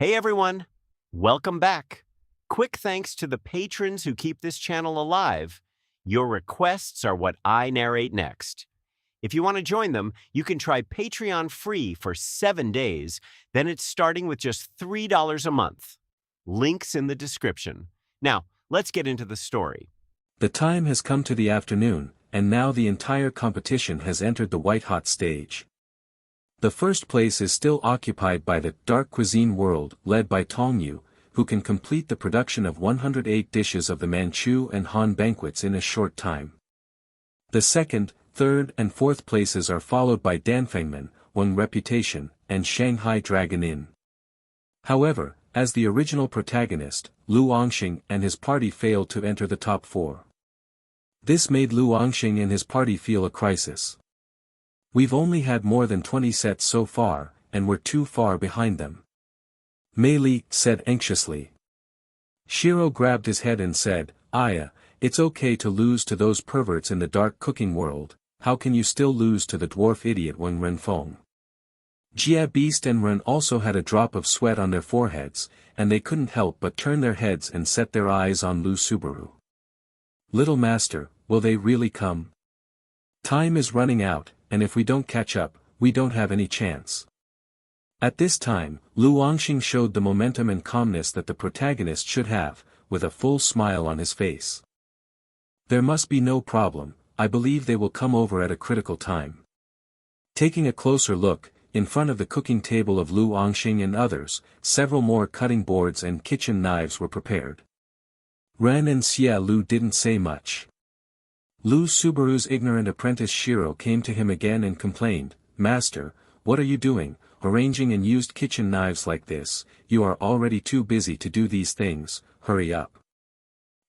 Hey everyone! Welcome back. Quick thanks to the patrons who keep this channel alive. Your requests are what I narrate next. If you want to join them, you can try Patreon free for 7 days, then it's starting with just $3 a month. Links in the description. Now, let's get into the story. The time has come to the afternoon, and now the entire competition has entered the white-hot stage. The first place is still occupied by the Dark Cuisine World, led by Tong Yu, who can complete the production of 108 dishes of the Manchu and Han banquets in a short time. The second, third and fourth places are followed by Danfengmen, Wang Reputation, and Shanghai Dragon Inn. However, as the original protagonist, Lu Angxing and his party failed to enter the top 4. This made Lu Angxing and his party feel a crisis. We've only had more than 20 sets so far, and we're too far behind them. Mei Li said anxiously. Shiro grabbed his head and said, Aya, it's okay to lose to those perverts in the dark cooking world, how can you still lose to the dwarf idiot Wen Renfeng? Jia Beast and Ren also had a drop of sweat on their foreheads, and they couldn't help but turn their heads and set their eyes on Lu Subaru. Little master, will they really come? Time is running out, and if we don't catch up, we don't have any chance. At this time, Lu Angxing showed the momentum and calmness that the protagonist should have, with a full smile on his face. There must be no problem, I believe they will come over at a critical time. Taking a closer look, in front of the cooking table of Lu Angxing and others, several more cutting boards and kitchen knives were prepared. Ren and Xia Lu didn't say much. Lu Subaru's ignorant apprentice Shiro came to him again and complained, Master, what are you doing, arranging and used kitchen knives like this, you are already too busy to do these things, hurry up.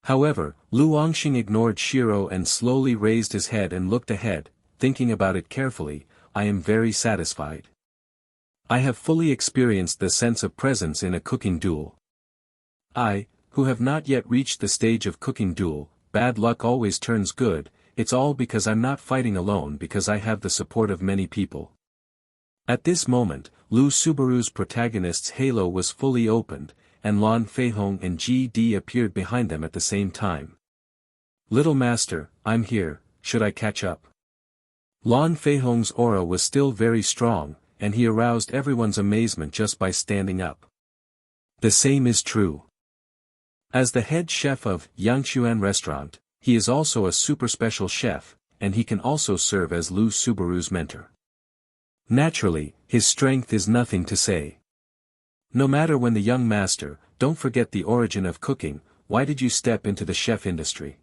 However, Lu Angxing ignored Shiro and slowly raised his head and looked ahead, thinking about it carefully, I am very satisfied. I have fully experienced the sense of presence in a cooking duel. I, who have not yet reached the stage of cooking duel, bad luck always turns good, it's all because I'm not fighting alone because I have the support of many people. At this moment, Lu Subaru's protagonist's halo was fully opened, and Lan Feihong and G.D. appeared behind them at the same time. Little master, I'm here, should I catch up? Lan Feihong's aura was still very strong, and he aroused everyone's amazement just by standing up. The same is true. As the head chef of Yangchuan restaurant, he is also a super special chef, and he can also serve as Lu Subaru's mentor. Naturally, his strength is nothing to say. No matter when the young master, don't forget the origin of cooking, why did you step into the chef industry?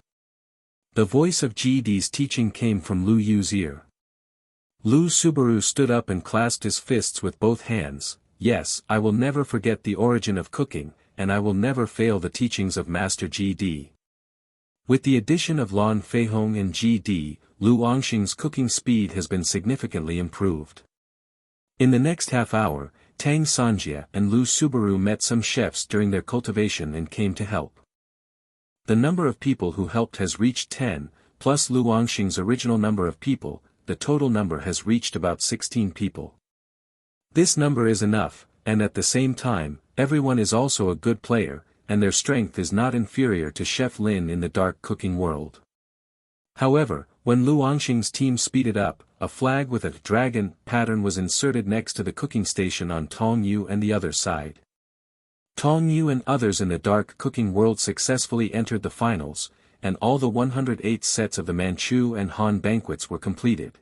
The voice of GD's teaching came from Lu Yu's ear. Lu Subaru stood up and clasped his fists with both hands, yes, I will never forget the origin of cooking, and I will never fail the teachings of Master GD. With the addition of Lan Feihong and GD, Lu Angxing's cooking speed has been significantly improved. In the next half hour, Tang Sanjia and Lu Subaru met some chefs during their cultivation and came to help. The number of people who helped has reached 10, plus Lu Angxing's original number of people, the total number has reached about 16 people. This number is enough, and at the same time, everyone is also a good player, and their strength is not inferior to Chef Lin in the dark cooking world. However, when Lu Angxing's team speeded up, a flag with a dragon pattern was inserted next to the cooking station on Tong Yu and the other side. Tong Yu and others in the dark cooking world successfully entered the finals, and all the 108 sets of the Manchu and Han banquets were completed.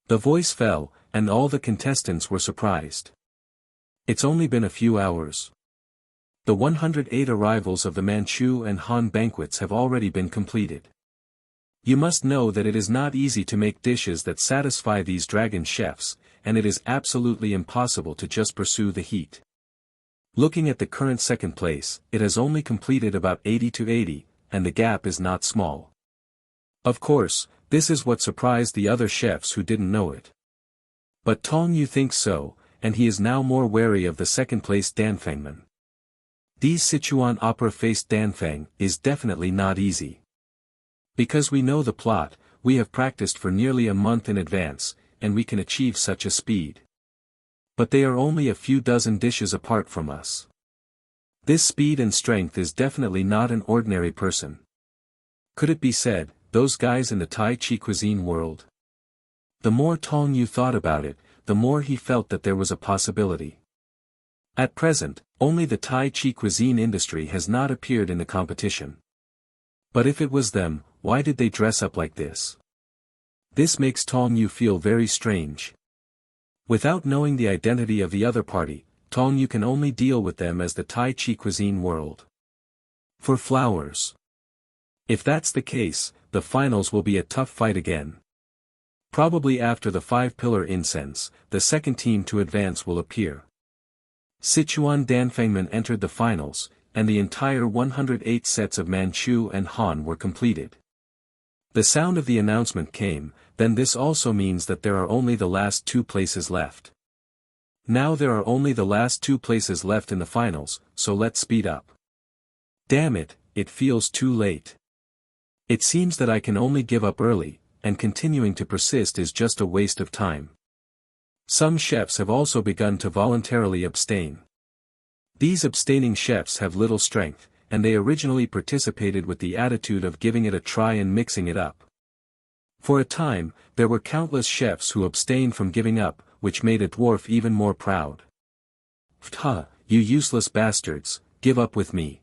The voice fell, and all the contestants were surprised. It's only been a few hours. The 108 arrivals of the Manchu and Han banquets have already been completed. You must know that it is not easy to make dishes that satisfy these dragon chefs, and it is absolutely impossible to just pursue the heat. Looking at the current second place, it has only completed about 80 to 80, and the gap is not small. Of course, this is what surprised the other chefs who didn't know it. But Tong Yu thinks so, and he is now more wary of the second-place Danfengman. These Sichuan opera-faced Danfeng is definitely not easy. Because we know the plot, we have practiced for nearly a month in advance, and we can achieve such a speed. But they are only a few dozen dishes apart from us. This speed and strength is definitely not an ordinary person. Could it be said, those guys in the Tai Chi cuisine world? The more Tong Yu thought about it, the more he felt that there was a possibility. At present, only the Tai Chi cuisine industry has not appeared in the competition. But if it was them, why did they dress up like this? This makes Tong Yu feel very strange. Without knowing the identity of the other party, Tong Yu can only deal with them as the Tai Chi cuisine world. For flowers. If that's the case, the finals will be a tough fight again. Probably after the 5-pillar incense, the second team to advance will appear. Sichuan Danfengman entered the finals, and the entire 108 sets of Manchu and Han were completed. The sound of the announcement came, then this also means that there are only the last 2 places left. Now there are only the last 2 places left in the finals, so let's speed up. Damn it, it feels too late. It seems that I can only give up early, and continuing to persist is just a waste of time. Some chefs have also begun to voluntarily abstain. These abstaining chefs have little strength, and they originally participated with the attitude of giving it a try and mixing it up. For a time, there were countless chefs who abstained from giving up, which made a dwarf even more proud. "Ha, you useless bastards, give up with me."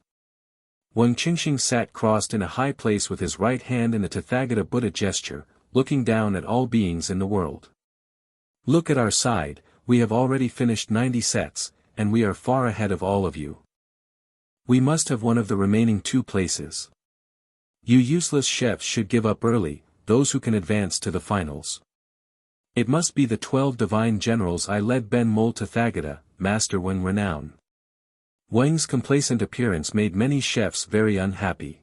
Wang Qingxing sat crossed in a high place with his right hand in the Tathagata Buddha gesture, looking down at all beings in the world. Look at our side, we have already finished 90 sets, and we are far ahead of all of you. We must have one of the remaining 2 places. You useless chefs should give up early, those who can advance to the finals. It must be the 12 divine generals I led Ben Mol Tathagata, Master Wang renown. Wang's complacent appearance made many chefs very unhappy.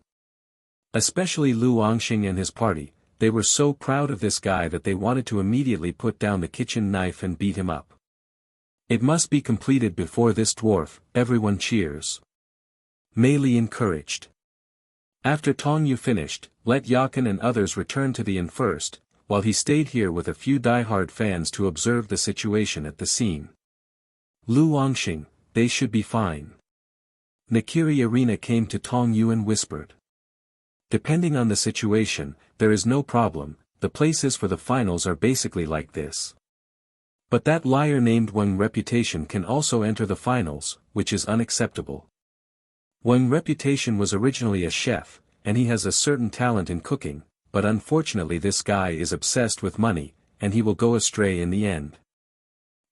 Especially Lu Angxing and his party, they were so proud of this guy that they wanted to immediately put down the kitchen knife and beat him up. It must be completed before this dwarf, everyone cheers. Mei Li encouraged. After Tong Yu finished, let Yakin and others return to the inn first, while he stayed here with a few die-hard fans to observe the situation at the scene. Lu Angxing, they should be fine. Nakiri Arena came to Tong Yu and whispered. Depending on the situation, there is no problem, the places for the finals are basically like this. But that liar named Wang Reputation can also enter the finals, which is unacceptable. Wang Reputation was originally a chef, and he has a certain talent in cooking, but unfortunately this guy is obsessed with money, and he will go astray in the end.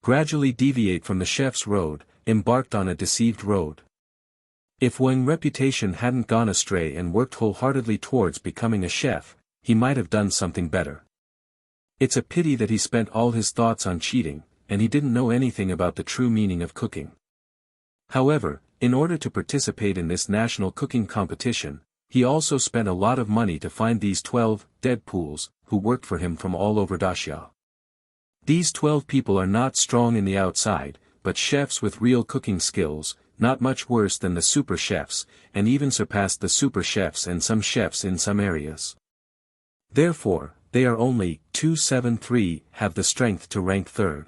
Gradually deviate from the chef's road, embarked on a deceived road. If Wang Reputation hadn't gone astray and worked wholeheartedly towards becoming a chef, he might have done something better. It's a pity that he spent all his thoughts on cheating, and he didn't know anything about the true meaning of cooking. However, in order to participate in this national cooking competition, he also spent a lot of money to find these 12 Deadpools, who worked for him from all over Daxia. These 12 people are not strong in the outside, but chefs with real cooking skills, not much worse than the super chefs, and even surpassed the super chefs and some chefs in some areas. Therefore, they are only 273 have the strength to rank 3rd.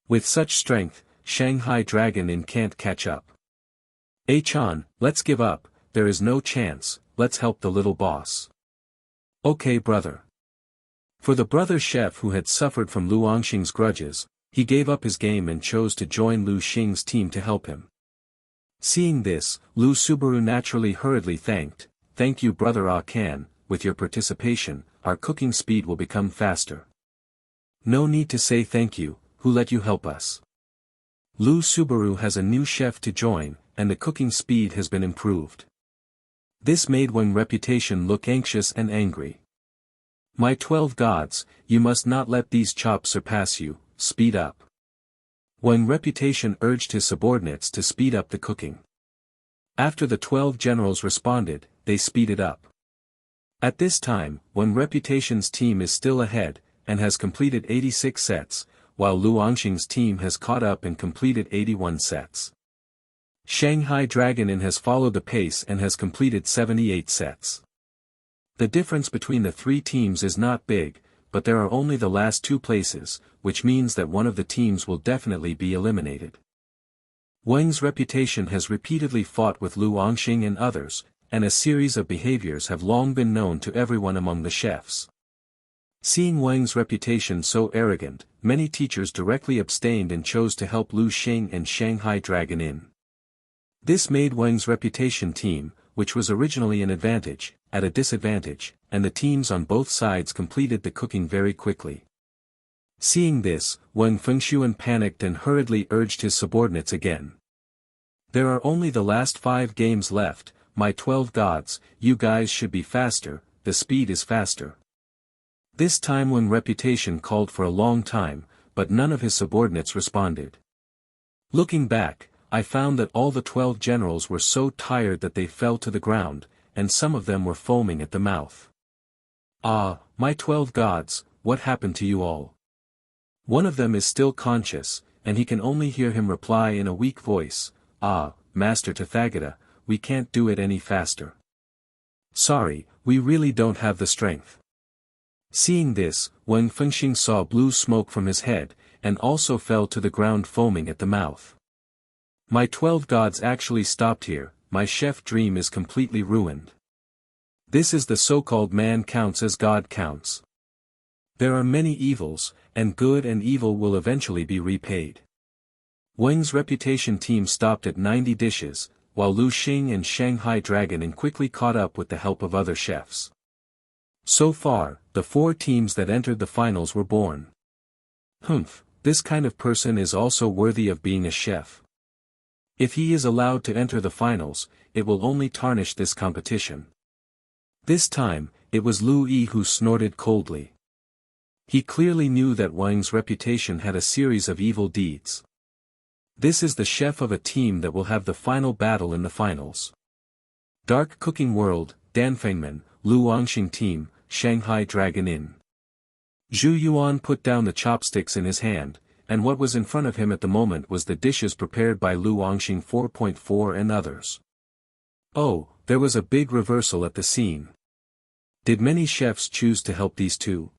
With such strength, Shanghai Dragon Inn can't catch up. Chan, let's give up, there is no chance, let's help the little boss. Okay brother. For the brother chef who had suffered from Lu Angxing's grudges, he gave up his game and chose to join Lu Xing's team to help him. Seeing this, Lu Subaru naturally hurriedly thank you brother Akan, with your participation, our cooking speed will become faster. No need to say thank you, who let you help us? Lu Subaru has a new chef to join, and the cooking speed has been improved. This made Wang Reputation look anxious and angry. My 12 gods, you must not let these chops surpass you, speed up. Wang Reputation urged his subordinates to speed up the cooking. After the 12 generals responded, they speeded up. At this time, Wang Reputation's team is still ahead, and has completed 86 sets, while Lu Angxing's team has caught up and completed 81 sets. Shanghai Dragon Inn has followed the pace and has completed 78 sets. The difference between the 3 teams is not big, but there are only the last 2 places, which means that one of the teams will definitely be eliminated. Wang's reputation has repeatedly fought with Lu Angxing and others, and a series of behaviors have long been known to everyone among the chefs. Seeing Wang's reputation so arrogant, many teachers directly abstained and chose to help Lu Xing and Shanghai Dragon in. This made Wang's reputation team, which was originally an advantage, at a disadvantage, and the teams on both sides completed the cooking very quickly. Seeing this, Wang Fengshuan panicked and hurriedly urged his subordinates again. There are only the last 5 games left, my 12 gods, you guys should be faster, the speed is faster. This time Wang reputation called for a long time, but none of his subordinates responded. Looking back, I found that all the 12 generals were so tired that they fell to the ground, and some of them were foaming at the mouth. Ah, my 12 gods, what happened to you all? One of them is still conscious, and he can only hear him reply in a weak voice, ah, Master Tathagata, we can't do it any faster. Sorry, we really don't have the strength. Seeing this, Wang Fengxing saw blue smoke from his head, and also fell to the ground foaming at the mouth. My 12 gods actually stopped here, my chef dream is completely ruined. This is the so-called man counts as God counts. There are many evils, and good and evil will eventually be repaid. Wang's reputation team stopped at 90 dishes, while Lu Xing and Shanghai Dragon quickly caught up with the help of other chefs. So far, the 4 teams that entered the finals were born. Humph, this kind of person is also worthy of being a chef. If he is allowed to enter the finals, it will only tarnish this competition. This time, it was Lu Yi who snorted coldly. He clearly knew that Wang's reputation had a series of evil deeds. This is the chef of a team that will have the final battle in the finals. Dark Cooking World, Danfengmen, Lu Angxing Team, Shanghai Dragon Inn. Zhu Yuan put down the chopsticks in his hand, and what was in front of him at the moment was the dishes prepared by Lu Angxing 4.4 and others. Oh, there was a big reversal at the scene. Did many chefs choose to help these two?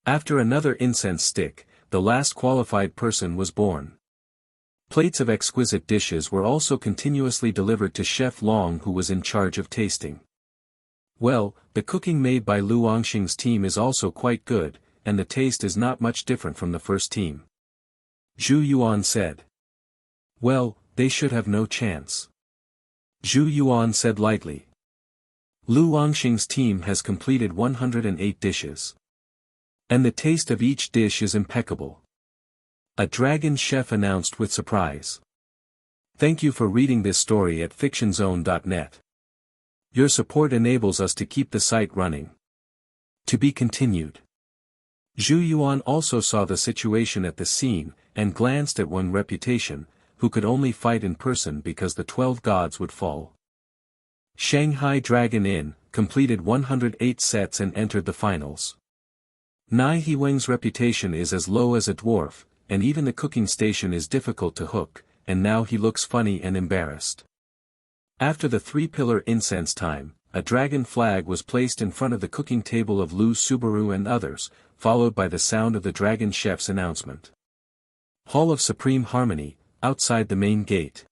After another incense stick, the last qualified person was born. Plates of exquisite dishes were also continuously delivered to Chef Long, who was in charge of tasting. Well, the cooking made by Lu Angxing's team is also quite good, and the taste is not much different from the first team. Zhu Yuan said. Well, they should have no chance. Zhu Yuan said lightly. Lu Angxing's team has completed 108 dishes. And the taste of each dish is impeccable. A dragon chef announced with surprise. Thank you for reading this story at fictionzone.net. Your support enables us to keep the site running. To be continued. Zhu Yuan also saw the situation at the scene, and glanced at Wang Reputation, who could only fight in person because the 12 gods would fall. Shanghai Dragon Inn completed 108 sets and entered the finals. Nai He Wang's reputation is as low as a dwarf, and even the cooking station is difficult to hook, and now he looks funny and embarrassed. After the 3-pillar incense time, a dragon flag was placed in front of the cooking table of Lu Subaru and others, followed by the sound of the dragon chef's announcement. Hall of Supreme Harmony, outside the main gate.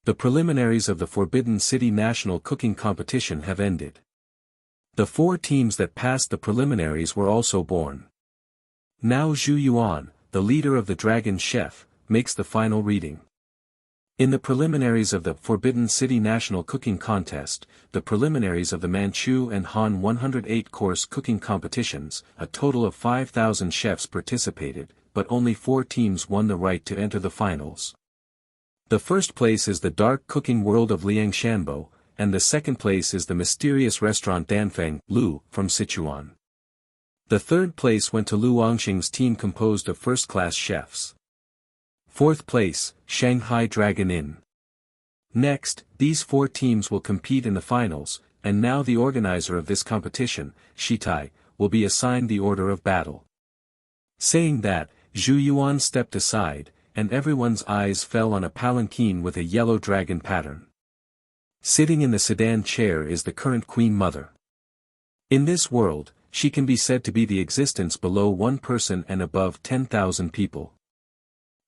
The preliminaries of the Forbidden City National Cooking Competition have ended. The 4 teams that passed the preliminaries were also born. Now Zhu Yuan, the leader of the dragon chef, makes the final reading. In the preliminaries of the Forbidden City National Cooking Contest, the preliminaries of the Manchu and Han 108-course cooking competitions, a total of 5,000 chefs participated, but only 4 teams won the right to enter the finals. The first place is the Dark Cooking World of Liangshanbo, and the second place is the mysterious restaurant Danfeng Lu from Sichuan. The third place went to Lu Angxing's team composed of first-class chefs. Fourth place, Shanghai Dragon Inn. Next, these 4 teams will compete in the finals, and now the organizer of this competition, Shitai, will be assigned the order of battle. Saying that, Zhu Yuan stepped aside, and everyone's eyes fell on a palanquin with a yellow dragon pattern. Sitting in the sedan chair is the current Queen Mother. In this world, she can be said to be the existence below one person and above 10,000 people.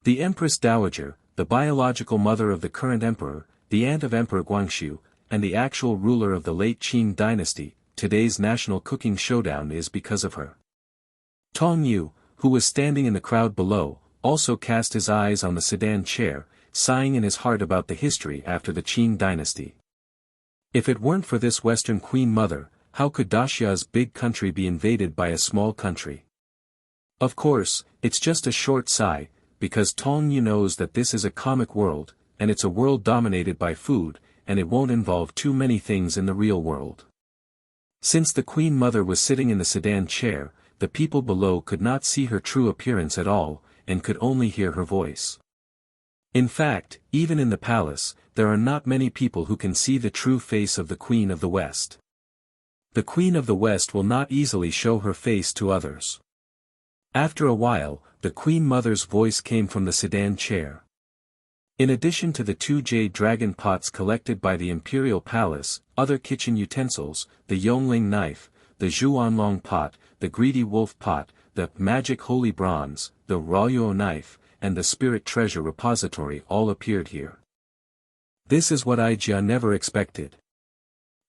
The Empress Dowager, the biological mother of the current emperor, the aunt of Emperor Guangxu, and the actual ruler of the late Qing dynasty, today's national cooking showdown is because of her. Tong Yu, who was standing in the crowd below, also cast his eyes on the sedan chair, sighing in his heart about the history after the Qing dynasty. If it weren't for this Western Queen Mother, how could Dacia's big country be invaded by a small country? Of course, it's just a short sigh, because Tong Yu knows that this is a comic world, and it's a world dominated by food, and it won't involve too many things in the real world. Since the Queen Mother was sitting in the sedan chair, the people below could not see her true appearance at all, and could only hear her voice. In fact, even in the palace, there are not many people who can see the true face of the Queen of the West. The Queen of the West will not easily show her face to others. After a while, the Queen Mother's voice came from the sedan chair. In addition to the 2 jade dragon pots collected by the Imperial Palace, other kitchen utensils, the Yongling knife, the Zhuanlong pot, the greedy wolf pot, the magic holy bronze, the Rayuo knife, and the spirit treasure repository all appeared here. This is what Jia never expected.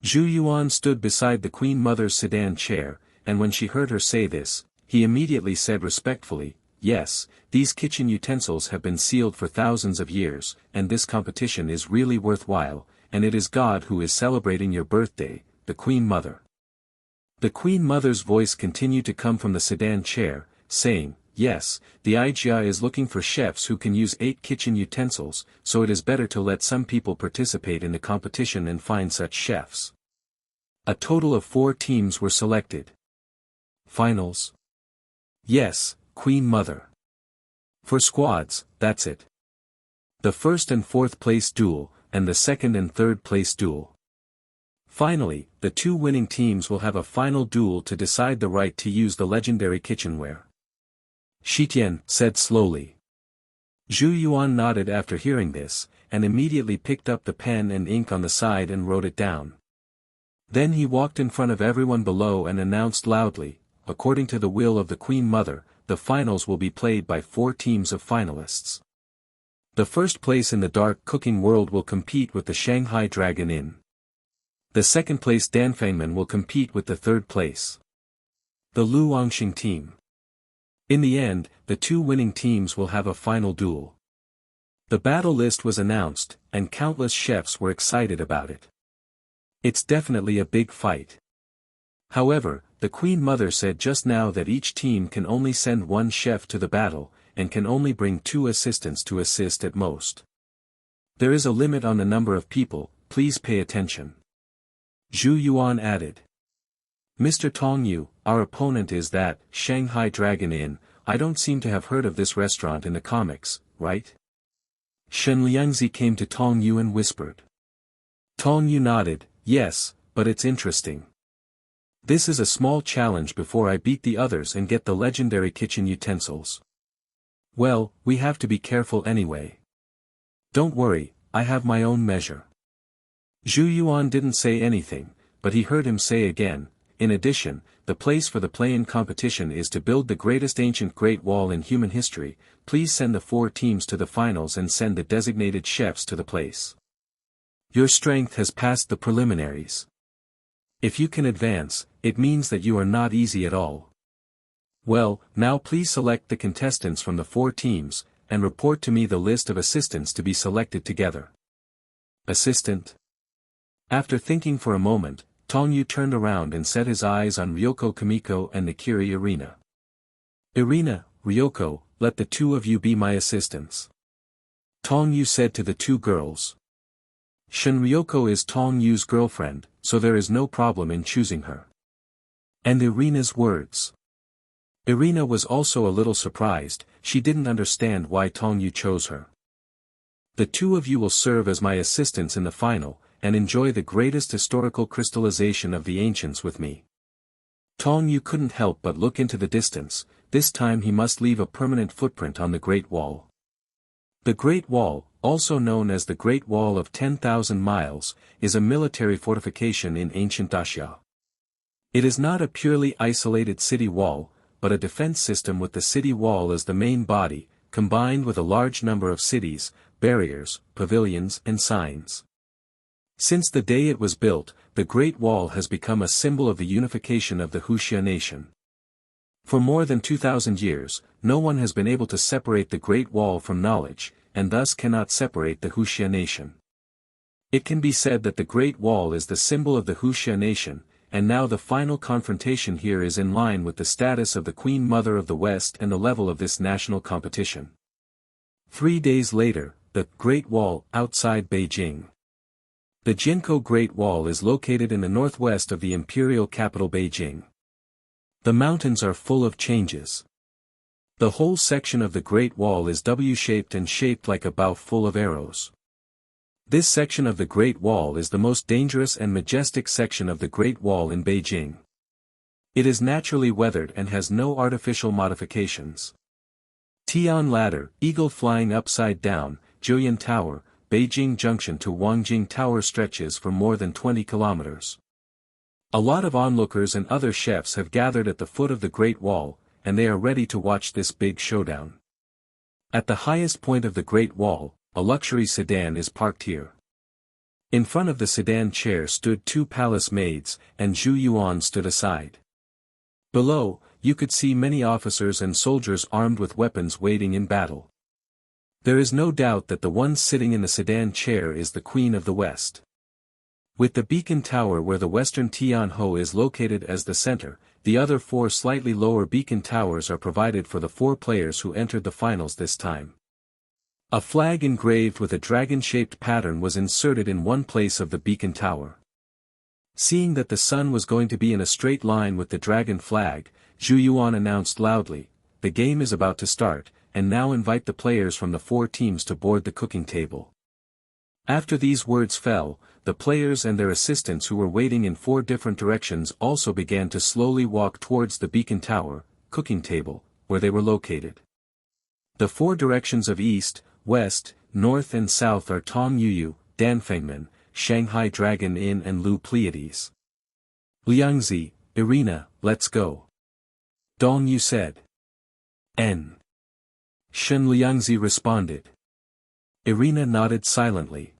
Zhu Yuan stood beside the Queen Mother's sedan chair, and when she heard her say this, he immediately said respectfully, "Yes, these kitchen utensils have been sealed for thousands of years, and this competition is really worthwhile, and it is God who is celebrating your birthday, the Queen Mother." The Queen Mother's voice continued to come from the sedan chair, saying, "Yes, the Ijia is looking for chefs who can use 8 kitchen utensils, so it is better to let some people participate in the competition and find such chefs." A total of 4 teams were selected. Finals? Yes, Queen Mother. For squads, that's it. The first and fourth place duel, and the second and third place duel. Finally, the 2 winning teams will have a final duel to decide the right to use the legendary kitchenware. Shitian said slowly. Zhu Yuan nodded after hearing this, and immediately picked up the pen and ink on the side and wrote it down. Then he walked in front of everyone below and announced loudly, "According to the will of the Queen Mother, the finals will be played by 4 teams of finalists. The first place in the dark cooking world will compete with the Shanghai Dragon Inn. The second place Danfangman will compete with the third place. The Luangxing team. In the end, the 2 winning teams will have a final duel." The battle list was announced, and countless chefs were excited about it. It's definitely a big fight. However, the Queen Mother said just now that each team can only send 1 chef to the battle, and can only bring 2 assistants to assist at most. There is a limit on the number of people, please pay attention. Zhu Yuan added. "Mr. Tong Yu, our opponent is that Shanghai Dragon Inn. I don't seem to have heard of this restaurant in the comics, right?" Shen Liangzi came to Tong Yu and whispered. Tong Yu nodded, "Yes, but it's interesting. This is a small challenge before I beat the others and get the legendary kitchen utensils. Well, we have to be careful anyway. Don't worry, I have my own measure." Zhu Yuan didn't say anything, but he heard him say again, "In addition, the place for the play-in competition is to build the greatest ancient Great Wall in human history. Please send the 4 teams to the finals and send the designated chefs to the place. Your strength has passed the preliminaries. If you can advance, it means that you are not easy at all. Well, now please select the contestants from the 4 teams, and report to me the list of assistants to be selected together." Assistant? After thinking for a moment, Tong Yu turned around and set his eyes on Ryoko Kamiko and Nikiri Irina. "Irina, Ryoko, let the 2 of you be my assistants," Tong Yu said to the 2 girls. Shen Ryoko is Tong Yu's girlfriend, so there is no problem in choosing her. And Irina's words. Irina was also a little surprised, she didn't understand why Tong Yu chose her. "The 2 of you will serve as my assistants in the final, and enjoy the greatest historical crystallization of the ancients with me." Tong Yu couldn't help but look into the distance, this time he must leave a permanent footprint on the Great Wall. The Great Wall, also known as the Great Wall of 10,000 Miles, is a military fortification in ancient Dacia. It is not a purely isolated city wall, but a defense system with the city wall as the main body, combined with a large number of cities, barriers, pavilions and signs. Since the day it was built, the Great Wall has become a symbol of the unification of the Huxia nation. For more than 2,000 years, no one has been able to separate the Great Wall from knowledge, and thus cannot separate the Huxia nation. It can be said that the Great Wall is the symbol of the Huxia nation, and now the final confrontation here is in line with the status of the Queen Mother of the West and the level of this national competition. 3 days later, the Great Wall outside Beijing. The Jinko Great Wall is located in the northwest of the imperial capital Beijing. The mountains are full of changes. The whole section of the Great Wall is W-shaped and shaped like a bow full of arrows. This section of the Great Wall is the most dangerous and majestic section of the Great Wall in Beijing. It is naturally weathered and has no artificial modifications. Tian Ladder, Eagle Flying Upside Down, Julian Tower, Beijing Junction to Wangjing Tower stretches for more than 20 kilometers. A lot of onlookers and other chefs have gathered at the foot of the Great Wall, and they are ready to watch this big showdown. At the highest point of the Great Wall, a luxury sedan is parked here. In front of the sedan chair stood 2 palace maids, and Zhu Yuan stood aside. Below, you could see many officers and soldiers armed with weapons waiting in battle. There is no doubt that the one sitting in the sedan chair is the Queen of the West. With the beacon tower where the western Tianho is located as the center, the other 4 slightly lower beacon towers are provided for the 4 players who entered the finals this time. A flag engraved with a dragon-shaped pattern was inserted in one place of the beacon tower. Seeing that the sun was going to be in a straight line with the dragon flag, Zhu Yuan announced loudly, "The game is about to start, and now invite the players from the 4 teams to board the cooking table." After these words fell, the players and their assistants who were waiting in 4 different directions also began to slowly walk towards the beacon tower, cooking table, where they were located. The 4 directions of east, west, north and south are Tong Yu, Danfengmen, Shanghai Dragon Inn and Lu Pleiades. "Liangzi, Irina, let's go," Dong Yu said. "N." Shen Liangzi responded. Irina nodded silently.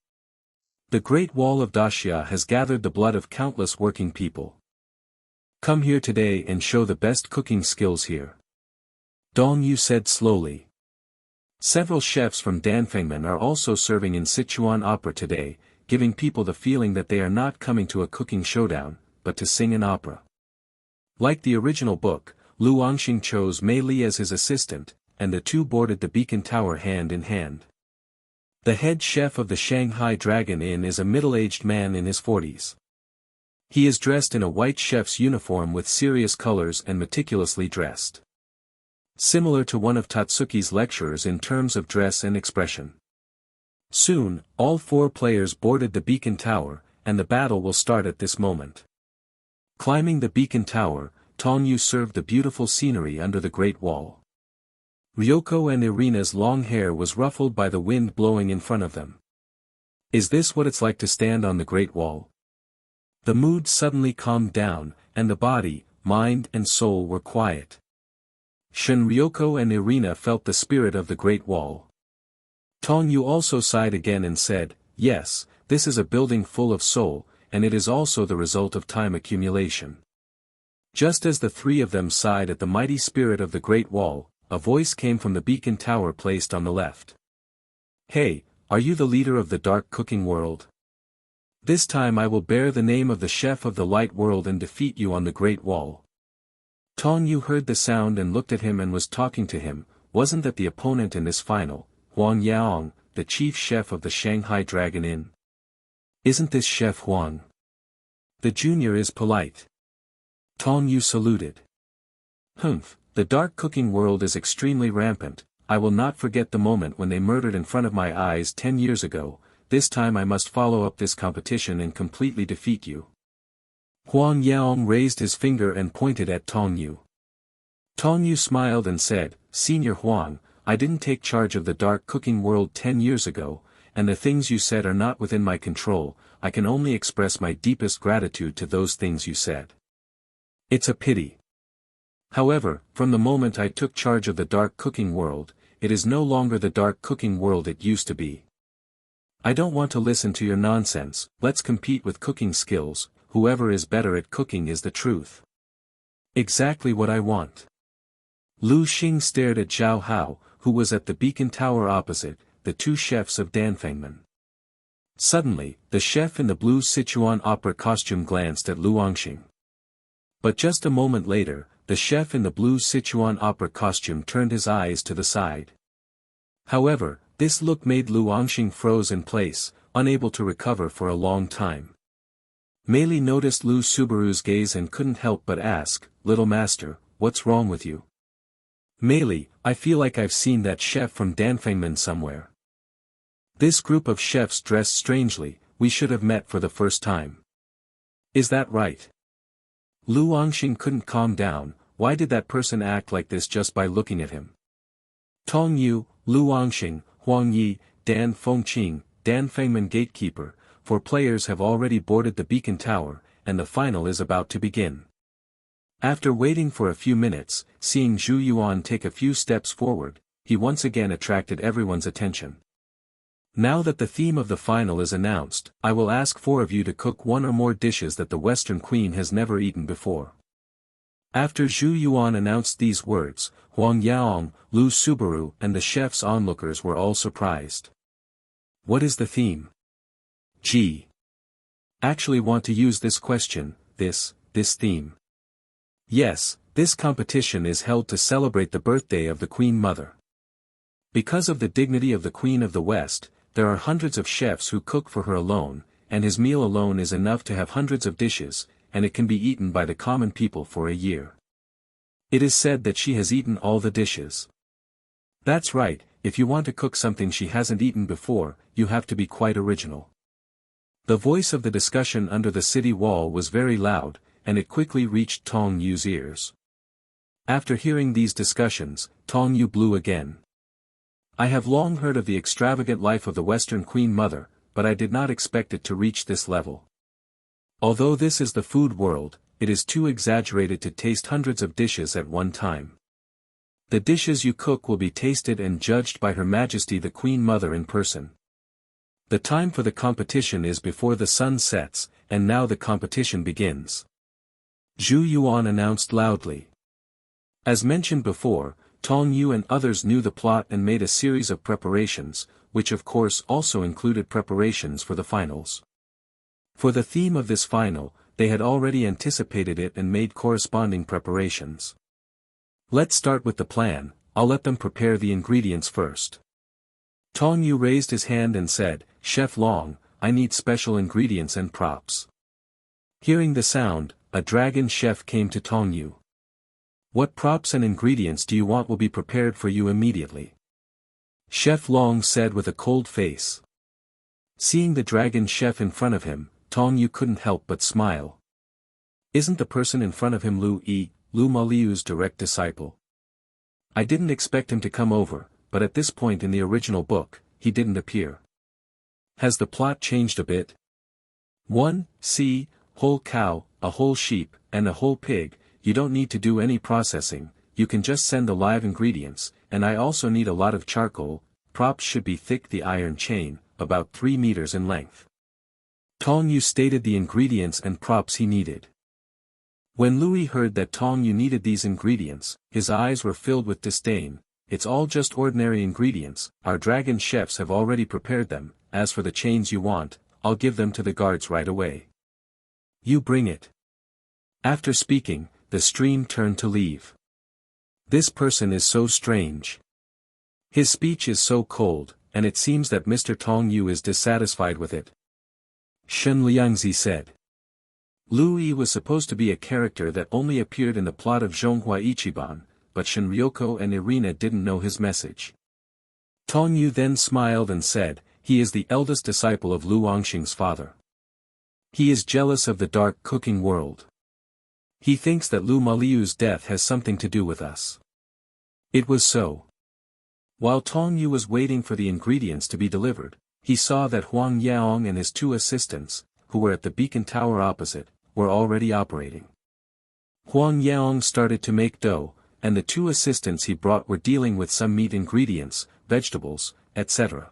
The Great Wall of Daxia has gathered the blood of countless working people. Come here today and show the best cooking skills here, Dong Yu said slowly. Several chefs from Danfengmen are also serving in Sichuan opera today, giving people the feeling that they are not coming to a cooking showdown, but to sing an opera. Like the original book, Lu Angxing chose Mei Li as his assistant, and the 2 boarded the beacon tower hand in hand. The head chef of the Shanghai Dragon Inn is a middle-aged man in his 40s. He is dressed in a white chef's uniform with serious colors and meticulously dressed. Similar to one of Totsuki's lecturers in terms of dress and expression. Soon, all 4 players boarded the beacon tower, and the battle will start at this moment. Climbing the beacon tower, Tong Yu served the beautiful scenery under the Great Wall. Ryoko and Irina's long hair was ruffled by the wind blowing in front of them. Is this what it's like to stand on the Great Wall? The mood suddenly calmed down, and the body, mind and soul were quiet. Shen Ryoko and Irina felt the spirit of the Great Wall. Tong Yu also sighed again and said, "Yes, this is a building full of soul, and it is also the result of time accumulation." Just as the 3 of them sighed at the mighty spirit of the Great Wall, a voice came from the beacon tower placed on the left. "Hey, are you the leader of the dark cooking world? This time I will bear the name of the chef of the light world and defeat you on the Great Wall." Tong Yu heard the sound and looked at him and was talking to him. Wasn't that the opponent in this final, Huang Yaong, the chief chef of the Shanghai Dragon Inn? Isn't this Chef Huang? The junior is polite. Tong Yu saluted. "Humph, the dark cooking world is extremely rampant. I will not forget the moment when they murdered in front of my eyes 10 years ago. This time I must follow up this competition and completely defeat you." Huang Yaong raised his finger and pointed at Tong Yu. Tong Yu smiled and said, "Senior Huang, I didn't take charge of the dark cooking world 10 years ago, and the things you said are not within my control. I can only express my deepest gratitude to those things you said." It's a pity. However, from the moment I took charge of the dark cooking world, it is no longer the dark cooking world it used to be. I don't want to listen to your nonsense. Let's compete with cooking skills. Whoever is better at cooking is the truth. Exactly what I want. Lu Xing stared at Zhao Hao, who was at the beacon tower opposite, the two chefs of Danfengmen. Suddenly, the chef in the blue Sichuan opera costume glanced at Lu Angxing. But just a moment later, the chef in the blue Sichuan opera costume turned his eyes to the side. However, this look made Lu Angxing froze in place, unable to recover for a long time. Mei Li noticed Lu Subaru's gaze and couldn't help but ask, "Little master, what's wrong with you?" "Mei Li, I feel like I've seen that chef from Danfengmen somewhere. This group of chefs dressed strangely, we should have met for the first time." "Is that right?" Lu Angxing couldn't calm down. Why did that person act like this just by looking at him? Tong Yu, Lu Angxing, Huang Yi, Dan Fengqing, Danfengmen gatekeeper, 4 players have already boarded the beacon tower, and the final is about to begin. After waiting for a few minutes, seeing Zhu Yuan take a few steps forward, he once again attracted everyone's attention. "Now that the theme of the final is announced, I will ask 4 of you to cook 1 or more dishes that the Western Queen has never eaten before." After Zhu Yuan announced these words, Huang Yaong, Lu Subaru and the chef's onlookers were all surprised. "What is the theme?" "Gee. Actually want to use this question, this theme. Yes, this competition is held to celebrate the birthday of the Queen Mother. Because of the dignity of the Queen of the West, there are hundreds of chefs who cook for her alone, and his meal alone is enough to have hundreds of dishes, and it can be eaten by the common people for a year. It is said that she has eaten all the dishes. That's right, if you want to cook something she hasn't eaten before, you have to be quite original." The voice of the discussion under the city wall was very loud, and it quickly reached Tong Yu's ears. After hearing these discussions, Tong Yu blew again. "I have long heard of the extravagant life of the Western Queen Mother, but I did not expect it to reach this level. Although this is the food world, it is too exaggerated to taste hundreds of dishes at one time. The dishes you cook will be tasted and judged by Her Majesty the Queen Mother in person. The time for the competition is before the sun sets, and now the competition begins." Zhu Yuan announced loudly. As mentioned before, Tong Yu and others knew the plot and made a series of preparations, which of course also included preparations for the finals. For the theme of this final, they had already anticipated it and made corresponding preparations. "Let's start with the plan. I'll let them prepare the ingredients first." Tong Yu raised his hand and said, "Chef Long, I need special ingredients and props." Hearing the sound, a dragon chef came to Tong Yu. "What props and ingredients do you want will be prepared for you immediately," Chef Long said with a cold face. Seeing the dragon chef in front of him, Tong Yu couldn't help but smile. Isn't the person in front of him Lu Maliu's direct disciple? I didn't expect him to come over, but at this point in the original book, he didn't appear. Has the plot changed a bit? 1. See, whole cow, a whole sheep, and a whole pig. You don't need to do any processing, you can just send the live ingredients, and I also need a lot of charcoal. Props should be thick, the iron chain, about 3 meters in length. Tong Yu stated the ingredients and props he needed. When Louis heard that Tong Yu needed these ingredients, his eyes were filled with disdain. "It's all just ordinary ingredients, our dragon chefs have already prepared them. As for the chains you want, I'll give them to the guards right away. You bring it." After speaking, the stream turned to leave. This person is so strange. His speech is so cold, and it seems that Mr. Tong Yu is dissatisfied with it. Shen Liangzi said. Louis was supposed to be a character that only appeared in the plot of Zhonghua Ichiban, but Shinryoko and Irina didn't know his message. Tong Yu then smiled and said, "He is the eldest disciple of Lu Angxing's father. He is jealous of the dark cooking world. He thinks that Lu Maliu's death has something to do with us." It was so. While Tong Yu was waiting for the ingredients to be delivered, he saw that Huang Yaong and his 2 assistants, who were at the beacon tower opposite, were already operating. Huang Yaong started to make dough, and the 2 assistants he brought were dealing with some meat ingredients, vegetables, etc.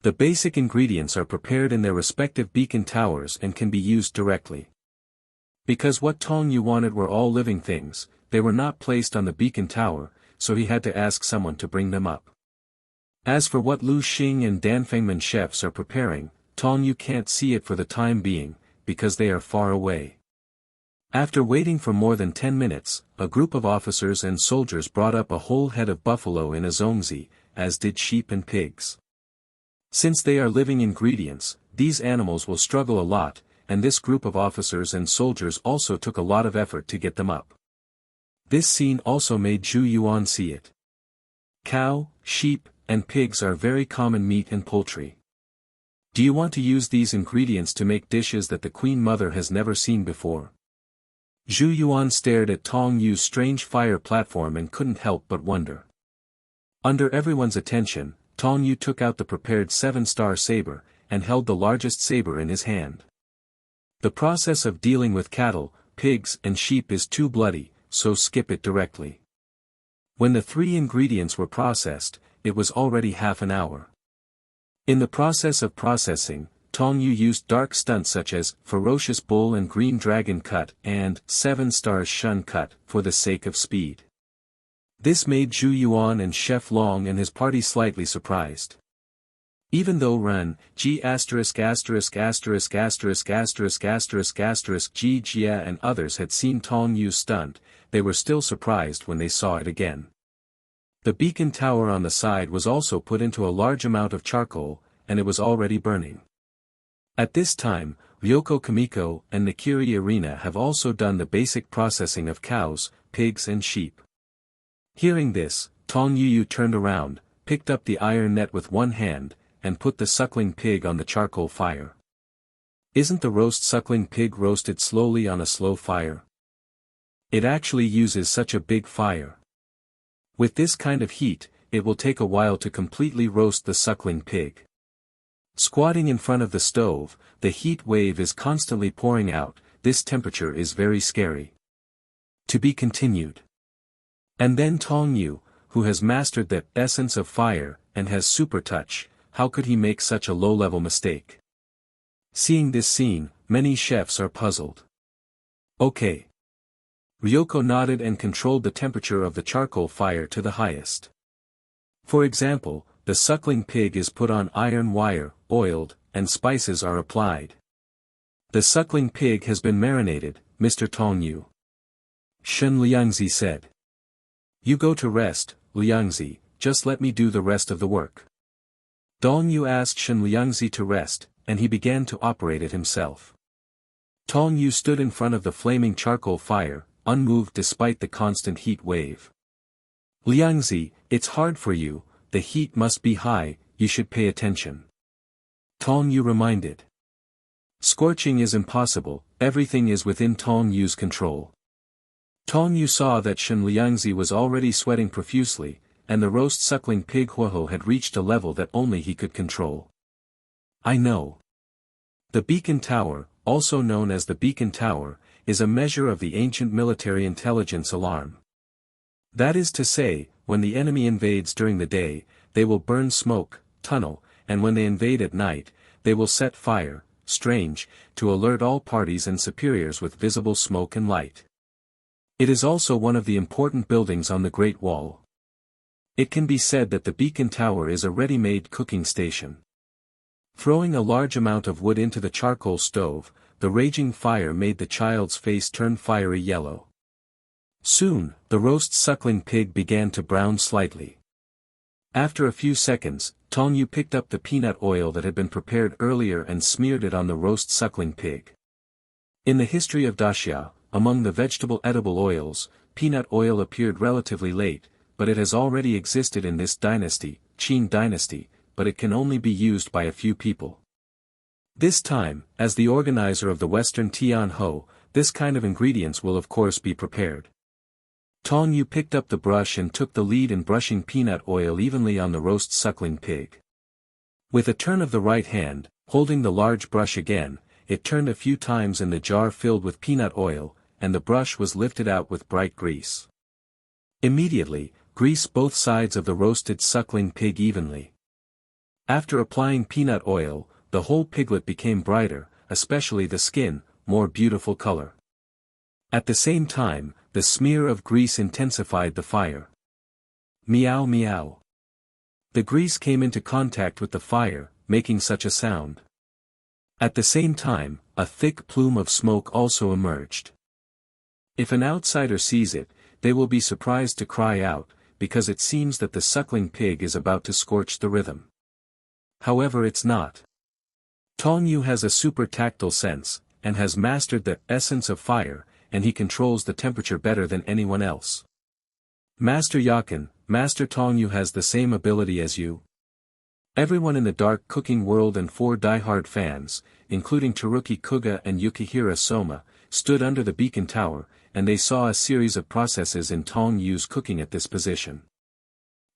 The basic ingredients are prepared in their respective beacon towers and can be used directly. Because what Tong Yu wanted were all living things, they were not placed on the beacon tower, so he had to ask someone to bring them up. As for what Lu Xing and Danfengman chefs are preparing, Tong Yu can't see it for the time being, because they are far away. After waiting for more than 10 minutes, a group of officers and soldiers brought up a whole head of buffalo in a zongzi, as did sheep and pigs. Since they are living ingredients, these animals will struggle a lot, and this group of officers and soldiers also took a lot of effort to get them up. This scene also made Zhu Yuan see it. Cow, sheep, and pigs are very common meat and poultry. Do you want to use these ingredients to make dishes that the Queen Mother has never seen before? Zhu Yuan stared at Tong Yu's strange fire platform and couldn't help but wonder. Under everyone's attention, Tong Yu took out the prepared 7-star saber, and held the largest saber in his hand. The process of dealing with cattle, pigs and sheep is too bloody, so skip it directly. When the 3 ingredients were processed, it was already half an hour. In the process of processing, Tong Yu used dark stunts such as Ferocious Bull and Green Dragon Cut and 7 stars Shun Cut for the sake of speed. This made Zhu Yuan and Chef Long and his party slightly surprised. Even though Ren, G**************************************** G Jia and others had seen Tong Yu's stunt, they were still surprised when they saw it again. The beacon tower on the side was also put into a large amount of charcoal, and it was already burning. At this time, Ryoko Kamiko and Nakiri Arena have also done the basic processing of cows, pigs and sheep. Hearing this, Tong Yu turned around, picked up the iron net with one hand, and put the suckling pig on the charcoal fire. Isn't the roast suckling pig roasted slowly on a slow fire? It actually uses such a big fire. With this kind of heat, it will take a while to completely roast the suckling pig. Squatting in front of the stove, the heat wave is constantly pouring out, this temperature is very scary. To be continued. And then Tong Yu, who has mastered the essence of fire, and has super touch, how could he make such a low-level mistake? Seeing this scene, many chefs are puzzled. Okay. Ryoko nodded and controlled the temperature of the charcoal fire to the highest. For example, the suckling pig is put on iron wire, oiled, and spices are applied. The suckling pig has been marinated, Mr. Tong Yu. Shen Liangzi said. You go to rest, Liangzi, just let me do the rest of the work. Dong Yu asked Shen Liangzi to rest, and he began to operate it himself. Tong Yu stood in front of the flaming charcoal fire, unmoved despite the constant heat wave. Liangzi, it's hard for you, the heat must be high, you should pay attention. Tong Yu reminded. Scorching is impossible, everything is within Tong Yu's control. Tong Yu saw that Shen Liangzi was already sweating profusely, and the roast suckling pig Huoho had reached a level that only he could control. I know. The beacon tower, also known as the beacon tower, is a measure of the ancient military intelligence alarm. That is to say, when the enemy invades during the day, they will burn smoke, tunnel, and when they invade at night, they will set fire, strange, to alert all parties and superiors with visible smoke and light. It is also one of the important buildings on the Great Wall. It can be said that the beacon tower is a ready-made cooking station. Throwing a large amount of wood into the charcoal stove, the raging fire made the child's face turn fiery yellow. Soon, the roast suckling pig began to brown slightly. After a few seconds, Tong Yu picked up the peanut oil that had been prepared earlier and smeared it on the roast suckling pig. In the history of daxia, among the vegetable edible oils, peanut oil appeared relatively late, but it has already existed in this dynasty, Qin dynasty, but it can only be used by a few people. This time, as the organizer of the Western Tianho, this kind of ingredients will of course be prepared. Tong Yu picked up the brush and took the lead in brushing peanut oil evenly on the roast suckling pig. With a turn of the right hand, holding the large brush again, it turned a few times in the jar filled with peanut oil, and the brush was lifted out with bright grease. Immediately, grease both sides of the roasted suckling pig evenly. After applying peanut oil, the whole piglet became brighter, especially the skin, more beautiful color. At the same time, the smear of grease intensified the fire. Meow meow. The grease came into contact with the fire, making such a sound. At the same time, a thick plume of smoke also emerged. If an outsider sees it, they will be surprised to cry out, because it seems that the suckling pig is about to scorch the rhythm. However, it's not. Tong Yu has a super tactile sense, and has mastered the essence of fire, and he controls the temperature better than anyone else. Master Yakin, Master Tong Yu has the same ability as you. Everyone in the dark cooking world and 4 die-hard fans, including Totsuki Kuga and Yukihira Sōma, stood under the beacon tower, and they saw a series of processes in Tong Yu's cooking at this position.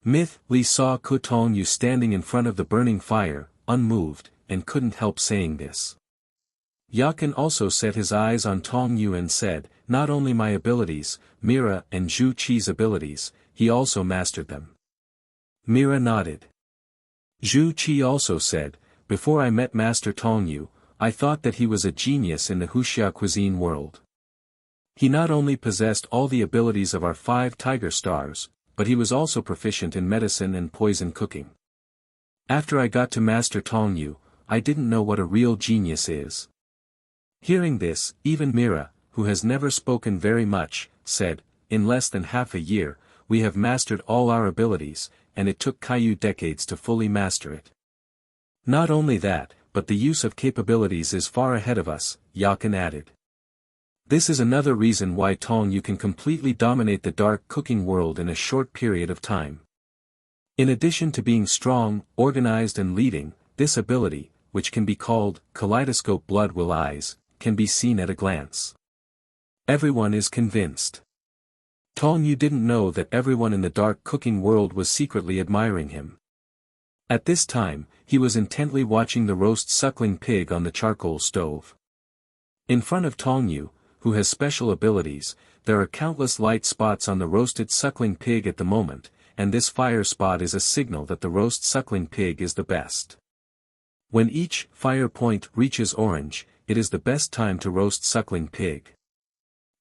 Myth Li saw Tong Yu standing in front of the burning fire, unmoved, and couldn't help saying this. Yakin also set his eyes on Tong Yu and said, "Not only my abilities, Mira and Zhu Qi's abilities, he also mastered them." Mira nodded. Zhu Qi also said, "Before I met Master Tong Yu, I thought that he was a genius in the Wuxia cuisine world. He not only possessed all the abilities of our 5 tiger stars, but he was also proficient in medicine and poison cooking. After I got to Master Tong Yu, I didn't know what a real genius is." Hearing this, even Mira, who has never spoken very much, said, "In less than half a year, we have mastered all our abilities, and it took Caillou decades to fully master it. Not only that, but the use of capabilities is far ahead of us," Yakin added. This is another reason why Tong Yu can completely dominate the dark cooking world in a short period of time. In addition to being strong, organized and leading, this ability, which can be called kaleidoscope blood will eyes, can be seen at a glance. Everyone is convinced. Tong Yu didn't know that everyone in the dark cooking world was secretly admiring him. At this time, he was intently watching the roast suckling pig on the charcoal stove. In front of Tong Yu, who has special abilities, there are countless light spots on the roasted suckling pig at the moment, and this fire spot is a signal that the roast suckling pig is the best. When each fire point reaches orange, it is the best time to roast suckling pig.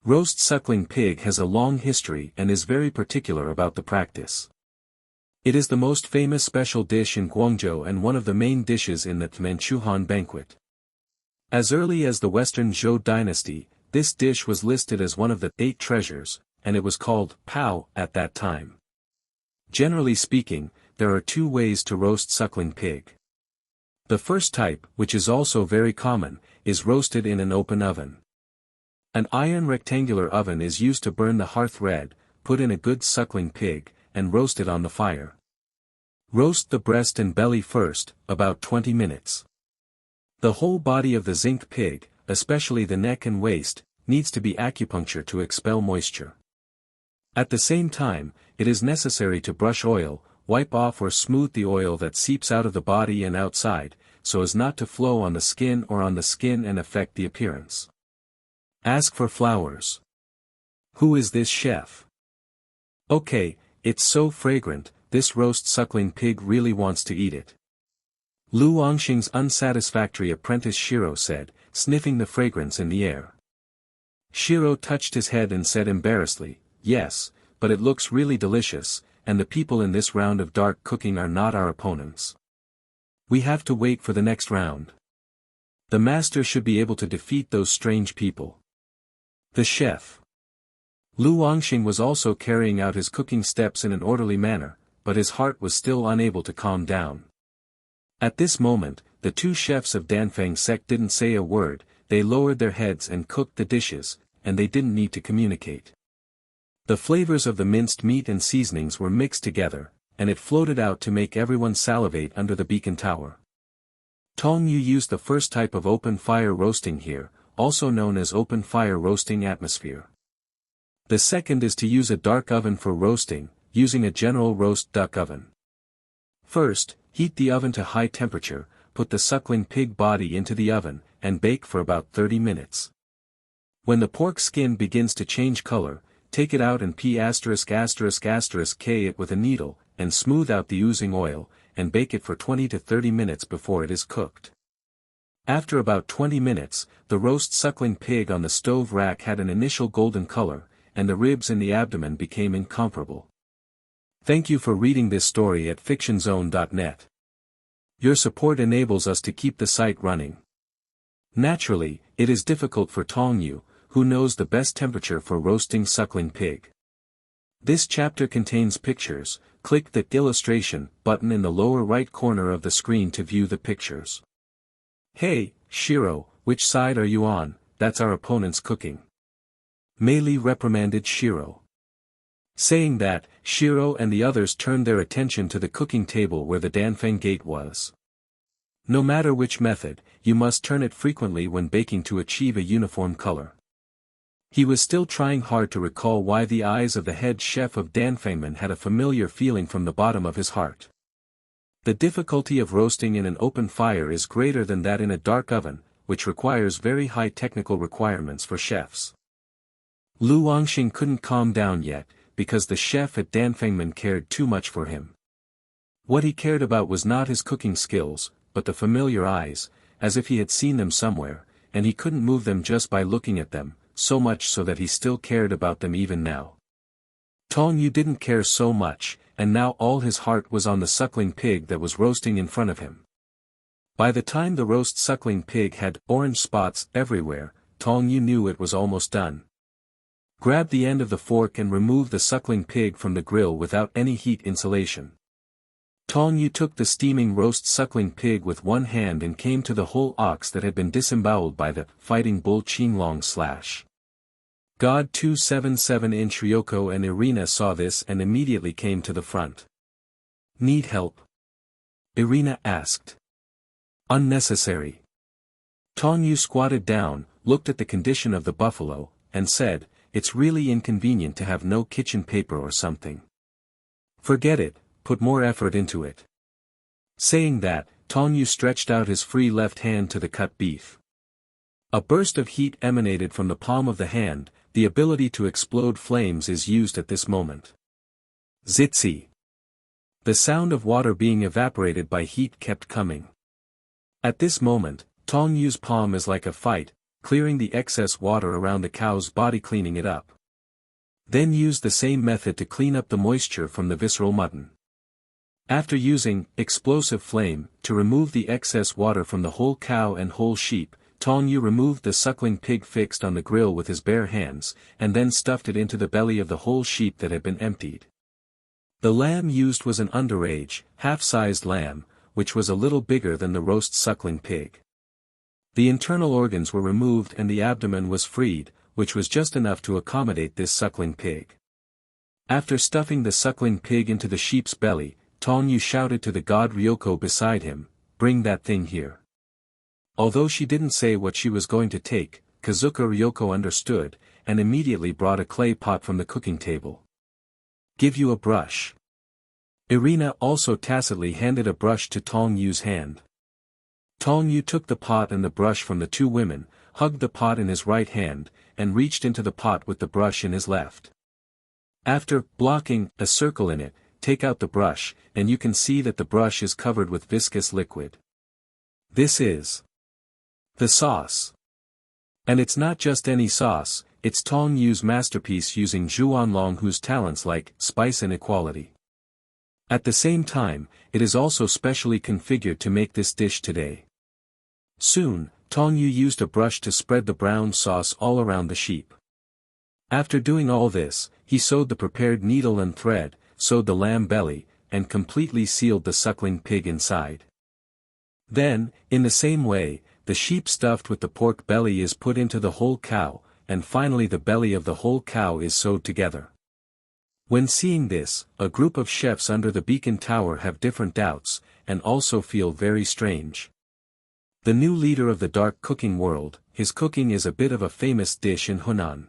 Roast suckling pig has a long history and is very particular about the practice. It is the most famous special dish in Guangzhou and one of the main dishes in the Manchuhan banquet. As early as the Western Zhou dynasty, this dish was listed as one of the 8 treasures, and it was called pao at that time. Generally speaking, there are 2 ways to roast suckling pig. The first type, which is also very common, is roasted in an open oven. An iron rectangular oven is used to burn the hearth red, put in a good suckling pig, and roast it on the fire. Roast the breast and belly first, about 20 minutes. The whole body of the zinc pig, especially the neck and waist, needs to be acupunctured to expel moisture. At the same time, it is necessary to brush oil, wipe off or smooth the oil that seeps out of the body and outside, so as not to flow on the skin and affect the appearance. Ask for flowers. Who is this chef? Okay, it's so fragrant, this roast suckling pig really wants to eat it. Lu Angxing's unsatisfactory apprentice Shiro said, sniffing the fragrance in the air. Shiro touched his head and said embarrassedly, "Yes, but it looks really delicious, and the people in this round of dark cooking are not our opponents. We have to wait for the next round. The master should be able to defeat those strange people." The chef. Lu Angxing was also carrying out his cooking steps in an orderly manner, but his heart was still unable to calm down. At this moment, the 2 chefs of Danfeng sect didn't say a word, they lowered their heads and cooked the dishes, and they didn't need to communicate. The flavors of the minced meat and seasonings were mixed together, and it floated out to make everyone salivate under the beacon tower. Tong Yu used the first type of open fire roasting here, also known as open fire roasting atmosphere. The second is to use a dark oven for roasting, using a general roast duck oven. First, heat the oven to high temperature, put the suckling pig body into the oven, and bake for about 30 minutes. When the pork skin begins to change color, take it out and K it with a needle, and smooth out the oozing oil, and bake it for 20 to 30 minutes before it is cooked. After about 20 minutes, the roast suckling pig on the stove rack had an initial golden color, and the ribs in the abdomen became incomparable. Thank you for reading this story at fictionzone.net. Your support enables us to keep the site running. Naturally, it is difficult for Tong Yu, who knows the best temperature for roasting suckling pig. This chapter contains pictures. Click the illustration button in the lower right corner of the screen to view the pictures. Hey, Shiro, which side are you on? That's our opponent's cooking. Meili reprimanded Shiro. Saying that, Shiro and the others turned their attention to the cooking table where the Danfeng gate was. No matter which method, you must turn it frequently when baking to achieve a uniform color. He was still trying hard to recall why the eyes of the head chef of Danfengman had a familiar feeling from the bottom of his heart. The difficulty of roasting in an open fire is greater than that in a dark oven, which requires very high technical requirements for chefs. Lu Wangxing couldn't calm down yet, because the chef at Danfengman cared too much for him. What he cared about was not his cooking skills, but the familiar eyes, as if he had seen them somewhere, and he couldn't move them just by looking at them, so much so that he still cared about them even now. Tong Yu didn't care so much, and now all his heart was on the suckling pig that was roasting in front of him. By the time the roast suckling pig had orange spots everywhere, Tong Yu knew it was almost done. Grab the end of the fork and remove the suckling pig from the grill without any heat insulation. Tong Yu took the steaming roast suckling pig with one hand and came to the whole ox that had been disemboweled by the fighting bull Qinglong / God 277-inch Ryoko and Irina saw this and immediately came to the front. Need help? Irina asked. Unnecessary. Tong Yu squatted down, looked at the condition of the buffalo, and said, "It's really inconvenient to have no kitchen paper or something. Forget it, put more effort into it." Saying that, Tong Yu stretched out his free left hand to the cut beef. A burst of heat emanated from the palm of the hand. The ability to explode flames is used at this moment. Zitzi. The sound of water being evaporated by heat kept coming. At this moment, Tong Yu's palm is like a fight, clearing the excess water around the cow's body, cleaning it up. Then use the same method to clean up the moisture from the visceral mutton. After using explosive flame to remove the excess water from the whole cow and whole sheep, Tong Yu removed the suckling pig fixed on the grill with his bare hands, and then stuffed it into the belly of the whole sheep that had been emptied. The lamb used was an underage, half-sized lamb, which was a little bigger than the roast suckling pig. The internal organs were removed and the abdomen was freed, which was just enough to accommodate this suckling pig. After stuffing the suckling pig into the sheep's belly, Tong Yu shouted to the god Ryoko beside him, "Bring that thing here." Although she didn't say what she was going to take, Kazuka Ryoko understood, and immediately brought a clay pot from the cooking table. "Give you a brush." Irina also tacitly handed a brush to Tong Yu's hand. Tong Yu took the pot and the brush from the two women, hugged the pot in his right hand, and reached into the pot with the brush in his left. After blocking a circle in it, take out the brush, and you can see that the brush is covered with viscous liquid. This is the sauce. And it's not just any sauce, it's Tong Yu's masterpiece using Zhuanlong, whose talents like spice and equality. At the same time, it is also specially configured to make this dish today. Soon, Tong Yu used a brush to spread the brown sauce all around the sheep. After doing all this, he sewed the prepared needle and thread, sewed the lamb belly, and completely sealed the suckling pig inside. Then, in the same way, the sheep stuffed with the pork belly is put into the whole cow, and finally the belly of the whole cow is sewed together. When seeing this, a group of chefs under the beacon tower have different doubts, and also feel very strange. The new leader of the dark cooking world, his cooking is a bit of a famous dish in Hunan.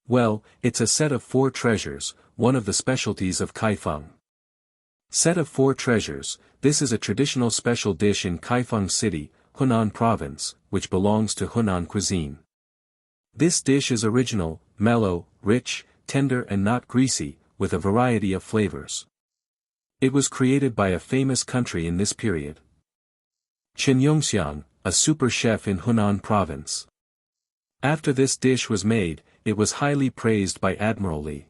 Well, it's a set of 4 treasures, one of the specialties of Kaifeng. Set of 4 treasures, this is a traditional special dish in Kaifeng City, Hunan Province, which belongs to Hunan cuisine. This dish is original, mellow, rich, tender and not greasy, with a variety of flavors. It was created by a famous country in this period. Chen Yongxiang, a super chef in Hunan province. After this dish was made, it was highly praised by Admiral Li.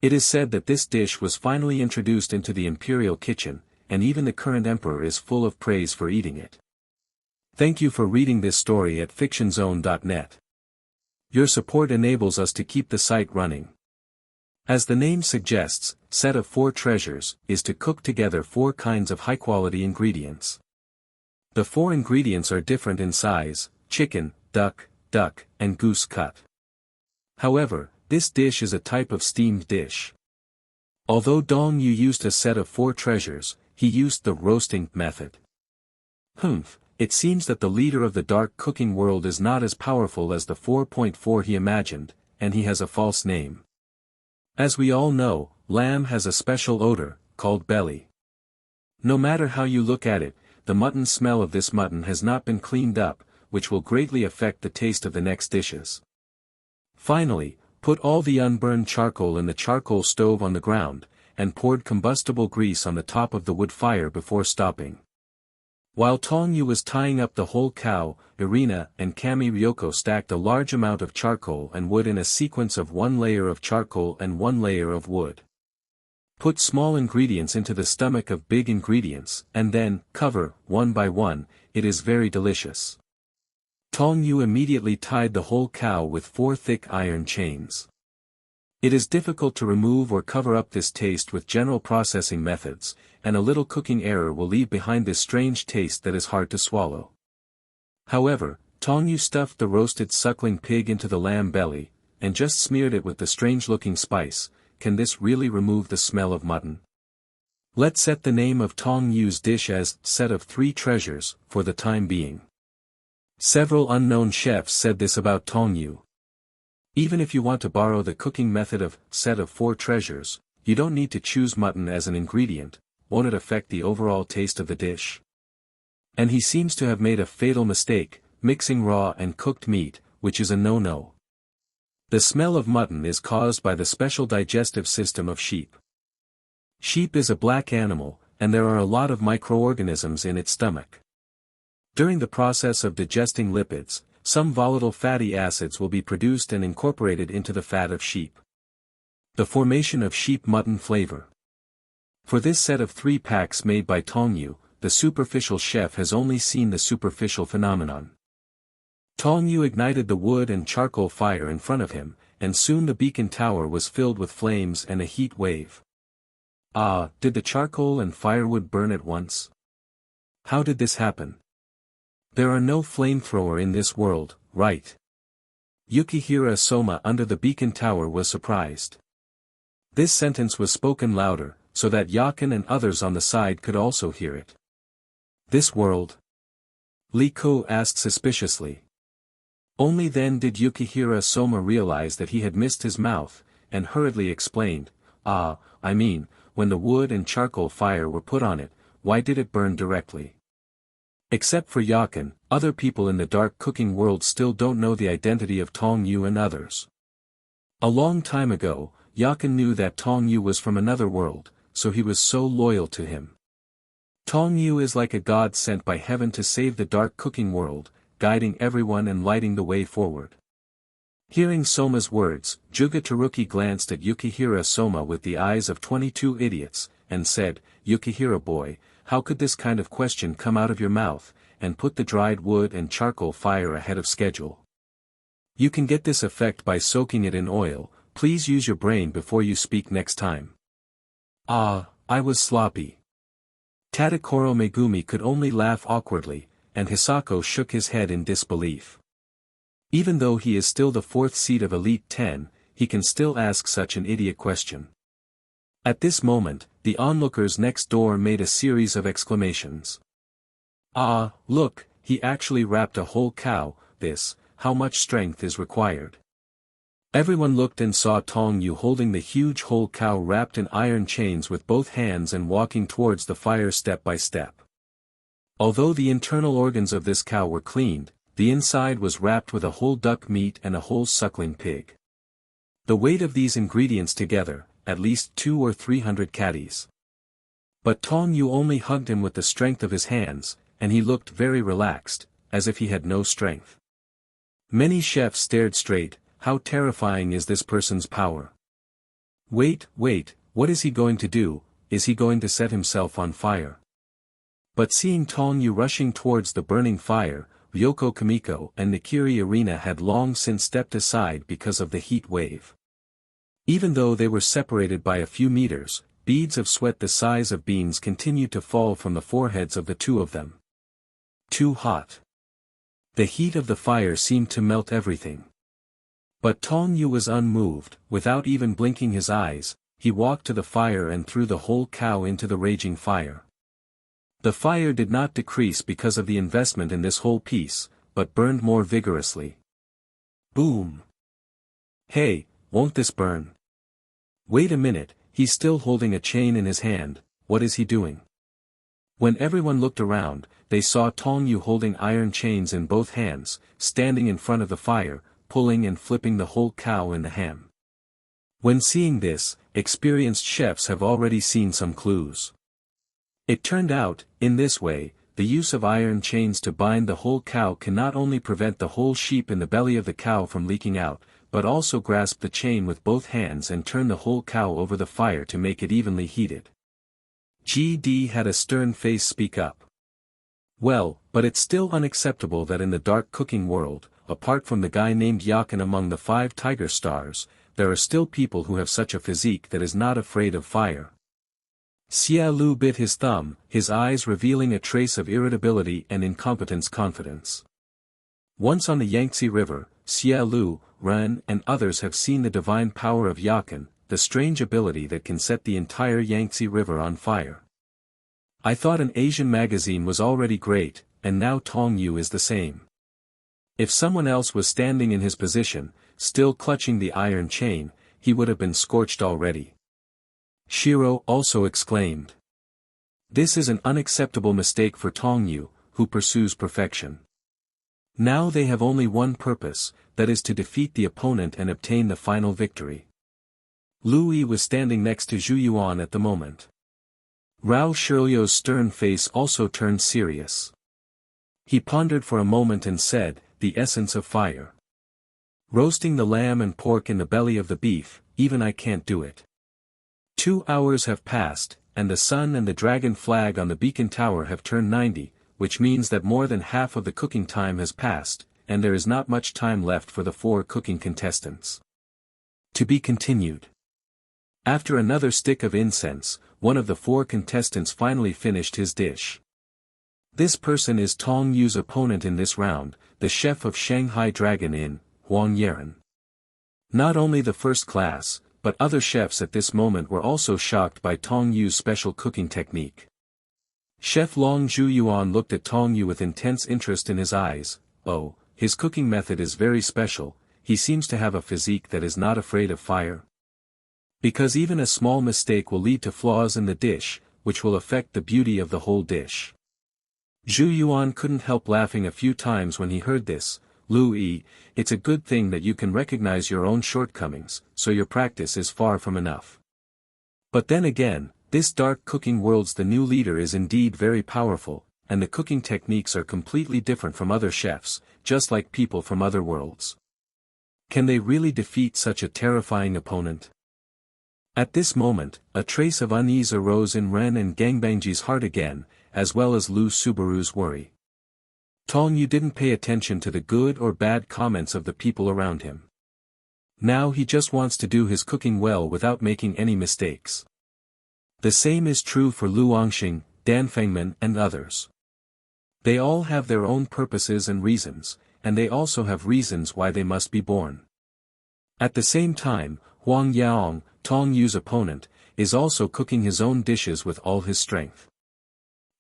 It is said that this dish was finally introduced into the imperial kitchen, and even the current emperor is full of praise for eating it. Thank you for reading this story at fictionzone.net. Your support enables us to keep the site running. As the name suggests, set of 4 treasures is to cook together 4 kinds of high-quality ingredients. The 4 ingredients are different in size: chicken, duck, and goose cut. However, this dish is a type of steamed dish. Although Tong Yu used a set of 4 treasures, he used the roasting method. It seems that the leader of the dark cooking world is not as powerful as the 4.4 he imagined, and he has a false name. As we all know, lamb has a special odor, called belly. No matter how you look at it, the mutton smell of this mutton has not been cleaned up, which will greatly affect the taste of the next dishes. Finally, put all the unburned charcoal in the charcoal stove on the ground, and poured combustible grease on the top of the wood fire before stopping. While Tong Yu was tying up the whole cow, Irina and Kami Ryoko stacked a large amount of charcoal and wood in a sequence of 1 layer of charcoal and 1 layer of wood. Put small ingredients into the stomach of big ingredients, and then, cover, one by one. It is very delicious. Tong Yu immediately tied the whole cow with 4 thick iron chains. It is difficult to remove or cover up this taste with general processing methods, and a little cooking error will leave behind this strange taste that is hard to swallow. However, Tong Yu stuffed the roasted suckling pig into the lamb belly, and just smeared it with the strange-looking spice. Can this really remove the smell of mutton? Let's set the name of Tong Yu's dish as Set of 3 Treasures, for the time being. Several unknown chefs said this about Tong Yu. Even if you want to borrow the cooking method of Set of 4 Treasures, you don't need to choose mutton as an ingredient. Won't it affect the overall taste of the dish? And he seems to have made a fatal mistake, mixing raw and cooked meat, which is a no-no. The smell of mutton is caused by the special digestive system of sheep. Sheep is a black animal, and there are a lot of microorganisms in its stomach. During the process of digesting lipids, some volatile fatty acids will be produced and incorporated into the fat of sheep. The formation of sheep mutton flavor. For this set of 3 packs made by Tong Yu, the superficial chef has only seen the superficial phenomenon. Tong Yu ignited the wood and charcoal fire in front of him, and soon the beacon tower was filled with flames and a heat wave. Did the charcoal and firewood burn at once? How did this happen? There are no flamethrower in this world, right? Yukihira Sōma under the beacon tower was surprised. This sentence was spoken louder, so that Yakin and others on the side could also hear it. This world? Li Ko asked suspiciously. Only then did Yukihira Sōma realize that he had missed his mouth, and hurriedly explained, when the wood and charcoal fire were put on it, why did it burn directly? Except for Yakin, other people in the dark cooking world still don't know the identity of Tong Yu and others. A long time ago, Yakin knew that Tong Yu was from another world, so he was so loyal to him. Tong Yu is like a god sent by heaven to save the dark cooking world, guiding everyone and lighting the way forward. Hearing Soma's words, Juga Taruki glanced at Yukihira Sōma with the eyes of 22 idiots, and said, "Yukihira boy, how could this kind of question come out of your mouth, and put the dried wood and charcoal fire ahead of schedule? You can get this effect by soaking it in oil. Please use your brain before you speak next time." I was sloppy. Tadakoro Megumi could only laugh awkwardly, and Hisako shook his head in disbelief. Even though he is still the 4th seed of Elite 10, he can still ask such an idiot question. At this moment, the onlookers next door made a series of exclamations. Look, he actually wrapped a whole cow. How much strength is required? Everyone looked and saw Tong Yu holding the huge whole cow wrapped in iron chains with both hands and walking towards the fire step by step. Although the internal organs of this cow were cleaned, the inside was wrapped with a whole duck meat and a whole suckling pig. The weight of these ingredients together, at least 200 or 300 catties. But Tong Yu only hugged him with the strength of his hands, and he looked very relaxed, as if he had no strength. Many chefs stared straight. How terrifying is this person's power? Wait, what is he going to do? Is he going to set himself on fire? But seeing Tong Yu rushing towards the burning fire, Ryoko Kamiko and Nikiri Arena had long since stepped aside because of the heat wave. Even though they were separated by a few meters, beads of sweat the size of beans continued to fall from the foreheads of the two of them. Too hot. The heat of the fire seemed to melt everything. But Tong Yu was unmoved. Without even blinking his eyes, he walked to the fire and threw the whole cow into the raging fire. The fire did not decrease because of the investment in this whole piece, but burned more vigorously. Boom! Hey, won't this burn? Wait a minute, he's still holding a chain in his hand. What is he doing? When everyone looked around, they saw Tong Yu holding iron chains in both hands, standing in front of the fire, pulling and flipping the whole cow in the ham. When seeing this, experienced chefs have already seen some clues. It turned out, in this way, the use of iron chains to bind the whole cow can not only prevent the whole sheep in the belly of the cow from leaking out, but also grasp the chain with both hands and turn the whole cow over the fire to make it evenly heated. GD had a stern face speak up. Well, but it's still unacceptable that in the dark cooking world, apart from the guy named Yakin among the 5 tiger stars, there are still people who have such a physique that is not afraid of fire. Xia Lu bit his thumb, his eyes revealing a trace of irritability and incompetence confidence. Once on the Yangtze River, Xia Lu, Ren and others have seen the divine power of Yakin, the strange ability that can set the entire Yangtze River on fire. I thought an Asian magazine was already great, and now Tong Yu is the same. If someone else was standing in his position, still clutching the iron chain, he would have been scorched already. Shiro also exclaimed. This is an unacceptable mistake for Tong Yu, who pursues perfection. Now they have only one purpose, that is to defeat the opponent and obtain the final victory. Lu Yi was standing next to Zhu Yuan at the moment. Rao Shirlyo's stern face also turned serious. He pondered for a moment and said, the essence of fire. Roasting the lamb and pork in the belly of the beef, even I can't do it. 2 hours have passed, and the sun and the dragon flag on the beacon tower have turned 90, which means that more than half of the cooking time has passed, and there is not much time left for the 4 cooking contestants. To be continued. After another stick of incense, one of the 4 contestants finally finished his dish. This person is Tong Yu's opponent in this round, the chef of Shanghai Dragon Inn, Huang Yeren. Not only the first class, but other chefs at this moment were also shocked by Tong Yu's special cooking technique. Chef Long Zhu Yuan looked at Tong Yu with intense interest in his eyes. Oh, his cooking method is very special, he seems to have a physique that is not afraid of fire. Because even a small mistake will lead to flaws in the dish, which will affect the beauty of the whole dish. Zhu Yuan couldn't help laughing a few times when he heard this. Lu Yi, it's a good thing that you can recognize your own shortcomings, so your practice is far from enough. But then again, this dark cooking world's the new leader is indeed very powerful, and the cooking techniques are completely different from other chefs, just like people from other worlds. Can they really defeat such a terrifying opponent? At this moment, a trace of unease arose in Ren and Gangbangji's heart again, as well as Lu Subaru's worry. Tong Yu didn't pay attention to the good or bad comments of the people around him. Now he just wants to do his cooking well without making any mistakes. The same is true for Lu Angxing, Dan Fengman and others. They all have their own purposes and reasons, and they also have reasons why they must be born. At the same time, Huang Yaong, Tong Yu's opponent, is also cooking his own dishes with all his strength.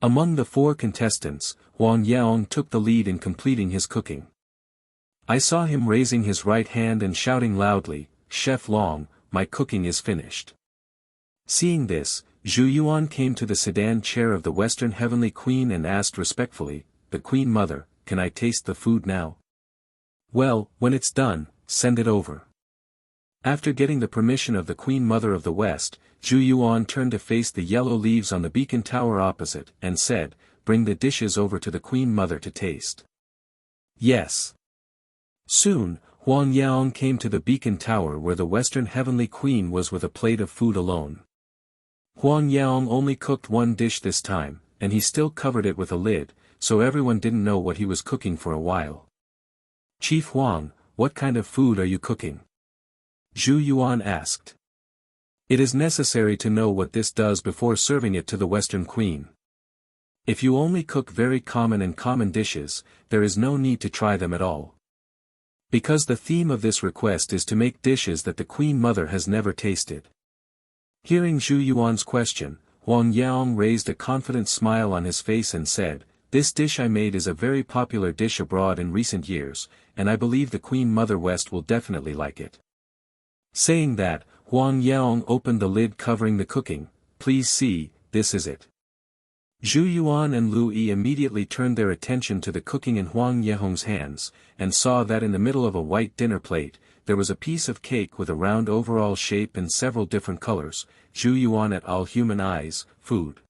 Among the 4 contestants, Huang Yaong took the lead in completing his cooking. I saw him raising his right hand and shouting loudly, "Chef Long, my cooking is finished." Seeing this, Zhu Yuan came to the sedan chair of the Western Heavenly Queen and asked respectfully, "The Queen Mother, can I taste the food now? Well, when it's done, send it over. After getting the permission of the Queen Mother of the West, Zhu Yuan turned to face the yellow leaves on the beacon tower opposite, and said, "Bring the dishes over to the Queen Mother to taste." Yes. Soon, Huang Yaong came to the beacon tower where the Western Heavenly Queen was with a plate of food alone. Huang Yaong only cooked one dish this time, and he still covered it with a lid, so everyone didn't know what he was cooking for a while. "Chief Huang, what kind of food are you cooking?" Zhu Yuan asked. "It is necessary to know what this does before serving it to the Western Queen. If you only cook very common dishes, there is no need to try them at all. Because the theme of this request is to make dishes that the Queen Mother has never tasted." Hearing Zhu Yuan's question, Huang Yaong raised a confident smile on his face and said, "This dish I made is a very popular dish abroad in recent years, and I believe the Queen Mother West will definitely like it." Saying that, Huang Yaong opened the lid covering the cooking. "Please see, this is it." Zhu Yuan and Lu Yi immediately turned their attention to the cooking in Huang Yaong's hands, and saw that in the middle of a white dinner plate, there was a piece of cake with a round overall shape and several different colors. Zhu Yuan et al. Human eyes, food.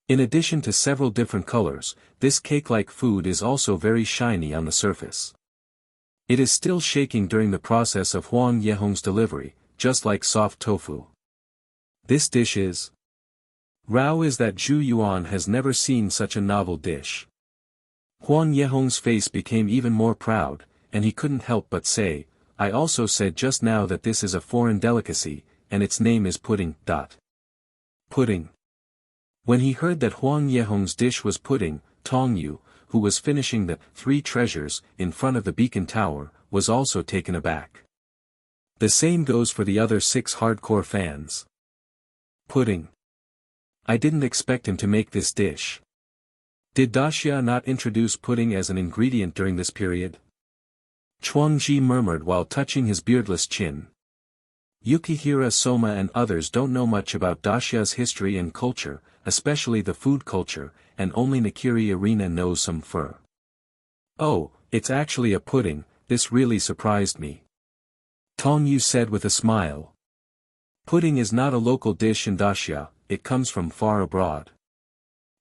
In addition to several different colors, this cake-like food is also very shiny on the surface. It is still shaking during the process of Huang Yaong's delivery, just like soft tofu. This dish is Rao is that Zhu Yuan has never seen such a novel dish. Huang Yaong's face became even more proud, and he couldn't help but say, "I also said just now that this is a foreign delicacy, and its name is pudding. Pudding." When he heard that Huang Yaong's dish was pudding, Tong Yu, who was finishing the three treasures in front of the beacon tower, was also taken aback. The same goes for the other 6 hardcore fans. Pudding. I didn't expect him to make this dish. Did Daxia not introduce pudding as an ingredient during this period? Chuangji murmured while touching his beardless chin. Yukihira, Sōma and others don't know much about Daxia's history and culture, especially the food culture, and only Nakiri Arena knows some fur. "Oh, it's actually a pudding, this really surprised me," Tong Yu said with a smile. Pudding is not a local dish in Daxia, it comes from far abroad.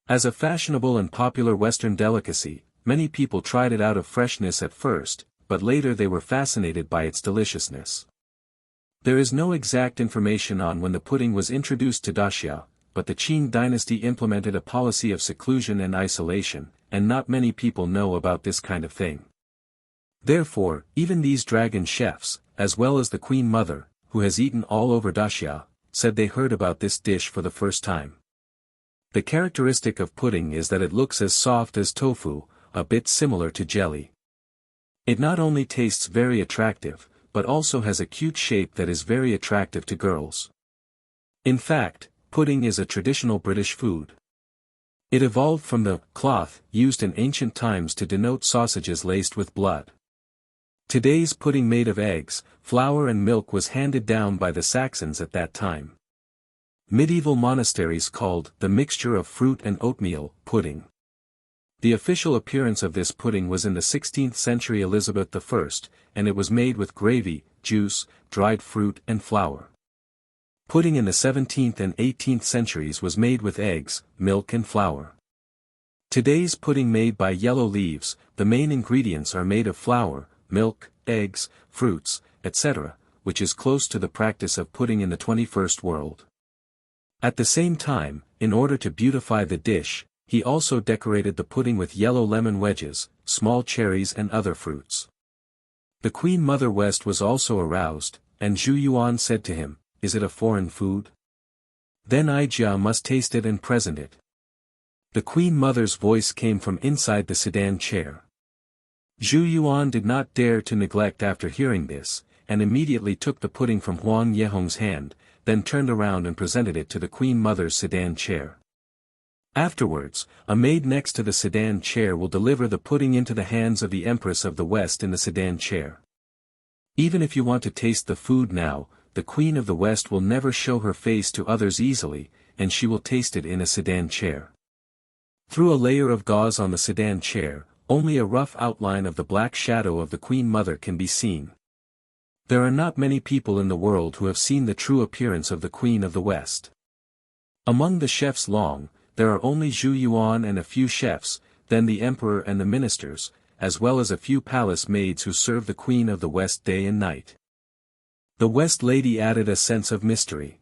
As a fashionable and popular Western delicacy, many people tried it out of freshness at first, but later they were fascinated by its deliciousness. There is no exact information on when the pudding was introduced to Daxia, but the Qing dynasty implemented a policy of seclusion and isolation, and not many people know about this kind of thing. Therefore, even these dragon chefs, as well as the Queen Mother, who has eaten all over Daxia, said they heard about this dish for the first time. The characteristic of pudding is that it looks as soft as tofu, a bit similar to jelly. It not only tastes very attractive, but also has a cute shape that is very attractive to girls. In fact, pudding is a traditional British food. It evolved from the cloth used in ancient times to denote sausages laced with blood. Today's pudding made of eggs, flour and milk was handed down by the Saxons at that time. Medieval monasteries called the mixture of fruit and oatmeal pudding. The official appearance of this pudding was in the 16th century Elizabeth I, and it was made with gravy, juice, dried fruit and flour. Pudding in the 17th and 18th centuries was made with eggs, milk and flour. Today's pudding made by Yellow Leaves, the main ingredients are made of flour, milk, eggs, fruits, etc., which is close to the practice of pudding in the 21st world. At the same time, in order to beautify the dish, he also decorated the pudding with yellow lemon wedges, small cherries and other fruits. The Queen Mother West was also aroused, and Zhu Yuan said to him, "Is it a foreign food? Then Ijia must taste it and present it." The Queen Mother's voice came from inside the sedan chair. Zhu Yuan did not dare to neglect after hearing this, and immediately took the pudding from Huang Yehong's hand, then turned around and presented it to the Queen Mother's sedan chair. Afterwards, a maid next to the sedan chair will deliver the pudding into the hands of the Empress of the West in the sedan chair. Even if you want to taste the food now, the Queen of the West will never show her face to others easily, and she will taste it in a sedan chair. Through a layer of gauze on the sedan chair, only a rough outline of the black shadow of the Queen Mother can be seen. There are not many people in the world who have seen the true appearance of the Queen of the West. Among the chefs there are only Zhu Yuan and a few chefs, then the emperor and the ministers, as well as a few palace maids who serve the Queen of the West day and night. The West lady added a sense of mystery.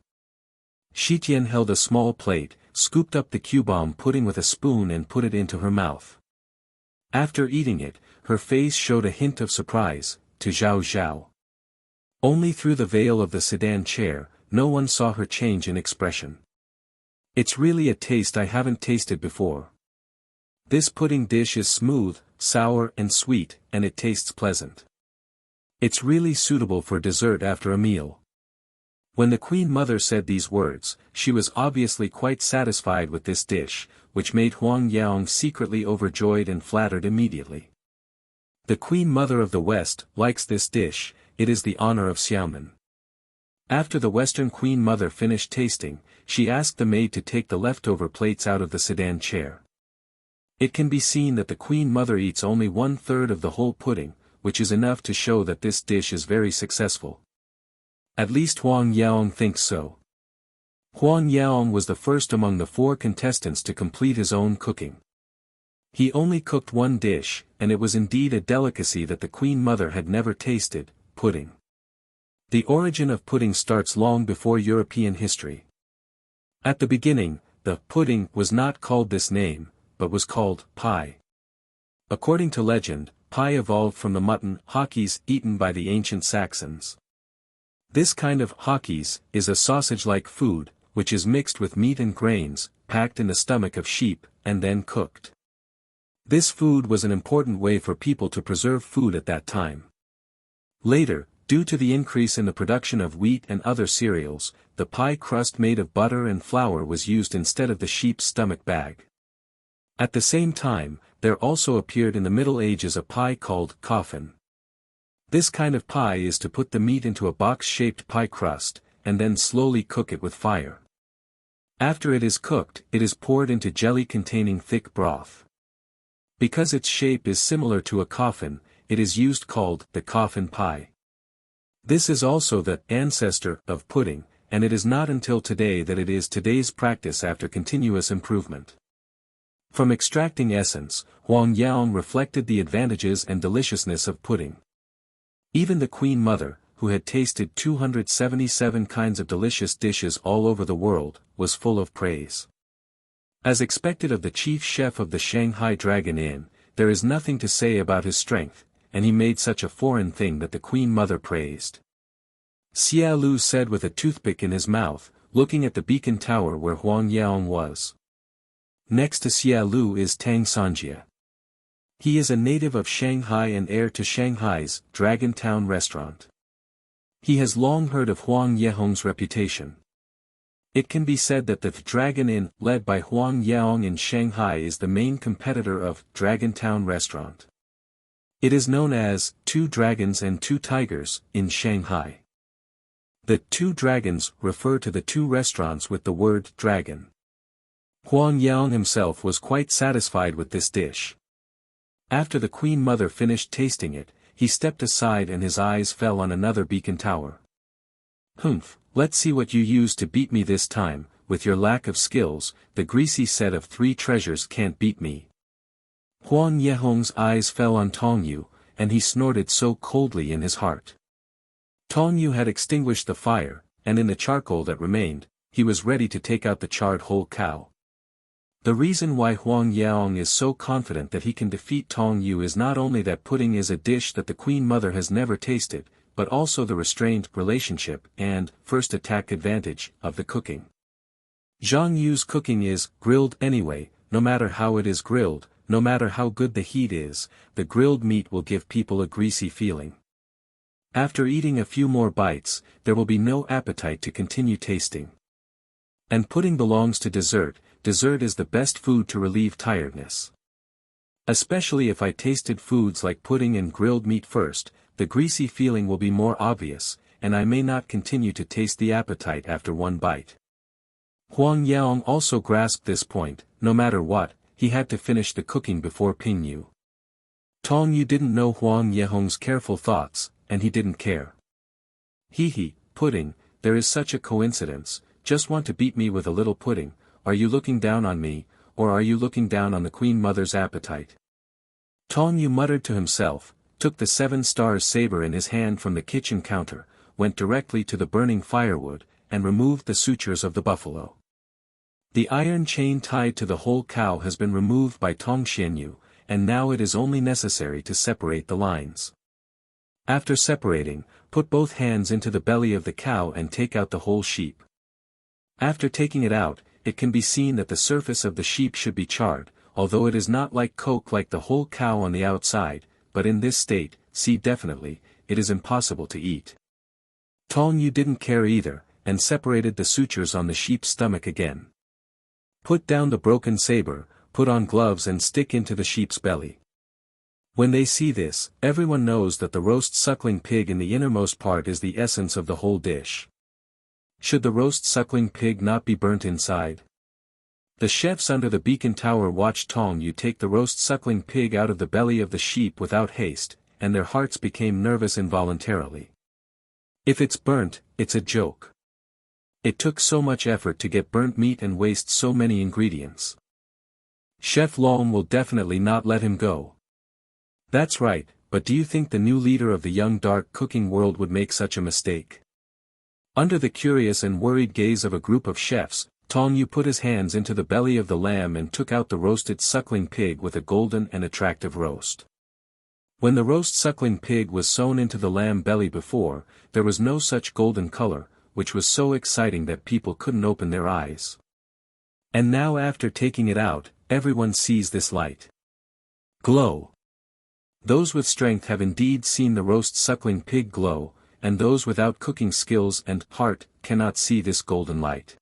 Shitian held a small plate, scooped up the cubomb pudding with a spoon and put it into her mouth. After eating it, her face showed a hint of surprise, to Zhao Zhao. Only through the veil of the sedan chair, no one saw her change in expression. It's really a taste I haven't tasted before. This pudding dish is smooth, sour and sweet, and it tastes pleasant. It's really suitable for dessert after a meal. When the Queen Mother said these words, she was obviously quite satisfied with this dish, which made Huang Yaong secretly overjoyed and flattered immediately. The Queen Mother of the West likes this dish, it is the honor of Xiaomen. After the Western Queen Mother finished tasting, she asked the maid to take the leftover plates out of the sedan chair. It can be seen that the Queen Mother eats only 1/3 of the whole pudding, which is enough to show that this dish is very successful. At least Huang Yaong thinks so. Huang Yaong was the first among the 4 contestants to complete his own cooking. He only cooked one dish, and it was indeed a delicacy that the Queen Mother had never tasted, pudding. The origin of pudding starts long before European history. At the beginning, the pudding was not called this name, but was called pie. According to legend, pie evolved from the mutton hockeys eaten by the ancient Saxons. This kind of hockeys is a sausage-like food, which is mixed with meat and grains, packed in the stomach of sheep, and then cooked. This food was an important way for people to preserve food at that time. Later, due to the increase in the production of wheat and other cereals, the pie crust made of butter and flour was used instead of the sheep's stomach bag. At the same time, there also appeared in the Middle Ages a pie called coffin. This kind of pie is to put the meat into a box-shaped pie crust, and then slowly cook it with fire. After it is cooked, it is poured into jelly containing thick broth. Because its shape is similar to a coffin, it is used called the coffin pie. This is also the ancestor of pudding, and it is not until today that it is today's practice after continuous improvement. From extracting essence, Huang Yaong reflected the advantages and deliciousness of pudding. Even the Queen Mother, who had tasted 277 kinds of delicious dishes all over the world, was full of praise. As expected of the chief chef of the Shanghai Dragon Inn, there is nothing to say about his strength, and he made such a foreign thing that the Queen Mother praised. Xia Lu said with a toothpick in his mouth, looking at the beacon tower where Huang Yaong was. Next to Xia Lu is Tang Sanjia. He is a native of Shanghai and heir to Shanghai's Dragon Town restaurant. He has long heard of Huang Yehong's reputation. It can be said that the Dragon Inn, led by Huang Yaong in Shanghai, is the main competitor of Dragon Town restaurant. It is known as 2 Dragons and 2 Tigers in Shanghai. The 2 dragons refer to the 2 restaurants with the word dragon. Huang Yaong himself was quite satisfied with this dish. After the Queen Mother finished tasting it, he stepped aside and his eyes fell on another beacon tower. "Humph, let's see what you used to beat me this time, with your lack of skills, the greasy set of 3 treasures can't beat me." Huang Yehong's eyes fell on Tong Yu, and he snorted so coldly in his heart. Tong Yu had extinguished the fire, and in the charcoal that remained, he was ready to take out the charred whole cow. The reason why Huang Yaong is so confident that he can defeat Tong Yu is not only that pudding is a dish that the Queen Mother has never tasted, but also the restrained relationship and first attack advantage of the cooking. Zhang Yu's cooking is grilled anyway, no matter how it is grilled, no matter how good the heat is, the grilled meat will give people a greasy feeling. After eating a few more bites, there will be no appetite to continue tasting. And pudding belongs to dessert. Dessert is the best food to relieve tiredness. Especially if I tasted foods like pudding and grilled meat first, the greasy feeling will be more obvious, and I may not continue to taste the appetite after one bite. Huang Yaong also grasped this point, no matter what, he had to finish the cooking before Ping Yu. Tong Yu didn't know Huang Yehong's careful thoughts, and he didn't care. Hee, pudding, there is such a coincidence, just want to beat me with a little pudding, are you looking down on me, or are you looking down on the Queen Mother's appetite? Tong Yu muttered to himself, took the 7-star saber in his hand from the kitchen counter, went directly to the burning firewood, and removed the sutures of the buffalo. The iron chain tied to the whole cow has been removed by Tong Xianyu, and now it is only necessary to separate the lines. After separating, put both hands into the belly of the cow and take out the whole sheep. After taking it out, it can be seen that the surface of the sheep should be charred, although it is not like coke like the whole cow on the outside, but in this state, see definitely, it is impossible to eat. Tong Yu didn't care either, and separated the sutures on the sheep's stomach again. Put down the broken saber, put on gloves and stick into the sheep's belly. When they see this, everyone knows that the roast suckling pig in the innermost part is the essence of the whole dish. Should the roast suckling pig not be burnt inside? The chefs under the beacon tower watched Tong Yu take the roast suckling pig out of the belly of the sheep without haste, and their hearts became nervous involuntarily. If it's burnt, it's a joke. It took so much effort to get burnt meat and waste so many ingredients. Chef Long will definitely not let him go. That's right, but do you think the new leader of the young dark cooking world would make such a mistake? Under the curious and worried gaze of a group of chefs, Tong Yu put his hands into the belly of the lamb and took out the roasted suckling pig with a golden and attractive roast. When the roast suckling pig was sewn into the lamb belly before, there was no such golden color, which was so exciting that people couldn't open their eyes. And now after taking it out, everyone sees this light glow. Those with strength have indeed seen the roast suckling pig glow, and those without cooking skills and heart cannot see this golden light.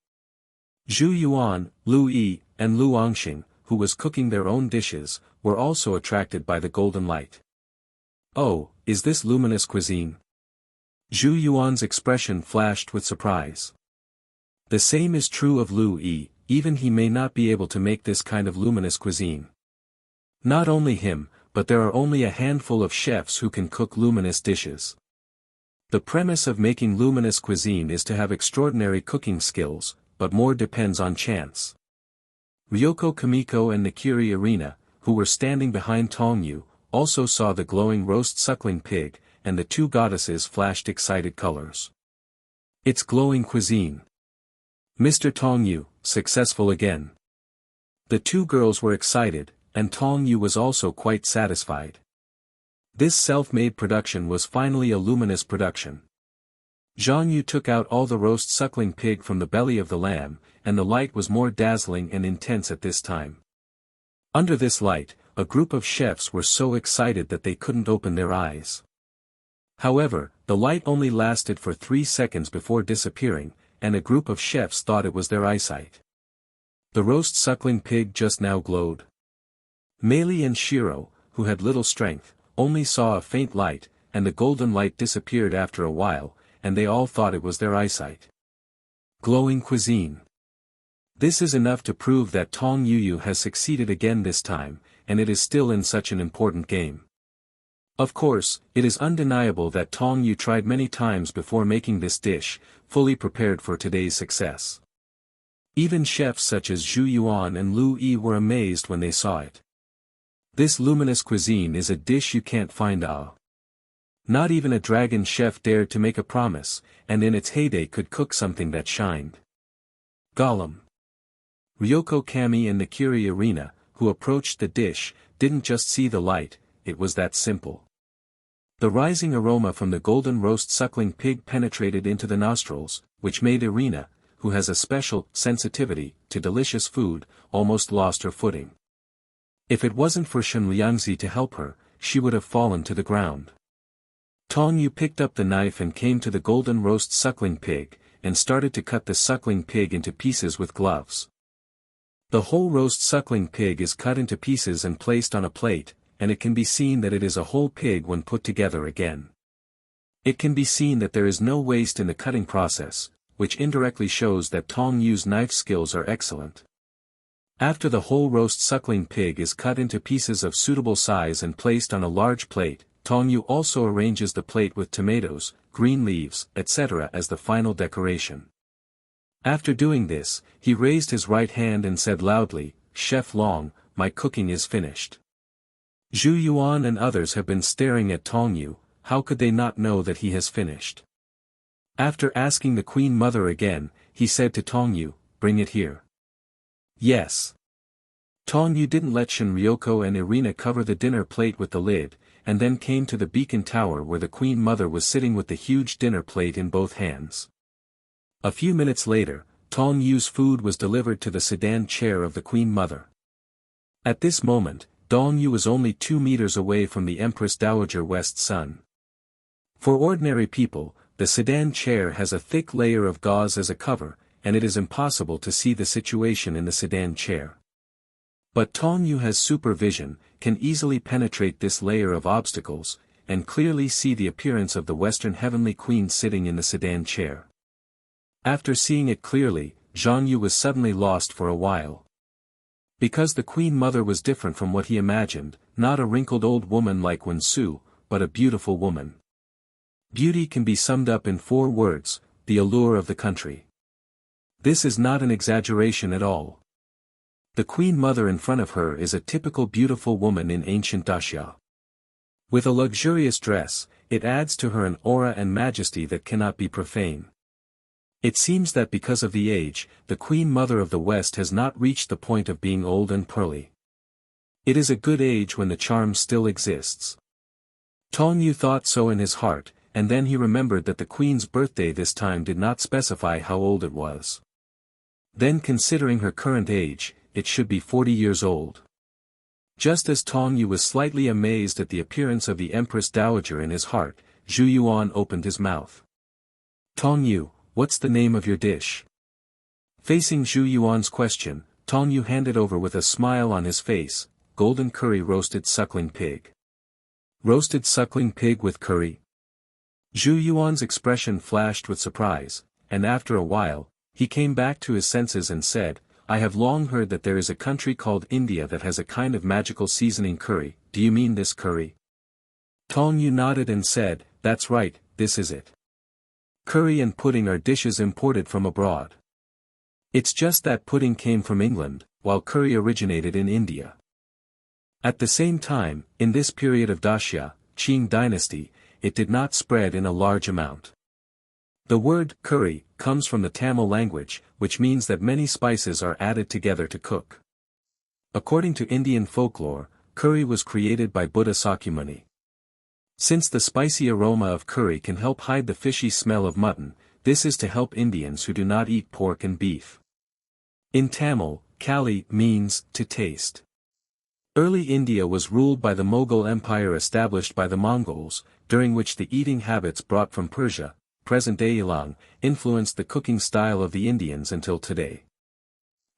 Zhu Yuan, Lu Yi, and Lu Angxing, who was cooking their own dishes, were also attracted by the golden light. Oh, is this luminous cuisine? Zhu Yuan's expression flashed with surprise. The same is true of Lu Yi, even he may not be able to make this kind of luminous cuisine. Not only him, but there are only a handful of chefs who can cook luminous dishes. The premise of making luminous cuisine is to have extraordinary cooking skills, but more depends on chance. Ryoko Kamiko and Nakiri Arena, who were standing behind Tong Yu, also saw the glowing roast suckling pig, and the two goddesses flashed excited colors. It's glowing cuisine. Mr. Tong Yu, successful again. The two girls were excited, and Tong Yu was also quite satisfied. This self-made production was finally a luminous production. Zhang Yu took out all the roast suckling pig from the belly of the lamb, and the light was more dazzling and intense at this time. Under this light, a group of chefs were so excited that they couldn't open their eyes. However, the light only lasted for 3 seconds before disappearing, and a group of chefs thought it was their eyesight. The roast suckling pig just now glowed. Meili and Shiro, who had little strength, only saw a faint light, and the golden light disappeared after a while, and they all thought it was their eyesight. Glowing cuisine. This is enough to prove that Tong Yu has succeeded again this time, and it is still in such an important game. Of course, it is undeniable that Tong Yu tried many times before making this dish, fully prepared for today's success. Even chefs such as Zhu Yuan and Lu Yi were amazed when they saw it. This luminous cuisine is a dish you can't find. Not even a dragon chef dared to make a promise, and in its heyday could cook something that shined. Gollum. Ryoko Kami and Nakiri Arena, who approached the dish, didn't just see the light, it was that simple. The rising aroma from the golden roast suckling pig penetrated into the nostrils, which made Irina, who has a special sensitivity to delicious food, almost lost her footing. If it wasn't for Shen Liangzi to help her, she would have fallen to the ground. Tong Yu picked up the knife and came to the golden roast suckling pig, and started to cut the suckling pig into pieces with gloves. The whole roast suckling pig is cut into pieces and placed on a plate, and it can be seen that it is a whole pig when put together again. It can be seen that there is no waste in the cutting process, which indirectly shows that Tong Yu's knife skills are excellent. After the whole roast suckling pig is cut into pieces of suitable size and placed on a large plate, Tong Yu also arranges the plate with tomatoes, green leaves, etc. as the final decoration. After doing this, he raised his right hand and said loudly, "Chef Long, my cooking is finished." Zhu Yuan and others have been staring at Tong Yu. How could they not know that he has finished? After asking the Queen Mother again, he said to Tong Yu, "Bring it here." Yes. Tong Yu didn't let Shin Ryoko and Irina cover the dinner plate with the lid, and then came to the beacon tower where the Queen Mother was sitting with the huge dinner plate in both hands. A few minutes later, Tong Yu's food was delivered to the sedan chair of the Queen Mother. At this moment, Tong Yu was only 2 meters away from the Empress Dowager West's son. For ordinary people, the sedan chair has a thick layer of gauze as a cover, and it is impossible to see the situation in the sedan chair. But Tong Yu has supervision, can easily penetrate this layer of obstacles, and clearly see the appearance of the Western Heavenly Queen sitting in the sedan chair. After seeing it clearly, Zhang Yu was suddenly lost for a while. Because the Queen Mother was different from what he imagined, not a wrinkled old woman like Wen Su, but a beautiful woman. Beauty can be summed up in 4 words, the allure of the country. This is not an exaggeration at all. The Queen Mother in front of her is a typical beautiful woman in ancient Dacia. With a luxurious dress, it adds to her an aura and majesty that cannot be profane. It seems that because of the age, the Queen Mother of the West has not reached the point of being old and pearly. It is a good age when the charm still exists. Tong Yu thought so in his heart, and then he remembered that the Queen's birthday this time did not specify how old it was. Then considering her current age, it should be 40 years old. Just as Tong Yu was slightly amazed at the appearance of the Empress Dowager in his heart, Zhu Yuan opened his mouth. "Tong Yu, what's the name of your dish?" Facing Zhu Yuan's question, Tong Yu handed over with a smile on his face, "Golden curry roasted suckling pig." "Roasted suckling pig with curry?" Zhu Yuan's expression flashed with surprise, and after a while, he came back to his senses and said, "I have long heard that there is a country called India that has a kind of magical seasoning curry. Do you mean this curry?" Tong Yu nodded and said, "That's right, this is it. Curry and pudding are dishes imported from abroad. It's just that pudding came from England, while curry originated in India." At the same time, in this period of Dacia, Qing dynasty, it did not spread in a large amount. The word curry comes from the Tamil language, which means that many spices are added together to cook. According to Indian folklore, curry was created by Buddha Sakyamuni. Since the spicy aroma of curry can help hide the fishy smell of mutton, this is to help Indians who do not eat pork and beef. In Tamil, Kali means to taste. Early India was ruled by the Mughal Empire established by the Mongols, during which the eating habits brought from Persia, present-day Iran, influenced the cooking style of the Indians until today.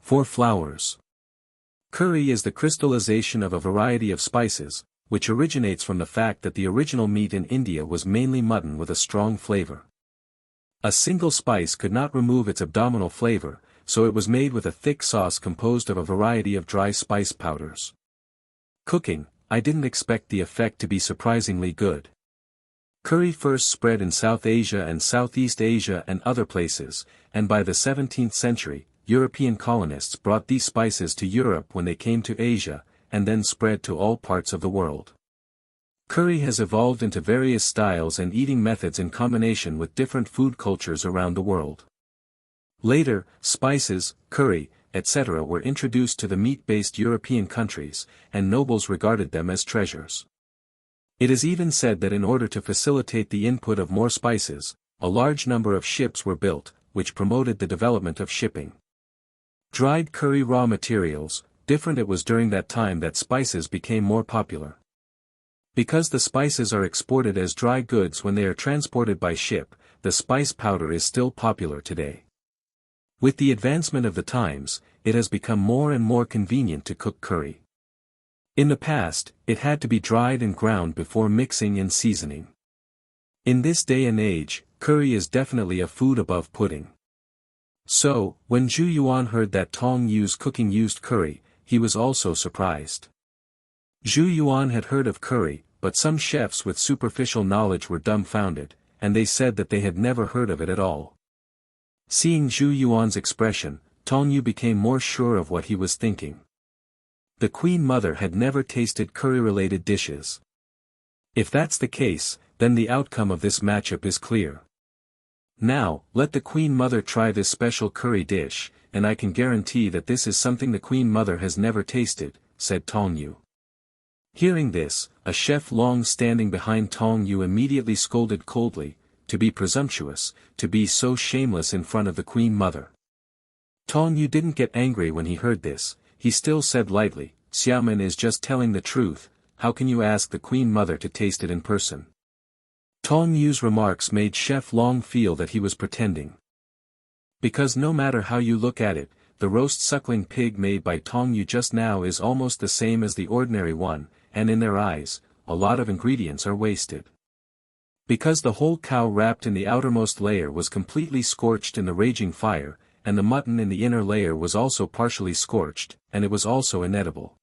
4 flowers. Curry is the crystallization of a variety of spices, which originates from the fact that the original meat in India was mainly mutton with a strong flavor. A single spice could not remove its abdominal flavor, so it was made with a thick sauce composed of a variety of dry spice powders. Cooking, I didn't expect the effect to be surprisingly good. Curry first spread in South Asia and Southeast Asia and other places, and by the 17th century, European colonists brought these spices to Europe when they came to Asia, and then spread to all parts of the world. Curry has evolved into various styles and eating methods in combination with different food cultures around the world. Later, spices, curry, etc. were introduced to the meat-based European countries, and nobles regarded them as treasures. It is even said that in order to facilitate the input of more spices, a large number of ships were built, which promoted the development of shipping. Dried curry raw materials, different it was during that time that spices became more popular. Because the spices are exported as dry goods when they are transported by ship, the spice powder is still popular today. With the advancement of the times, it has become more and more convenient to cook curry. In the past, it had to be dried and ground before mixing and seasoning. In this day and age, curry is definitely a food above pudding. So, when Zhu Yuan heard that Tong Yu's cooking used curry, he was also surprised. Zhu Yuan had heard of curry, but some chefs with superficial knowledge were dumbfounded, and they said that they had never heard of it at all. Seeing Zhu Yuan's expression, Tong Yu became more sure of what he was thinking. The Queen Mother had never tasted curry-related dishes. If that's the case, then the outcome of this matchup is clear. Now, let the Queen Mother try this special curry dish, and I can guarantee that this is something the Queen Mother has never tasted, said Tong Yu. Hearing this, a chef long standing behind Tong Yu immediately scolded coldly, to be presumptuous, to be so shameless in front of the Queen Mother. Tong Yu didn't get angry when he heard this, he still said lightly, Xiaoman is just telling the truth, how can you ask the Queen Mother to taste it in person? Tong Yu's remarks made Chef Long feel that he was pretending. Because no matter how you look at it, the roast suckling pig made by Tong Yu just now is almost the same as the ordinary one, and in their eyes, a lot of ingredients are wasted. Because the whole cow wrapped in the outermost layer was completely scorched in the raging fire, and the mutton in the inner layer was also partially scorched, and it was also inedible.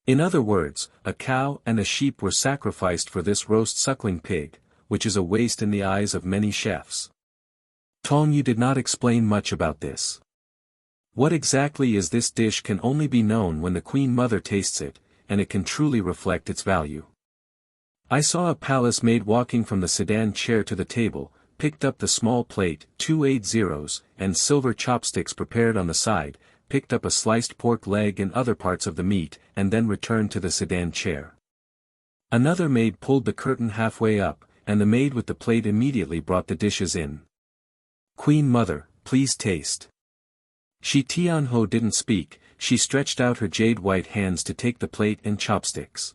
In other words, a cow and a sheep were sacrificed for this roast suckling pig, which is a waste in the eyes of many chefs. Tong Yu did not explain much about this. What exactly is this dish can only be known when the Queen Mother tastes it, and it can truly reflect its value. I saw a palace maid walking from the sedan chair to the table, picked up the small plate, 280s, and silver chopsticks prepared on the side, picked up a sliced pork leg and other parts of the meat, and then returned to the sedan chair. Another maid pulled the curtain halfway up, and the maid with the plate immediately brought the dishes in. Queen Mother, please taste. Shi Tianho didn't speak, she stretched out her jade-white hands to take the plate and chopsticks.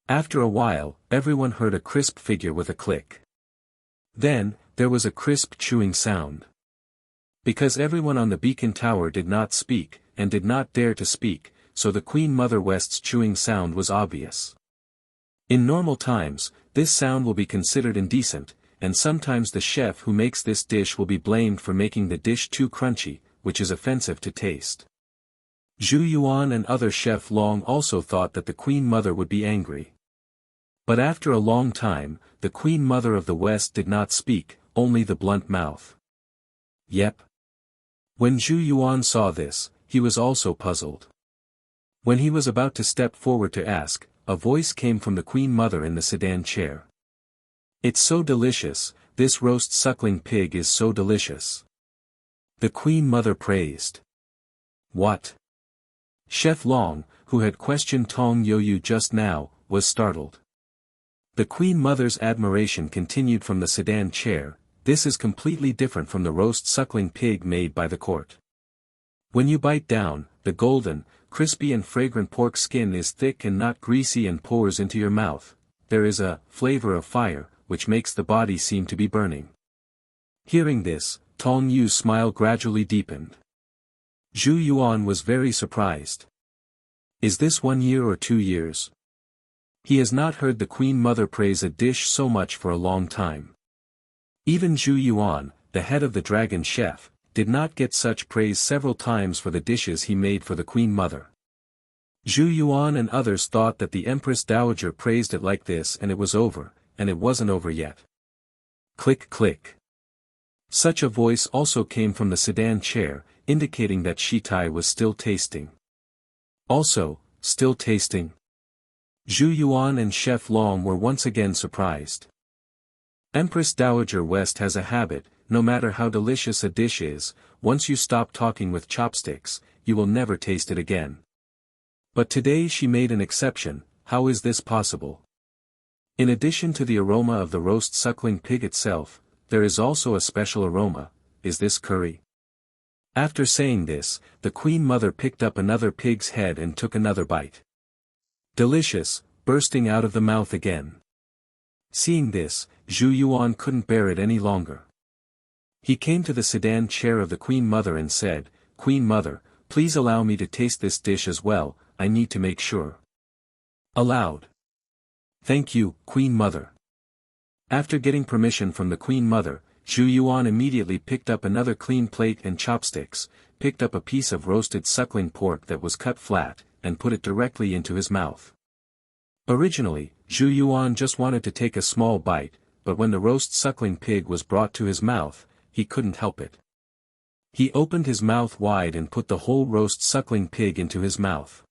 After a while, everyone heard a crisp figure with a click. Then, there was a crisp chewing sound. Because everyone on the beacon tower did not speak, and did not dare to speak, so the Queen Mother West's chewing sound was obvious. In normal times, this sound will be considered indecent, and sometimes the chef who makes this dish will be blamed for making the dish too crunchy, which is offensive to taste. Zhu Yuan and other Chef Long also thought that the Queen Mother would be angry. But after a long time, the Queen Mother of the West did not speak, only the blunt mouth. Yep. When Zhu Yuan saw this, he was also puzzled. When he was about to step forward to ask, a voice came from the Queen Mother in the sedan chair. It's so delicious, this roast suckling pig is so delicious. The Queen Mother praised. What? Chef Long, who had questioned Tong Yu just now, was startled. The Queen Mother's admiration continued from the sedan chair, this is completely different from the roast suckling pig made by the court. When you bite down, the golden, crispy and fragrant pork skin is thick and not greasy and pours into your mouth, there is a flavor of fire, which makes the body seem to be burning. Hearing this, Tong Yu's smile gradually deepened. Zhu Yuan was very surprised. Is this 1 year or 2 years? He has not heard the Queen Mother praise a dish so much for a long time. Even Zhu Yuan, the head of the Dragon Chef, did not get such praise several times for the dishes he made for the Queen Mother. Zhu Yuan and others thought that the Empress Dowager praised it like this and it was over, and it wasn't over yet. Click click. Such a voice also came from the sedan chair, indicating that Shitai was still tasting. Also, still tasting. Zhu Yuan and Chef Long were once again surprised. Empress Dowager West has a habit, no matter how delicious a dish is, once you stop talking with chopsticks, you will never taste it again. But today she made an exception, how is this possible? In addition to the aroma of the roast suckling pig itself, there is also a special aroma, is this curry? After saying this, the Queen Mother picked up another pig's head and took another bite. Delicious, bursting out of the mouth again. Seeing this, Zhu Yuan couldn't bear it any longer. He came to the sedan chair of the Queen Mother and said, Queen Mother, please allow me to taste this dish as well, I need to make sure. Aloud. Thank you, Queen Mother. After getting permission from the Queen Mother, Zhu Yuan immediately picked up another clean plate and chopsticks, picked up a piece of roasted suckling pork that was cut flat, and put it directly into his mouth. Originally, Zhu Yuan just wanted to take a small bite, but when the roast suckling pig was brought to his mouth, he couldn't help it. He opened his mouth wide and put the whole roast suckling pig into his mouth.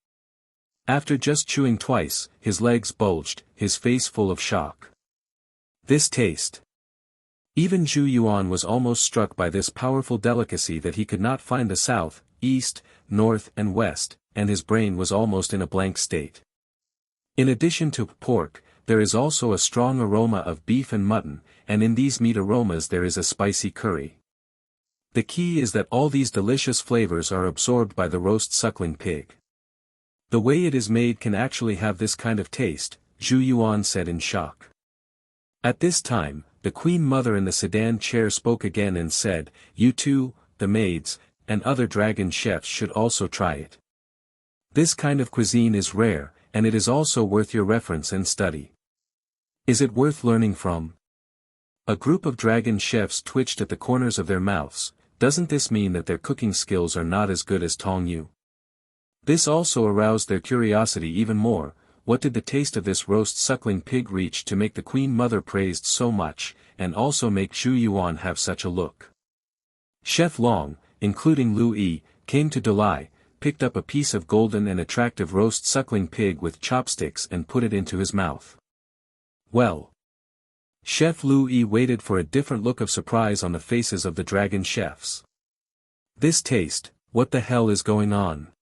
After just chewing twice, his legs bulged, his face full of shock. This taste. Even Zhu Yuan was almost struck by this powerful delicacy that he could not find the south, east, north and west, and his brain was almost in a blank state. In addition to pork, there is also a strong aroma of beef and mutton, and in these meat aromas there is a spicy curry. The key is that all these delicious flavors are absorbed by the roast suckling pig. The way it is made can actually have this kind of taste, Zhu Yuan said in shock. At this time, the queen mother in the sedan chair spoke again and said, "You too, the maids, and other dragon chefs should also try it. This kind of cuisine is rare, and it is also worth your reference and study. Is it worth learning from?" A group of dragon chefs twitched at the corners of their mouths. Doesn't this mean that their cooking skills are not as good as Tong Yu? This also aroused their curiosity even more. What did the taste of this roast suckling pig reach to make the queen mother praised so much, and also make Zhu Yuan have such a look? Chef Long, including Lu Yi, came to Dalai, picked up a piece of golden and attractive roast suckling pig with chopsticks and put it into his mouth. Well. Chef Lu Yi waited for a different look of surprise on the faces of the dragon chefs. This taste, what the hell is going on?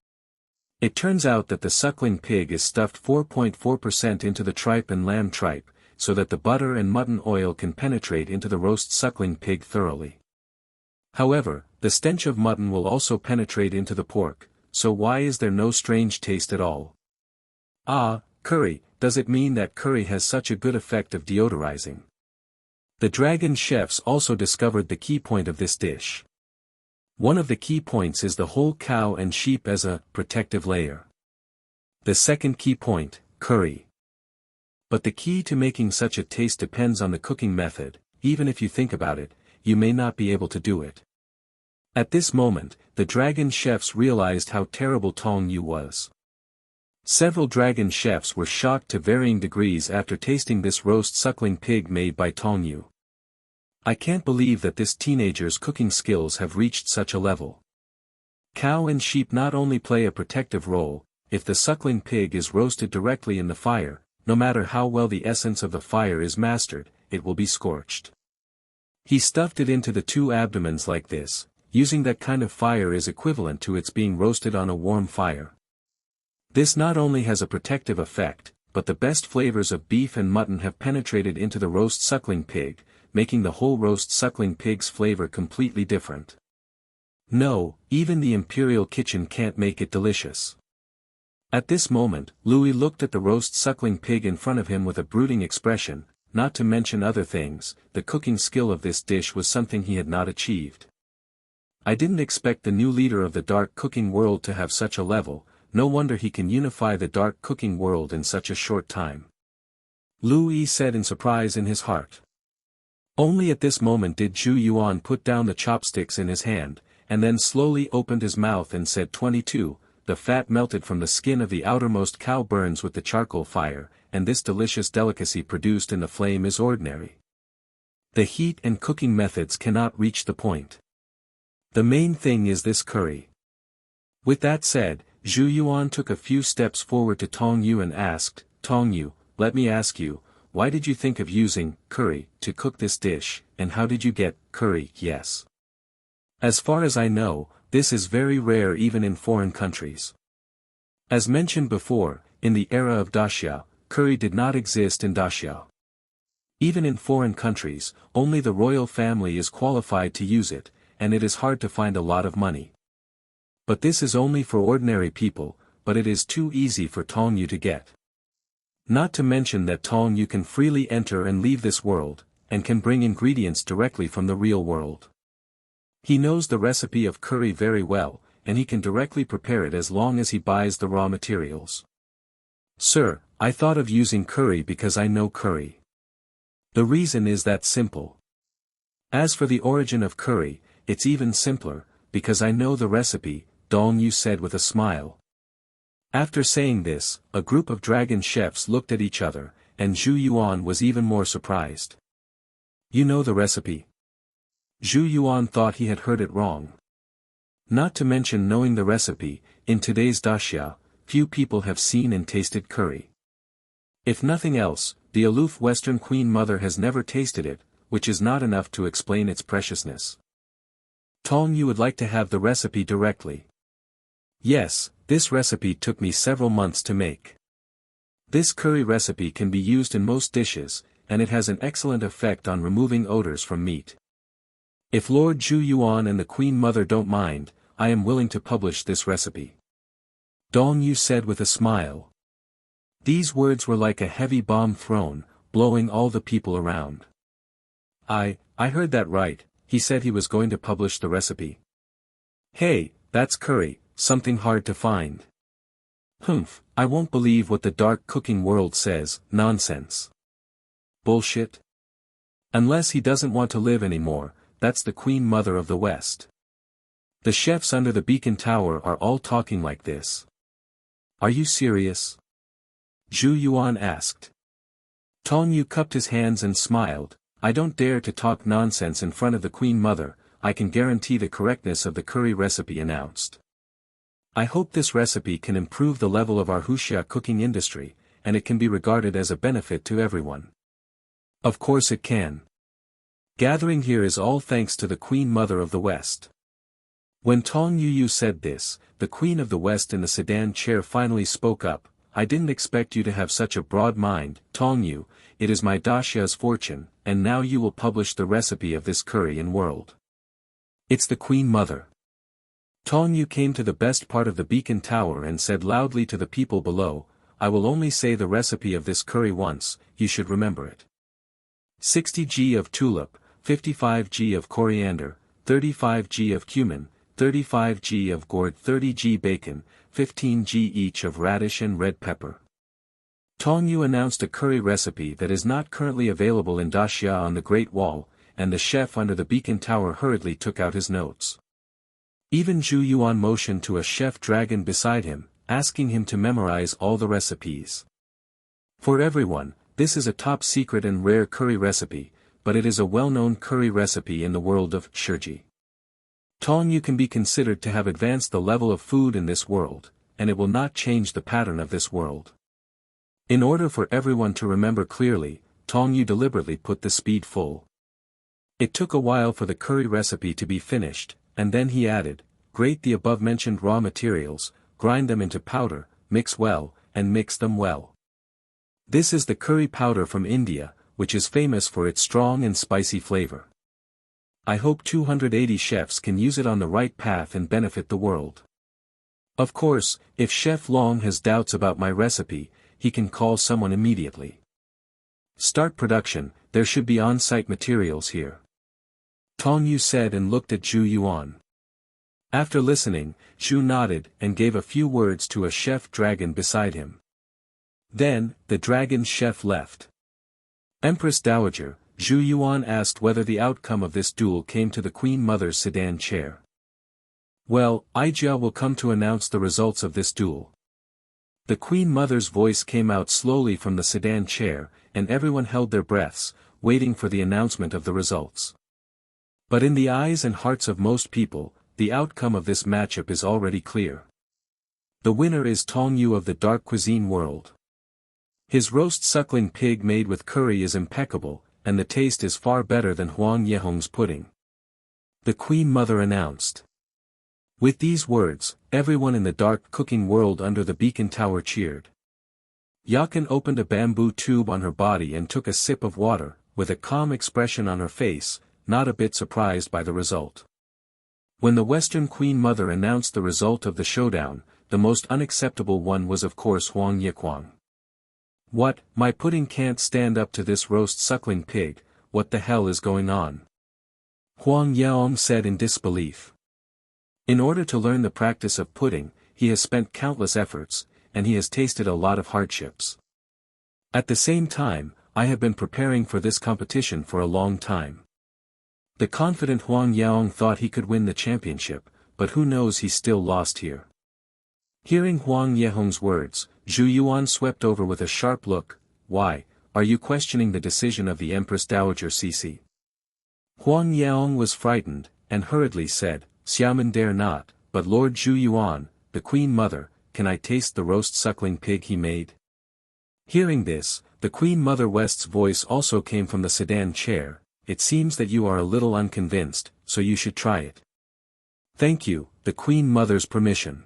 It turns out that the suckling pig is stuffed 4.4% into the tripe and lamb tripe, so that the butter and mutton oil can penetrate into the roast suckling pig thoroughly. However, the stench of mutton will also penetrate into the pork, so why is there no strange taste at all? Ah, curry, does it mean that curry has such a good effect of deodorizing? The dragon chefs also discovered the key point of this dish. One of the key points is the whole cow and sheep as a protective layer. The second key point, curry. But the key to making such a taste depends on the cooking method. Even if you think about it, you may not be able to do it. At this moment, the dragon chefs realized how terrible Tong Yu was. Several dragon chefs were shocked to varying degrees after tasting this roast suckling pig made by Tong Yu. I can't believe that this teenager's cooking skills have reached such a level. Cow and sheep not only play a protective role, if the suckling pig is roasted directly in the fire, no matter how well the essence of the fire is mastered, it will be scorched. He stuffed it into the two abdomens like this. Using that kind of fire is equivalent to its being roasted on a warm fire. This not only has a protective effect, but the best flavors of beef and mutton have penetrated into the roast suckling pig, making the whole roast suckling pig's flavor completely different. No, even the imperial kitchen can't make it delicious. At this moment, Louis looked at the roast suckling pig in front of him with a brooding expression. Not to mention other things, the cooking skill of this dish was something he had not achieved. I didn't expect the new leader of the dark cooking world to have such a level. No wonder he can unify the dark cooking world in such a short time. Louis said in surprise in his heart. Only at this moment did Zhu Yuan put down the chopsticks in his hand, and then slowly opened his mouth and said 22, the fat melted from the skin of the outermost cow burns with the charcoal fire, and this delicious delicacy produced in the flame is ordinary. The heat and cooking methods cannot reach the point. The main thing is this curry. With that said, Zhu Yuan took a few steps forward to Tong Yu and asked, Tong Yu, let me ask you, why did you think of using curry to cook this dish, and how did you get curry? Yes. As far as I know, this is very rare even in foreign countries. As mentioned before, in the era of daxiao, curry did not exist in daxiao. Even in foreign countries, only the royal family is qualified to use it, and it is hard to find a lot of money. But this is only for ordinary people, but it is too easy for Tong Yu to get. Not to mention that Tong Yu can freely enter and leave this world, and can bring ingredients directly from the real world. He knows the recipe of curry very well, and he can directly prepare it as long as he buys the raw materials. Sir, I thought of using curry because I know curry. The reason is that simple. As for the origin of curry, it's even simpler, because I know the recipe, Tong Yu said with a smile. After saying this, a group of dragon chefs looked at each other, and Zhu Yuan was even more surprised. You know the recipe? Zhu Yuan thought he had heard it wrong. Not to mention knowing the recipe, in today's daxia, few people have seen and tasted curry. If nothing else, the aloof Western Queen Mother has never tasted it, which is not enough to explain its preciousness. Tong Yu would like to have the recipe directly. Yes, this recipe took me several months to make. This curry recipe can be used in most dishes, and it has an excellent effect on removing odors from meat. If Lord Zhu Yuan and the Queen Mother don't mind, I am willing to publish this recipe. Tong Yu said with a smile. These words were like a heavy bomb thrown, blowing all the people around. I heard that right, he said he was going to publish the recipe. Hey, that's curry, something hard to find. Humph, I won't believe what the dark cooking world says, nonsense. Bullshit? Unless he doesn't want to live anymore, that's the Queen Mother of the West. The chefs under the beacon tower are all talking like this. Are you serious? Zhu Yuan asked. Tong Yu cupped his hands and smiled. I don't dare to talk nonsense in front of the Queen Mother, I can guarantee the correctness of the curry recipe announced. I hope this recipe can improve the level of our wuxia cooking industry, and it can be regarded as a benefit to everyone. Of course it can. Gathering here is all thanks to the Queen Mother of the West. When Tong Yu said this, the Queen of the West in the sedan chair finally spoke up. I didn't expect you to have such a broad mind, Tong Yu, it is my daxia's fortune, and now you will publish the recipe of this curry in world. It's the Queen Mother. Tong Yu came to the best part of the beacon tower and said loudly to the people below, I will only say the recipe of this curry once, you should remember it. 60 g of tulip, 55 g of coriander, 35 g of cumin, 35 g of gourd, 30 g bacon, 15 g each of radish and red pepper. Tong Yu announced a curry recipe that is not currently available in daxia on the Great Wall, and the chef under the beacon tower hurriedly took out his notes. Even Zhu Yuan motioned to a chef dragon beside him, asking him to memorize all the recipes. For everyone, this is a top secret and rare curry recipe, but it is a well-known curry recipe in the world of shurji. Tong Yu can be considered to have advanced the level of food in this world, and it will not change the pattern of this world. In order for everyone to remember clearly, Tong Yu deliberately put the speed full. It took a while for the curry recipe to be finished, and then he added, grate the above-mentioned raw materials, grind them into powder, mix well, and mix them well. This is the curry powder from India, which is famous for its strong and spicy flavor. I hope 280 chefs can use it on the right path and benefit the world. Of course, if Chef Long has doubts about my recipe, he can call someone immediately. Start production, there should be on-site materials here. Tong Yu said and looked at Zhu Yuan. After listening, Zhu nodded and gave a few words to a chef dragon beside him. Then, the dragon chef left. Empress Dowager, Zhu Yuan asked whether the outcome of this duel came to the Queen Mother's sedan chair. Well, Ijia will come to announce the results of this duel. The Queen Mother's voice came out slowly from the sedan chair, and everyone held their breaths, waiting for the announcement of the results. But in the eyes and hearts of most people, the outcome of this matchup is already clear. The winner is Tong Yu of the dark cuisine world. His roast suckling pig made with curry is impeccable, and the taste is far better than Huang Yehong's pudding. The Queen Mother announced. With these words, everyone in the dark cooking world under the beacon tower cheered. Yakin opened a bamboo tube on her body and took a sip of water, with a calm expression on her face, not a bit surprised by the result. When the Western Queen Mother announced the result of the showdown, the most unacceptable one was of course Huang Yequang. What, my pudding can't stand up to this roast suckling pig, what the hell is going on? Huang Yaong said in disbelief. In order to learn the practice of pudding, he has spent countless efforts, and he has tasted a lot of hardships. At the same time, I have been preparing for this competition for a long time. The confident Huang Yaong thought he could win the championship, but who knows, he still lost here. Hearing Huang Yehong's words, Zhu Yuan swept over with a sharp look. Why, are you questioning the decision of the Empress Dowager Cece? Huang Yaong was frightened, and hurriedly said, Xiamen dare not, but Lord Zhu Yuan, the Queen Mother, can I taste the roast suckling pig he made? Hearing this, the Queen Mother West's voice also came from the sedan chair. It seems that you are a little unconvinced, so you should try it. Thank you, the Queen Mother's permission.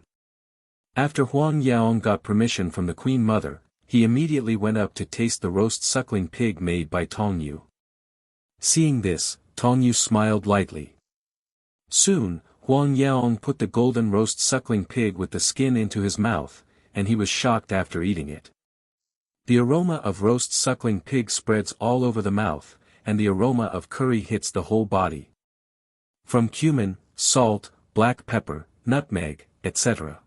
After Huang Yaong got permission from the Queen Mother, he immediately went up to taste the roast suckling pig made by Tong Yu. Seeing this, Tong Yu smiled lightly. Soon, Huang Yaong put the golden roast suckling pig with the skin into his mouth, and he was shocked after eating it. The aroma of roast suckling pig spreads all over the mouth, and the aroma of curry hits the whole body. From cumin, salt, black pepper, nutmeg, etc.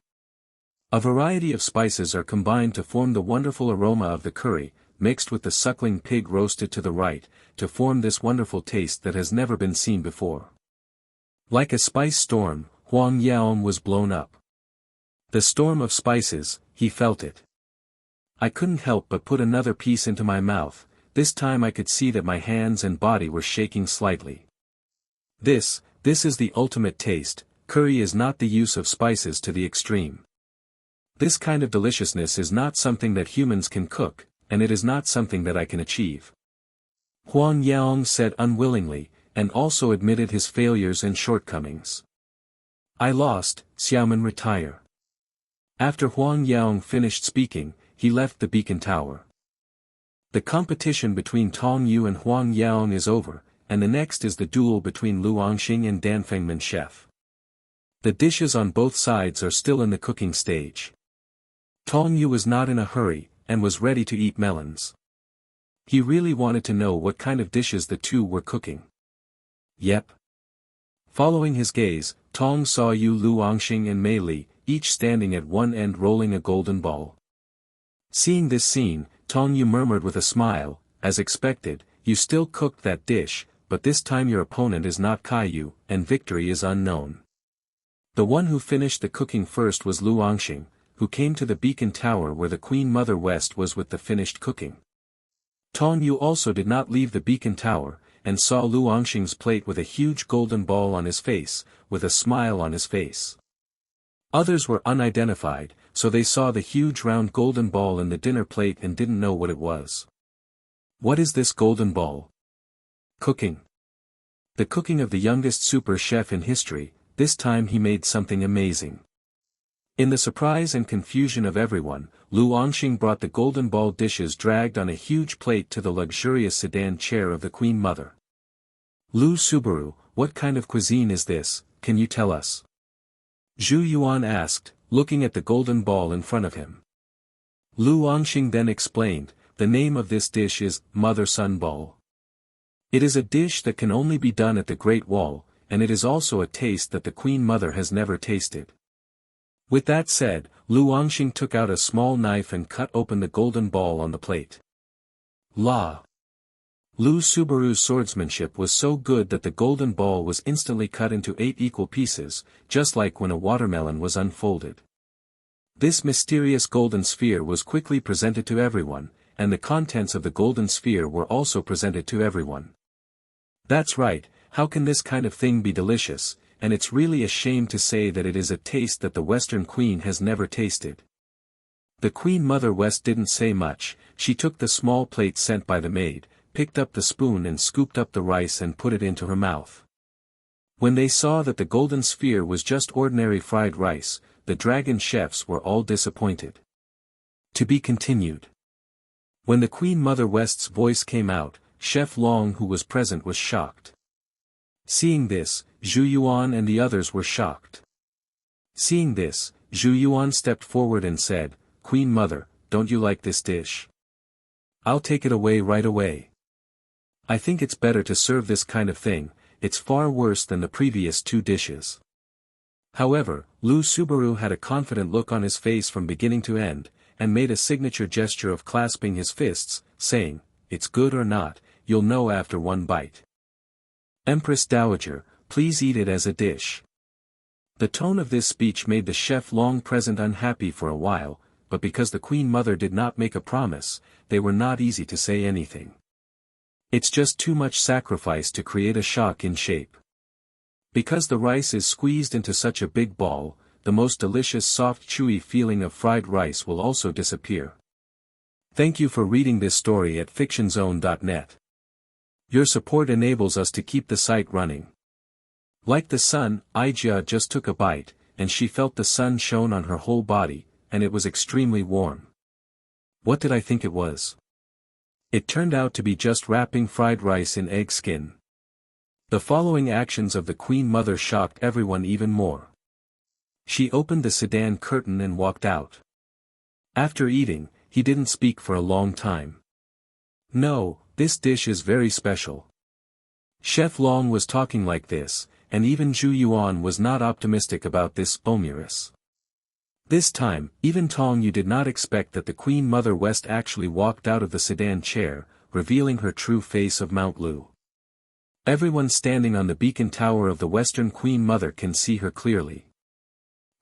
A variety of spices are combined to form the wonderful aroma of the curry, mixed with the suckling pig roasted to the right, to form this wonderful taste that has never been seen before. Like a spice storm, Huang Yaong was blown up. The storm of spices, he felt it. I couldn't help but put another piece into my mouth. This time I could see that my hands and body were shaking slightly. This is the ultimate taste. Curry is not the use of spices to the extreme. This kind of deliciousness is not something that humans can cook, and it is not something that I can achieve. Huang Yaong said unwillingly, and also admitted his failures and shortcomings. I lost, Xiaoman retire. After Huang Yaong finished speaking, he left the beacon tower. The competition between Tong Yu and Huang Yaong is over, and the next is the duel between Lu Angxing and Dan Fengman chef. The dishes on both sides are still in the cooking stage. Tong Yu was not in a hurry, and was ready to eat melons. He really wanted to know what kind of dishes the two were cooking. Yep. Following his gaze, Tong saw Yu Lu Angxing and Mei Li, each standing at one end rolling a golden ball. Seeing this scene, Tong Yu murmured with a smile, as expected, you still cooked that dish, but this time your opponent is not Caillou, and victory is unknown. The one who finished the cooking first was Lu Angxing, who came to the beacon tower where the Queen Mother West was with the finished cooking. Tong Yu also did not leave the beacon tower, and saw Lu Angxing's plate with a huge golden ball on his face, with a smile on his face. Others were unidentified, so they saw the huge round golden ball in the dinner plate and didn't know what it was. What is this golden ball? Cooking. The cooking of the youngest super chef in history. This time he made something amazing. In the surprise and confusion of everyone, Lu Angxing brought the golden ball dishes dragged on a huge plate to the luxurious sedan chair of the Queen Mother. Lu Subaru, what kind of cuisine is this, can you tell us? Zhu Yuan asked, looking at the golden ball in front of him. Lu Angxing then explained, the name of this dish is Mother-Son Ball. It is a dish that can only be done at the Great Wall, and it is also a taste that the Queen Mother has never tasted. With that said, Lu Angxing took out a small knife and cut open the golden ball on the plate. La! Lu Subaru's swordsmanship was so good that the golden ball was instantly cut into 8 equal pieces, just like when a watermelon was unfolded. This mysterious golden sphere was quickly presented to everyone, and the contents of the golden sphere were also presented to everyone. That's right, how can this kind of thing be delicious, and it's really a shame to say that it is a taste that the Western Queen has never tasted. The Queen Mother West didn't say much. She took the small plate sent by the maid, picked up the spoon and scooped up the rice and put it into her mouth. When they saw that the golden sphere was just ordinary fried rice, the dragon chefs were all disappointed. To be continued. When the Queen Mother West's voice came out, Chef Long who was present was shocked. Seeing this, Zhu Yuan and the others were shocked. Seeing this, Zhu Yuan stepped forward and said, Queen Mother, don't you like this dish? I'll take it away right away. I think it's better to serve this kind of thing, it's far worse than the previous 2 dishes. However, Lu Subaru had a confident look on his face from beginning to end, and made a signature gesture of clasping his fists, saying, it's good or not, you'll know after one bite. Empress Dowager, please eat it as a dish. The tone of this speech made the chef long present unhappy for a while, but because the Queen Mother did not make a promise, they were not easy to say anything. It's just too much sacrifice to create a shock in shape. Because the rice is squeezed into such a big ball, the most delicious soft chewy feeling of fried rice will also disappear. Thank you for reading this story at fictionzone.net. Your support enables us to keep the site running. Like the sun, Aijia just took a bite, and she felt the sun shone on her whole body, and it was extremely warm. What did I think it was? It turned out to be just wrapping fried rice in egg skin. The following actions of the Queen Mother shocked everyone even more. She opened the sedan curtain and walked out. After eating, he didn't speak for a long time. No, this dish is very special. Chef Long was talking like this, and even Zhu Yuan was not optimistic about this omuris. This time, even Tong Yu did not expect that the Queen Mother West actually walked out of the sedan chair, revealing her true face of Mount Lu. Everyone standing on the beacon tower of the Western Queen Mother can see her clearly.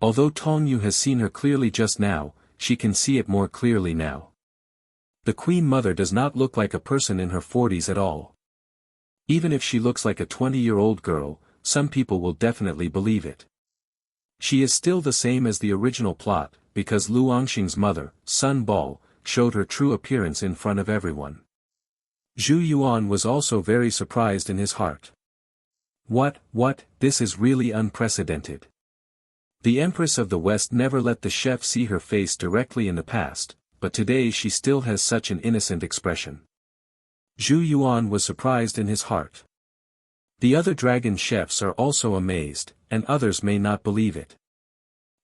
Although Tong Yu has seen her clearly just now, she can see it more clearly now. The Queen Mother does not look like a person in her 40s at all. Even if she looks like a 20-year-old girl, some people will definitely believe it. She is still the same as the original plot, because Lu Angxing's mother, Sun Ball, showed her true appearance in front of everyone. Zhu Yuan was also very surprised in his heart. What, this is really unprecedented. The Empress of the West never let the chef see her face directly in the past, but today she still has such an innocent expression. Zhu Yuan was surprised in his heart. The other dragon chefs are also amazed, and others may not believe it.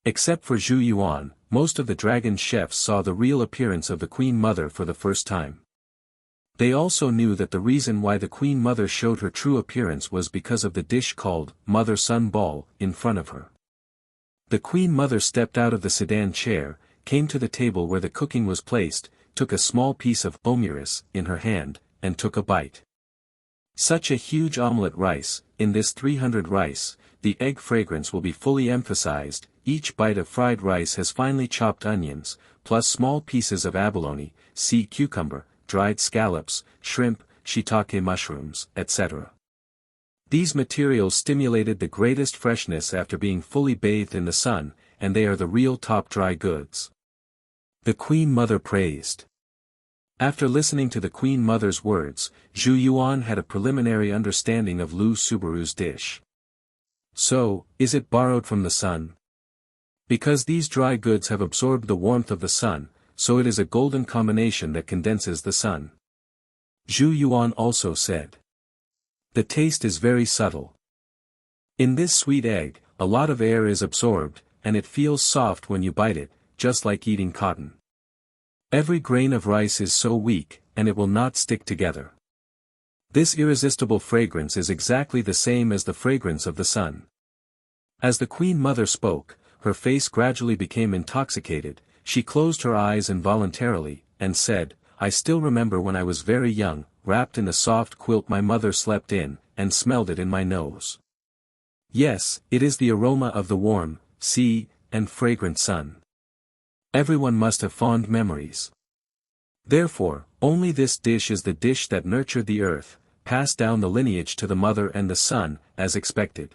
Except for Zhu Yuan, most of the dragon chefs saw the real appearance of the Queen Mother for the first time. They also knew that the reason why the Queen Mother showed her true appearance was because of the dish called Mother Sun Ball in front of her. The Queen Mother stepped out of the sedan chair, came to the table where the cooking was placed, took a small piece of omuris in her hand, and took a bite. Such a huge omelette rice, in this 300 rice, the egg fragrance will be fully emphasized. Each bite of fried rice has finely chopped onions, plus small pieces of abalone, sea cucumber, dried scallops, shrimp, shiitake mushrooms, etc. These materials stimulated the greatest freshness after being fully bathed in the sun, and they are the real top dry goods. The Queen Mother praised. After listening to the Queen Mother's words, Zhu Yuan had a preliminary understanding of Lu Subaru's dish. So, is it borrowed from the sun? Because these dry goods have absorbed the warmth of the sun, so it is a golden combination that condenses the sun. Zhu Yuan also said. The taste is very subtle. In this sweet egg, a lot of air is absorbed, and it feels soft when you bite it, just like eating cotton. Every grain of rice is so weak, and it will not stick together. This irresistible fragrance is exactly the same as the fragrance of the sun. As the Queen Mother spoke, her face gradually became intoxicated, she closed her eyes involuntarily, and said, I still remember when I was very young, wrapped in a soft quilt my mother slept in, and smelled it in my nose. Yes, it is the aroma of the warm, sea, and fragrant sun. Everyone must have fond memories. Therefore, only this dish is the dish that nurtured the earth, passed down the lineage to the mother and the sun, as expected.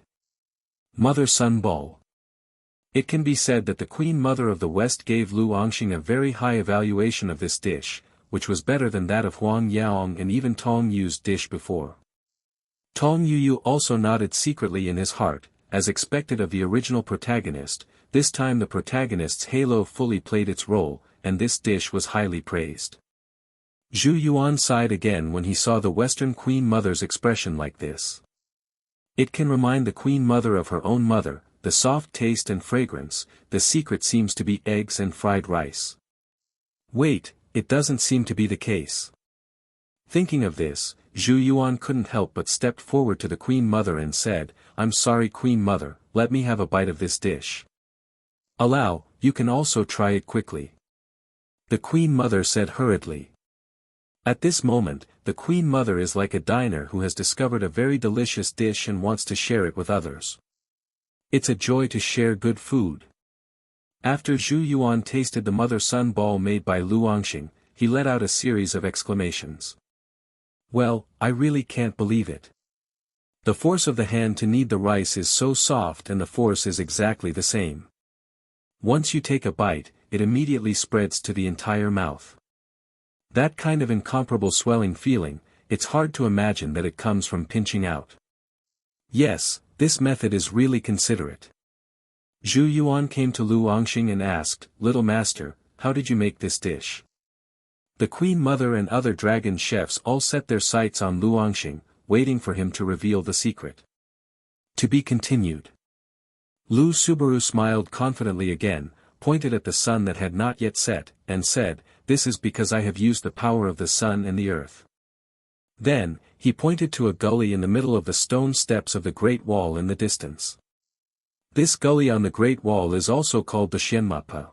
Mother Sun Ball. It can be said that the Queen Mother of the West gave Lu Angxing a very high evaluation of this dish, which was better than that of Huang Yaong and even Tong Yu's dish before. Tong Yu also nodded secretly in his heart, as expected of the original protagonist. This time the protagonist's halo fully played its role, and this dish was highly praised. Zhu Yuan sighed again when he saw the Western Queen Mother's expression like this. It can remind the Queen Mother of her own mother, the soft taste and fragrance. The secret seems to be eggs and fried rice. Wait, it doesn't seem to be the case. Thinking of this, Zhu Yuan couldn't help but stepped forward to the Queen Mother and said, I'm sorry Queen Mother, let me have a bite of this dish. Allow, you can also try it quickly. The Queen Mother said hurriedly. At this moment, the Queen Mother is like a diner who has discovered a very delicious dish and wants to share it with others. It's a joy to share good food. After Zhu Yuan tasted the mother-son ball made by Lu Angxing, he let out a series of exclamations. Well, I really can't believe it. The force of the hand to knead the rice is so soft and the force is exactly the same. Once you take a bite, it immediately spreads to the entire mouth. That kind of incomparable swelling feeling, it's hard to imagine that it comes from pinching out. Yes, this method is really considerate. Zhu Yuan came to Lu Angxing and asked, "Little master, how did you make this dish?" The Queen Mother and other dragon chefs all set their sights on Lu Angxing, waiting for him to reveal the secret. To be continued. Lu Subaru smiled confidently again, pointed at the sun that had not yet set, and said, "This is because I have used the power of the sun and the earth." Then, he pointed to a gully in the middle of the stone steps of the Great Wall in the distance. This gully on the Great Wall is also called the Shenmapa.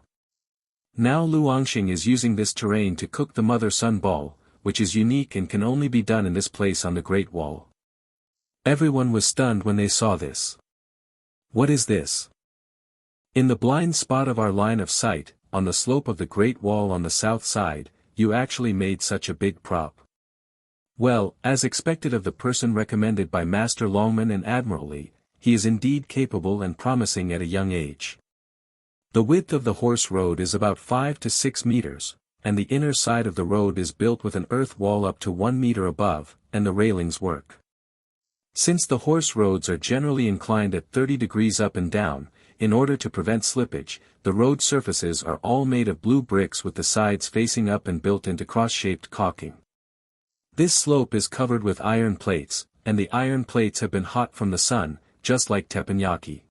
Now Lu Angxing is using this terrain to cook the mother-son ball, which is unique and can only be done in this place on the Great Wall. Everyone was stunned when they saw this. What is this? In the blind spot of our line of sight, on the slope of the Great Wall on the south side, you actually made such a big prop. Well, as expected of the person recommended by Master Longman and Admiral Li, he is indeed capable and promising at a young age. The width of the horse road is about 5 to 6 meters, and the inner side of the road is built with an earth wall up to 1 meter above, and the railings work. Since the horse roads are generally inclined at 30 degrees up and down, in order to prevent slippage, the road surfaces are all made of blue bricks with the sides facing up and built into cross-shaped caulking. This slope is covered with iron plates, and the iron plates have been hot from the sun, just like teppanyaki.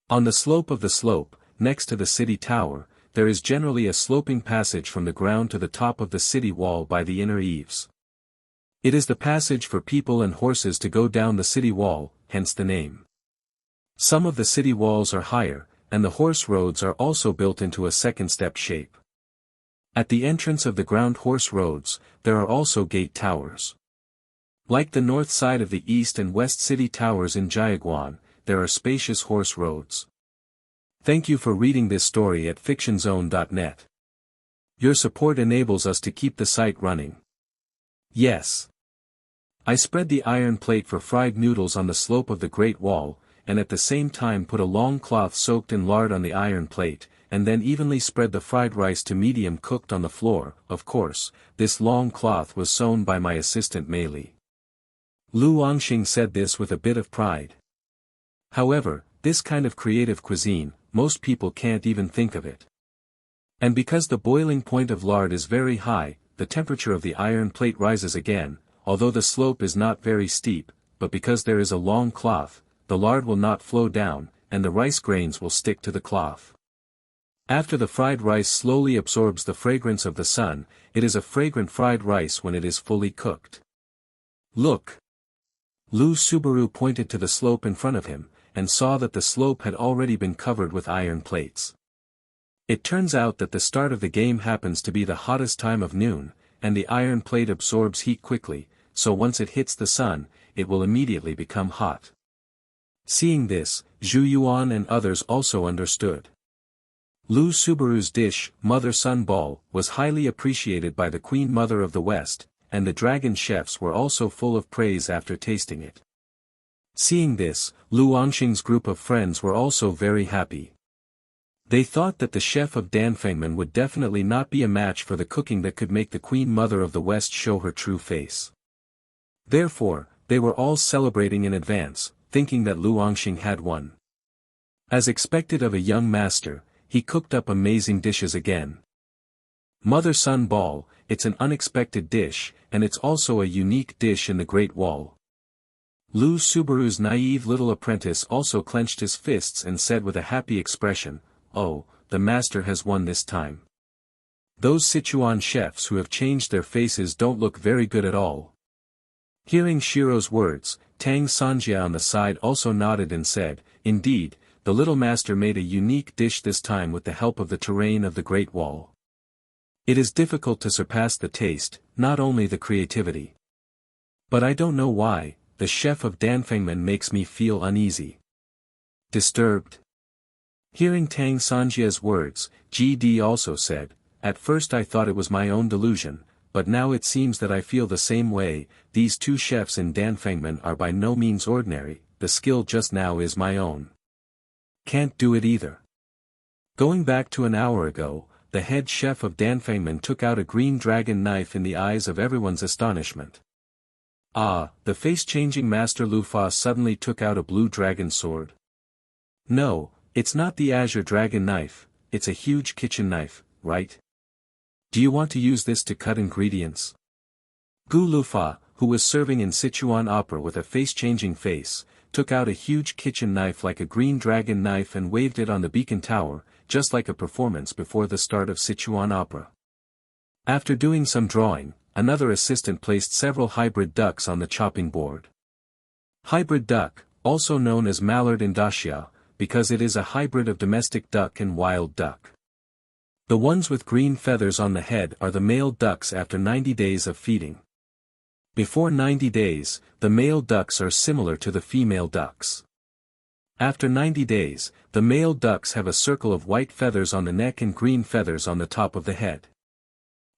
On the slope of the slope, next to the city tower, there is generally a sloping passage from the ground to the top of the city wall by the inner eaves. It is the passage for people and horses to go down the city wall, hence the name. Some of the city walls are higher, and the horse roads are also built into a second-step shape. At the entrance of the ground horse roads, there are also gate towers. Like the north side of the east and west city towers in Jiaguan, there are spacious horse roads. Thank you for reading this story at fictionzone.net. Your support enables us to keep the site running. Yes. I spread the iron plate for fried noodles on the slope of the Great Wall, and at the same time put a long cloth soaked in lard on the iron plate, and then evenly spread the fried rice to medium cooked on the floor. Of course, this long cloth was sewn by my assistant Mei Li. Lu Angxing said this with a bit of pride. However, this kind of creative cuisine, most people can't even think of it. And because the boiling point of lard is very high, the temperature of the iron plate rises again, although the slope is not very steep, but because there is a long cloth, the lard will not flow down, and the rice grains will stick to the cloth. After the fried rice slowly absorbs the fragrance of the sun, it is a fragrant fried rice when it is fully cooked. Look! Lu Subaru pointed to the slope in front of him, and saw that the slope had already been covered with iron plates. It turns out that the start of the game happens to be the hottest time of noon, and the iron plate absorbs heat quickly, so once it hits the sun, it will immediately become hot. Seeing this, Zhu Yuan and others also understood. Lu Subaru's dish, mother-son ball, was highly appreciated by the Queen Mother of the West, and the dragon chefs were also full of praise after tasting it. Seeing this, Lu Angxing's group of friends were also very happy. They thought that the chef of Danfengman would definitely not be a match for the cooking that could make the Queen Mother of the West show her true face. Therefore, they were all celebrating in advance, thinking that Lu Angxing had won. As expected of a young master, he cooked up amazing dishes again. Mother-son ball, it's an unexpected dish, and it's also a unique dish in the Great Wall. Lu Subaru's naive little apprentice also clenched his fists and said with a happy expression, "Oh, the master has won this time." Those Sichuan chefs who have changed their faces don't look very good at all. Hearing Shiro's words, Tang Sanjia on the side also nodded and said, "Indeed, the little master made a unique dish this time with the help of the terrain of the Great Wall." It is difficult to surpass the taste, not only the creativity. But I don't know why, the chef of Danfengmen makes me feel uneasy. Disturbed. Hearing Tang Sanjia's words, GD also said, "At first I thought it was my own delusion, but now it seems that I feel the same way. These two chefs in Danfengmen are by no means ordinary, the skill just now is my own. Can't do it either." Going back to an hour ago, the head chef of Danfengmen took out a green dragon knife in the eyes of everyone's astonishment. Ah, the face-changing Master Lufa suddenly took out a blue dragon sword. No, it's not the azure dragon knife, it's a huge kitchen knife, right? Do you want to use this to cut ingredients? Gu Lufa, who was serving in Sichuan opera with a face-changing face, took out a huge kitchen knife like a green dragon knife and waved it on the beacon tower, just like a performance before the start of Sichuan opera. After doing some drawing, another assistant placed several hybrid ducks on the chopping board. Hybrid duck, also known as mallard in Dacia, because it is a hybrid of domestic duck and wild duck. The ones with green feathers on the head are the male ducks after 90 days of feeding. Before 90 days, the male ducks are similar to the female ducks. After 90 days, the male ducks have a circle of white feathers on the neck and green feathers on the top of the head.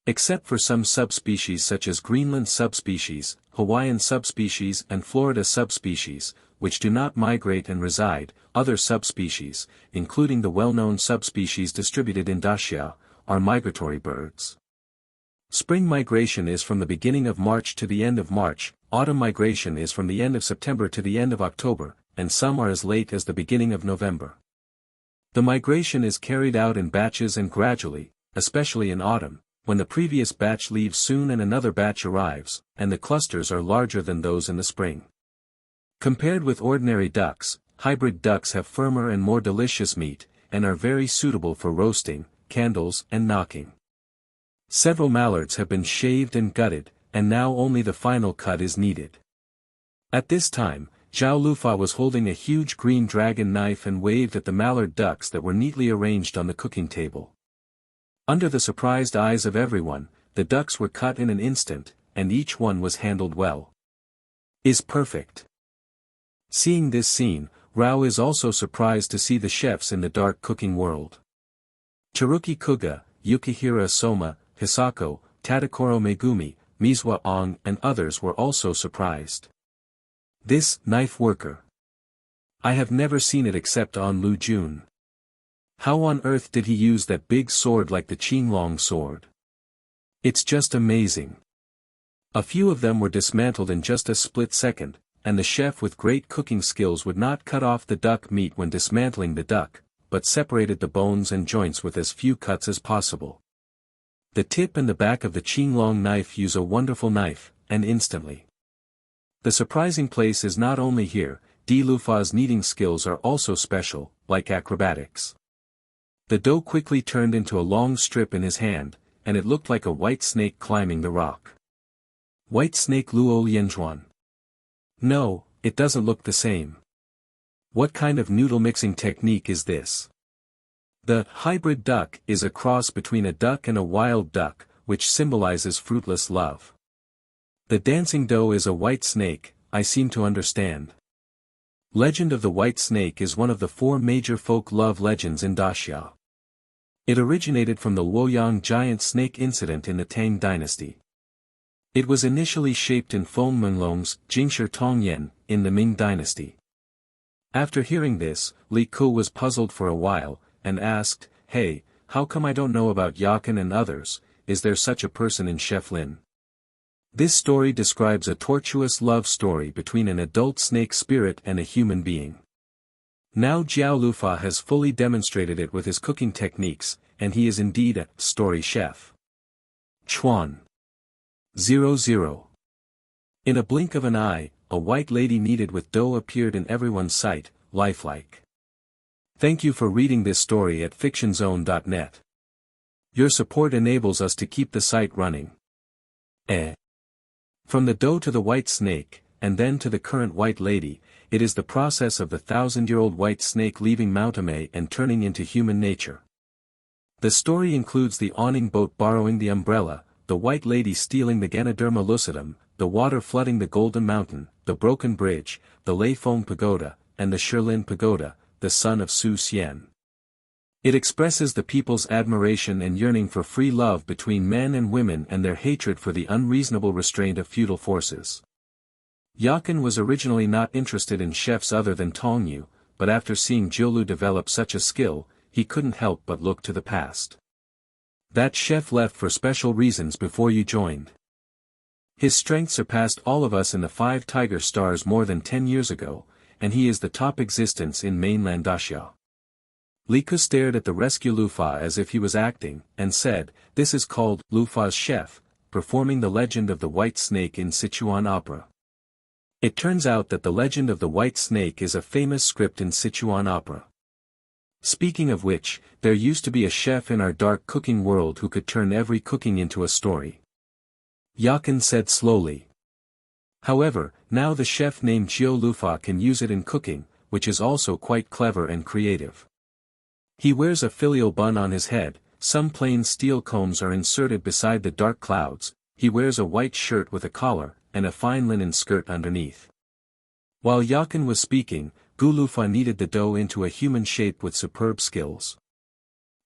Except for some subspecies such as Greenland subspecies, Hawaiian subspecies and Florida subspecies, which do not migrate and reside, other subspecies, including the well-known subspecies distributed in Dacia, are migratory birds. Spring migration is from the beginning of March to the end of March, autumn migration is from the end of September to the end of October, and some are as late as the beginning of November. The migration is carried out in batches and gradually, especially in autumn, when the previous batch leaves soon and another batch arrives, and the clusters are larger than those in the spring. Compared with ordinary ducks, hybrid ducks have firmer and more delicious meat, and are very suitable for roasting, candles and knocking. Several mallards have been shaved and gutted, and now only the final cut is needed. At this time, Zhao Lufa was holding a huge green dragon knife and waved at the mallard ducks that were neatly arranged on the cooking table. Under the surprised eyes of everyone, the ducks were cut in an instant, and each one was handled well. Is perfect. Seeing this scene, Rao is also surprised to see the chefs in the dark cooking world. Teruki Kuga, Yukihira Sōma, Hisako, Tadakoro Megumi, Mizuwa Ong and others were also surprised. This knife worker. I have never seen it except on Lu Jun. How on earth did he use that big sword like the Qinglong sword? It's just amazing. A few of them were dismantled in just a split second, and the chef with great cooking skills would not cut off the duck meat when dismantling the duck, but separated the bones and joints with as few cuts as possible. The tip and the back of the Qinglong knife use a wonderful knife, and instantly. The surprising place is not only here, Di Lufa's kneading skills are also special, like acrobatics. The dough quickly turned into a long strip in his hand, and it looked like a white snake climbing the rock. White snake Luo Lianzhuan. No, it doesn't look the same. What kind of noodle mixing technique is this? The hybrid duck is a cross between a duck and a wild duck, which symbolizes fruitless love. The dancing dough is a white snake, I seem to understand. Legend of the White Snake is one of the 4 major folk love legends in Dacia. It originated from the Luoyang giant snake incident in the Tang dynasty. It was initially shaped in Fengmenlong's Jingshi Tongyan in the Ming dynasty. After hearing this, Li Ku was puzzled for a while, and asked, "Hey, how come I don't know about Yakin and others, is there such a person in Chef Lin?" This story describes a tortuous love story between an adult snake spirit and a human being. Now Jiao Lufa has fully demonstrated it with his cooking techniques, and he is indeed a story chef. Chuan. 00. In a blink of an eye, a white lady kneaded with dough appeared in everyone's sight, lifelike. Thank you for reading this story at fictionzone.net. Your support enables us to keep the site running. From the dough to the white snake, and then to the current white lady, it is the process of the 1,000-year-old white snake leaving Mount Ame and turning into human nature. The story includes the awning boat borrowing the umbrella, the white lady stealing the Ganoderma lucidum, the water flooding the Golden Mountain, the broken bridge, the Leifeng Pagoda, and the Shilin Pagoda, the son of Su Xian. It expresses the people's admiration and yearning for free love between men and women and their hatred for the unreasonable restraint of feudal forces. Yakin was originally not interested in chefs other than Tong Yu, but after seeing Jiulu develop such a skill, he couldn't help but look to the past. That chef left for special reasons before you joined. His strength surpassed all of us in the 5 Tiger Stars more than 10 years ago, and he is the top existence in mainland Asia. Liku stared at the rescue Lufa as if he was acting, and said, "This is called Lufa's Chef, performing the legend of the White Snake in Sichuan opera." It turns out that the legend of the White Snake is a famous script in Sichuan opera. Speaking of which, there used to be a chef in our dark cooking world who could turn every cooking into a story. Yakin said slowly. However, now the chef named Jiu Lufa can use it in cooking, which is also quite clever and creative. He wears a filial bun on his head, some plain steel combs are inserted beside the dark clouds, he wears a white shirt with a collar, and a fine linen skirt underneath. While Yakin was speaking, Gu Lufa kneaded the dough into a human shape with superb skills.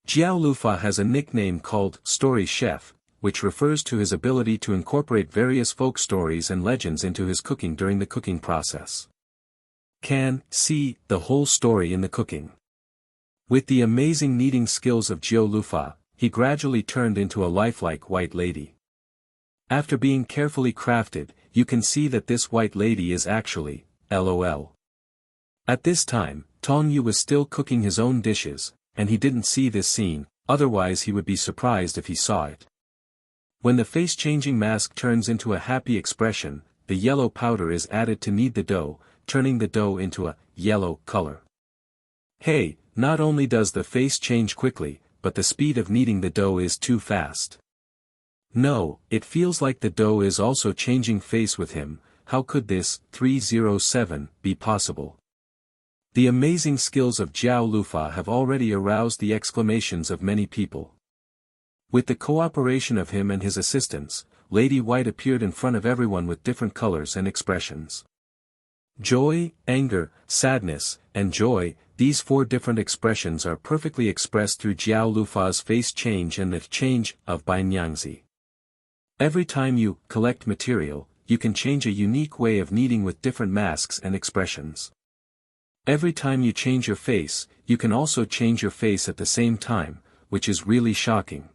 Jiao Lufa has a nickname called Story Chef, which refers to his ability to incorporate various folk stories and legends into his cooking during the cooking process. Can see the whole story in the cooking. With the amazing kneading skills of Jiao Lufa, he gradually turned into a lifelike white lady. After being carefully crafted, you can see that this white lady is actually, LOL. At this time, Tong Yu was still cooking his own dishes, and he didn't see this scene, otherwise he would be surprised if he saw it. When the face-changing mask turns into a happy expression, the yellow powder is added to knead the dough, turning the dough into a yellow color. Hey, not only does the face change quickly, but the speed of kneading the dough is too fast. No, it feels like the dough is also changing face with him. How could this 307 be possible? The amazing skills of Jiao Lufa have already aroused the exclamations of many people. With the cooperation of him and his assistants, Lady White appeared in front of everyone with different colors and expressions. Joy, anger, sadness, and joy, these 4 different expressions are perfectly expressed through Jiao Lufa's face change and the change of Bainyangzi. Every time you collect material, you can change a unique way of kneading with different masks and expressions. Every time you change your face, you can also change your face at the same time, which is really shocking.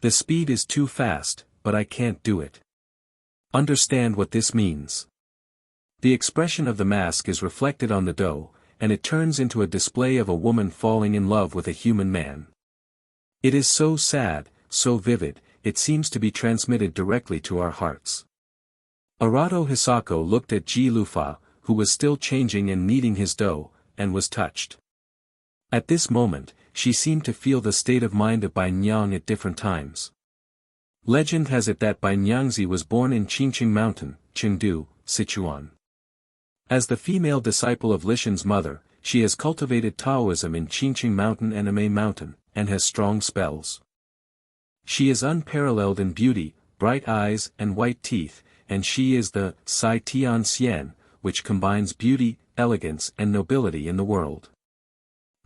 The speed is too fast, but I can't do it. Understand what this means. The expression of the mask is reflected on the dough, and it turns into a display of a woman falling in love with a human man. It is so sad, so vivid, it seems to be transmitted directly to our hearts. Arato Hisako looked at Ji Lufa, who was still changing and kneading his dough, and was touched. At this moment, she seemed to feel the state of mind of Bainyang at different times. Legend has it that Bainyangzi was born in Qingqing Mountain, Chengdu, Sichuan. As the female disciple of Lishan's mother, she has cultivated Taoism in Qingqing Mountain and Amei Mountain, and has strong spells. She is unparalleled in beauty, bright eyes and white teeth, and she is the Sai Tian Xian, which combines beauty, elegance and nobility in the world.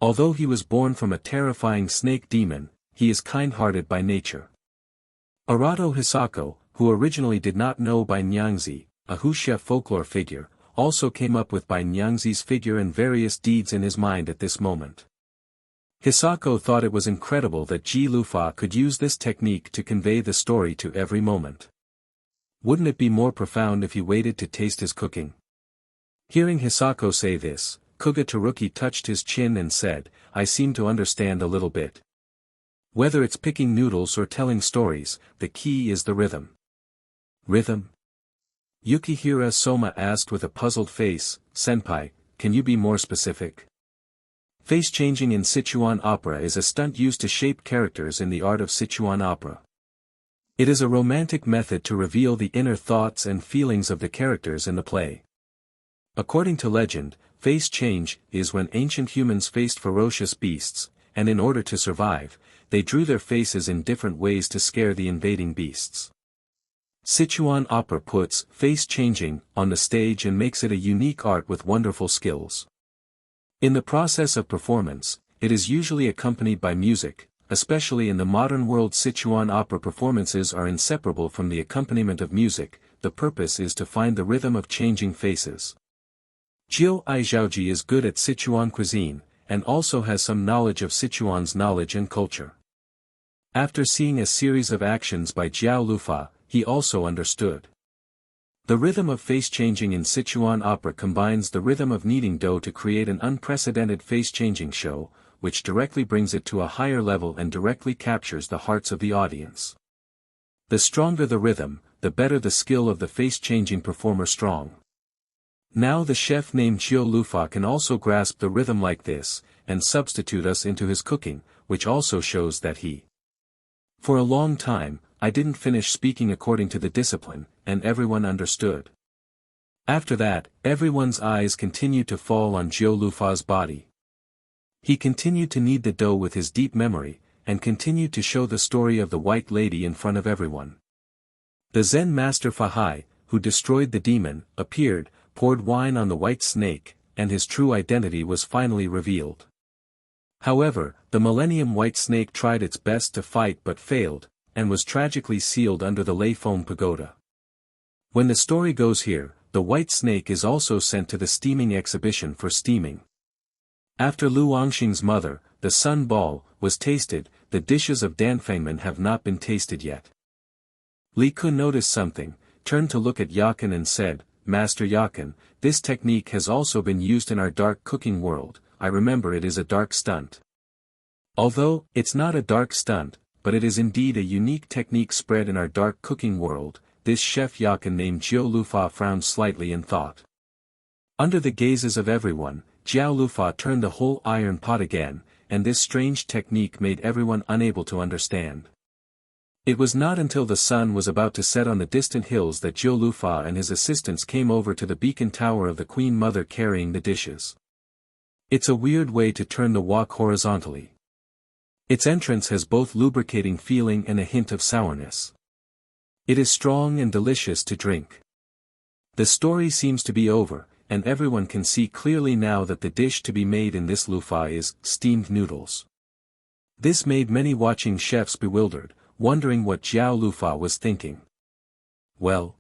Although he was born from a terrifying snake demon, he is kind-hearted by nature. Arato Hisako, who originally did not know Bainyangzi, a Huxia folklore figure, also came up with Bainyangzi's figure and various deeds in his mind at this moment. Hisako thought it was incredible that Ji Lufa could use this technique to convey the story to every moment. Wouldn't it be more profound if he waited to taste his cooking? Hearing Hisako say this, Kuga Taruki touched his chin and said, "I seem to understand a little bit. Whether it's picking noodles or telling stories, the key is the rhythm." Rhythm? Yukihira Sōma asked with a puzzled face, "Senpai, can you be more specific?" Face changing in Sichuan opera is a stunt used to shape characters in the art of Sichuan opera. It is a romantic method to reveal the inner thoughts and feelings of the characters in the play. According to legend, face change is when ancient humans faced ferocious beasts, and in order to survive, they drew their faces in different ways to scare the invading beasts. Sichuan opera puts face changing on the stage and makes it a unique art with wonderful skills. In the process of performance, it is usually accompanied by music, especially in the modern world. Sichuan opera performances are inseparable from the accompaniment of music. The purpose is to find the rhythm of changing faces. Jiu Aizhaoji is good at Sichuan cuisine, and also has some knowledge of Sichuan's knowledge and culture. After seeing a series of actions by Jiao Lufa, he also understood. The rhythm of face changing in Sichuan opera combines the rhythm of kneading dough to create an unprecedented face changing show, which directly brings it to a higher level and directly captures the hearts of the audience. The stronger the rhythm, the better the skill of the face-changing performer strong. Now the chef named Jiao Lufa can also grasp the rhythm like this, and substitute us into his cooking, which also shows that he. For a long time, I didn't finish speaking according to the discipline, and everyone understood. After that, everyone's eyes continued to fall on Jiao Lufa's body. He continued to knead the dough with his deep memory, and continued to show the story of the white lady in front of everyone. The Zen master Fahai, who destroyed the demon, appeared, poured wine on the white snake, and his true identity was finally revealed. However, the Millennium White Snake tried its best to fight but failed, and was tragically sealed under the Lei Foam Pagoda. When the story goes here, the white snake is also sent to the steaming exhibition for steaming. After Lu Angxing's mother, the Sun Ball, was tasted, the dishes of Danfengmen have not been tasted yet. Li Kun noticed something, turned to look at Yakin and said, Master Yakin, this technique has also been used in our dark cooking world. I remember it is a dark stunt. Although, it's not a dark stunt, but it is indeed a unique technique spread in our dark cooking world. This chef Yakin named Jiao Lufa frowned slightly in thought. Under the gazes of everyone, Jiao Lufa turned the whole iron pot again, and this strange technique made everyone unable to understand. It was not until the sun was about to set on the distant hills that Jiao Lufa and his assistants came over to the beacon tower of the Queen Mother carrying the dishes. It's a weird way to turn the wok horizontally. Its entrance has both lubricating feeling and a hint of sourness. It is strong and delicious to drink. The story seems to be over, and everyone can see clearly now that the dish to be made in this lufa is steamed noodles. This made many watching chefs bewildered, wondering what Jiao Lufa was thinking. Well,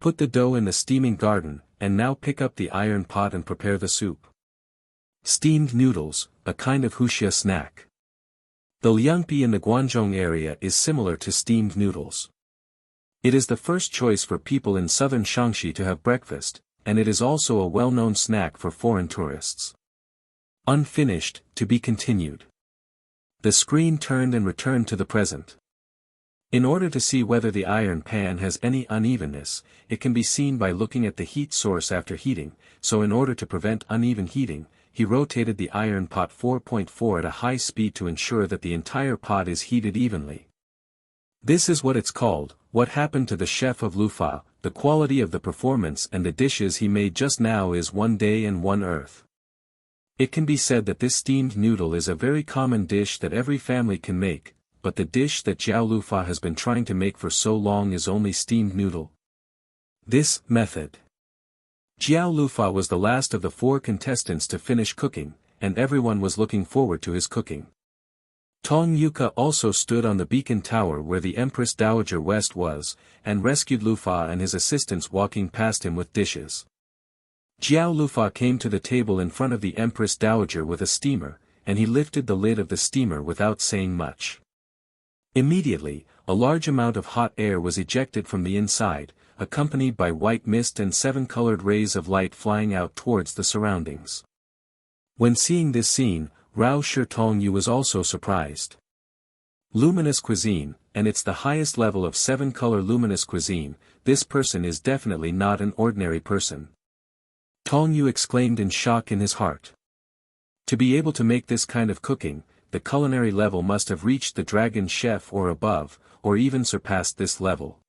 put the dough in the steaming garden, and now pick up the iron pot and prepare the soup. Steamed noodles, a kind of huxia snack. The liangpi in the Guangzhou area is similar to steamed noodles. It is the first choice for people in southern Shaanxi to have breakfast, and it is also a well-known snack for foreign tourists. Unfinished, to be continued. The screen turned and returned to the present. In order to see whether the iron pan has any unevenness, it can be seen by looking at the heat source after heating, so in order to prevent uneven heating, he rotated the iron pot 4.4 at a high speed to ensure that the entire pot is heated evenly. This is what it's called, what happened to the chef of Lufa, the quality of the performance and the dishes he made just now is one day and one earth. It can be said that this steamed noodle is a very common dish that every family can make, but the dish that Jiao Lufa has been trying to make for so long is only steamed noodle. This method. Jiao Lufa was the last of the 4 contestants to finish cooking, and everyone was looking forward to his cooking. Tong Yuka also stood on the beacon tower where the Empress Dowager West was, and rescued Lufa and his assistants walking past him with dishes. Jiao Lufa came to the table in front of the Empress Dowager with a steamer, and he lifted the lid of the steamer without saying much. Immediately, a large amount of hot air was ejected from the inside, accompanied by white mist and 7-colored rays of light flying out towards the surroundings. When seeing this scene, Rao Shi Tong Yu was also surprised. Luminous cuisine, and it's the highest level of 7-color luminous cuisine, this person is definitely not an ordinary person. Tong Yu exclaimed in shock in his heart. To be able to make this kind of cooking, the culinary level must have reached the dragon chef or above, or even surpassed this level.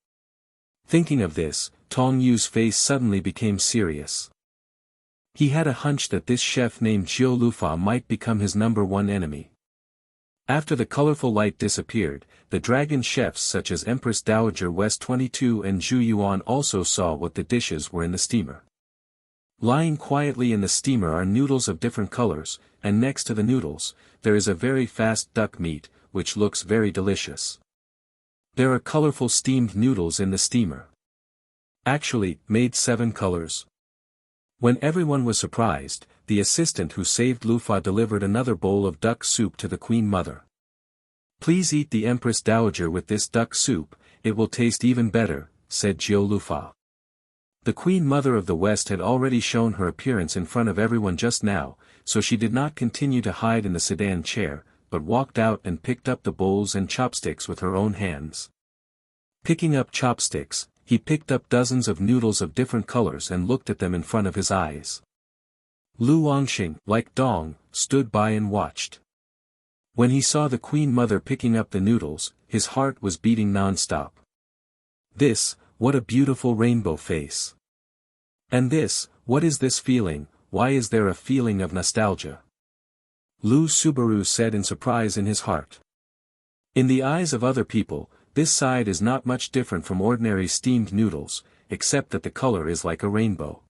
Thinking of this, Tong Yu's face suddenly became serious. He had a hunch that this chef named Jiao Lufa might become his #1 enemy. After the colorful light disappeared, the dragon chefs such as Empress Dowager West 22 and Zhu Yuan also saw what the dishes were in the steamer. Lying quietly in the steamer are noodles of different colors, and next to the noodles, there is a very fast duck meat, which looks very delicious. There are colorful steamed noodles in the steamer. Actually, made 7 colors. When everyone was surprised, the assistant who saved Lufa delivered another bowl of duck soup to the Queen Mother. "Please eat the Empress Dowager with this duck soup, it will taste even better," said Jiu Lufa. The Queen Mother of the West had already shown her appearance in front of everyone just now, so she did not continue to hide in the sedan chair, but walked out and picked up the bowls and chopsticks with her own hands. Picking up chopsticks, he picked up dozens of noodles of different colors and looked at them in front of his eyes. Lu Wangxing, like Dong, stood by and watched. When he saw the Queen Mother picking up the noodles, his heart was beating non-stop. This, what a beautiful rainbow face. And this, what is this feeling, why is there a feeling of nostalgia? Lu Subaru said in surprise in his heart. In the eyes of other people, this side is not much different from ordinary steamed noodles, except that the color is like a rainbow.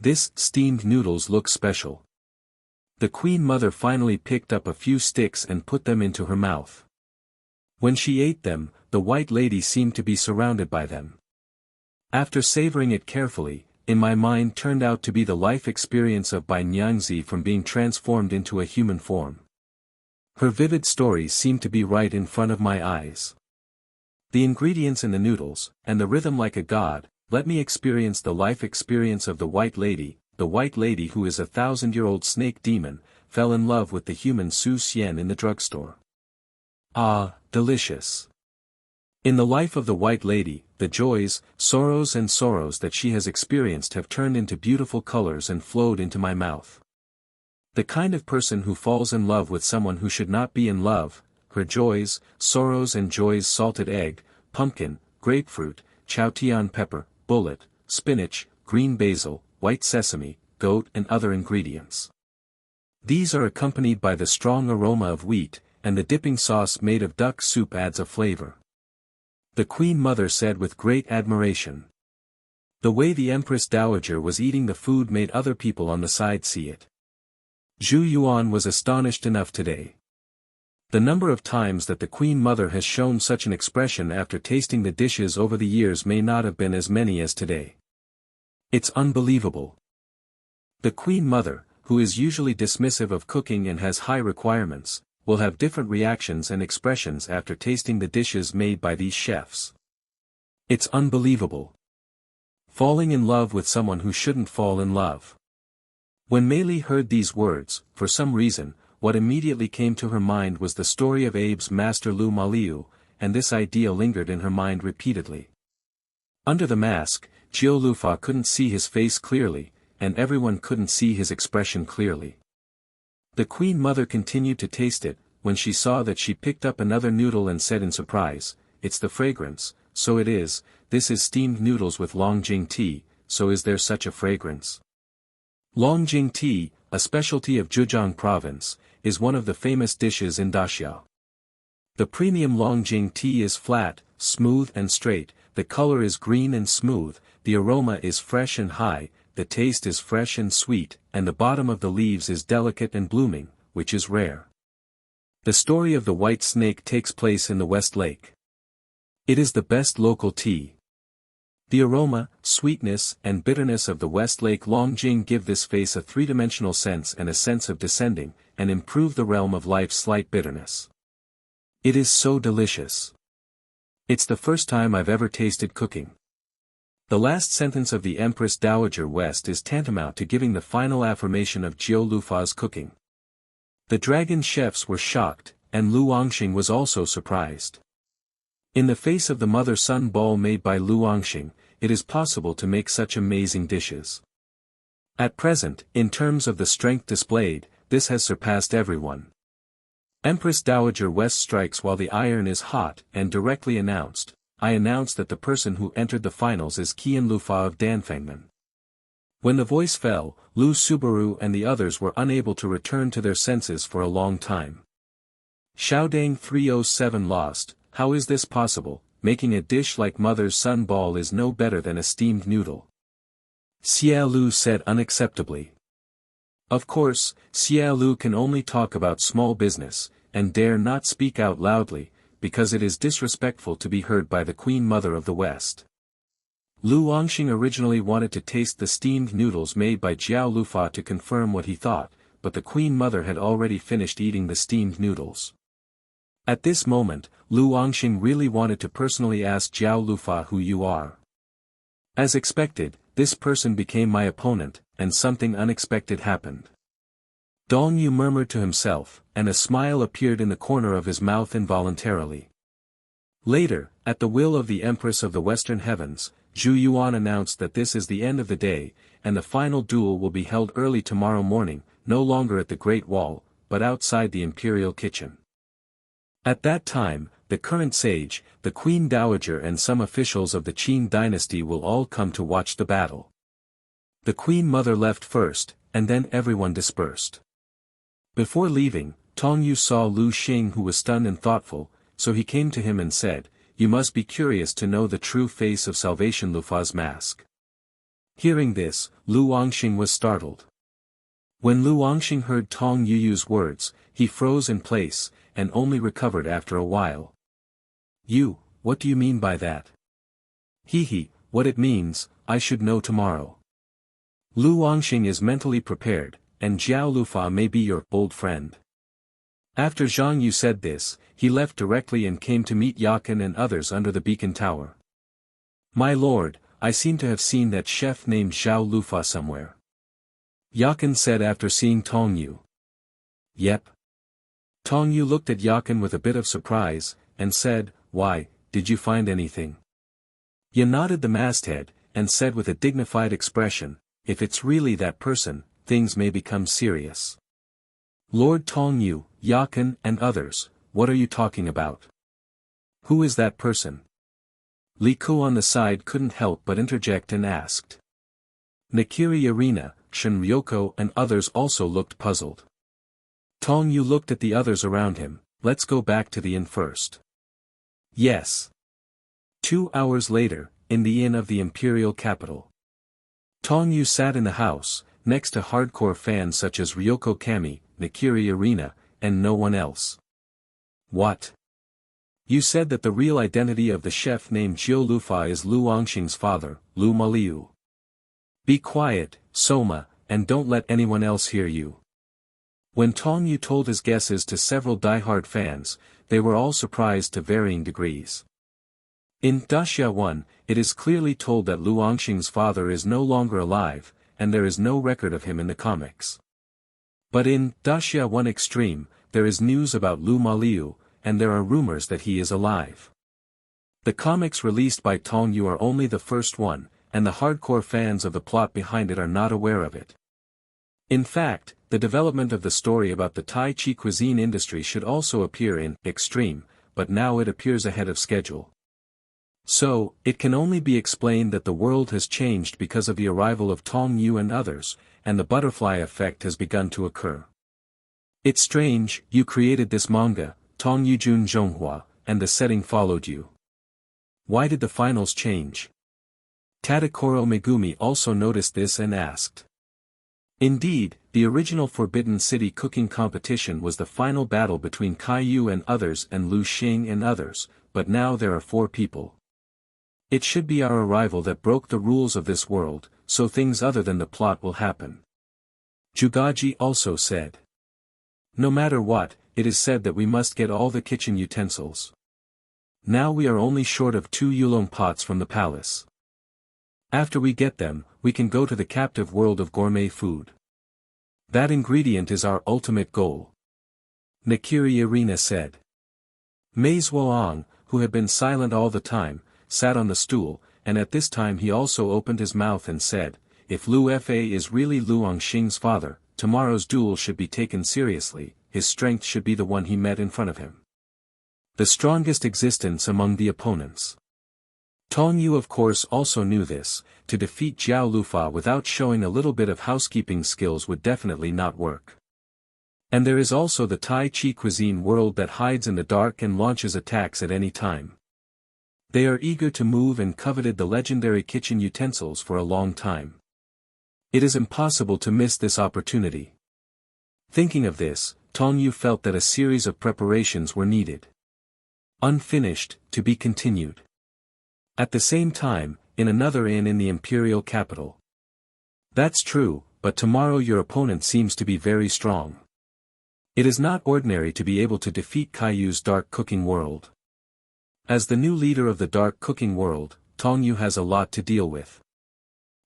This steamed noodles look special. The Queen Mother finally picked up a few sticks and put them into her mouth. When she ate them, the White Lady seemed to be surrounded by them. After savoring it carefully, in my mind turned out to be the life experience of Bai Nyangzi from being transformed into a human form. Her vivid stories seemed to be right in front of my eyes. The ingredients in the noodles, and the rhythm like a god, let me experience the life experience of the White Lady who is a 1,000-year-old snake demon, fell in love with the human Su Xian in the drugstore. Ah, delicious. In the life of the White Lady, the joys, sorrows that she has experienced have turned into beautiful colors and flowed into my mouth. The kind of person who falls in love with someone who should not be in love, her joys, sorrows and joys: salted egg, pumpkin, grapefruit, chow-tian pepper, bullet, spinach, green basil, white sesame, goat and other ingredients. These are accompanied by the strong aroma of wheat, and the dipping sauce made of duck soup adds a flavor. The Queen Mother said with great admiration. The way the Empress Dowager was eating the food made other people on the side see it. Zhu Yuan was astonished enough today. The number of times that the Queen Mother has shown such an expression after tasting the dishes over the years may not have been as many as today. It's unbelievable. The Queen Mother, who is usually dismissive of cooking and has high requirements, will have different reactions and expressions after tasting the dishes made by these chefs. It's unbelievable. Falling in love with someone who shouldn't fall in love. When Mei Li heard these words, for some reason, what immediately came to her mind was the story of Abe's master Lu Maliu, and this idea lingered in her mind repeatedly. Under the mask, Jiu Lufa couldn't see his face clearly, and everyone couldn't see his expression clearly. The Queen Mother continued to taste it, when she saw that she picked up another noodle and said in surprise, "It's the fragrance, so it is, this is steamed noodles with Longjing tea, so is there such a fragrance?" Longjing tea, a specialty of Zhejiang province, is one of the famous dishes in Daxiao. The premium Longjing tea is flat, smooth and straight, the color is green and smooth, the aroma is fresh and high, the taste is fresh and sweet, and the bottom of the leaves is delicate and blooming, which is rare. The story of the white snake takes place in the West Lake. It is the best local tea. The aroma, sweetness, and bitterness of the West Lake Longjing give this face a three-dimensional sense and a sense of descending, and improve the realm of life's slight bitterness. It is so delicious. It's the first time I've ever tasted cooking. The last sentence of the Empress Dowager West is tantamount to giving the final affirmation of Jiu Lufa's cooking. The dragon chefs were shocked, and Lu Wangxing was also surprised. In the face of the mother-son ball made by Lu Wangxing, it is possible to make such amazing dishes. At present, in terms of the strength displayed, this has surpassed everyone. Empress Dowager West strikes while the iron is hot and directly announced, "I announce that the person who entered the finals is Qian Lufa of Danfengmen." When the voice fell, Lu Subaru and the others were unable to return to their senses for a long time. Xiaodang 307 lost, how is this possible? Making a dish like mother's sun ball is no better than a steamed noodle. Xia Lu said unacceptably. Of course, Xia Lu can only talk about small business, and dare not speak out loudly, because it is disrespectful to be heard by the Queen Mother of the West. Lu Wangxing originally wanted to taste the steamed noodles made by Jiao Lufa to confirm what he thought, but the Queen Mother had already finished eating the steamed noodles. At this moment, Lu Wangxing really wanted to personally ask Jiao Lufa who you are. As expected, this person became my opponent, and something unexpected happened. Tong Yu murmured to himself, and a smile appeared in the corner of his mouth involuntarily. Later, at the will of the Empress of the Western Heavens, Zhu Yuan announced that this is the end of the day, and the final duel will be held early tomorrow morning, no longer at the Great Wall, but outside the Imperial Kitchen. At that time, the current sage, the Queen Dowager and some officials of the Qin dynasty will all come to watch the battle. The Queen Mother left first, and then everyone dispersed. Before leaving, Tong Yu saw Lu Xing, who was stunned and thoughtful, so he came to him and said, "You must be curious to know the true face of Salvation Lufa's mask." Hearing this, Lu Wangxing was startled. When Lu Wangxing heard Tong Yu's words, he froze in place, and only recovered after a while. "You, what do you mean by that?" "He, what it means, I should know tomorrow." Lu Wangxing is mentally prepared, and Jiao Lufa may be your old friend. After Zhang Yu said this, he left directly and came to meet Yakin and others under the beacon tower. "My lord, I seem to have seen that chef named Zhao Lufa somewhere," Yakin said after seeing Tong Yu. "Yep." Tong Yu looked at Yakin with a bit of surprise, and said, "Why, did you find anything?" Ye nodded the masthead, and said with a dignified expression, "If it's really that person, things may become serious." "Lord Tong Yu, Yakin and others, what are you talking about? Who is that person?" Li Ku on the side couldn't help but interject and asked. Nakiri Arena, Shin Ryoko and others also looked puzzled. Tong Yu looked at the others around him. "Let's go back to the inn first." "Yes." 2 hours later, in the inn of the imperial capital. Tong Yu sat in the house, next to hardcore fans such as Ryoko Kami, Nakiri Arena, and no one else. "What? You said that the real identity of the chef named Jiao Lufa is Lu Wangxing's father, Lu Maliu. Be quiet, Soma, and don't let anyone else hear you." When Tong Yu told his guesses to several die-hard fans, they were all surprised to varying degrees. In Daxia 1, it is clearly told that Lu Wangxing's father is no longer alive, and there is no record of him in the comics. But in Daxia 1 Extreme, there is news about Lu Maliu, and there are rumors that he is alive. The comics released by Tong Yu are only the first one, and the hardcore fans of the plot behind it are not aware of it. In fact, the development of the story about the Tai Chi cuisine industry should also appear in Extreme, but now it appears ahead of schedule. So, it can only be explained that the world has changed because of the arrival of Tong Yu and others, and the butterfly effect has begun to occur. It's strange, you created this manga, Tong Yujun Zhonghua, and the setting followed you. Why did the finals change? Tadakoro Megumi also noticed this and asked. Indeed, the original Forbidden City cooking competition was the final battle between Caillou and others and Lu Xing and others, but now there are 4 people. It should be our arrival that broke the rules of this world, so things other than the plot will happen. Jugaji also said. No matter what, it is said that we must get all the kitchen utensils. Now we are only short of 2 yulong pots from the palace. After we get them, we can go to the captive world of gourmet food. That ingredient is our ultimate goal. Nakiri Arena said. Mei Zhuang, who had been silent all the time, sat on the stool, and at this time he also opened his mouth and said, "If Lu Fa is really Lu Wangxing's father, tomorrow's duel should be taken seriously, his strength should be the one he met in front of him. The strongest existence among the opponents." Tong Yu of course also knew this, to defeat Jiao Lufa without showing a little bit of housekeeping skills would definitely not work. And there is also the Tai Chi cuisine world that hides in the dark and launches attacks at any time. They are eager to move and coveted the legendary kitchen utensils for a long time. It is impossible to miss this opportunity. Thinking of this, Tong Yu felt that a series of preparations were needed. Unfinished, to be continued. At the same time, in another inn in the imperial capital. That's true, but tomorrow your opponent seems to be very strong. It is not ordinary to be able to defeat Caillou's dark cooking world. As the new leader of the dark cooking world, Tong Yu has a lot to deal with.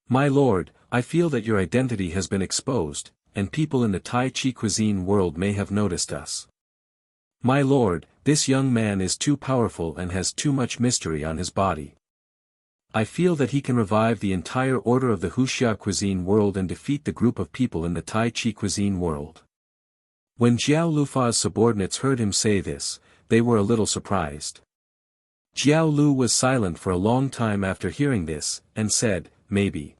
My lord, I feel that your identity has been exposed, and people in the Tai Chi cuisine world may have noticed us. My lord, this young man is too powerful and has too much mystery on his body. I feel that he can revive the entire order of the Wuxia cuisine world and defeat the group of people in the Tai Chi cuisine world. When Jiao Lufa's subordinates heard him say this, they were a little surprised. Jiao Lu was silent for a long time after hearing this, and said, maybe.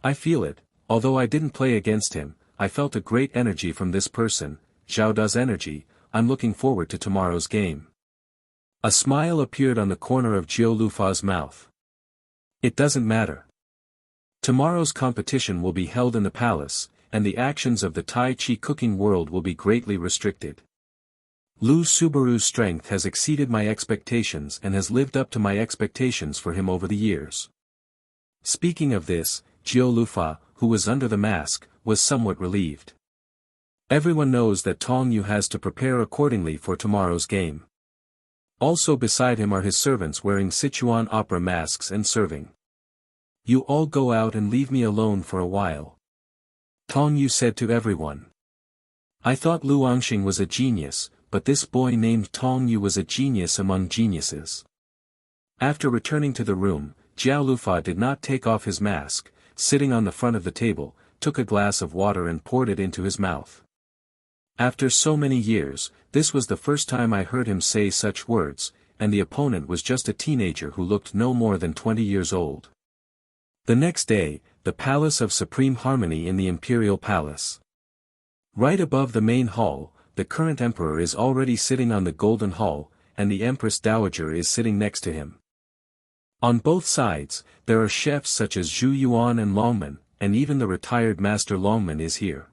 I feel it, although I didn't play against him, I felt a great energy from this person, Zhao Da's energy. I'm looking forward to tomorrow's game. A smile appeared on the corner of Jiao Lufa's mouth. It doesn't matter. Tomorrow's competition will be held in the palace, and the actions of the Tai Chi cooking world will be greatly restricted. Lu Subaru's strength has exceeded my expectations and has lived up to my expectations for him over the years. Speaking of this, Jiao Lufa, who was under the mask, was somewhat relieved. Everyone knows that Tong Yu has to prepare accordingly for tomorrow's game. Also beside him are his servants wearing Sichuan opera masks and serving. You all go out and leave me alone for a while. Tong Yu said to everyone. I thought Lu Angxing was a genius, but this boy named Tong Yu was a genius among geniuses. After returning to the room, Jiao Lufa did not take off his mask, sitting on the front of the table, took a glass of water and poured it into his mouth. After so many years, this was the first time I heard him say such words, and the opponent was just a teenager who looked no more than 20 years old. The next day, the Palace of Supreme Harmony in the Imperial Palace. Right above the main hall, the current emperor is already sitting on the Golden Hall, and the Empress Dowager is sitting next to him. On both sides, there are chefs such as Zhu Yuan and Longman, and even the retired Master Longman is here.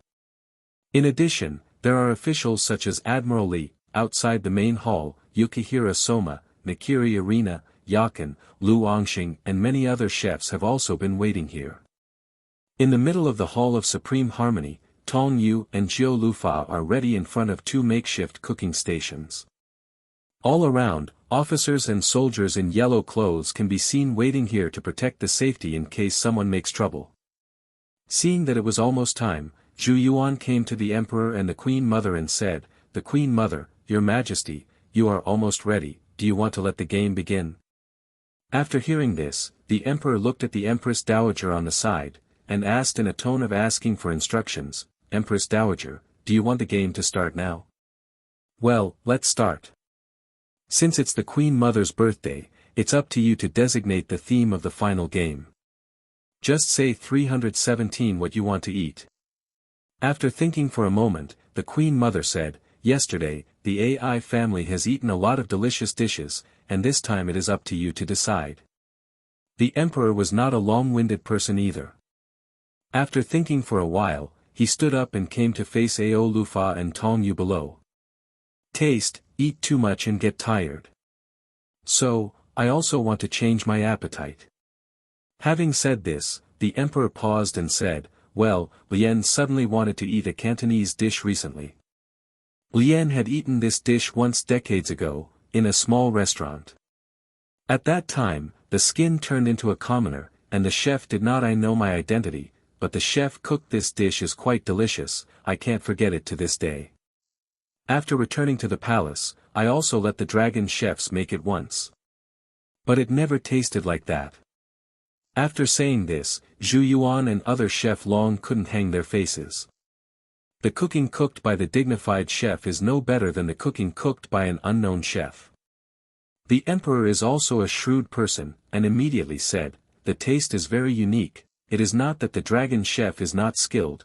In addition, there are officials such as Admiral Li, outside the main hall, Yukihira Soma, Nakiri Arena, Yakin, Lu Angxing and many other chefs have also been waiting here. In the middle of the Hall of Supreme Harmony, Tong Yu and Jiao Lufa are ready in front of two makeshift cooking stations. All around, officers and soldiers in yellow clothes can be seen waiting here to protect the safety in case someone makes trouble. Seeing that it was almost time, Zhu Yuan came to the emperor and the queen mother and said, "The queen mother, your majesty, you are almost ready, do you want to let the game begin?" After hearing this, the emperor looked at the Empress Dowager on the side, and asked in a tone of asking for instructions, "Empress Dowager, do you want the game to start now?" "Well, let's start. Since it's the Queen Mother's birthday, it's up to you to designate the theme of the final game. Just say 317 what you want to eat." After thinking for a moment, the Queen Mother said, "Yesterday, the AI family has eaten a lot of delicious dishes, and this time it is up to you to decide." The emperor was not a long-winded person either. After thinking for a while, he stood up and came to face Ao Lufa and Tong Yu below. "Taste, eat too much and get tired. So, I also want to change my appetite." Having said this, the emperor paused and said, "Well, Lian suddenly wanted to eat a Cantonese dish recently." Lian had eaten this dish once decades ago, in a small restaurant. At that time, the skin turned into a commoner, and the chef did not. "I know my identity, but the chef cooked this dish is quite delicious, I can't forget it to this day. After returning to the palace, I also let the dragon chefs make it once. But it never tasted like that." After saying this, Zhu Yuan and other chef Long couldn't hang their faces. The cooking cooked by the dignified chef is no better than the cooking cooked by an unknown chef. The emperor is also a shrewd person, and immediately said, "The taste is very unique. It is not that the dragon chef is not skilled,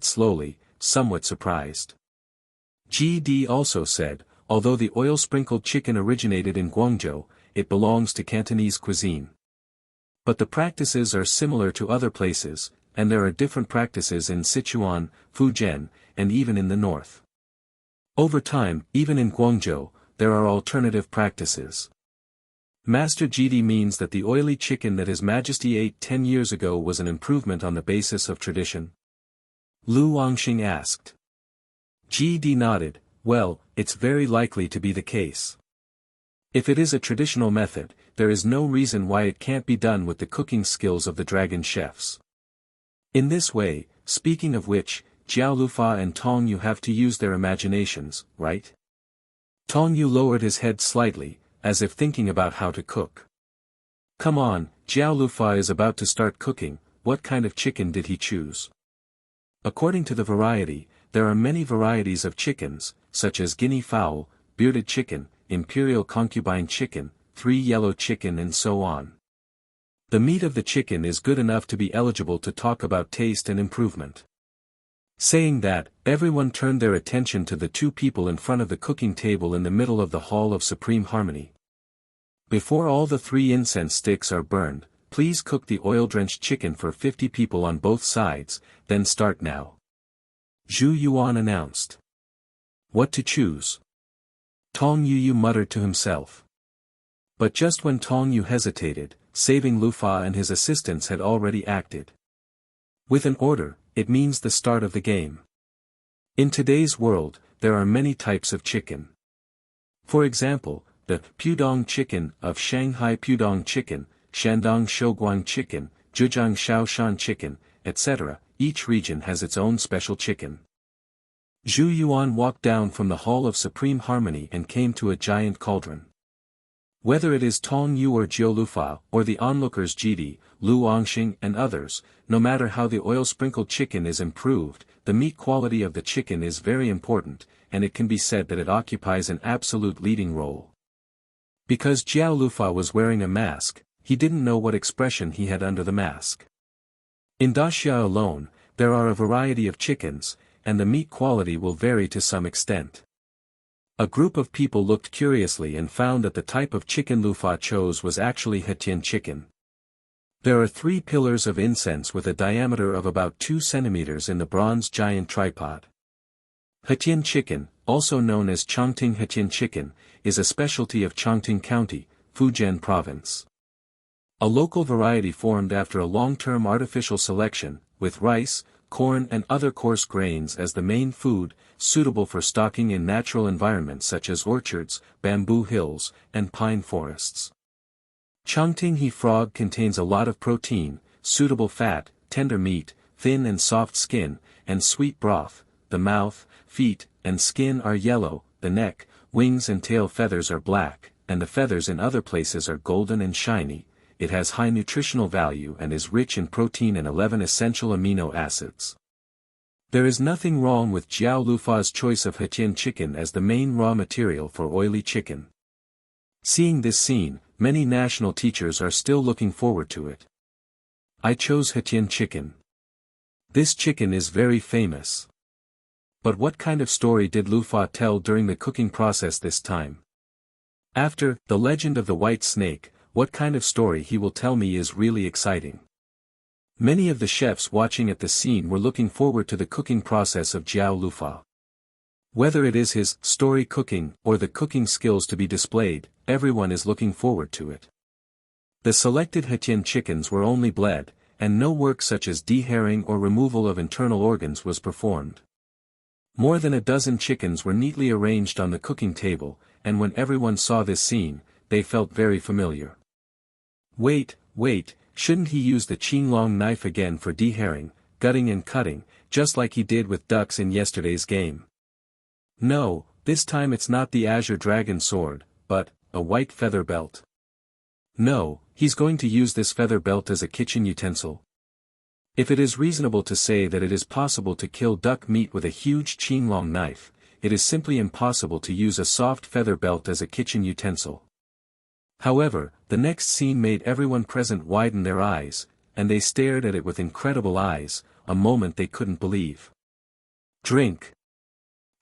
head slowly, somewhat surprised. GD also said, although the oil-sprinkled chicken originated in Guangzhou, it belongs to Cantonese cuisine. But the practices are similar to other places, and there are different practices in Sichuan, Fujian, and even in the north. Over time, even in Guangzhou, there are alternative practices. Master GD means that the oily chicken that His Majesty ate 10 years ago was an improvement on the basis of tradition? Lu Wangxing asked. GD nodded, well, it's very likely to be the case. If it is a traditional method, there is no reason why it can't be done with the cooking skills of the dragon chefs. In this way, speaking of which, Jiao Lufa and Tong Yu have to use their imaginations, right? Tong Yu lowered his head slightly, as if thinking about how to cook. Come on, Jiao Lufa is about to start cooking, what kind of chicken did he choose? According to the variety, there are many varieties of chickens, such as guinea fowl, bearded chicken, imperial concubine chicken, three yellow chicken and so on. The meat of the chicken is good enough to be eligible to talk about taste and improvement. Saying that, everyone turned their attention to the two people in front of the cooking table in the middle of the Hall of Supreme Harmony. Before all the 3 incense sticks are burned, please cook the oil-drenched chicken for 50 people on both sides, then start now. Zhu Yuan announced. What to choose? Tong Yu muttered to himself. But just when Tong Yu hesitated, saving Lufa and his assistants had already acted. With an order, it means the start of the game. In today's world, there are many types of chicken. For example, the Pudong chicken of Shanghai Pudong chicken, Shandong Shouguang chicken, Zhejiang Shaoshan chicken, etc., each region has its own special chicken. Zhu Yuan walked down from the Hall of Supreme Harmony and came to a giant cauldron. Whether it is Tong Yu or Jiao Lufa, or the onlookers Jidi, Lu Wangxing and others, no matter how the oil-sprinkled chicken is improved, the meat quality of the chicken is very important, and it can be said that it occupies an absolute leading role. Because Jiao Lufa was wearing a mask, he didn't know what expression he had under the mask. In Daxia alone, there are a variety of chickens, and the meat quality will vary to some extent. A group of people looked curiously and found that the type of chicken Lufa chose was actually Hetian chicken. There are 3 pillars of incense with a diameter of about 2 centimeters in the bronze giant tripod. Hetian chicken, also known as Chongting Hetian chicken, is a specialty of Chongting County, Fujian Province. A local variety formed after a long-term artificial selection, with rice, corn and other coarse grains as the main food, suitable for stocking in natural environments such as orchards, bamboo hills, and pine forests. Chongting He frog contains a lot of protein, suitable fat, tender meat, thin and soft skin, and sweet broth. The mouth, feet, and skin are yellow, the neck, wings and tail feathers are black, and the feathers in other places are golden and shiny. It has high nutritional value and is rich in protein and 11 essential amino acids. There is nothing wrong with Jiao Lufa's choice of Hetian chicken as the main raw material for oily chicken. Seeing this scene, many national teachers are still looking forward to it. I chose Hetian chicken. This chicken is very famous. But what kind of story did Lufa tell during the cooking process this time? After The Legend of the White Snake, what kind of story he will tell me is really exciting. Many of the chefs watching at the scene were looking forward to the cooking process of Jiao Lufa. Whether it is his story cooking or the cooking skills to be displayed, everyone is looking forward to it. The selected Hetian chickens were only bled, and no work such as deherring or removal of internal organs was performed. More than a dozen chickens were neatly arranged on the cooking table, and when everyone saw this scene, they felt very familiar. Wait, shouldn't he use the qinglong knife again for deherring, gutting and cutting, just like he did with ducks in yesterday's game? No, this time it's not the Azure Dragon sword, but a white feather belt. No, he's going to use this feather belt as a kitchen utensil. If it is reasonable to say that it is possible to kill duck meat with a huge qinglong knife, it is simply impossible to use a soft feather belt as a kitchen utensil. However, the next scene made everyone present widen their eyes, and they stared at it with incredible eyes, a moment they couldn't believe. Drink!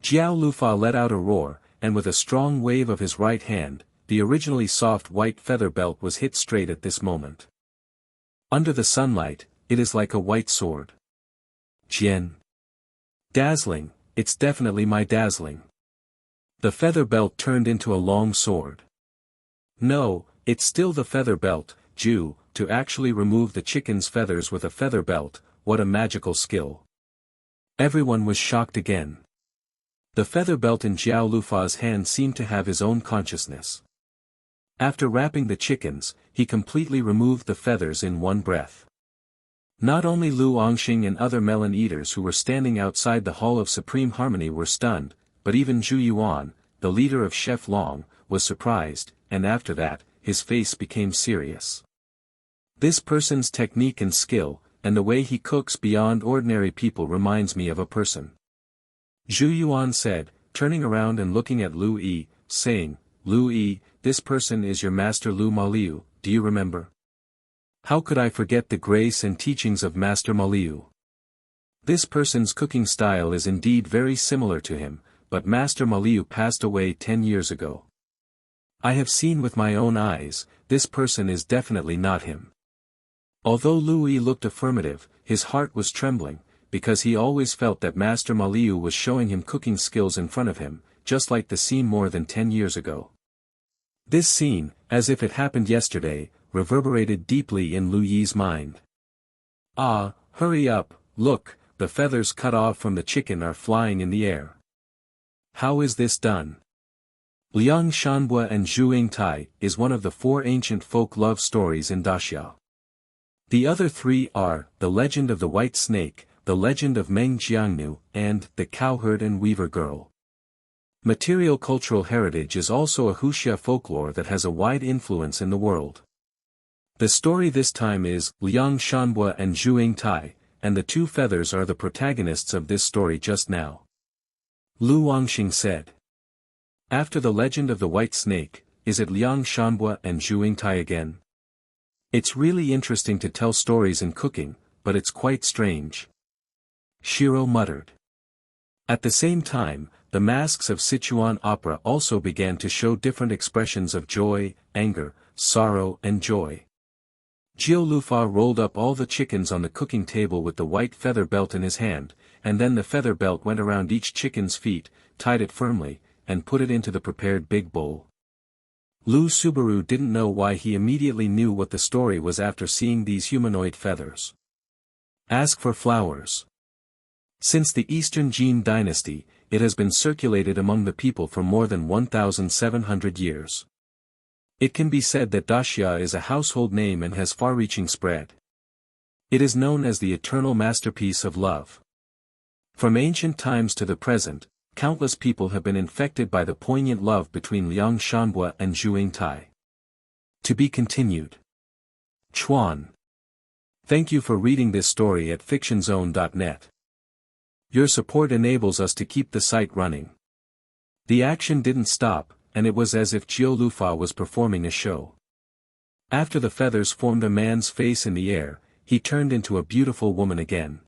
Jiao Lufa let out a roar, and with a strong wave of his right hand, the originally soft white feather belt was hit straight at this moment. Under the sunlight, it is like a white sword. Jian. Dazzling, it's definitely my dazzling. The feather belt turned into a long sword. No, it's still the feather belt, Ju, to actually remove the chicken's feathers with a feather belt, what a magical skill. Everyone was shocked again. The feather belt in Jiao Lufa's hand seemed to have his own consciousness. After wrapping the chickens, he completely removed the feathers in one breath. Not only Lu Ongxing and other melon eaters who were standing outside the Hall of Supreme Harmony were stunned, but even Zhu Yuan, the leader of Chef Long, was surprised, and after that, his face became serious. This person's technique and skill, and the way he cooks beyond ordinary people reminds me of a person. Zhu Yuan said, turning around and looking at Lu Yi, saying, Lu Yi, this person is your master Lu Maliu, do you remember? How could I forget the grace and teachings of Master Maliu? This person's cooking style is indeed very similar to him, but Master Maliu passed away 10 years ago. I have seen with my own eyes, this person is definitely not him. Although Lu Yi looked affirmative, his heart was trembling, because he always felt that Master Maliu was showing him cooking skills in front of him, just like the scene more than 10 years ago. This scene, as if it happened yesterday, reverberated deeply in Lu Yi's mind. Ah, hurry up, look, the feathers cut off from the chicken are flying in the air. How is this done? Liang Shanbua and Zhu Tai is one of the 4 ancient folk love stories in Daxia. The other 3 are, The Legend of the White Snake, The Legend of Meng Jiangnu, and The Cowherd and Weaver Girl. Material cultural heritage is also a Huxia folklore that has a wide influence in the world. The story this time is Liang Shanbua and Zhu Tai, and the 2 feathers are the protagonists of this story just now. Lu Wangxing said. After The Legend of the White Snake, is it Liang Shanbua and Zhu Tai again? It's really interesting to tell stories in cooking, but it's quite strange. Shiro muttered. At the same time, the masks of Sichuan opera also began to show different expressions of joy, anger, sorrow and joy. Jiao Lufa rolled up all the chickens on the cooking table with the white feather belt in his hand, and then the feather belt went around each chicken's feet, tied it firmly, and put it into the prepared big bowl. Lu Subaru didn't know why he immediately knew what the story was after seeing these humanoid feathers. Ask for flowers. Since the Eastern Jin dynasty, it has been circulated among the people for more than 1,700 years. It can be said that daxia is a household name and has far-reaching spread. It is known as the eternal masterpiece of love. From ancient times to the present, countless people have been infected by the poignant love between Liang Shanbua and Zhu Yingtai. To be continued. Chuan. Thank you for reading this story at fictionzone.net. Your support enables us to keep the site running. The action didn't stop, and it was as if Jiao Lufa was performing a show. After the feathers formed a man's face in the air, he turned into a beautiful woman again.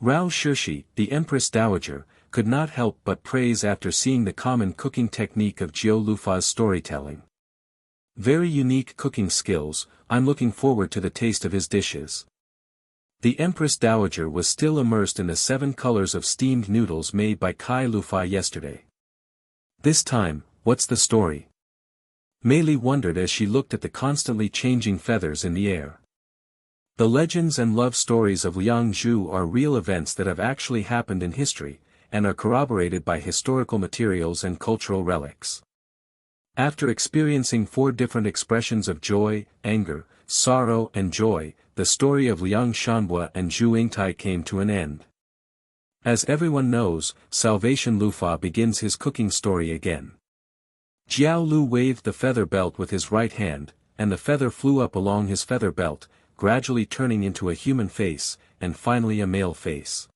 Rao Shirshi, the Empress Dowager, could not help but praise after seeing the common cooking technique of Jiao Lufa's storytelling. Very unique cooking skills, I'm looking forward to the taste of his dishes. The Empress Dowager was still immersed in the 7 colors of steamed noodles made by Kai Lufa yesterday. This time, what's the story? Mei Li wondered as she looked at the constantly changing feathers in the air. The legends and love stories of Liang Zhu are real events that have actually happened in history, and are corroborated by historical materials and cultural relics. After experiencing 4 different expressions of joy, anger, sorrow and joy, the story of Liang Shanbua and Zhu Yingtai came to an end. As everyone knows, Salvation Lufa begins his cooking story again. Jiao Lu waved the feather belt with his right hand, and the feather flew up along his feather belt, gradually turning into a human face, and finally a male face.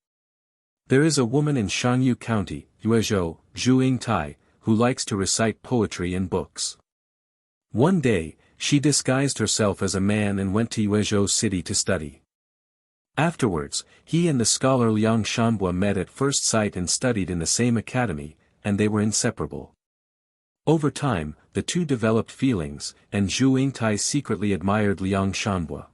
There is a woman in Shangyu County, Yuezhou, Zhu Yingtai, who likes to recite poetry in books. One day, she disguised herself as a man and went to Yuezhou city to study. Afterwards, he and the scholar Liang Shanbua met at first sight and studied in the same academy, and they were inseparable. Over time, the two developed feelings, and Zhu Yingtai secretly admired Liang Shanbua.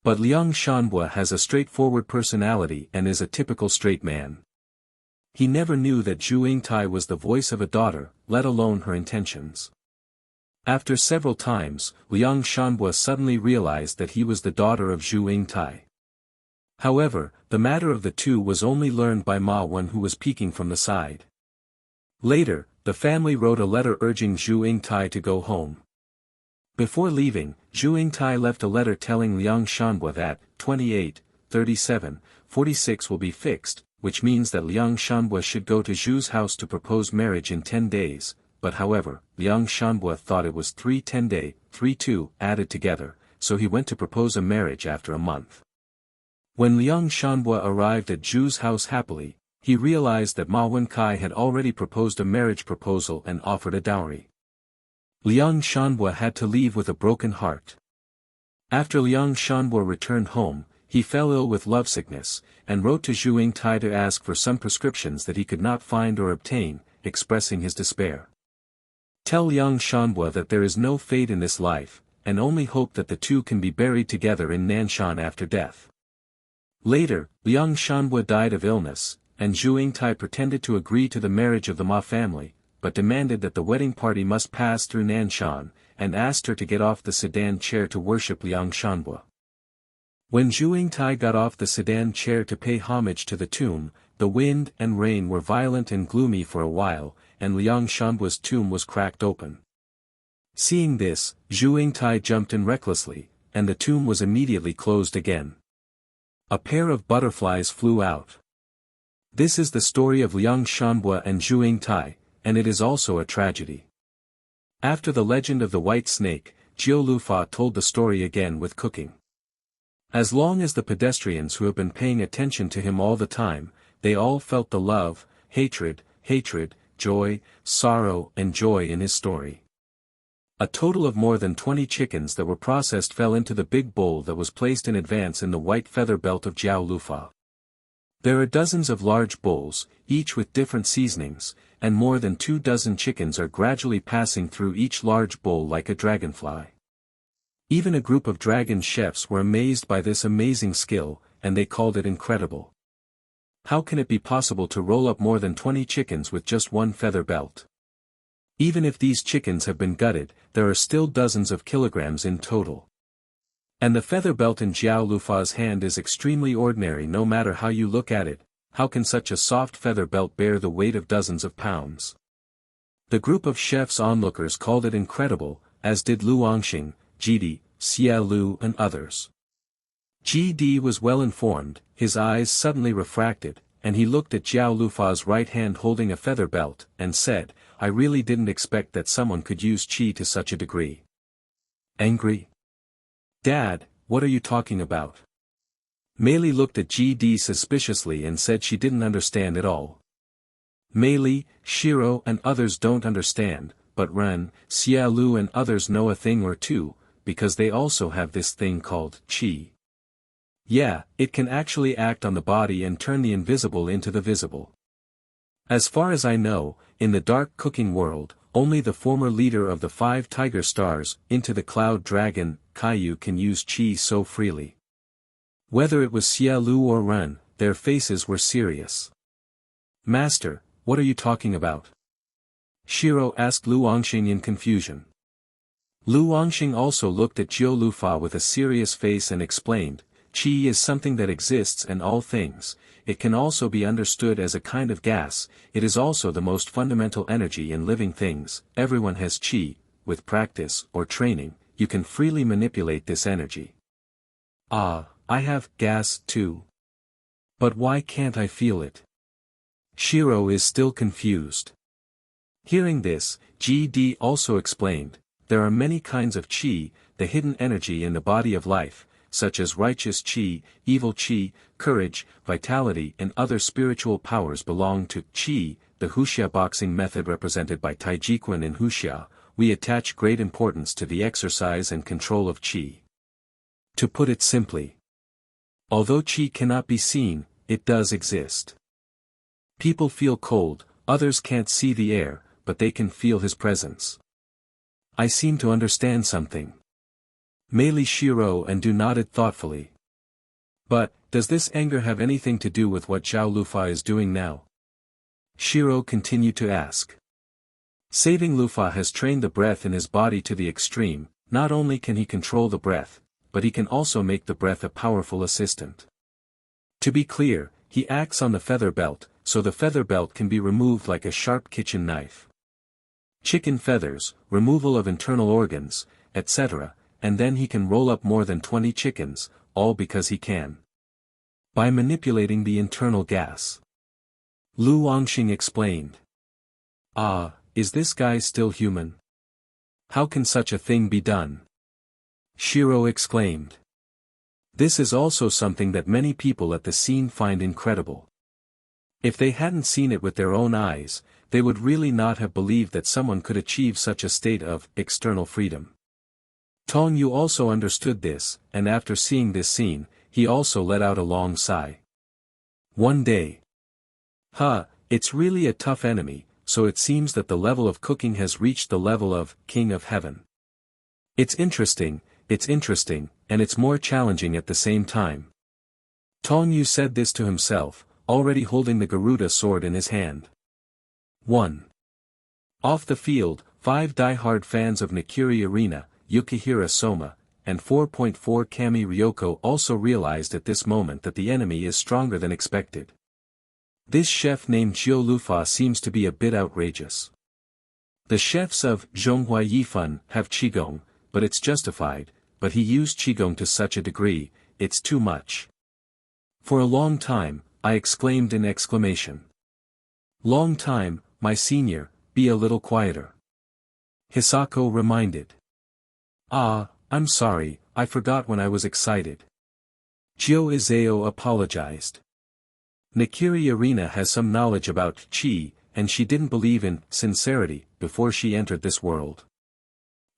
But Liang Shanbua has a straightforward personality and is a typical straight man. He never knew that Zhu Yingtai was the voice of a daughter, let alone her intentions. After several times, Liang Shanbua suddenly realized that he was the daughter of Zhu Yingtai. However, the matter of the two was only learned by Ma Wen, who was peeking from the side. Later, the family wrote a letter urging Zhu Yingtai to go home. Before leaving, Zhu Yingtai left a letter telling Liang Shanbua that 28, 37, 46 will be fixed, which means that Liang Shanbua should go to Zhu's house to propose marriage in 10 days, but however, Liang Shanbua thought it was 3 day, 3-2 added together, so he went to propose a marriage after a month. When Liang Shanbua arrived at Zhu's house happily, he realized that Ma Wenkai had already proposed a marriage proposal and offered a dowry. Liang Shanbua had to leave with a broken heart. After Liang Shanbua returned home, he fell ill with lovesickness, and wrote to Zhu Yingtai to ask for some prescriptions that he could not find or obtain, expressing his despair. Tell Liang Shanbua that there is no fate in this life, and only hope that the two can be buried together in Nanshan after death. Later, Liang Shanbua died of illness, and Zhu Yingtai pretended to agree to the marriage of the Ma family, but demanded that the wedding party must pass through Nanshan, and asked her to get off the sedan chair to worship Liang Shanbua. When Zhu Yingtai got off the sedan chair to pay homage to the tomb, the wind and rain were violent and gloomy for a while, and Liang Shanbua's tomb was cracked open. Seeing this, Zhu Yingtai jumped in recklessly, and the tomb was immediately closed again. A pair of butterflies flew out. This is the story of Liang Shanbua and Zhu Yingtai, and it is also a tragedy. After the legend of the white snake, Jiao Lufa told the story again with cooking. As long as the pedestrians who have been paying attention to him all the time, they all felt the love, hatred, joy, sorrow and joy in his story. A total of more than 20 chickens that were processed fell into the big bowl that was placed in advance in the white feather belt of Jiao Lufa. There are dozens of large bowls, each with different seasonings, and more than 24 chickens are gradually passing through each large bowl like a dragonfly. Even a group of dragon chefs were amazed by this amazing skill, and they called it incredible. How can it be possible to roll up more than 20 chickens with just one feather belt? Even if these chickens have been gutted, there are still dozens of kilograms in total. And the feather belt in Jiao Lufa's hand is extremely ordinary no matter how you look at it. How can such a soft feather belt bear the weight of dozens of pounds? The group of chefs onlookers called it incredible, as did Lu Angxing, Jidi, Xia Lu and others. Ji was well informed, his eyes suddenly refracted, and he looked at Jiao Lufa's right hand holding a feather belt, and said, I really didn't expect that someone could use qi to such a degree. Angry? Dad, what are you talking about? Mei looked at Ji suspiciously and said she didn't understand at all. Mei, Shiro and others don't understand, but Ren, Xia Lu and others know a thing or two, because they also have this thing called qi. Yeah, it can actually act on the body and turn the invisible into the visible. As far as I know, in the dark cooking world, only the former leader of the 5 tiger stars, into the cloud dragon, Kaiyu can use qi so freely. Whether it was Xia Lu or Ren, their faces were serious. Master, what are you talking about? Shiro asked Lu Angxing in confusion. Lu Angxing also looked at Jiao Lufa with a serious face and explained, qi is something that exists in all things, it can also be understood as a kind of gas, it is also the most fundamental energy in living things, everyone has qi, with practice or training, you can freely manipulate this energy. Ah, I have gas too. But why can't I feel it? Shiro is still confused. Hearing this, Ji also explained, there are many kinds of qi, the hidden energy in the body of life, such as righteous qi, evil qi, courage, vitality and other spiritual powers belong to qi, the Huxia boxing method represented by Taijiquan in Huxia, we attach great importance to the exercise and control of qi. To put it simply, although qi cannot be seen, it does exist. People feel cold, others can't see the air, but they can feel his presence. I seem to understand something. Mei Shiro and Du nodded thoughtfully. But, does this anger have anything to do with what Jiao Lufa is doing now? Shiro continued to ask. Saving Lufa has trained the breath in his body to the extreme, not only can he control the breath, but he can also make the breath a powerful assistant. To be clear, he acts on the feather belt, so the feather belt can be removed like a sharp kitchen knife. Chicken feathers, removal of internal organs, etc., and then he can roll up more than 20 chickens, all because he can. By manipulating the internal gas. Lu Angxing explained. Ah, is this guy still human? How can such a thing be done? Shiro exclaimed. This is also something that many people at the scene find incredible. If they hadn't seen it with their own eyes, they would really not have believed that someone could achieve such a state of external freedom. Tong Yu also understood this, and after seeing this scene, he also let out a long sigh. One day. It's really a tough enemy, so it seems that the level of cooking has reached the level of King of Heaven. It's interesting, and it's more challenging at the same time. Tong Yu said this to himself, already holding the Garuda sword in his hand. 1. Off the field, 5 die-hard fans of Nikiri Arena, Yukihira Sōma, and 4.4 Kami Ryoko also realized at this moment that the enemy is stronger than expected. This chef named Jiao Lufa seems to be a bit outrageous. The chefs of Zhonghua Yifan have Qigong, but it's justified, but he used Qigong to such a degree, it's too much. For a long time, I exclaimed in exclamation. Long time, my senior, be a little quieter. Hisako reminded. Ah, I'm sorry, I forgot when I was excited. Jio Izao apologized. Nikiri Arena has some knowledge about qi, and she didn't believe in sincerity before she entered this world.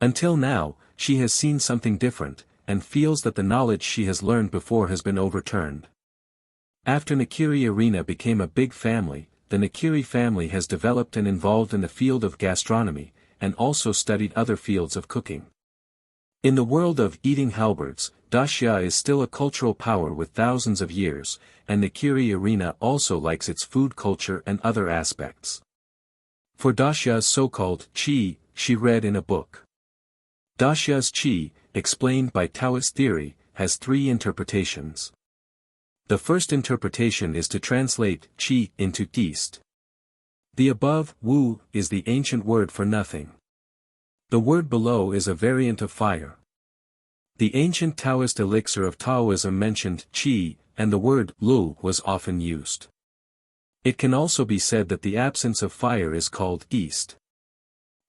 Until now, she has seen something different, and feels that the knowledge she has learned before has been overturned. After Nikiri Arena became a big family, the Nikiri family has developed and involved in the field of gastronomy, and also studied other fields of cooking. In the world of eating halberds, dashi is still a cultural power with thousands of years, and Nikiri arena also likes its food culture and other aspects. For dashi's so-called chi, she read in a book. Dashi's chi, explained by Taoist theory, has three interpretations. The first interpretation is to translate chi into east. The above, wu, is the ancient word for nothing. The word below is a variant of fire. The ancient Taoist elixir of Taoism mentioned qi, and the word lu was often used. It can also be said that the absence of fire is called east.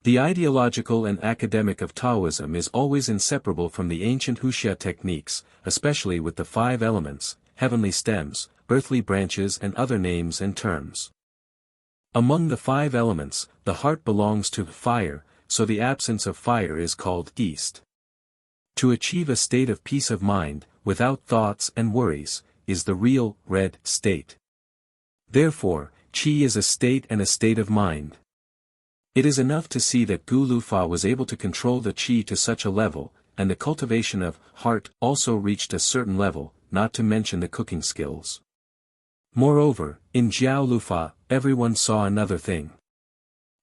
The ideological and academic of Taoism is always inseparable from the ancient Huxia techniques, especially with the 5 elements, heavenly stems, earthly branches and other names and terms. Among the 5 elements, the heart belongs to fire, so the absence of fire is called east. To achieve a state of peace of mind, without thoughts and worries, is the real, red, state. Therefore, qi is a state and a state of mind. It is enough to see that Gu Lufa was able to control the qi to such a level, and the cultivation of heart also reached a certain level, not to mention the cooking skills. Moreover, in Jiao Lufa, everyone saw another thing.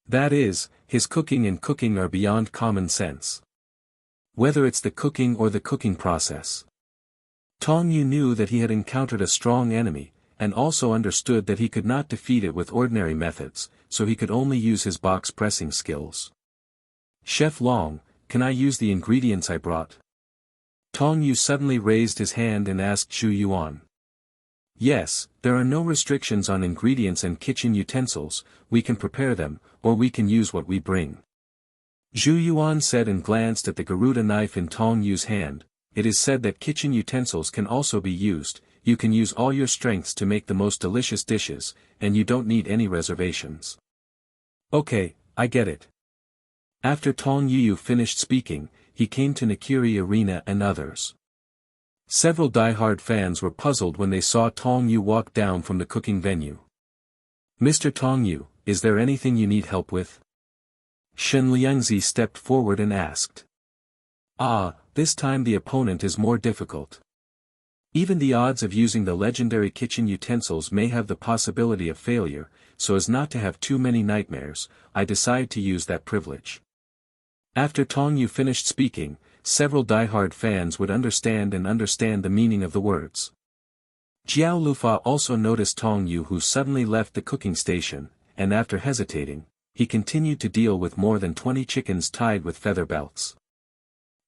That is, his cooking and cooking are beyond common sense. Whether it's the cooking or the cooking process. Tong Yu knew that he had encountered a strong enemy, and also understood that he could not defeat it with ordinary methods, so he could only use his box pressing skills. Chef Long, can I use the ingredients I brought? Tong Yu suddenly raised his hand and asked Zhu Yuan. Yes, there are no restrictions on ingredients and kitchen utensils, we can prepare them, or we can use what we bring. Zhu Yuan said and glanced at the Garuda knife in Tong Yu's hand. It is said that kitchen utensils can also be used, you can use all your strengths to make the most delicious dishes, and you don't need any reservations. Okay, I get it. After Tong Yu finished speaking, he came to Nikiri Arena and others. Several die-hard fans were puzzled when they saw Tong Yu walk down from the cooking venue. Mr. Tong Yu, is there anything you need help with? Shen Liangzi stepped forward and asked. This time the opponent is more difficult. Even the odds of using the legendary kitchen utensils may have the possibility of failure, so as not to have too many nightmares, I decide to use that privilege. After Tong Yu finished speaking, several die-hard fans would understand the meaning of the words. Jiao Lufa also noticed Tong Yu, who suddenly left the cooking station, and after hesitating, he continued to deal with more than 20 chickens tied with feather belts.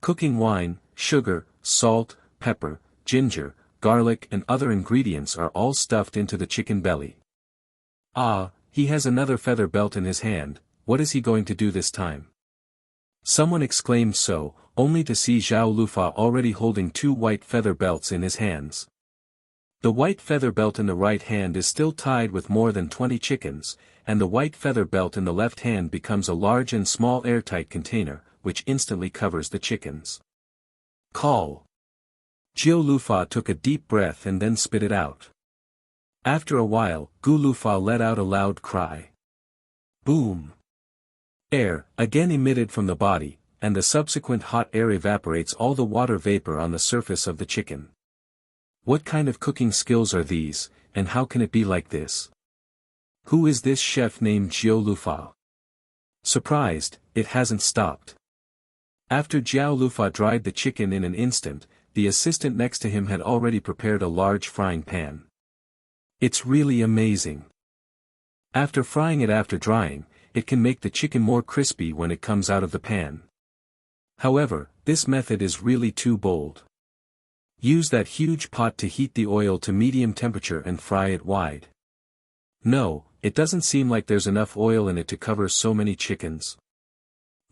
Cooking wine, sugar, salt, pepper, ginger, garlic and other ingredients are all stuffed into the chicken belly. He has another feather belt in his hand, what is he going to do this time? Someone exclaimed so, only to see Zhao Lufa already holding 2 white feather belts in his hands. The white feather belt in the right hand is still tied with more than 20 chickens, and the white feather belt in the left hand becomes a large and small airtight container, which instantly covers the chickens. Call. Jiao Lufa took a deep breath and then spit it out. After a while, Gu Lufa let out a loud cry. Boom! Air, again emitted from the body, and the subsequent hot air evaporates all the water vapor on the surface of the chicken. What kind of cooking skills are these, and how can it be like this? Who is this chef named Jiao Lufa? Surprised, it hasn't stopped. After Jiao Lufa dried the chicken in an instant, the assistant next to him had already prepared a large frying pan. It's really amazing. After frying it after drying, it can make the chicken more crispy when it comes out of the pan. However, this method is really too bold. Use that huge pot to heat the oil to medium temperature and fry it wide. No, it doesn't seem like there's enough oil in it to cover so many chickens.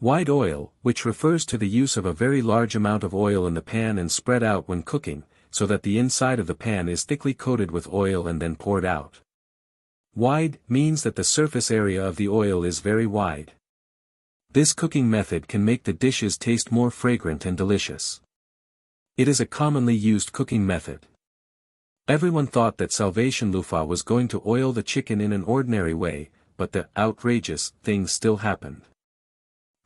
Wide oil, which refers to the use of a very large amount of oil in the pan and spread out when cooking, so that the inside of the pan is thickly coated with oil and then poured out. Wide means that the surface area of the oil is very wide. This cooking method can make the dishes taste more fragrant and delicious. It is a commonly used cooking method. Everyone thought that Salvation Lufa was going to oil the chicken in an ordinary way, but the outrageous thing still happened.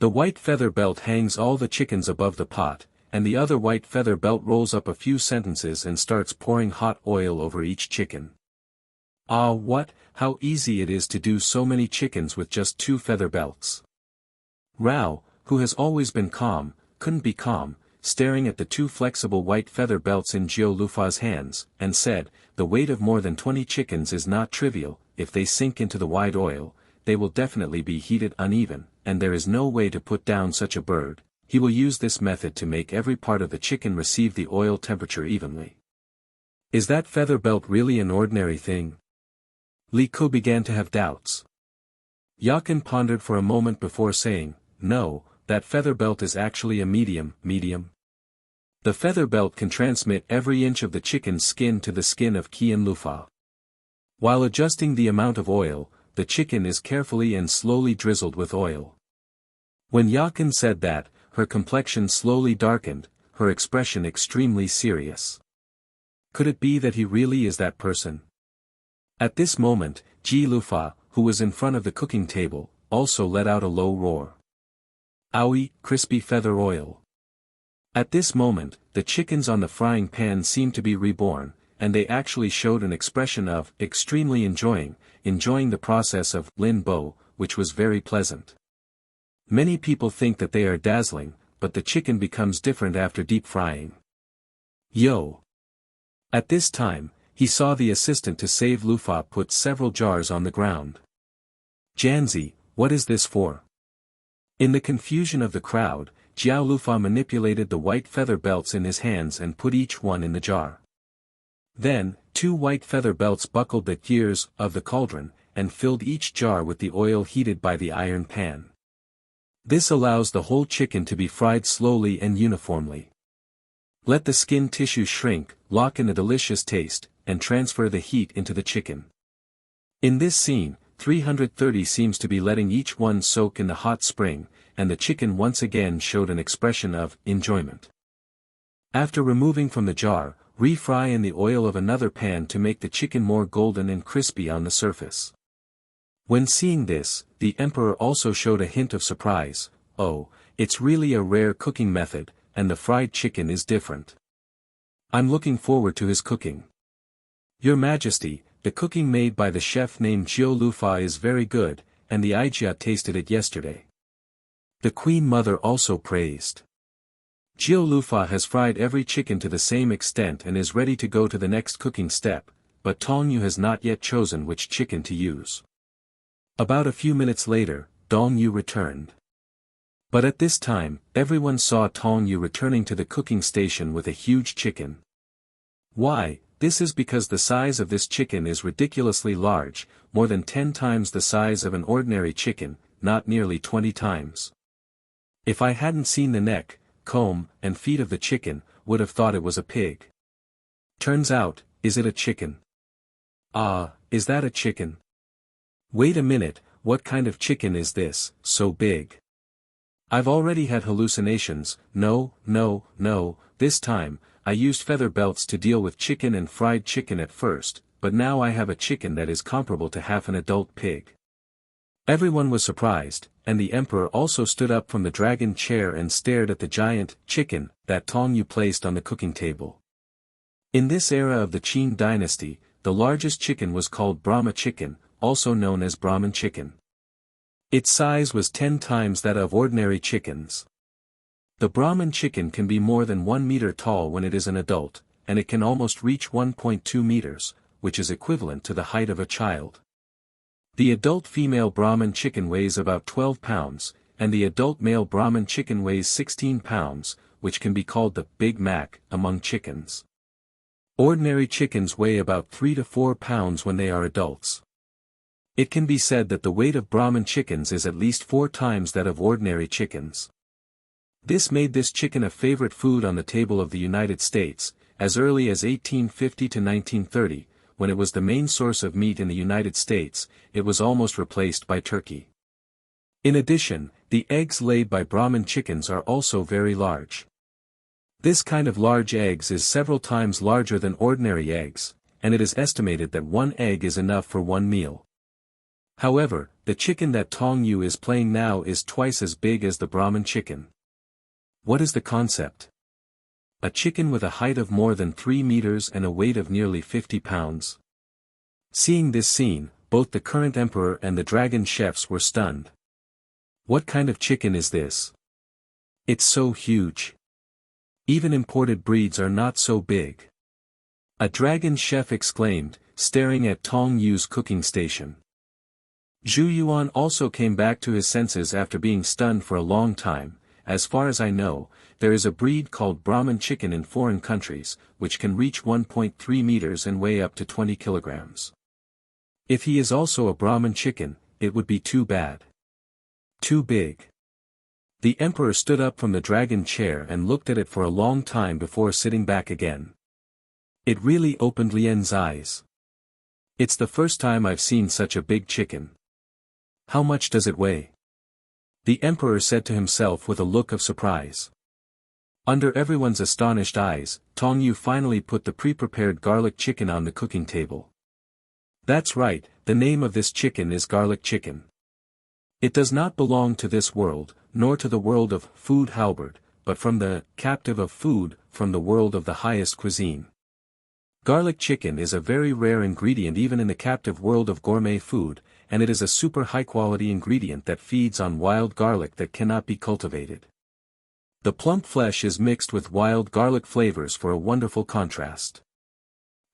The white feather belt hangs all the chickens above the pot, and the other white feather belt rolls up a few sentences and starts pouring hot oil over each chicken. Ah, how easy it is to do so many chickens with just 2 feather belts. Rao, who has always been calm, couldn't be calm, staring at the 2 flexible white feather belts in Jiao Lufa's hands, and said, "The weight of more than 20 chickens is not trivial. If they sink into the white oil, they will definitely be heated uneven, and there is no way to put down such a bird. He will use this method to make every part of the chicken receive the oil temperature evenly." Is that feather belt really an ordinary thing? Li Ko began to have doubts. Yakin pondered for a moment before saying, "No, that feather belt is actually a medium. The feather belt can transmit every inch of the chicken's skin to the skin of Qian Lufa. While adjusting the amount of oil, the chicken is carefully and slowly drizzled with oil." When Yakin said that, her complexion slowly darkened, her expression extremely serious. Could it be that he really is that person? At this moment, Ji Lufa, who was in front of the cooking table, also let out a low roar. "Owie, crispy feather oil." At this moment, the chickens on the frying pan seemed to be reborn, and they actually showed an expression of extremely enjoying the process of Lin Bo, which was very pleasant. Many people think that they are dazzling, but the chicken becomes different after deep frying. Yo! At this time, he saw the assistant to save Lufa put several jars on the ground. "Janzi, what is this for?" In the confusion of the crowd, Jiao Lufa manipulated the white feather belts in his hands and put each one in the jar. Then, 2 white feather belts buckled the gears of the cauldron, and filled each jar with the oil heated by the iron pan. This allows the whole chicken to be fried slowly and uniformly. Let the skin tissue shrink, lock in a delicious taste, and transfer the heat into the chicken. In this scene, 330 seems to be letting each one soak in the hot spring, and the chicken once again showed an expression of enjoyment. After removing from the jar, refry in the oil of another pan to make the chicken more golden and crispy on the surface. When seeing this, the emperor also showed a hint of surprise. "Oh, it's really a rare cooking method, and the fried chicken is different. I'm looking forward to his cooking." "Your Majesty, the cooking made by the chef named Jiao Lufa is very good, and the Aijia tasted it yesterday." The Queen Mother also praised. Jiao Lufa has fried every chicken to the same extent and is ready to go to the next cooking step, but Tong Yu has not yet chosen which chicken to use. About a few minutes later, Tong Yu returned. But at this time, everyone saw Tong Yu returning to the cooking station with a huge chicken. Why? This is because the size of this chicken is ridiculously large, more than 10 times the size of an ordinary chicken, not nearly 20 times. If I hadn't seen the neck, comb, and feet of the chicken, would have thought it was a pig. Turns out, is it a chicken? Ah, is that a chicken? Wait a minute, what kind of chicken is this, so big? I've already had hallucinations. No, this time, I used feather belts to deal with chicken and fried chicken at first, but now I have a chicken that is comparable to half an adult pig. Everyone was surprised, and the emperor also stood up from the dragon chair and stared at the giant chicken that Tong Yu placed on the cooking table. In this era of the Qin dynasty, the largest chicken was called Brahma chicken, also known as Brahmin chicken. Its size was 10 times that of ordinary chickens. The Brahmin chicken can be more than 1 meter tall when it is an adult, and it can almost reach 1.2 meters, which is equivalent to the height of a child. The adult female Brahmin chicken weighs about 12 pounds, and the adult male Brahmin chicken weighs 16 pounds, which can be called the Big Mac among chickens. Ordinary chickens weigh about 3 to 4 pounds when they are adults. It can be said that the weight of Brahmin chickens is at least 4 times that of ordinary chickens. This made this chicken a favorite food on the table of the United States, as early as 1850 to 1930, when it was the main source of meat in the United States. It was almost replaced by turkey. In addition, the eggs laid by Brahmin chickens are also very large. This kind of large eggs is several times larger than ordinary eggs, and it is estimated that 1 egg is enough for 1 meal. However, the chicken that Tong Yu is playing now is twice as big as the Brahmin chicken. What is the concept? A chicken with a height of more than 3 meters and a weight of nearly 50 pounds. Seeing this scene, both the current emperor and the dragon chefs were stunned. What kind of chicken is this? It's so huge. Even imported breeds are not so big. A dragon chef exclaimed, staring at Tong Yu's cooking station. Zhu Yuan also came back to his senses after being stunned for a long time. As far as I know, there is a breed called Brahman chicken in foreign countries, which can reach 1.3 meters and weigh up to 20 kilograms. If he is also a Brahman chicken, it would be too bad. Too big. The emperor stood up from the dragon chair and looked at it for a long time before sitting back again. It really opened Lien's eyes. It's the first time I've seen such a big chicken. How much does it weigh? The emperor said to himself with a look of surprise. Under everyone's astonished eyes, Tong Yu finally put the pre-prepared garlic chicken on the cooking table. That's right, the name of this chicken is garlic chicken. It does not belong to this world, nor to the world of food halberd, but from the captive of food, from the world of the highest cuisine. Garlic chicken is a very rare ingredient even in the captive world of gourmet food, and it is a super high-quality ingredient that feeds on wild garlic that cannot be cultivated. The plump flesh is mixed with wild garlic flavors for a wonderful contrast.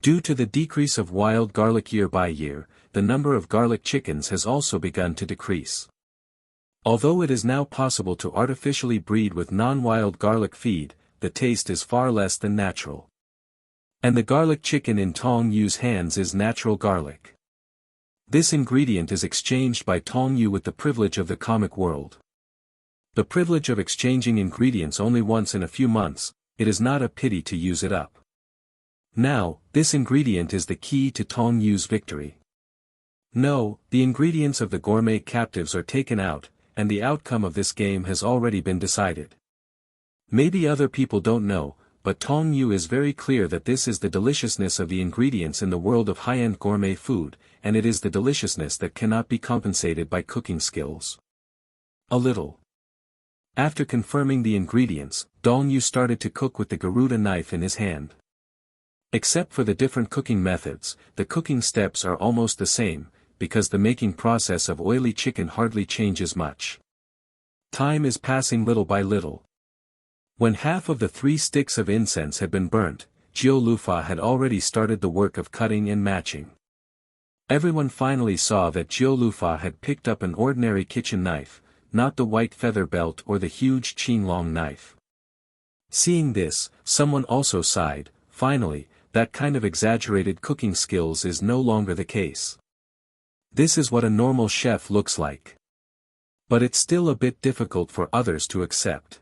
Due to the decrease of wild garlic year by year, the number of garlic chickens has also begun to decrease. Although it is now possible to artificially breed with non-wild garlic feed, the taste is far less than natural. And the garlic chicken in Tong Yu's hands is natural garlic. This ingredient is exchanged by Tong Yu with the privilege of the comic world. The privilege of exchanging ingredients only once in a few months, it is not a pity to use it up. Now, this ingredient is the key to Tong Yu's victory. No, the ingredients of the gourmet captives are taken out, and the outcome of this game has already been decided. Maybe other people don't know, but Tong Yu is very clear that this is the deliciousness of the ingredients in the world of high-end gourmet food, and it is the deliciousness that cannot be compensated by cooking skills. A little. After confirming the ingredients, Tong Yu started to cook with the Garuda knife in his hand. Except for the different cooking methods, the cooking steps are almost the same, because the making process of oily chicken hardly changes much. Time is passing little by little. When half of the 3 sticks of incense had been burnt, Jiu Lufa had already started the work of cutting and matching. Everyone finally saw that Jiu Lufa had picked up an ordinary kitchen knife, not the white feather belt or the huge Qinglong knife. Seeing this, someone also sighed, finally, that kind of exaggerated cooking skills is no longer the case. This is what a normal chef looks like. But it's still a bit difficult for others to accept.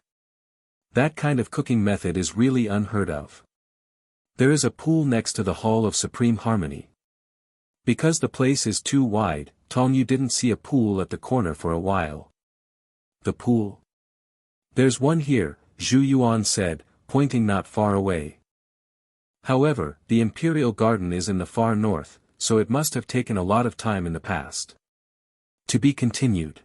That kind of cooking method is really unheard of. There is a pool next to the Hall of Supreme Harmony. Because the place is too wide, Tong Yu didn't see a pool at the corner for a while. The pool? There's one here, Zhu Yuan said, pointing not far away. However, the imperial garden is in the far north, so it must have taken a lot of time in the past. To be continued.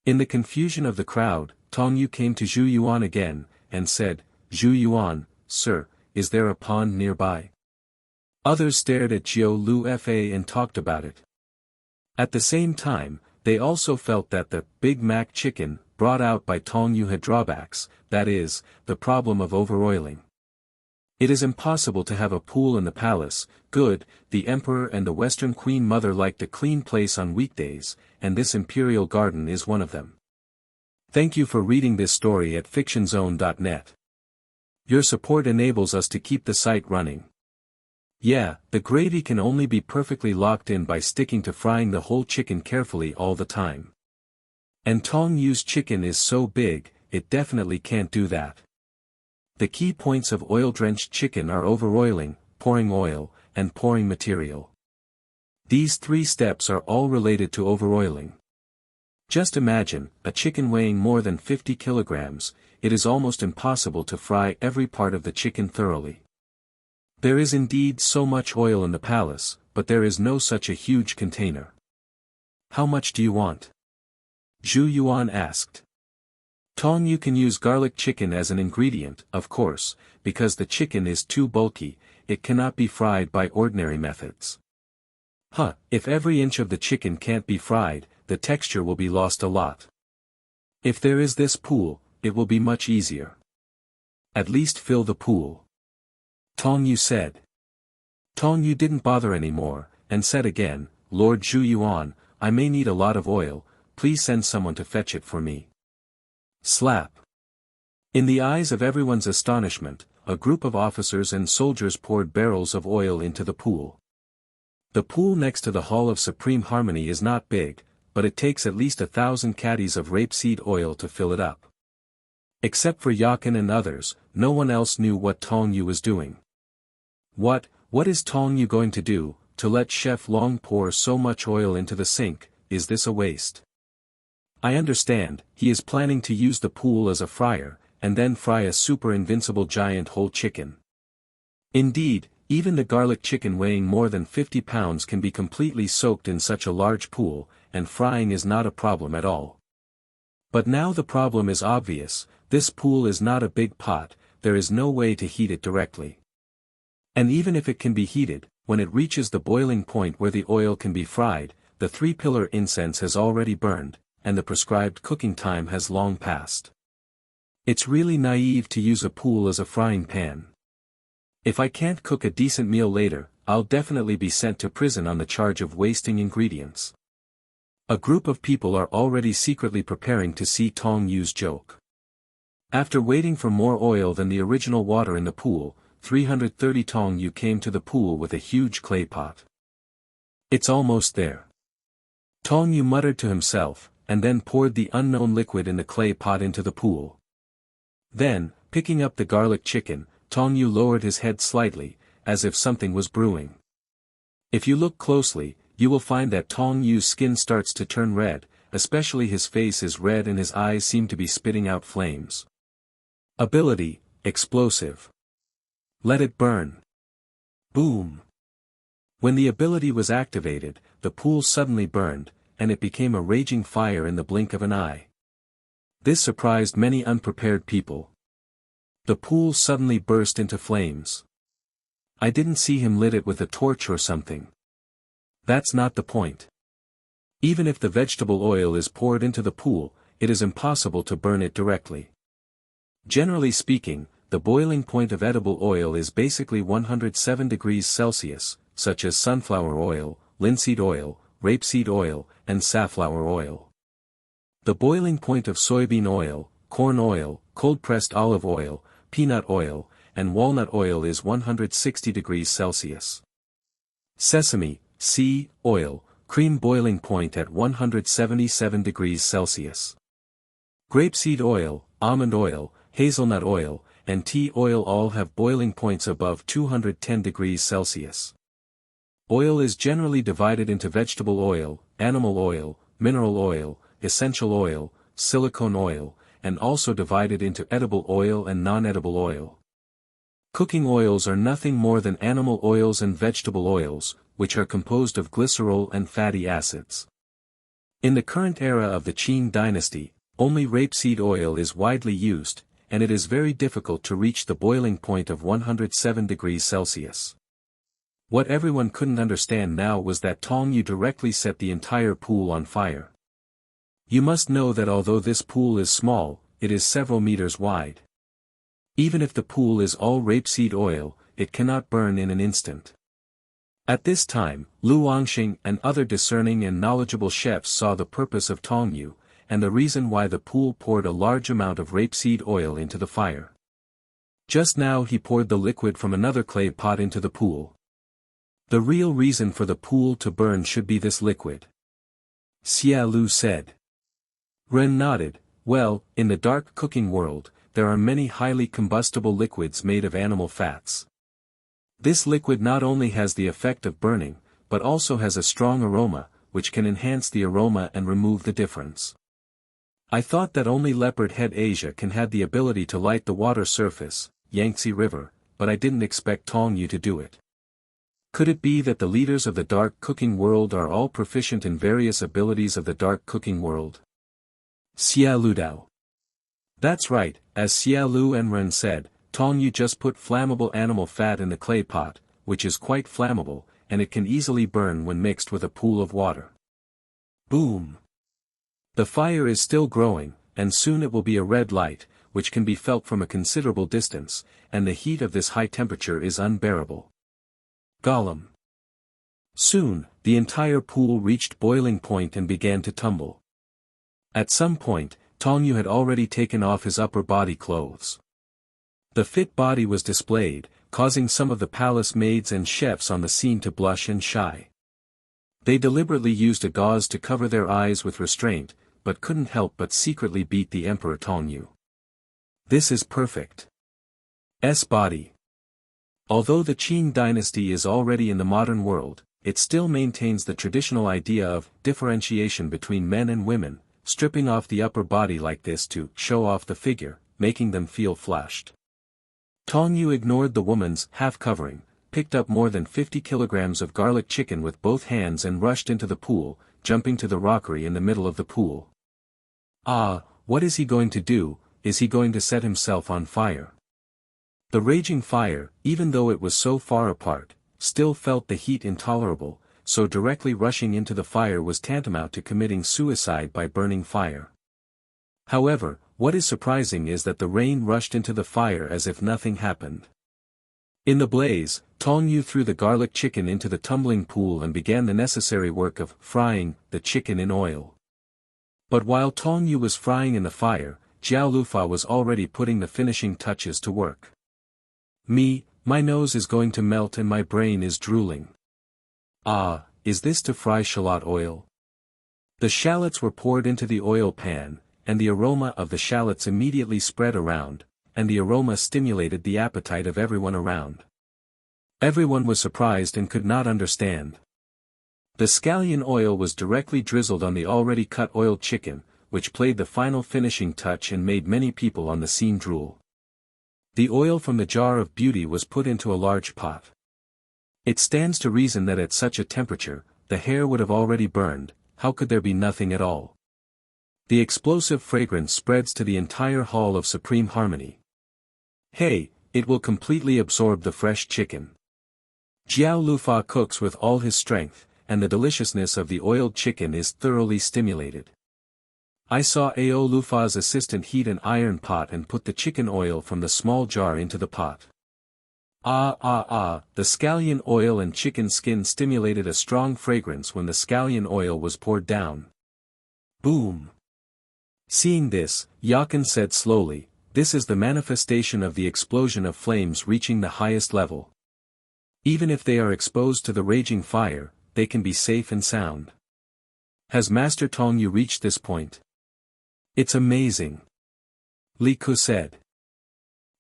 In the confusion of the crowd, Tong Yu came to Zhu Yuan again, and said, Zhu Yuan, sir, is there a pond nearby? Others stared at Jiu Lu Fa and talked about it. At the same time, they also felt that the Big Mac chicken, brought out by Tong Yu had drawbacks, that is, the problem of overoiling. It is impossible to have a pool in the palace. Good, the emperor and the Western Queen Mother liked a clean place on weekdays, and this imperial garden is one of them. Thank you for reading this story at fictionzone.net. Your support enables us to keep the site running. Yeah, the gravy can only be perfectly locked in by sticking to frying the whole chicken carefully all the time. And Tong Yu's chicken is so big, it definitely can't do that. The key points of oil-drenched chicken are overoiling, pouring oil, and pouring material. These 3 steps are all related to overoiling. Just imagine, a chicken weighing more than 50 kilograms, it is almost impossible to fry every part of the chicken thoroughly. There is indeed so much oil in the palace, but there is no such a huge container. How much do you want? Zhu Yuan asked. Tong Yu can use garlic chicken as an ingredient, of course, because the chicken is too bulky, it cannot be fried by ordinary methods. If every inch of the chicken can't be fried, the texture will be lost a lot. If there is this pool, it will be much easier. At least fill the pool. Tong Yu said. Tong Yu didn't bother anymore, and said again, Lord Zhu Yuan, I may need a lot of oil, please send someone to fetch it for me. Slap. In the eyes of everyone's astonishment, a group of officers and soldiers poured barrels of oil into the pool. The pool next to the Hall of Supreme Harmony is not big, but it takes at least 1,000 caddies of rapeseed oil to fill it up. Except for Yakin and others, no one else knew what Tong Yu was doing. What is Tong Yu going to do, to let Chef Long pour so much oil into the sink, is this a waste? I understand, he is planning to use the pool as a fryer, and then fry a super invincible giant whole chicken. Indeed, even the garlic chicken weighing more than 50 pounds can be completely soaked in such a large pool, and frying is not a problem at all. But now the problem is obvious, this pool is not a big pot, there is no way to heat it directly. And even if it can be heated, when it reaches the boiling point where the oil can be fried, the 3-pillar incense has already burned, and the prescribed cooking time has long passed. It's really naive to use a pool as a frying pan. If I can't cook a decent meal later, I'll definitely be sent to prison on the charge of wasting ingredients. A group of people are already secretly preparing to see Tong Yu's joke. After waiting for more oil than the original water in the pool, 330 Tong Yu came to the pool with a huge clay pot. It's almost there. Tong Yu muttered to himself, and then poured the unknown liquid in the clay pot into the pool. Then, picking up the garlic chicken, Tong Yu lowered his head slightly, as if something was brewing. If you look closely, you will find that Tong Yu's skin starts to turn red, especially his face is red and his eyes seem to be spitting out flames. Ability, Explosive. Let it burn. Boom. When the ability was activated, the pool suddenly burned, and it became a raging fire in the blink of an eye. This surprised many unprepared people. The pool suddenly burst into flames. I didn't see him lit it with a torch or something. That's not the point. Even if the vegetable oil is poured into the pool, it is impossible to burn it directly. Generally speaking, the boiling point of edible oil is basically 107 degrees Celsius, such as sunflower oil, linseed oil, rapeseed oil, and safflower oil. The boiling point of soybean oil, corn oil, cold-pressed olive oil, peanut oil, and walnut oil is 160 degrees Celsius. Sesame, sea, oil, cream boiling point at 177 degrees Celsius. Grapeseed oil, almond oil, hazelnut oil, and tea oil all have boiling points above 210 degrees Celsius. Oil is generally divided into vegetable oil, animal oil, mineral oil, essential oil, silicone oil, and also divided into edible oil and non-edible oil. Cooking oils are nothing more than animal oils and vegetable oils, which are composed of glycerol and fatty acids. In the current era of the Qin dynasty, only rapeseed oil is widely used, and it is very difficult to reach the boiling point of 107 degrees Celsius. What everyone couldn't understand now was that Tong Yu directly set the entire pool on fire. You must know that although this pool is small, it is several meters wide. Even if the pool is all rapeseed oil, it cannot burn in an instant. At this time, Lu Wangxing and other discerning and knowledgeable chefs saw the purpose of Tong Yu, and the reason why the pool poured a large amount of rapeseed oil into the fire. Just now he poured the liquid from another clay pot into the pool. The real reason for the pool to burn should be this liquid. Xia Lu said. Ren nodded. Well, in the dark cooking world, there are many highly combustible liquids made of animal fats. This liquid not only has the effect of burning, but also has a strong aroma, which can enhance the aroma and remove the difference. I thought that only Leopard Head Asia can have the ability to light the water surface, Yangtze River, but I didn't expect Tong Yu to do it. Could it be that the leaders of the dark cooking world are all proficient in various abilities of the dark cooking world? Xia Ludao. That's right, as Xia Lu and Ren said, Tong Yu just put flammable animal fat in the clay pot, which is quite flammable, and it can easily burn when mixed with a pool of water. Boom! The fire is still growing, and soon it will be a red light, which can be felt from a considerable distance, and the heat of this high temperature is unbearable. Gollum. Soon, the entire pool reached boiling point and began to tumble. At some point, Tong Yu had already taken off his upper body clothes. The fit body was displayed, causing some of the palace maids and chefs on the scene to blush and shy. They deliberately used a gauze to cover their eyes with restraint, but couldn't help but secretly beat the Emperor Tong Yu. This is perfect. S body. Although the Qing dynasty is already in the modern world, it still maintains the traditional idea of differentiation between men and women, stripping off the upper body like this to show off the figure, making them feel flushed. Tong Yu ignored the woman's half-covering, picked up more than 50 kilograms of garlic chicken with both hands and rushed into the pool, jumping to the rockery in the middle of the pool. Ah, what is he going to do? Is he going to set himself on fire? The raging fire, even though it was so far apart, still felt the heat intolerable, so directly rushing into the fire was tantamount to committing suicide by burning fire. However, what is surprising is that the rain rushed into the fire as if nothing happened. In the blaze, Tong Yu threw the garlic chicken into the tumbling pool and began the necessary work of frying the chicken in oil. But while Tong Yu was frying in the fire, Jiao Lufa was already putting the finishing touches to work. My nose is going to melt and my brain is drooling. Ah, is this to fry shallot oil? The shallots were poured into the oil pan, and the aroma of the shallots immediately spread around, and the aroma stimulated the appetite of everyone around. Everyone was surprised and could not understand. The scallion oil was directly drizzled on the already cut oiled chicken, which played the final finishing touch and made many people on the scene drool. The oil from the jar of beauty was put into a large pot. It stands to reason that at such a temperature, the hair would have already burned. How could there be nothing at all? The explosive fragrance spreads to the entire hall of supreme harmony. Hey, it will completely absorb the fresh chicken. Jiao Lufa cooks with all his strength, and the deliciousness of the oiled chicken is thoroughly stimulated. I saw Ao Lufa's assistant heat an iron pot and put the chicken oil from the small jar into the pot. The scallion oil and chicken skin stimulated a strong fragrance when the scallion oil was poured down. Boom! Seeing this, Yakin said slowly, this is the manifestation of the explosion of flames reaching the highest level. Even if they are exposed to the raging fire, they can be safe and sound. Has Master Tong Yu reached this point? It's amazing. Li Ku said.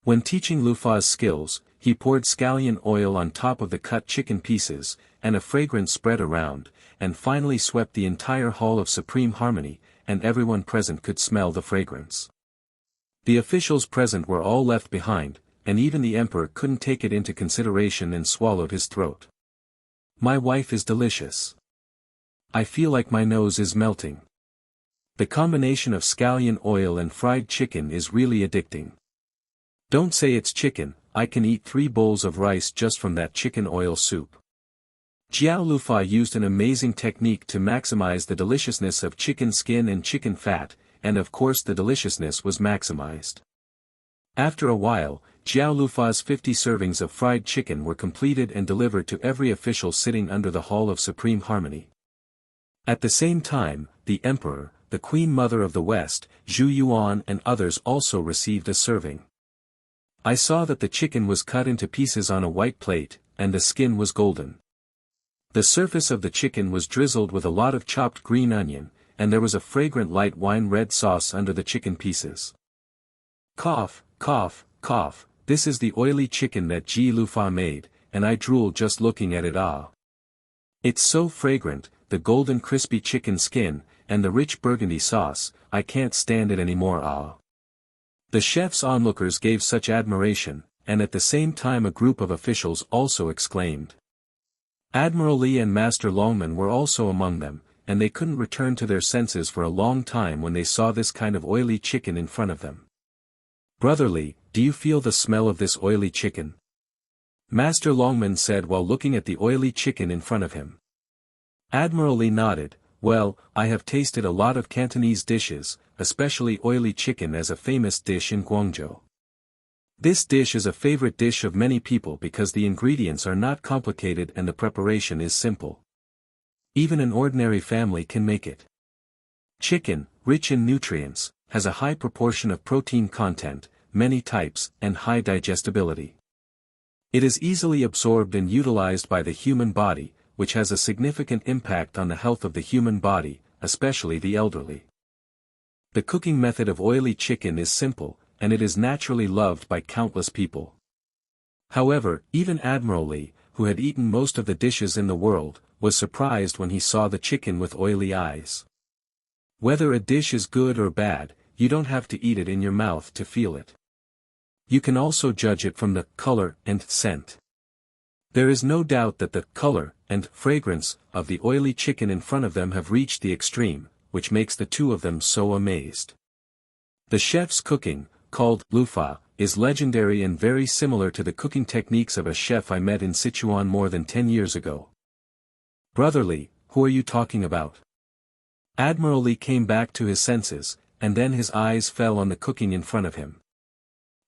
When teaching Lufa's skills, he poured scallion oil on top of the cut chicken pieces, and a fragrance spread around, and finally swept the entire hall of supreme harmony, and everyone present could smell the fragrance. The officials present were all left behind, and even the emperor couldn't take it into consideration and swallowed his throat. My wife is delicious. I feel like my nose is melting. The combination of scallion oil and fried chicken is really addicting. Don't say it's chicken, I can eat 3 bowls of rice just from that chicken oil soup. Jiao Lufa used an amazing technique to maximize the deliciousness of chicken skin and chicken fat, and of course the deliciousness was maximized. After a while, Jiao Lufa's 50 servings of fried chicken were completed and delivered to every official sitting under the Hall of Supreme Harmony. At the same time, the emperor, the Queen Mother of the West, Zhu Yuan and others also received a serving. I saw that the chicken was cut into pieces on a white plate, and the skin was golden. The surface of the chicken was drizzled with a lot of chopped green onion, and there was a fragrant light wine red sauce under the chicken pieces. Cough, cough, cough, this is the oily chicken that Ji Lufa made, and I drool just looking at it. It's so fragrant, the golden crispy chicken skin, and the rich burgundy sauce, I can't stand it anymore. The chef's onlookers gave such admiration, and at the same time a group of officials also exclaimed. Admiral Li and Master Longman were also among them, and they couldn't return to their senses for a long time when they saw this kind of oily chicken in front of them. "Brotherly, do you feel the smell of this oily chicken?" Master Longman said while looking at the oily chicken in front of him. Admiral Lee nodded. "Well, I have tasted a lot of Cantonese dishes, especially oily chicken as a famous dish in Guangzhou. This dish is a favorite dish of many people because the ingredients are not complicated and the preparation is simple. Even an ordinary family can make it. Chicken, rich in nutrients, has a high proportion of protein content, many types, and high digestibility. It is easily absorbed and utilized by the human body, which has a significant impact on the health of the human body, especially the elderly. The cooking method of oily chicken is simple, and it is naturally loved by countless people. However, even Admiral Lee, who had eaten most of the dishes in the world, was surprised when he saw the chicken with oily eyes. Whether a dish is good or bad, you don't have to eat it in your mouth to feel it. You can also judge it from the color and scent. There is no doubt that the color and fragrance of the oily chicken in front of them have reached the extreme, which makes the two of them so amazed. The chef's cooking, called lufa, is legendary and very similar to the cooking techniques of a chef I met in Sichuan more than 10 years ago. "Brotherly, who are you talking about?" Admiral Lee came back to his senses, and then his eyes fell on the cooking in front of him.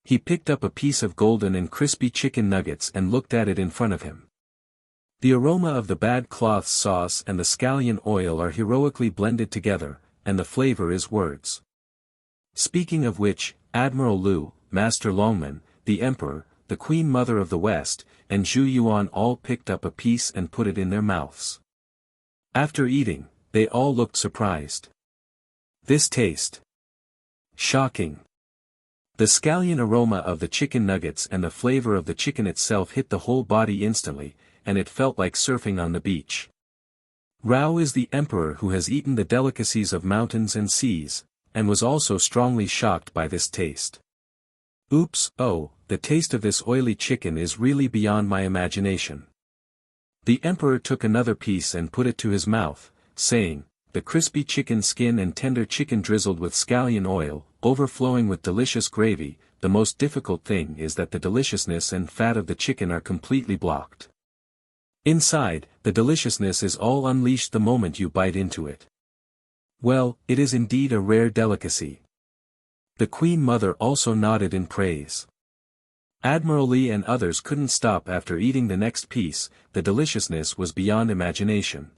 He picked up a piece of golden and crispy chicken nuggets and looked at it in front of him. The aroma of the bad cloth sauce and the scallion oil are heroically blended together, and the flavor is words. Speaking of which, Admiral Lu, Master Longman, the Emperor, the Queen Mother of the West, and Zhu Yuan all picked up a piece and put it in their mouths. After eating, they all looked surprised. This taste. Shocking. The scallion aroma of the chicken nuggets and the flavor of the chicken itself hit the whole body instantly, and it felt like surfing on the beach. Rao is the emperor who has eaten the delicacies of mountains and seas, and was also strongly shocked by this taste. Oops, oh, the taste of this oily chicken is really beyond my imagination. The emperor took another piece and put it to his mouth, saying, "The crispy chicken skin and tender chicken drizzled with scallion oil, overflowing with delicious gravy. The most difficult thing is that the deliciousness and fat of the chicken are completely blocked. Inside, the deliciousness is all unleashed the moment you bite into it. Well, it is indeed a rare delicacy." The Queen Mother also nodded in praise. Admiral Lee and others couldn't stop after eating the next piece. The deliciousness was beyond imagination.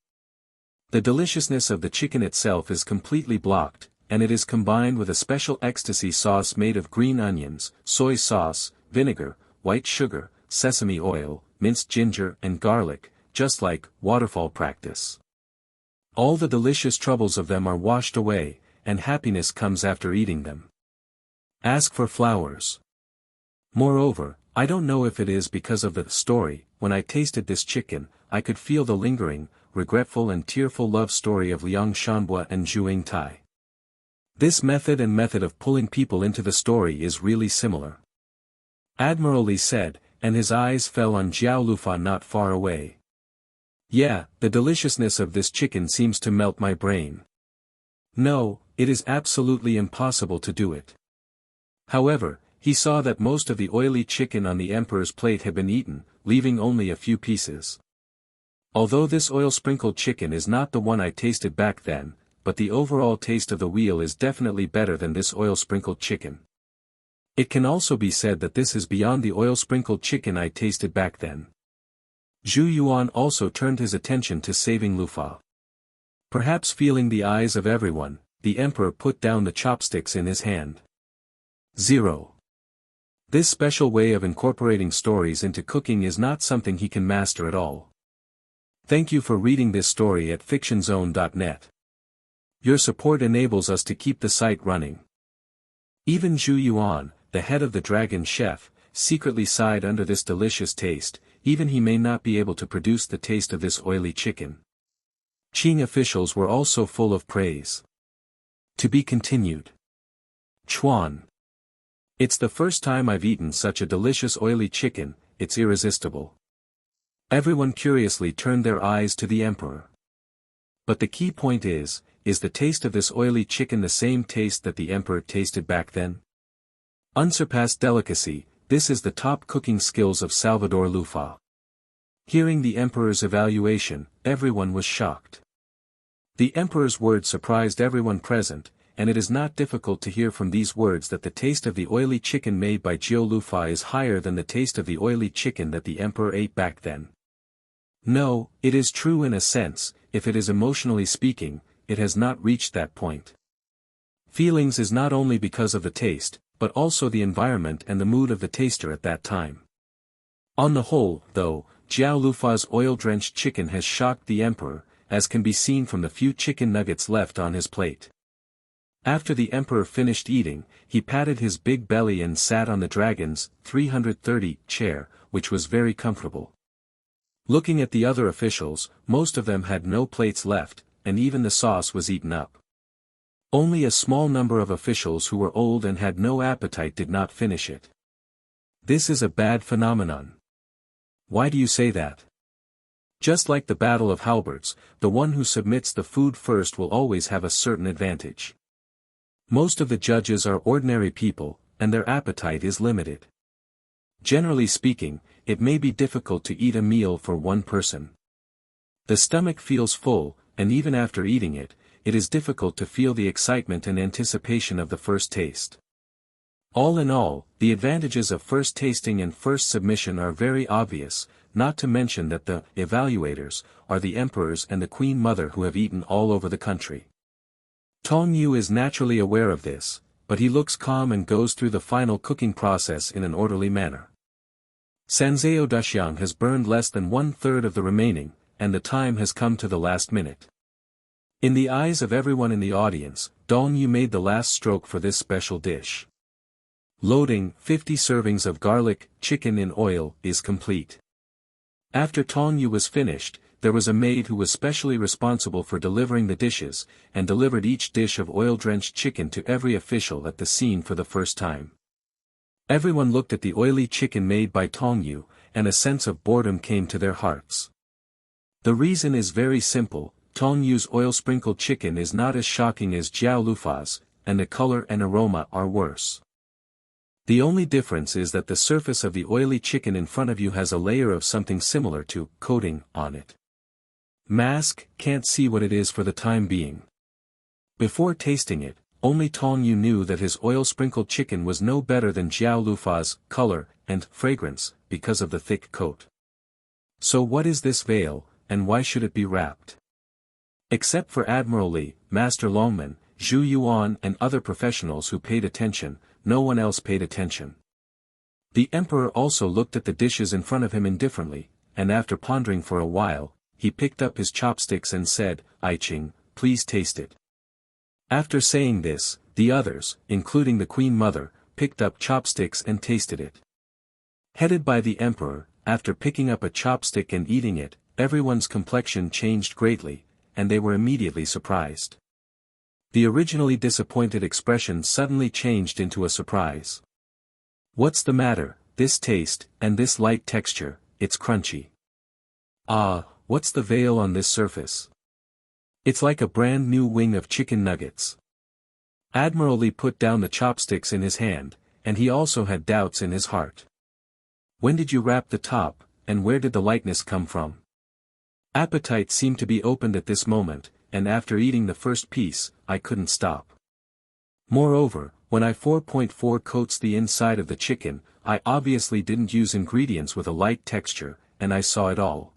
The deliciousness of the chicken itself is completely blocked, and it is combined with a special ecstasy sauce made of green onions, soy sauce, vinegar, white sugar, sesame oil, minced ginger and garlic, just like waterfall practice. All the delicious troubles of them are washed away, and happiness comes after eating them. Ask for flowers. Moreover, I don't know if it is because of the story, when I tasted this chicken, I could feel the lingering, regretful and tearful love story of Liang Shanbua and Zhu Tai. This method of pulling people into the story is really similar. Admiral Lee said, and his eyes fell on Jiao Lufa not far away. "Yeah, the deliciousness of this chicken seems to melt my brain. No, it is absolutely impossible to do it." However, he saw that most of the oily chicken on the emperor's plate had been eaten, leaving only a few pieces. Although this oil-sprinkled chicken is not the one I tasted back then, but the overall taste of the wheel is definitely better than this oil-sprinkled chicken. It can also be said that this is beyond the oil-sprinkled chicken I tasted back then. Zhu Yuan also turned his attention to saving Lufa. Perhaps feeling the eyes of everyone, the emperor put down the chopsticks in his hand. 0. This special way of incorporating stories into cooking is not something he can master at all. Thank you for reading this story at fictionzone.net. Your support enables us to keep the site running. Even Zhu Yuan, the head of the Dragon Chef, secretly sighed under this delicious taste. Even he may not be able to produce the taste of this oily chicken. Qing officials were also full of praise. To be continued. Chuan. It's the first time I've eaten such a delicious oily chicken, it's irresistible. Everyone curiously turned their eyes to the emperor. But the key point is the taste of this oily chicken the same taste that the emperor tasted back then? Unsurpassed delicacy, this is the top cooking skills of Salvador Lufa. Hearing the emperor's evaluation, everyone was shocked. The emperor's words surprised everyone present, and it is not difficult to hear from these words that the taste of the oily chicken made by Jiu Lufa is higher than the taste of the oily chicken that the emperor ate back then. No, it is true in a sense, if it is emotionally speaking, it has not reached that point. Feelings is not only because of the taste, but also the environment and the mood of the taster at that time. On the whole, though, Jiu Lufa's oil-drenched chicken has shocked the emperor, as can be seen from the few chicken nuggets left on his plate. After the emperor finished eating, he patted his big belly and sat on the dragon's 330 chair, which was very comfortable. Looking at the other officials, most of them had no plates left, and even the sauce was eaten up. Only a small number of officials who were old and had no appetite did not finish it. This is a bad phenomenon. Why do you say that? Just like the battle of halberds, the one who submits the food first will always have a certain advantage. Most of the judges are ordinary people, and their appetite is limited. Generally speaking, it may be difficult to eat a meal for one person. The stomach feels full, and even after eating it, it is difficult to feel the excitement and anticipation of the first taste. All in all, the advantages of first tasting and first submission are very obvious, not to mention that the evaluators are the emperors and the queen mother who have eaten all over the country. Tong Yu is naturally aware of this, but he looks calm and goes through the final cooking process in an orderly manner. Sanzeo Dashyang has burned less than 1/3 of the remaining, and the time has come to the last minute. In the eyes of everyone in the audience, Tong Yu made the last stroke for this special dish. Loading 50 servings of garlic chicken in oil is complete. After Tong Yu was finished, there was a maid who was specially responsible for delivering the dishes, and delivered each dish of oil-drenched chicken to every official at the scene for the first time. Everyone looked at the oily chicken made by Tong Yu, and a sense of boredom came to their hearts. The reason is very simple. Tong Yu's oil-sprinkled chicken is not as shocking as Jiu Lufa's, and the color and aroma are worse. The only difference is that the surface of the oily chicken in front of you has a layer of something similar to coating on it. Mask can't see what it is for the time being. Before tasting it, only Tong Yu knew that his oil-sprinkled chicken was no better than Jiu Lufa's color and fragrance because of the thick coat. So what is this veil, and why should it be wrapped? Except for Admiral Li, Master Longman, Zhu Yuan and other professionals who paid attention, no one else paid attention. The emperor also looked at the dishes in front of him indifferently, and after pondering for a while, he picked up his chopsticks and said, "I Ching, please taste it." After saying this, the others, including the Queen Mother, picked up chopsticks and tasted it. Headed by the emperor, after picking up a chopstick and eating it, everyone's complexion changed greatly, and they were immediately surprised. The originally disappointed expression suddenly changed into a surprise. "What's the matter, this taste, and this light texture, it's crunchy. Ah, what's the veil on this surface? It's like a brand new wing of chicken nuggets." Admiral Li put down the chopsticks in his hand, and he also had doubts in his heart. "When did you wrap the top, and where did the lightness come from?" Appetite seemed to be opened at this moment, and after eating the first piece, I couldn't stop. Moreover, when I 4.4 coats the inside of the chicken, I obviously didn't use ingredients with a light texture, and I saw it all.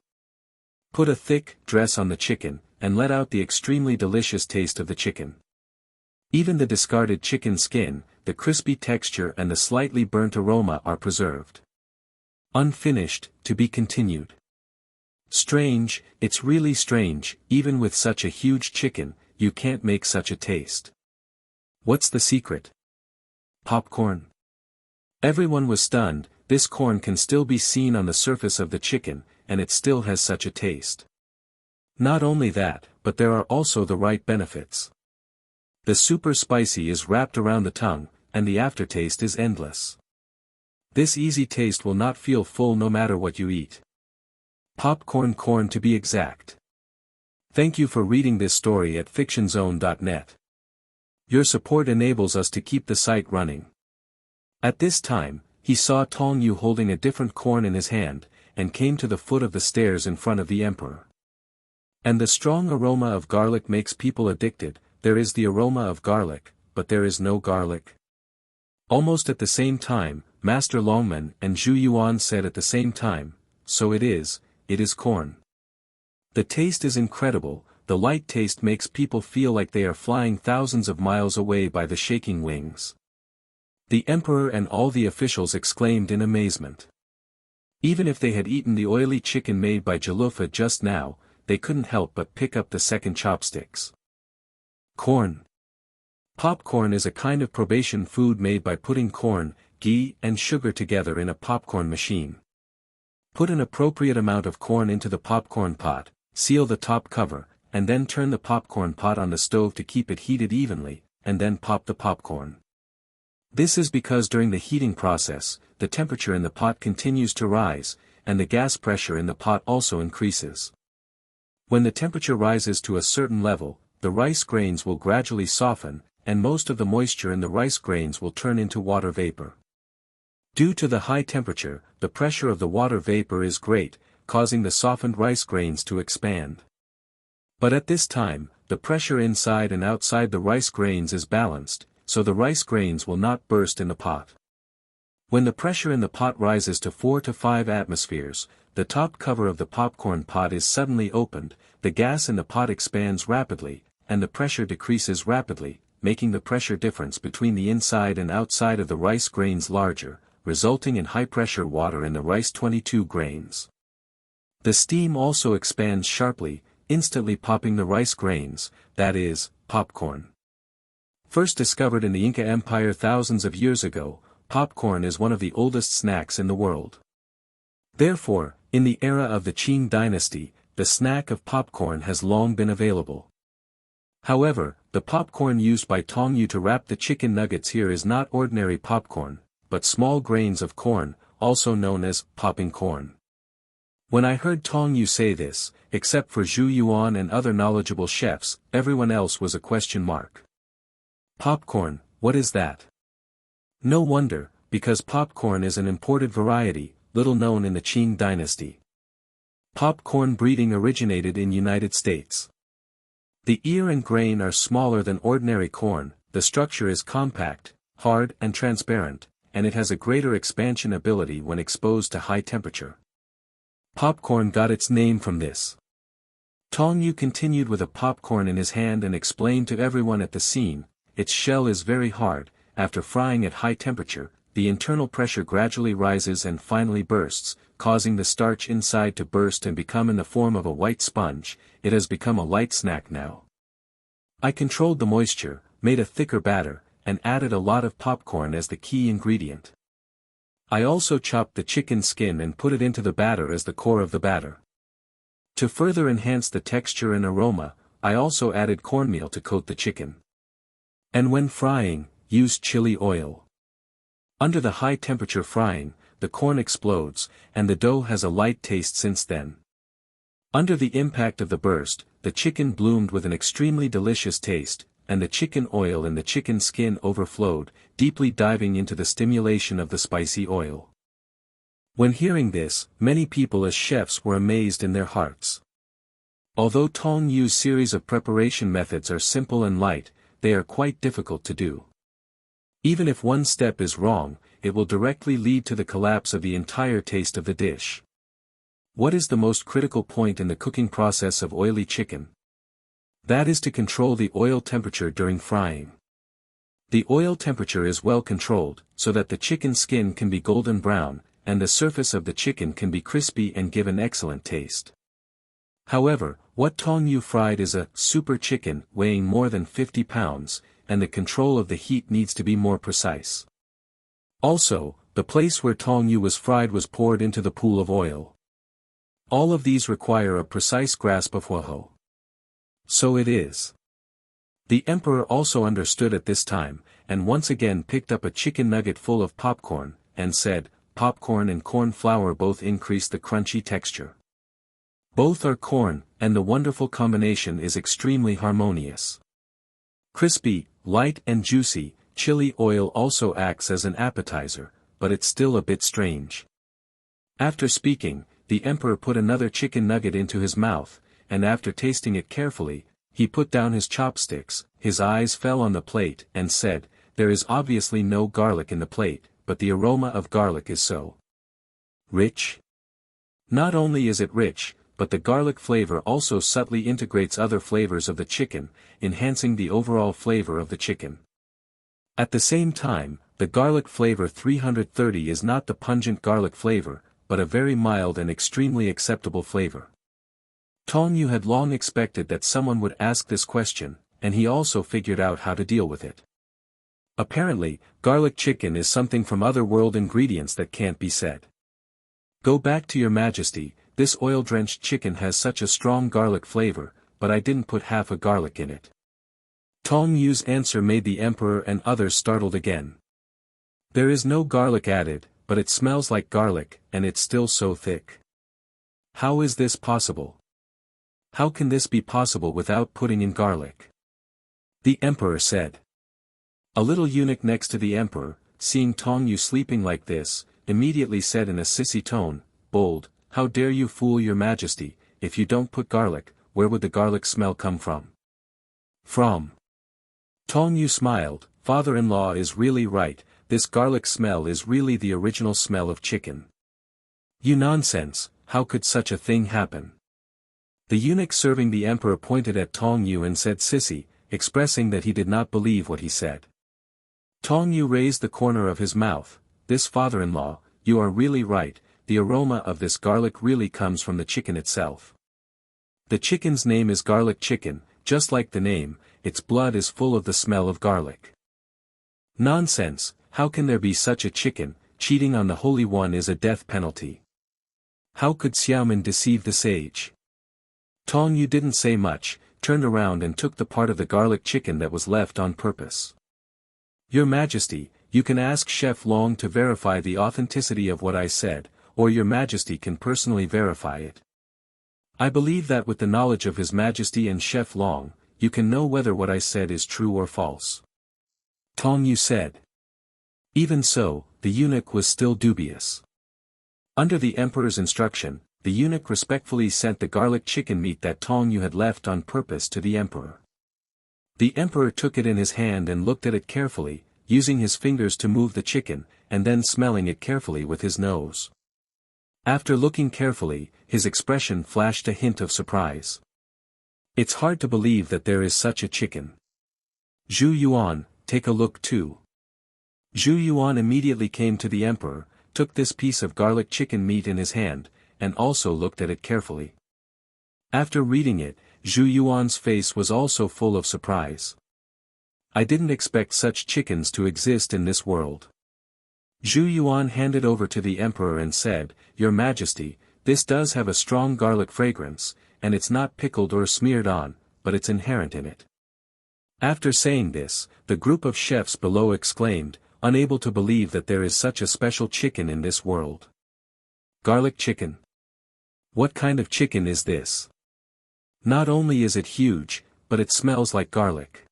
Put a thick dress on the chicken, and let out the extremely delicious taste of the chicken. Even the discarded chicken skin, the crispy texture and the slightly burnt aroma are preserved. Unfinished, to be continued. Strange, it's really strange, even with such a huge chicken, you can't make such a taste. What's the secret? Popcorn? Everyone was stunned. This corn can still be seen on the surface of the chicken, and it still has such a taste. Not only that, but there are also the right benefits. The super spicy is wrapped around the tongue, and the aftertaste is endless. This easy taste will not feel full no matter what you eat. Popcorn corn to be exact. Thank you for reading this story at fictionzone.net. Your support enables us to keep the site running. At this time, he saw Tong Yu holding a different corn in his hand, and came to the foot of the stairs in front of the emperor. And the strong aroma of garlic makes people addicted. There is the aroma of garlic, but there is no garlic. Almost at the same time, Master Longman and Zhu Yuan said at the same time, "So it is corn." The taste is incredible. The light taste makes people feel like they are flying thousands of miles away by the shaking wings. The emperor and all the officials exclaimed in amazement. Even if they had eaten the oily chicken made by Jalufa just now, they couldn't help but pick up the second chopsticks. Corn. Popcorn is a kind of probation food made by putting corn, ghee, and sugar together in a popcorn machine. Put an appropriate amount of corn into the popcorn pot, seal the top cover, and then turn the popcorn pot on the stove to keep it heated evenly, and then pop the popcorn. This is because during the heating process, the temperature in the pot continues to rise, and the gas pressure in the pot also increases. When the temperature rises to a certain level, the rice grains will gradually soften, and most of the moisture in the rice grains will turn into water vapor. Due to the high temperature, the pressure of the water vapor is great, causing the softened rice grains to expand. But at this time, the pressure inside and outside the rice grains is balanced, so the rice grains will not burst in the pot. When the pressure in the pot rises to 4 to 5 atmospheres, the top cover of the popcorn pot is suddenly opened, the gas in the pot expands rapidly, and the pressure decreases rapidly, making the pressure difference between the inside and outside of the rice grains larger, resulting in high-pressure water in the rice 22 grains. The steam also expands sharply, instantly popping the rice grains, that is, popcorn. First discovered in the Inca Empire thousands of years ago, popcorn is one of the oldest snacks in the world. Therefore, in the era of the Qing dynasty, the snack of popcorn has long been available. However, the popcorn used by Tong Yu to wrap the chicken nuggets here is not ordinary popcorn, but small grains of corn, also known as popping corn. When I heard Tong Yu say this, except for Zhu Yuan and other knowledgeable chefs, everyone else was a question mark. Popcorn, what is that? No wonder, because popcorn is an imported variety, little known in the Qing dynasty. Popcorn breeding originated in United States. The ear and grain are smaller than ordinary corn, the structure is compact, hard and transparent, and it has a greater expansion ability when exposed to high temperature. Popcorn got its name from this. Tong Yu continued with a popcorn in his hand and explained to everyone at the scene, its shell is very hard, after frying at high temperature, the internal pressure gradually rises and finally bursts, causing the starch inside to burst and become in the form of a white sponge. It has become a light snack now. I controlled the moisture, made a thicker batter, and added a lot of popcorn as the key ingredient. I also chopped the chicken skin and put it into the batter as the core of the batter. To further enhance the texture and aroma, I also added cornmeal to coat the chicken. And when frying, use chili oil. Under the high temperature frying, the corn explodes, and the dough has a light taste since then. Under the impact of the burst, the chicken bloomed with an extremely delicious taste, and the chicken oil in the chicken skin overflowed, deeply diving into the stimulation of the spicy oil. When hearing this, many people as chefs were amazed in their hearts. Although Tong Yu's series of preparation methods are simple and light, they are quite difficult to do. Even if one step is wrong, it will directly lead to the collapse of the entire taste of the dish. What is the most critical point in the cooking process of oily chicken? That is to control the oil temperature during frying. The oil temperature is well controlled, so that the chicken skin can be golden brown, and the surface of the chicken can be crispy and give an excellent taste. However, what Tong Yu fried is a super chicken weighing more than 50 pounds, and the control of the heat needs to be more precise. Also, the place where Tong Yu was fried was poured into the pool of oil. All of these require a precise grasp of Huoho. So it is. The emperor also understood at this time, and once again picked up a chicken nugget full of popcorn, and said, popcorn and corn flour both increase the crunchy texture. Both are corn, and the wonderful combination is extremely harmonious. Crispy, light and juicy, chili oil also acts as an appetizer, but it's still a bit strange. After speaking, the emperor put another chicken nugget into his mouth, and after tasting it carefully, he put down his chopsticks, his eyes fell on the plate and said, "There is obviously no garlic in the plate, but the aroma of garlic is so rich. Not only is it rich, but the garlic flavor also subtly integrates other flavors of the chicken, enhancing the overall flavor of the chicken. At the same time, the garlic flavor 330 is not the pungent garlic flavor, but a very mild and extremely acceptable flavor." Tong Yu had long expected that someone would ask this question, and he also figured out how to deal with it. Apparently, garlic chicken is something from other world ingredients that can't be said. "Go back to your majesty, this oil-drenched chicken has such a strong garlic flavor, but I didn't put half a garlic in it." Tong Yu's answer made the emperor and others startled again. "There is no garlic added, but it smells like garlic, and it's still so thick. How is this possible? How can this be possible without putting in garlic?" The emperor said. A little eunuch next to the emperor, seeing Tong Yu sleeping like this, immediately said in a sissy tone, "Bold, how dare you fool your majesty, if you don't put garlic, where would the garlic smell come from?" "From." Tong Yu smiled, "Father-in-law is really right, this garlic smell is really the original smell of chicken." "You nonsense, how could such a thing happen?" The eunuch serving the emperor pointed at Tong Yu and said "Sissy," expressing that he did not believe what he said. Tong Yu raised the corner of his mouth, "This father-in-law, you are really right, the aroma of this garlic really comes from the chicken itself. The chicken's name is garlic chicken, just like the name, its blood is full of the smell of garlic." "Nonsense, how can there be such a chicken, cheating on the Holy One is a death penalty. How could Xiaoman deceive the sage?" Tong Yu didn't say much, turned around and took the part of the garlic chicken that was left on purpose. "Your Majesty, you can ask Chef Long to verify the authenticity of what I said, or your Majesty can personally verify it. I believe that with the knowledge of His Majesty and Chef Long, you can know whether what I said is true or false." Tong Yu said. Even so, the eunuch was still dubious. Under the emperor's instruction, the eunuch respectfully sent the garlic chicken meat that Tong Yu had left on purpose to the emperor. The emperor took it in his hand and looked at it carefully, using his fingers to move the chicken, and then smelling it carefully with his nose. After looking carefully, his expression flashed a hint of surprise. "It's hard to believe that there is such a chicken. Zhu Yuan, take a look too." Zhu Yuan immediately came to the emperor, took this piece of garlic chicken meat in his hand, and also looked at it carefully. After reading it, Zhu Yuan's face was also full of surprise. "I didn't expect such chickens to exist in this world." Zhu Yuan handed over to the emperor and said, "Your Majesty, this does have a strong garlic fragrance, and it's not pickled or smeared on, but it's inherent in it." After saying this, the group of chefs below exclaimed, unable to believe that there is such a special chicken in this world. "Garlic chicken? What kind of chicken is this? Not only is it huge, but it smells like garlic.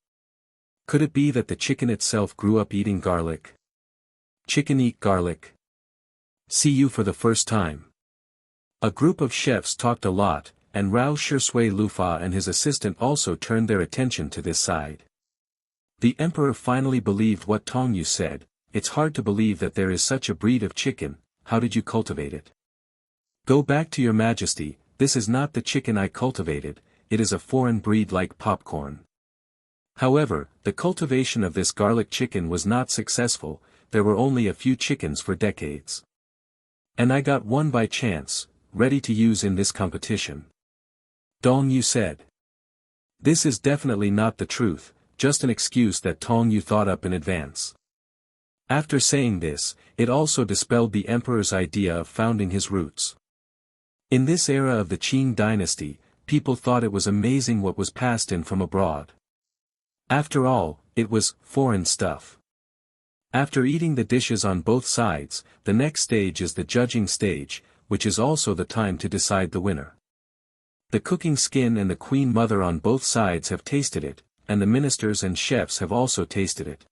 Could it be that the chicken itself grew up eating garlic? Chicken eat garlic? See you for the first time." A group of chefs talked a lot, and Rao Shisui Lufa and his assistant also turned their attention to this side. The emperor finally believed what Tong Yu said, "It's hard to believe that there is such a breed of chicken, how did you cultivate it?" "Go back to your Majesty, this is not the chicken I cultivated, it is a foreign breed like popcorn." However, the cultivation of this garlic chicken was not successful, there were only a few chickens for decades. "And I got one by chance, ready to use in this competition." Tong Yu said. This is definitely not the truth, just an excuse that Tong Yu thought up in advance. After saying this, it also dispelled the emperor's idea of founding his roots. In this era of the Qing dynasty, people thought it was amazing what was passed in from abroad. After all, it was foreign stuff. After eating the dishes on both sides, the next stage is the judging stage, which is also the time to decide the winner. The cooking skin and the queen mother on both sides have tasted it, and the ministers and chefs have also tasted it.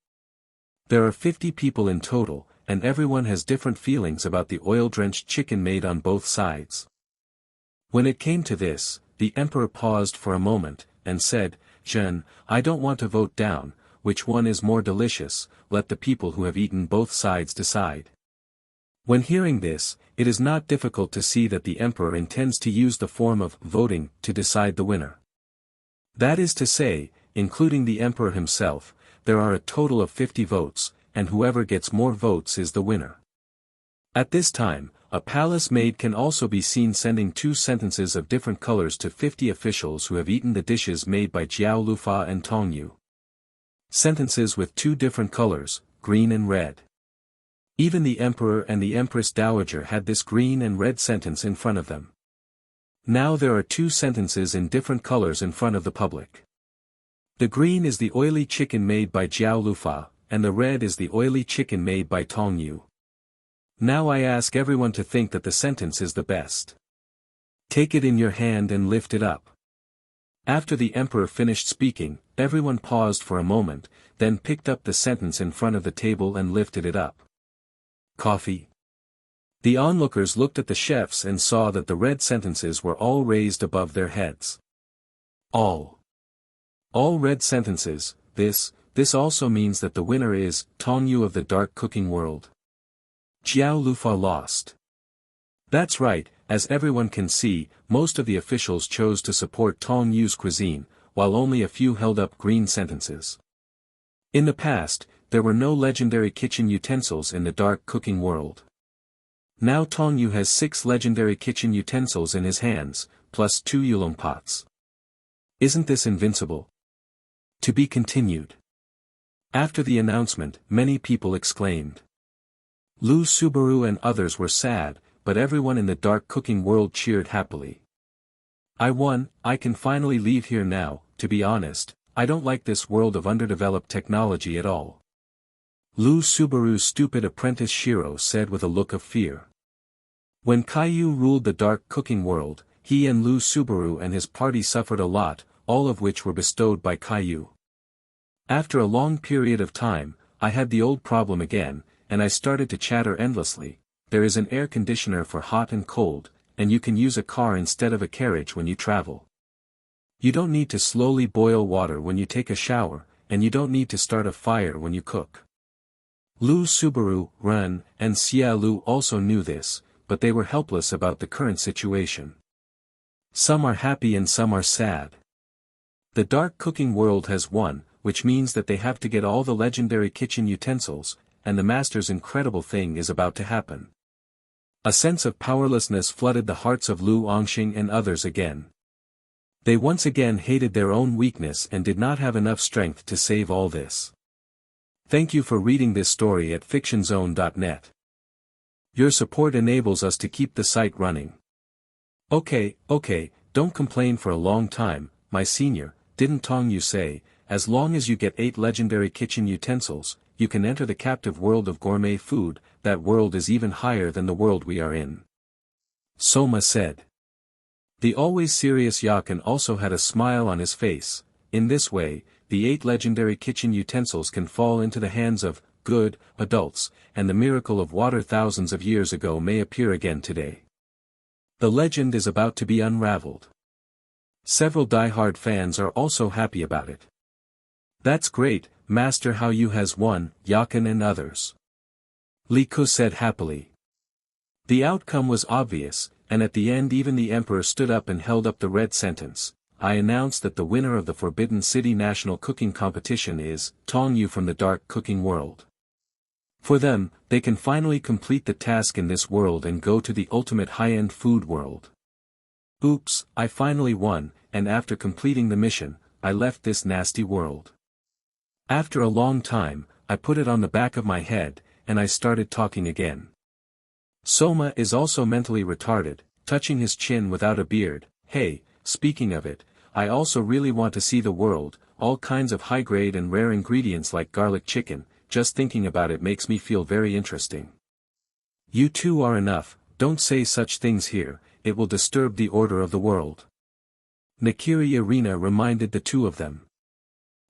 There are 50 people in total, and everyone has different feelings about the oil-drenched chicken made on both sides. When it came to this, the emperor paused for a moment, and said, "Jean, I don't want to vote down, which one is more delicious, let the people who have eaten both sides decide." When hearing this, it is not difficult to see that the emperor intends to use the form of voting to decide the winner. That is to say, including the emperor himself, there are a total of 50 votes, and whoever gets more votes is the winner. At this time, a palace maid can also be seen sending 2 sentences of different colors to 50 officials who have eaten the dishes made by Jiao Lufa and Tong Yu. Sentences with 2 different colors, green and red. Even the emperor and the empress dowager had this green and red sentence in front of them. Now there are 2 sentences in different colors in front of the public. The green is the oily chicken made by Jiao Lufa, and the red is the oily chicken made by Tong Yu. Now I ask everyone to think that the sentence is the best. Take it in your hand and lift it up. After the emperor finished speaking, everyone paused for a moment, then picked up the sentence in front of the table and lifted it up. Coffee. The onlookers looked at the chefs and saw that the red sentences were all raised above their heads. All red sentences. This also means that the winner is Tong Yu of the dark cooking world. Jiao Lufa lost. That's right, as everyone can see, most of the officials chose to support Tong Yu's cuisine, while only a few held up green sentences. In the past, there were no legendary kitchen utensils in the dark cooking world. Now Tong Yu has 6 legendary kitchen utensils in his hands, plus 2 yulong pots. Isn't this invincible? To be continued. After the announcement, many people exclaimed. Lu Subaru and others were sad, but everyone in the dark cooking world cheered happily. I won, I can finally leave here now. To be honest, I don't like this world of underdeveloped technology at all. Lu Subaru's stupid apprentice Shiro said with a look of fear. When Caillou ruled the dark cooking world, he and Lu Subaru and his party suffered a lot, all of which were bestowed by Caillou. After a long period of time, I had the old problem again, and I started to chatter endlessly. There is an air conditioner for hot and cold, and you can use a car instead of a carriage when you travel. You don't need to slowly boil water when you take a shower, and you don't need to start a fire when you cook. Lu Subaru, Ren, and Xia Lu also knew this, but they were helpless about the current situation. Some are happy and some are sad. The dark cooking world has won, which means that they have to get all the legendary kitchen utensils, and the master's incredible thing is about to happen. A sense of powerlessness flooded the hearts of Lu Ongxing and others again. They once again hated their own weakness and did not have enough strength to save all this. Thank you for reading this story at fictionzone.net. Your support enables us to keep the site running. Okay, don't complain for a long time, my senior, didn't Tong Yu say, as long as you get 8 legendary kitchen utensils, you can enter the captive world of gourmet food. That world is even higher than the world we are in. Sōma said. The always serious Yakin also had a smile on his face. In this way, the 8 legendary kitchen utensils can fall into the hands of good adults, and the miracle of water thousands of years ago may appear again today. The legend is about to be unraveled. Several die-hard fans are also happy about it. That's great, Master Hao Yu has won, Yakin and others. Li Ku said happily. The outcome was obvious, and at the end even the emperor stood up and held up the red sentence. I announced that the winner of the Forbidden City National Cooking Competition is Tong Yu from the Dark Cooking World. For them, they can finally complete the task in this world and go to the ultimate high-end food world. Oops, I finally won, and after completing the mission, I left this nasty world. After a long time, I put it on the back of my head, and I started talking again. Sōma is also mentally retarded, touching his chin without a beard. Hey, speaking of it, I also really want to see the world, all kinds of high-grade and rare ingredients like garlic chicken, just thinking about it makes me feel very interesting. You two are enough, don't say such things here, it will disturb the order of the world. Nakiri Arena reminded the two of them.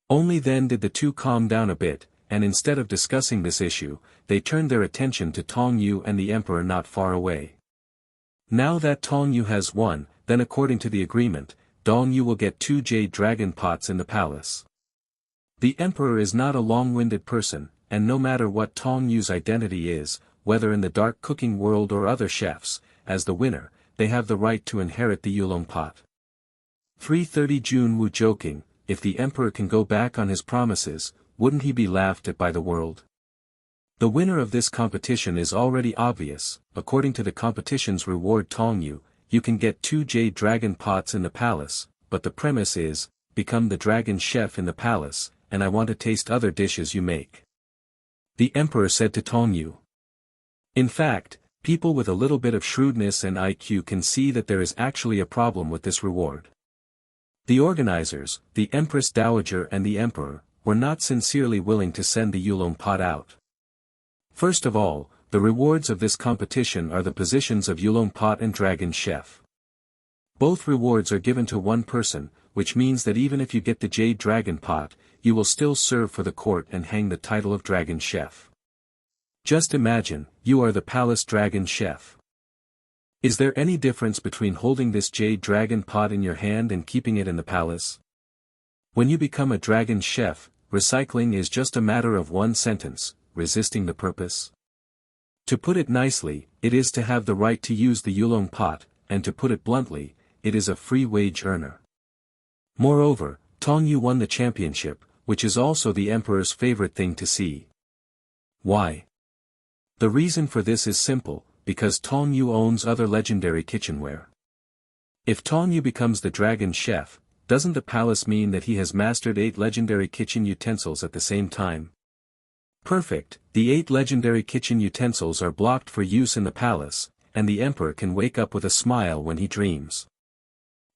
Only then did the two calm down a bit, and instead of discussing this issue, they turned their attention to Tong Yu and the emperor not far away. Now that Tong Yu has won, then according to the agreement, Tong Yu will get 2 jade dragon pots in the palace. The emperor is not a long-winded person, and no matter what Tong Yu's identity is, whether in the dark cooking world or other chefs, as the winner, they have the right to inherit the Yulong pot. 330 Junwoo joking, if the emperor can go back on his promises, wouldn't he be laughed at by the world? The winner of this competition is already obvious. According to the competition's reward Tong Yu, you can get 2 jade dragon pots in the palace, but the premise is, become the dragon chef in the palace, and I want to taste other dishes you make. The emperor said to Tong Yu. In fact, people with a little bit of shrewdness and IQ can see that there is actually a problem with this reward. The organizers, the Empress Dowager and the Emperor, were not sincerely willing to send the Yulong pot out. First of all, the rewards of this competition are the positions of Yulong pot and Dragon Chef. Both rewards are given to one person, which means that even if you get the Jade Dragon pot, you will still serve for the court and hang the title of Dragon Chef. Just imagine, you are the palace Dragon Chef. Is there any difference between holding this Jade Dragon pot in your hand and keeping it in the palace? When you become a Dragon Chef, recycling is just a matter of one sentence, resisting the purpose. To put it nicely, it is to have the right to use the Yulong pot, and to put it bluntly, it is a free wage earner. Moreover, Tong Yu won the championship, which is also the emperor's favorite thing to see. Why? The reason for this is simple, because Tong Yu owns other legendary kitchenware. If Tong Yu becomes the Dragon Chef, doesn't the palace mean that he has mastered 8 legendary kitchen utensils at the same time? Perfect, the 8 legendary kitchen utensils are blocked for use in the palace, and the emperor can wake up with a smile when he dreams.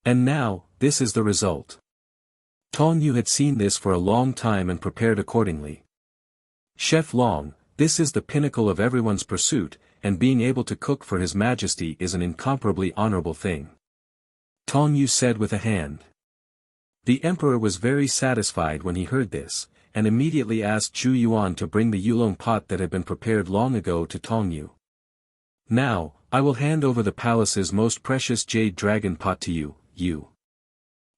And now, this is the result. Tong Yu had seen this for a long time and prepared accordingly. Chef Long, this is the pinnacle of everyone's pursuit, and being able to cook for His Majesty is an incomparably honorable thing. Tong Yu said with a hand. The emperor was very satisfied when he heard this, and immediately asked Zhu Yuan to bring the Yulong pot that had been prepared long ago to Tong Yu. Now, I will hand over the palace's most precious jade dragon pot to you, Yu.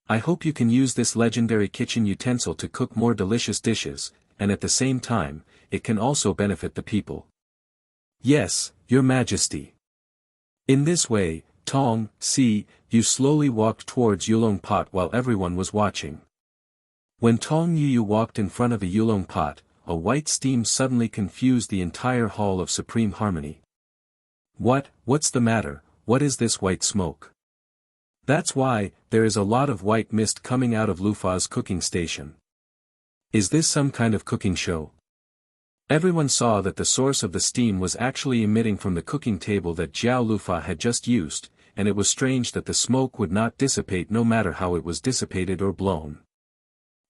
I hope you can use this legendary kitchen utensil to cook more delicious dishes, and at the same time, it can also benefit the people. Yes, Your Majesty. In this way, Tong Yu slowly walked towards Yulong pot while everyone was watching. When Tong Yu walked in front of a Yulong pot, a white steam suddenly confused the entire hall of supreme harmony. What's the matter? What is this white smoke? That's why, there is a lot of white mist coming out of Lufa's cooking station. Is this some kind of cooking show? Everyone saw that the source of the steam was actually emitting from the cooking table that Jiao Lufa had just used, and it was strange that the smoke would not dissipate no matter how it was dissipated or blown.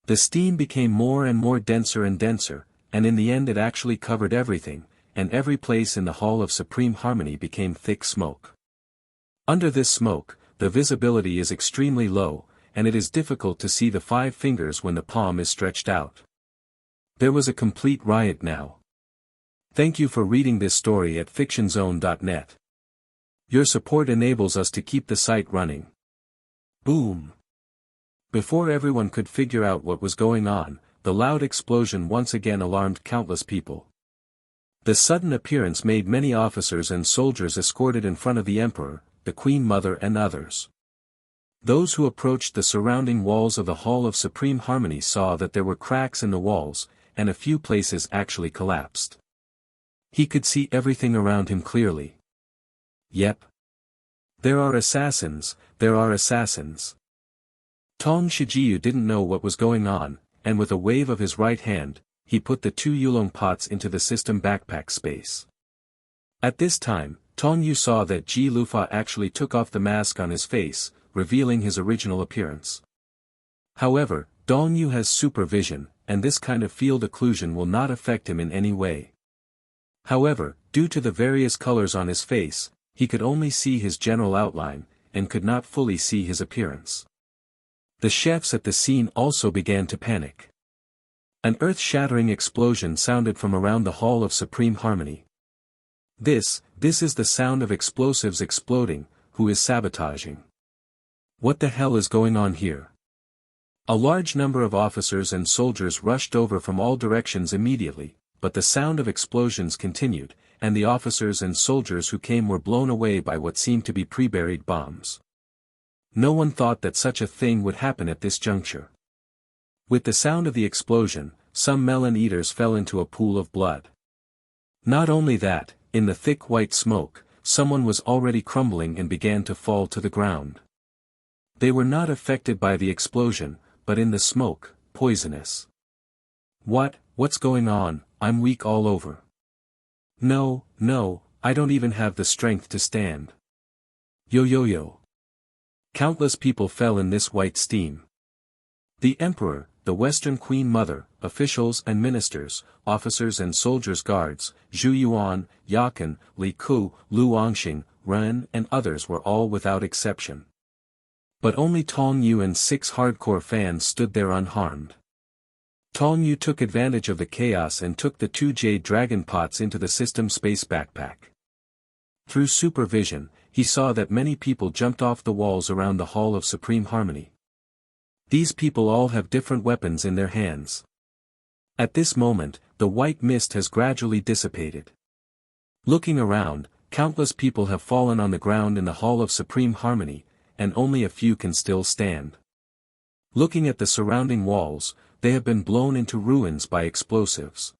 The steam became more and more denser, and in the end it actually covered everything, and every place in the Hall of Supreme Harmony became thick smoke. Under this smoke, the visibility is extremely low, and it is difficult to see the 5 fingers when the palm is stretched out. There was a complete riot now. Thank you for reading this story at fictionzone.net. Your support enables us to keep the site running. Boom! Before everyone could figure out what was going on, the loud explosion once again alarmed countless people. The sudden appearance made many officers and soldiers escorted in front of the emperor, the Queen Mother and others. Those who approached the surrounding walls of the Hall of Supreme Harmony saw that there were cracks in the walls, and a few places actually collapsed. He could see everything around him clearly. Yep. There are assassins, there are assassins. Tong Shijiu didn't know what was going on, and with a wave of his right hand, he put the 2 Yulong pots into the system backpack space. At this time, Tong Yu saw that Ji Lufa actually took off the mask on his face, revealing his original appearance. However, Tong Yu has supervision, and this kind of field occlusion will not affect him in any way. However, due to the various colors on his face, he could only see his general outline, and could not fully see his appearance. The chefs at the scene also began to panic. An earth-shattering explosion sounded from around the Hall of Supreme Harmony. This is the sound of explosives exploding. Who is sabotaging? What the hell is going on here? A large number of officers and soldiers rushed over from all directions immediately, but the sound of explosions continued, and the officers and soldiers who came were blown away by what seemed to be pre-buried bombs. No one thought that such a thing would happen at this juncture. With the sound of the explosion, some melon eaters fell into a pool of blood. Not only that, in the thick white smoke, someone was already crumbling and began to fall to the ground. They were not affected by the explosion, but in the smoke, poisonous. What's going on? I'm weak all over. No, I don't even have the strength to stand. Yo. Countless people fell in this white steam. The emperor, the Western Queen Mother, officials and ministers, officers and soldiers guards, Zhu Yuan, Yakin, Li Ku, Lu Angxing, Ren and others were all without exception. But only Tong Yu and 6 hardcore fans stood there unharmed. Tong Yu took advantage of the chaos and took the 2 jade dragon pots into the system space backpack. Through supervision, he saw that many people jumped off the walls around the Hall of Supreme Harmony. These people all have different weapons in their hands. At this moment, the white mist has gradually dissipated. Looking around, countless people have fallen on the ground in the Hall of Supreme Harmony, and only a few can still stand. Looking at the surrounding walls, they have been blown into ruins by explosives.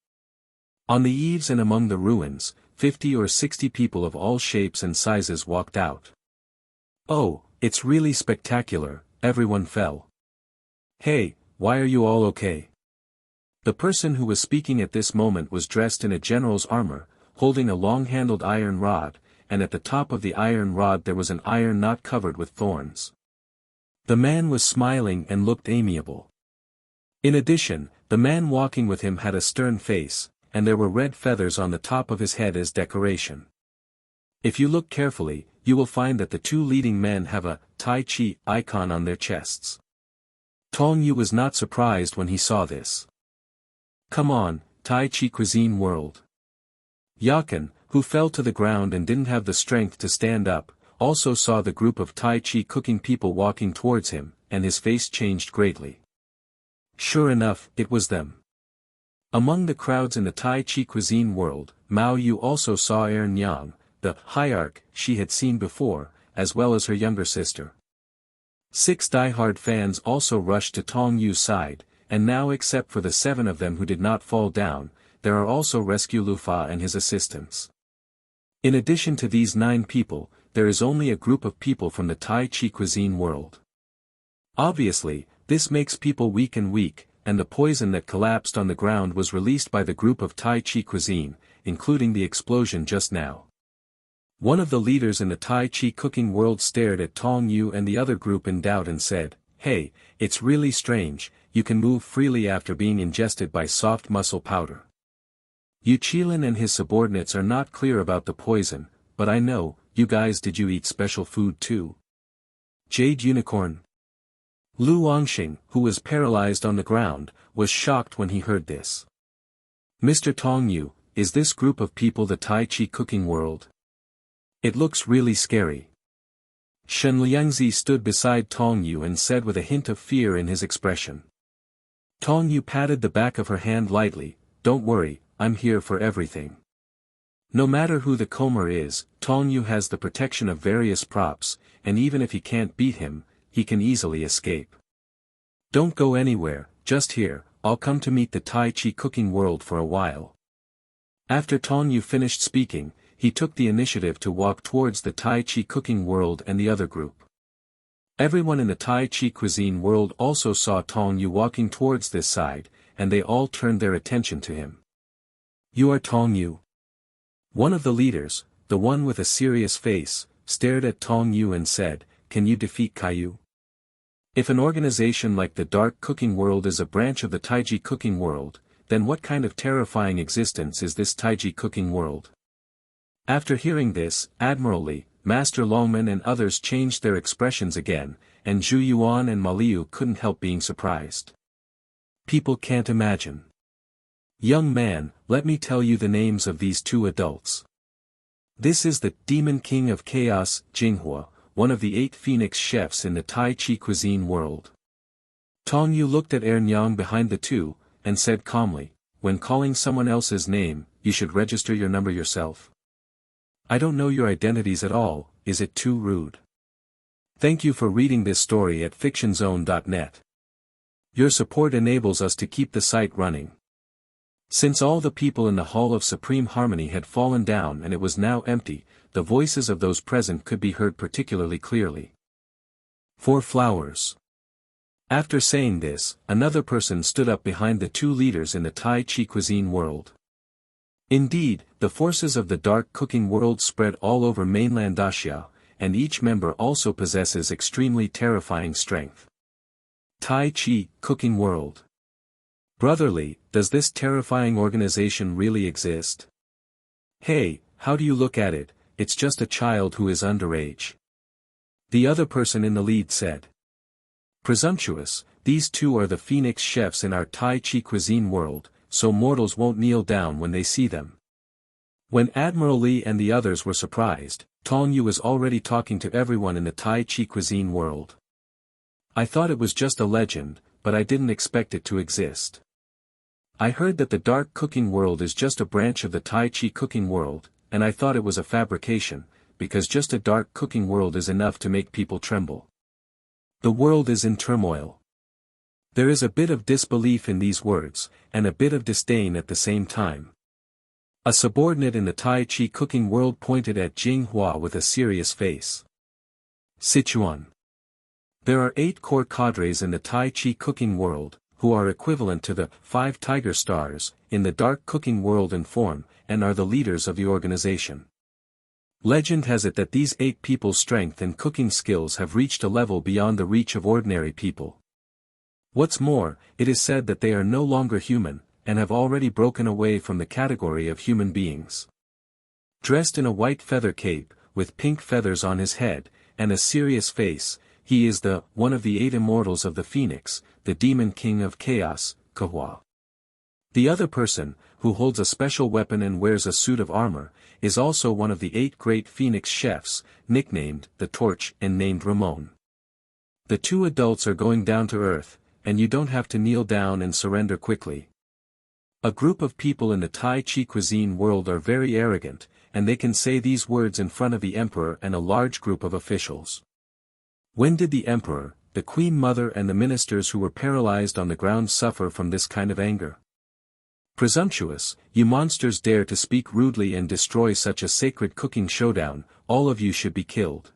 On the eaves and among the ruins, 50 or 60 people of all shapes and sizes walked out. Oh, it's really spectacular, everyone fell. Hey, why are you all okay? The person who was speaking at this moment was dressed in a general's armor, holding a long-handled iron rod, and at the top of the iron rod there was an iron knot covered with thorns. The man was smiling and looked amiable. In addition, the man walking with him had a stern face, and there were red feathers on the top of his head as decoration. If you look carefully, you will find that the 2 leading men have a Tai Chi icon on their chests. Tong Yu was not surprised when he saw this. Come on, Tai Chi cuisine world. Yakin, who fell to the ground and didn't have the strength to stand up, also saw the group of Tai Chi cooking people walking towards him, and his face changed greatly. Sure enough, it was them. Among the crowds in the Tai Chi cuisine world, Mao Yu also saw Nyang, the hierarch she had seen before, as well as her younger sister. 6 diehard fans also rushed to Tong Yu's side, and now except for the 7 of them who did not fall down, there are also Rescue Lufa and his assistants. In addition to these 9 people, there is only a group of people from the Tai Chi cuisine world. Obviously, this makes people weak, and the poison that collapsed on the ground was released by the group of Tai Chi cuisine, including the explosion just now. One of the leaders in the Tai Chi cooking world stared at Tong Yu and the other group in doubt and said, "Hey, it's really strange, you can move freely after being ingested by soft muscle powder." Yu Qilin and his subordinates are not clear about the poison, but I know, you guys, did you eat special food too? Jade Unicorn. Lu Angxing, who was paralyzed on the ground, was shocked when he heard this. Mr. Tong Yu, is this group of people the Tai Chi cooking world? It looks really scary. Shen Liangzi stood beside Tong Yu and said with a hint of fear in his expression. Tong Yu patted the back of her hand lightly, "Don't worry, I'm here for everything." No matter who the Comer is, Tong Yu has the protection of various props, and even if he can't beat him, he can easily escape. Don't go anywhere, just here, I'll come to meet the Tai Chi cooking world for a while. After Tong Yu finished speaking, he took the initiative to walk towards the Tai Chi cooking world and the other group. Everyone in the Tai Chi cuisine world also saw Tong Yu walking towards this side, and they all turned their attention to him. You are Tong Yu. One of the leaders, the one with a serious face, stared at Tong Yu and said, "Can you defeat Caillou?" If an organization like the Dark Cooking World is a branch of the Taiji Cooking World, then what kind of terrifying existence is this Taiji Cooking World? After hearing this, Admiral Li, Master Longman and others changed their expressions again, and Zhu Yuan and Ma Liu couldn't help being surprised. People can't imagine. Young man, let me tell you the names of these two adults. This is the Demon King of Chaos, Jinghua, one of the 8 Phoenix chefs in the Tai Chi cuisine world. Tong Yu looked at Nyang behind the two, and said calmly, when calling someone else's name, you should register your number yourself. I don't know your identities at all, is it too rude? Thank you for reading this story at fictionzone.net. Your support enables us to keep the site running. Since all the people in the Hall of Supreme Harmony had fallen down and it was now empty, the voices of those present could be heard particularly clearly. 4 flowers. After saying this, another person stood up behind the 2 leaders in the Tai Chi cuisine world. Indeed, the forces of the dark cooking world spread all over mainland Asia, and each member also possesses extremely terrifying strength. Tai Chi cooking world. Brotherly, does this terrifying organization really exist? Hey, how do you look at it? It's just a child who is underage. The other person in the lead said. Presumptuous, these 2 are the Phoenix chefs in our Tai Chi cuisine world, so mortals won't kneel down when they see them. When Admiral Li and the others were surprised, Tong Yu was already talking to everyone in the Tai Chi cuisine world. I thought it was just a legend, but I didn't expect it to exist. I heard that the dark cooking world is just a branch of the Tai Chi cooking world, and I thought it was a fabrication, because just a dark cooking world is enough to make people tremble. The world is in turmoil. There is a bit of disbelief in these words, and a bit of disdain at the same time. A subordinate in the Tai Chi cooking world pointed at Jinghua with a serious face. Sichuan. There are 8 core cadres in the Tai Chi cooking world, who are equivalent to the 5 Tiger Stars, in the dark cooking world and form, and are the leaders of the organization. Legend has it that these 8 people's strength and cooking skills have reached a level beyond the reach of ordinary people. What's more, it is said that they are no longer human, and have already broken away from the category of human beings. Dressed in a white feather cape, with pink feathers on his head, and a serious face, he is one of the 8 immortals of the Phoenix, the Demon King of Chaos, Kahua. The other person, who holds a special weapon and wears a suit of armor, is also one of the 8 great Phoenix chefs, nicknamed the Torch and named Ramon. The 2 adults are going down to earth, and you don't have to kneel down and surrender quickly. A group of people in the Tai Chi cuisine world are very arrogant, and they can say these words in front of the emperor and a large group of officials. When did the emperor, the queen mother and the ministers who were paralyzed on the ground suffer from this kind of anger? Presumptuous, you monsters dare to speak rudely and destroy such a sacred cooking showdown, all of you should be killed.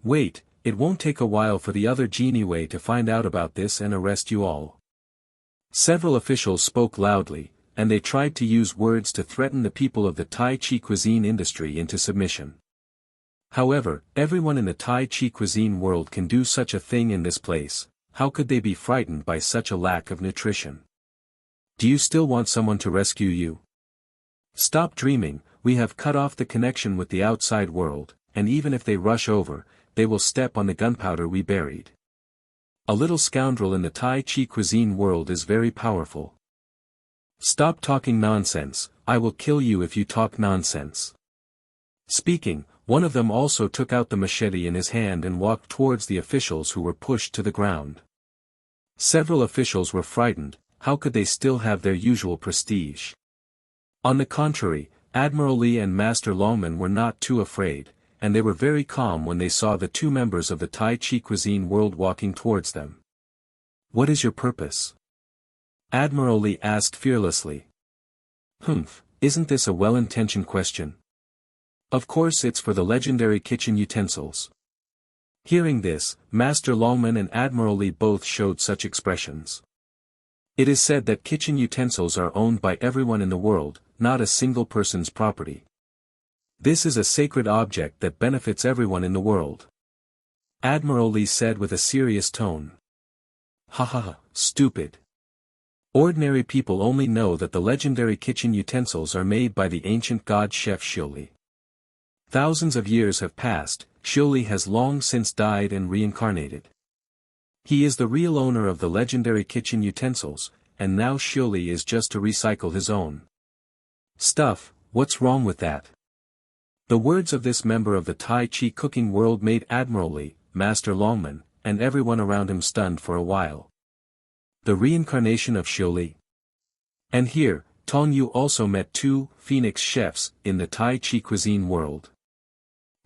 Wait, it won't take a while for the other Geniwei to find out about this and arrest you all. Several officials spoke loudly, and they tried to use words to threaten the people of the Tai Chi cuisine industry into submission. However, everyone in the Tai Chi cuisine world can do such a thing in this place. How could they be frightened by such a lack of nutrition? Do you still want someone to rescue you? Stop dreaming, we have cut off the connection with the outside world, and even if they rush over, they will step on the gunpowder we buried. A little scoundrel in the Tai Chi cuisine world is very powerful. Stop talking nonsense, I will kill you if you talk nonsense. Speaking, one of them also took out the machete in his hand and walked towards the officials who were pushed to the ground. Several officials were frightened, how could they still have their usual prestige? On the contrary, Admiral Li and Master Longman were not too afraid, and they were very calm when they saw the 2 members of the Tai Chi cuisine world walking towards them. What is your purpose? Admiral Li asked fearlessly. Isn't this a well-intentioned question? Of course it's for the legendary kitchen utensils. Hearing this, Master Longman and Admiral Li both showed such expressions. It is said that kitchen utensils are owned by everyone in the world, not a single person's property. This is a sacred object that benefits everyone in the world. Admiral Li said with a serious tone. Ha, stupid. Ordinary people only know that the legendary kitchen utensils are made by the ancient god chef Shioli. Thousands of years have passed, Shioli has long since died and reincarnated. He is the real owner of the legendary kitchen utensils, and now Shioli is just to recycle his own stuff. What's wrong with that? The words of this member of the Tai Chi cooking world made Admiral Lee, Master Longman, and everyone around him stunned for a while. The reincarnation of Shioli. And here, Tong Yu also met two Phoenix chefs in the Tai Chi cuisine world.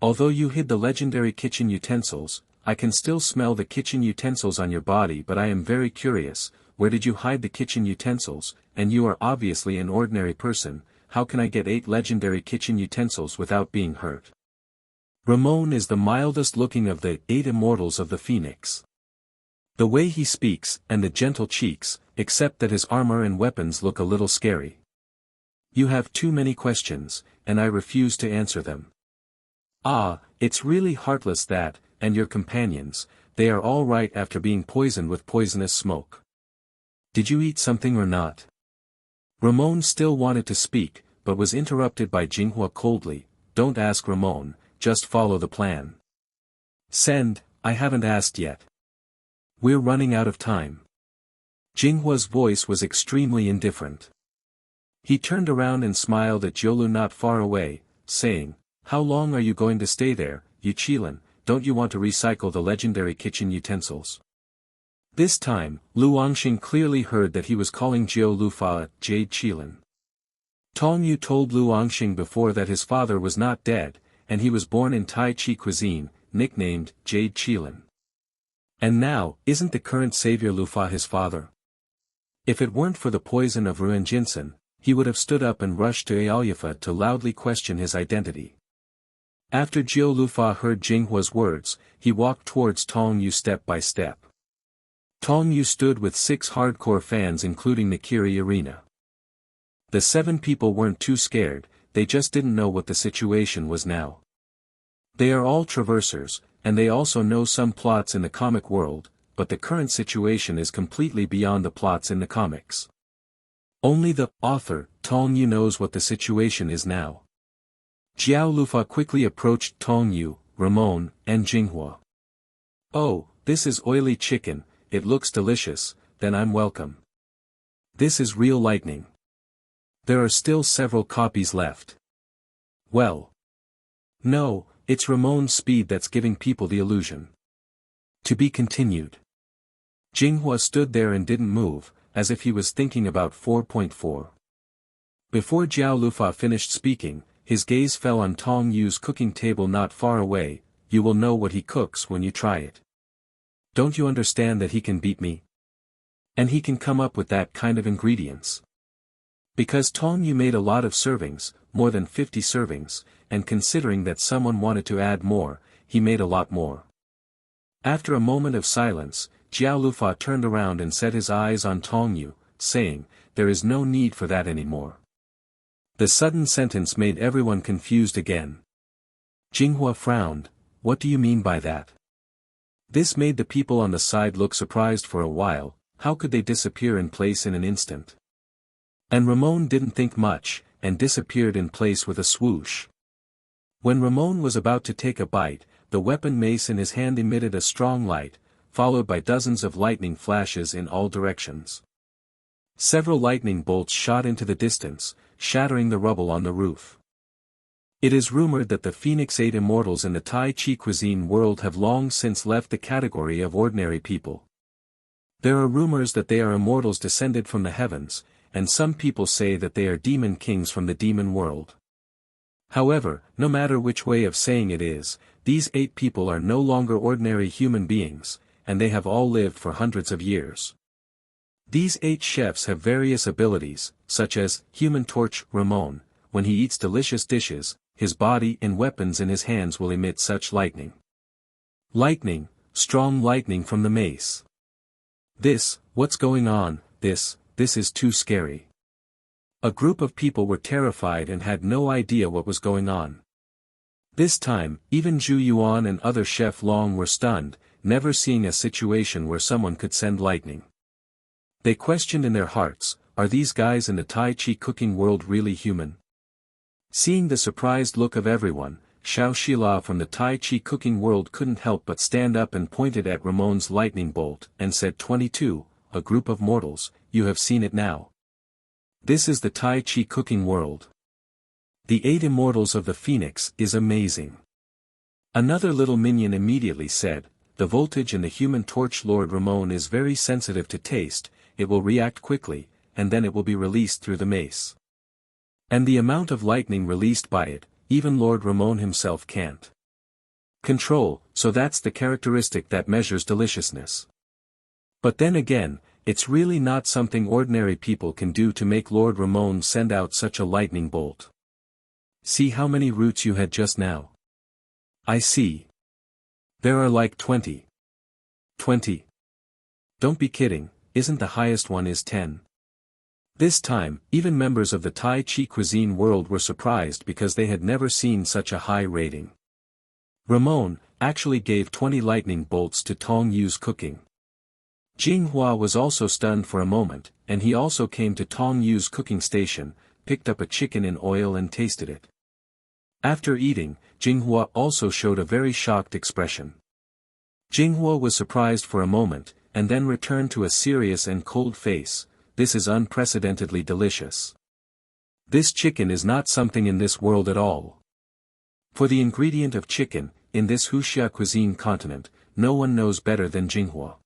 Although you hid the legendary kitchen utensils, I can still smell the kitchen utensils on your body, but I am very curious, where did you hide the kitchen utensils? And you are obviously an ordinary person, how can I get 8 legendary kitchen utensils without being hurt? Ramon is the mildest looking of the 8 immortals of the Phoenix. The way he speaks, and the gentle cheeks, except that his armor and weapons look a little scary. You have too many questions, and I refuse to answer them. Ah, it's really heartless that, and your companions, they are all right after being poisoned with poisonous smoke. Did you eat something or not? Ramon still wanted to speak, but was interrupted by Jinghua coldly. Don't ask Ramon, just follow the plan. Send, I haven't asked yet. We're running out of time. Jinghua's voice was extremely indifferent. He turned around and smiled at Jiolu not far away, saying, how long are you going to stay there, Yuchilin? Don't you want to recycle the legendary kitchen utensils? This time, Lu Angxing clearly heard that he was calling Jiu Lufa Jade Qilin. Tong Yu told Lu Angxing before that his father was not dead, and he was born in Tai Chi cuisine, nicknamed Jade Qilin. And now, isn't the current savior Lufa his father? If it weren't for the poison of Ruan Jinsen, he would have stood up and rushed to Aoyafa to loudly question his identity. After Jiu Lufa heard Jinghua's words, he walked towards Tong Yu step by step. Tong Yu stood with 6 hardcore fans including Nakiri Arena. The 7 people weren't too scared, they just didn't know what the situation was now. They are all traversers, and they also know some plots in the comic world, but the current situation is completely beyond the plots in the comics. Only the author, Tong Yu, knows what the situation is now. Jiao Lufa quickly approached Tong Yu, Ramon, and Jinghua. Oh, this is oily chicken, it looks delicious, then I'm welcome. This is real lightning. There are still several copies left. Well. No, it's Ramon's speed that's giving people the illusion. To be continued. Jinghua stood there and didn't move, as if he was thinking about 4.4. Before Jiao Lufa finished speaking, his gaze fell on Tong Yu's cooking table not far away. You will know what he cooks when you try it. Don't you understand that he can beat me? And he can come up with that kind of ingredients. Because Tong Yu made a lot of servings, more than 50 servings, and considering that someone wanted to add more, he made a lot more. After a moment of silence, Jiao Lufa turned around and set his eyes on Tong Yu, saying, there is no need for that anymore. The sudden sentence made everyone confused again. Jinghua frowned, what do you mean by that? This made the people on the side look surprised for a while, how could they disappear in place in an instant? And Ramon didn't think much, and disappeared in place with a swoosh. When Ramon was about to take a bite, the weapon mace in his hand emitted a strong light, followed by dozens of lightning flashes in all directions. Several lightning bolts shot into the distance, shattering the rubble on the roof. It is rumored that the Phoenix 8 immortals in the Tai Chi cuisine world have long since left the category of ordinary people. There are rumors that they are immortals descended from the heavens, and some people say that they are demon kings from the demon world. However, no matter which way of saying it is, these 8 people are no longer ordinary human beings, and they have all lived for hundreds of years. These 8 chefs have various abilities, such as, Human Torch Ramon, when he eats delicious dishes, his body and weapons in his hands will emit such lightning. Lightning, strong lightning from the mace. What's going on, this is too scary. A group of people were terrified and had no idea what was going on. This time, even Zhu Yuan and other Chef Long were stunned, never seeing a situation where someone could send lightning. They questioned in their hearts, are these guys in the Tai Chi cooking world really human? Seeing the surprised look of everyone, Xiao Shila from the Tai Chi cooking world couldn't help but stand up and pointed at Ramon's lightning bolt, and said 22, a group of mortals, you have seen it now. This is the Tai Chi cooking world. The 8 Immortals of the Phoenix is amazing. Another little minion immediately said, the voltage in the Human Torch Lord Ramon is very sensitive to taste, it will react quickly, and then it will be released through the mace. And the amount of lightning released by it, even Lord Ramon himself can't control, so that's the characteristic that measures deliciousness. But then again, it's really not something ordinary people can do to make Lord Ramon send out such a lightning bolt. See how many roots you had just now. I see. There are like 20. 20. Don't be kidding, isn't the highest one is 10. This time, even members of the Tai Chi cuisine world were surprised because they had never seen such a high rating. Ramon actually gave 20 lightning bolts to Tong Yu's cooking. Jinghua was also stunned for a moment, and he also came to Tong Yu's cooking station, picked up a chicken in oil and tasted it. After eating, Jinghua also showed a very shocked expression. Jinghua was surprised for a moment, and then returned to a serious and cold face. This is unprecedentedly delicious. This chicken is not something in this world at all. For the ingredient of chicken, in this Wuxia cuisine continent, no one knows better than Jinghua.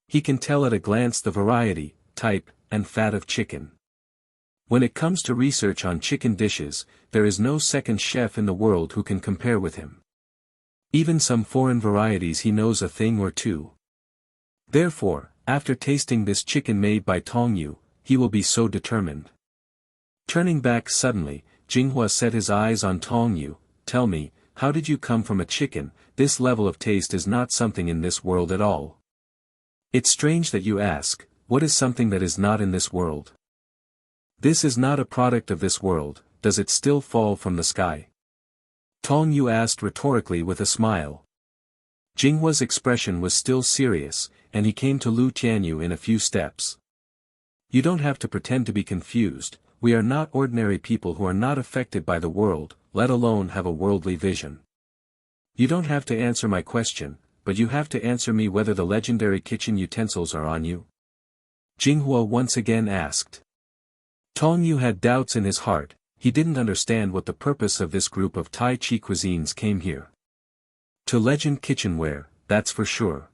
He can tell at a glance the variety, type, and fat of chicken. When it comes to research on chicken dishes, there is no second chef in the world who can compare with him. Even some foreign varieties he knows a thing or two. Therefore, after tasting this chicken made by Tong Yu, he will be so determined. Turning back suddenly, Jinghua set his eyes on Tong Yu. Tell me, how did you come from a chicken? This level of taste is not something in this world at all. It's strange that you ask, what is something that is not in this world? This is not a product of this world, does it still fall from the sky? Tong Yu asked rhetorically with a smile. Jinghua's expression was still serious, and he came to Lu Tianyu in a few steps. You don't have to pretend to be confused, we are not ordinary people who are not affected by the world, let alone have a worldly vision. You don't have to answer my question, but you have to answer me whether the legendary kitchen utensils are on you. Jinghua once again asked. Tong Yu had doubts in his heart, he didn't understand what the purpose of this group of Tai Chi cuisines came here. To legend kitchenware, that's for sure.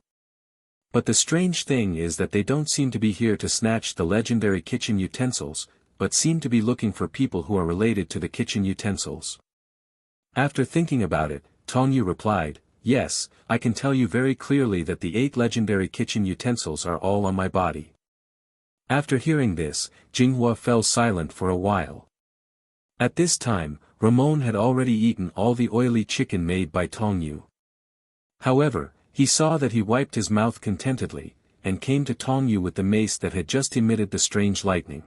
But the strange thing is that they don't seem to be here to snatch the legendary kitchen utensils, but seem to be looking for people who are related to the kitchen utensils. After thinking about it, Tong Yu replied, yes, I can tell you very clearly that the 8 legendary kitchen utensils are all on my body. After hearing this, Jinghua fell silent for a while. At this time, Ramon had already eaten all the oily chicken made by Tong Yu. However, he saw that he wiped his mouth contentedly, and came to Tong Yu with the mace that had just emitted the strange lightning.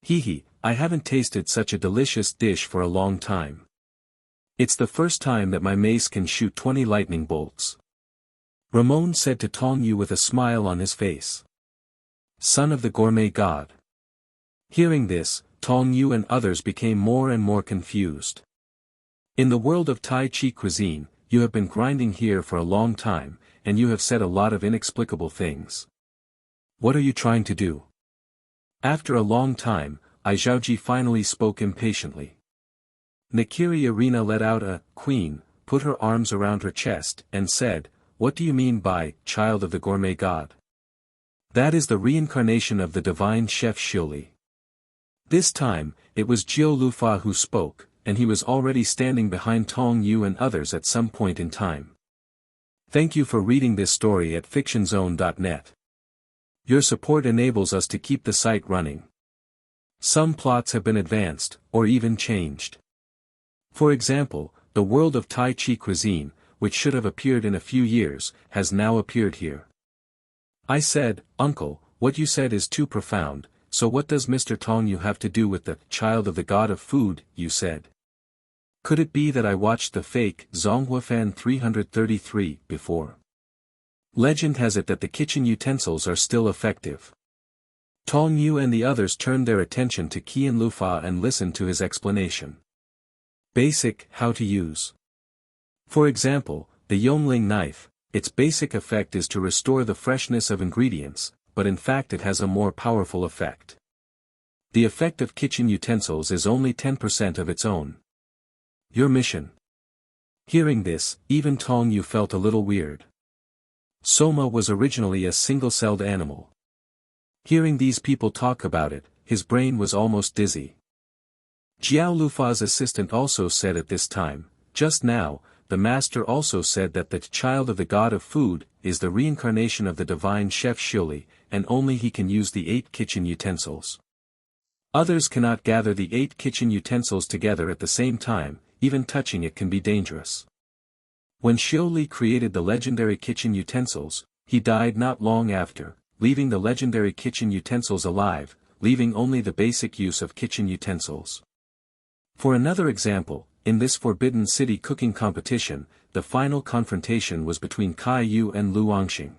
Hee, I haven't tasted such a delicious dish for a long time. It's the first time that my mace can shoot 20 lightning bolts. Ramon said to Tong Yu with a smile on his face. Son of the gourmet god. Hearing this, Tong Yu and others became more and more confused. In the world of Tai Chi cuisine, you have been grinding here for a long time, and you have said a lot of inexplicable things. What are you trying to do? After a long time, Aizhaoji finally spoke impatiently. Nakiri Arena let out a queen, put her arms around her chest, and said, what do you mean by child of the gourmet god? That is the reincarnation of the divine chef Shioli. This time, it was Jiu Lufa who spoke, and he was already standing behind Tong Yu and others at some point in time. Thank you for reading this story at fictionzone.net. Your support enables us to keep the site running. Some plots have been advanced, or even changed. For example, the world of Tai Chi cuisine, which should have appeared in a few years, has now appeared here. I said, Uncle, what you said is too profound, so what does Mr. Tong Yu have to do with the child of the god of food, you said? Could it be that I watched the fake Zhonghuafan 333 before? Legend has it that the kitchen utensils are still effective. Tong Yu and the others turned their attention to Qian Lufa and listened to his explanation. Basic, how to use. For example, the Yongling knife, its basic effect is to restore the freshness of ingredients, but in fact it has a more powerful effect. The effect of kitchen utensils is only 10% of its own. Your mission. Hearing this, even Tong Yu felt a little weird. Sōma was originally a single-celled animal. Hearing these people talk about it, his brain was almost dizzy. Jiao Lufa's assistant also said at this time, just now, the master also said that the child of the god of food is the reincarnation of the divine chef Shuli, and only he can use the 8 kitchen utensils. Others cannot gather the 8 kitchen utensils together at the same time, even touching it can be dangerous. When Shuli created the legendary kitchen utensils, he died not long after, leaving the legendary kitchen utensils alive, leaving only the basic use of kitchen utensils. For another example, in this Forbidden City cooking competition, the final confrontation was between Kai Yu and Lu Angxing.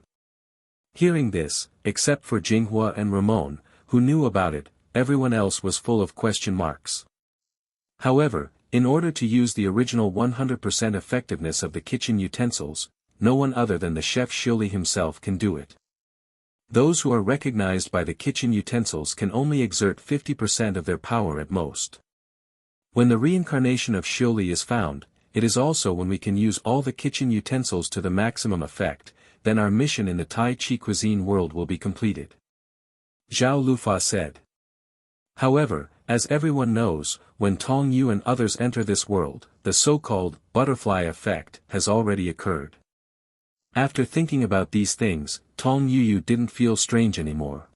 Hearing this, except for Jinghua and Ramon, who knew about it, everyone else was full of question marks. However, in order to use the original 100% effectiveness of the kitchen utensils, no one other than the chef Shuli himself can do it. Those who are recognized by the kitchen utensils can only exert 50% of their power at most. When the reincarnation of Shuli is found, it is also when we can use all the kitchen utensils to the maximum effect, then our mission in the Tai Chi cuisine world will be completed. Zhao Lufa said. However, as everyone knows, when Tong Yu and others enter this world, the so-called butterfly effect has already occurred. After thinking about these things, Tong Yu didn't feel strange anymore.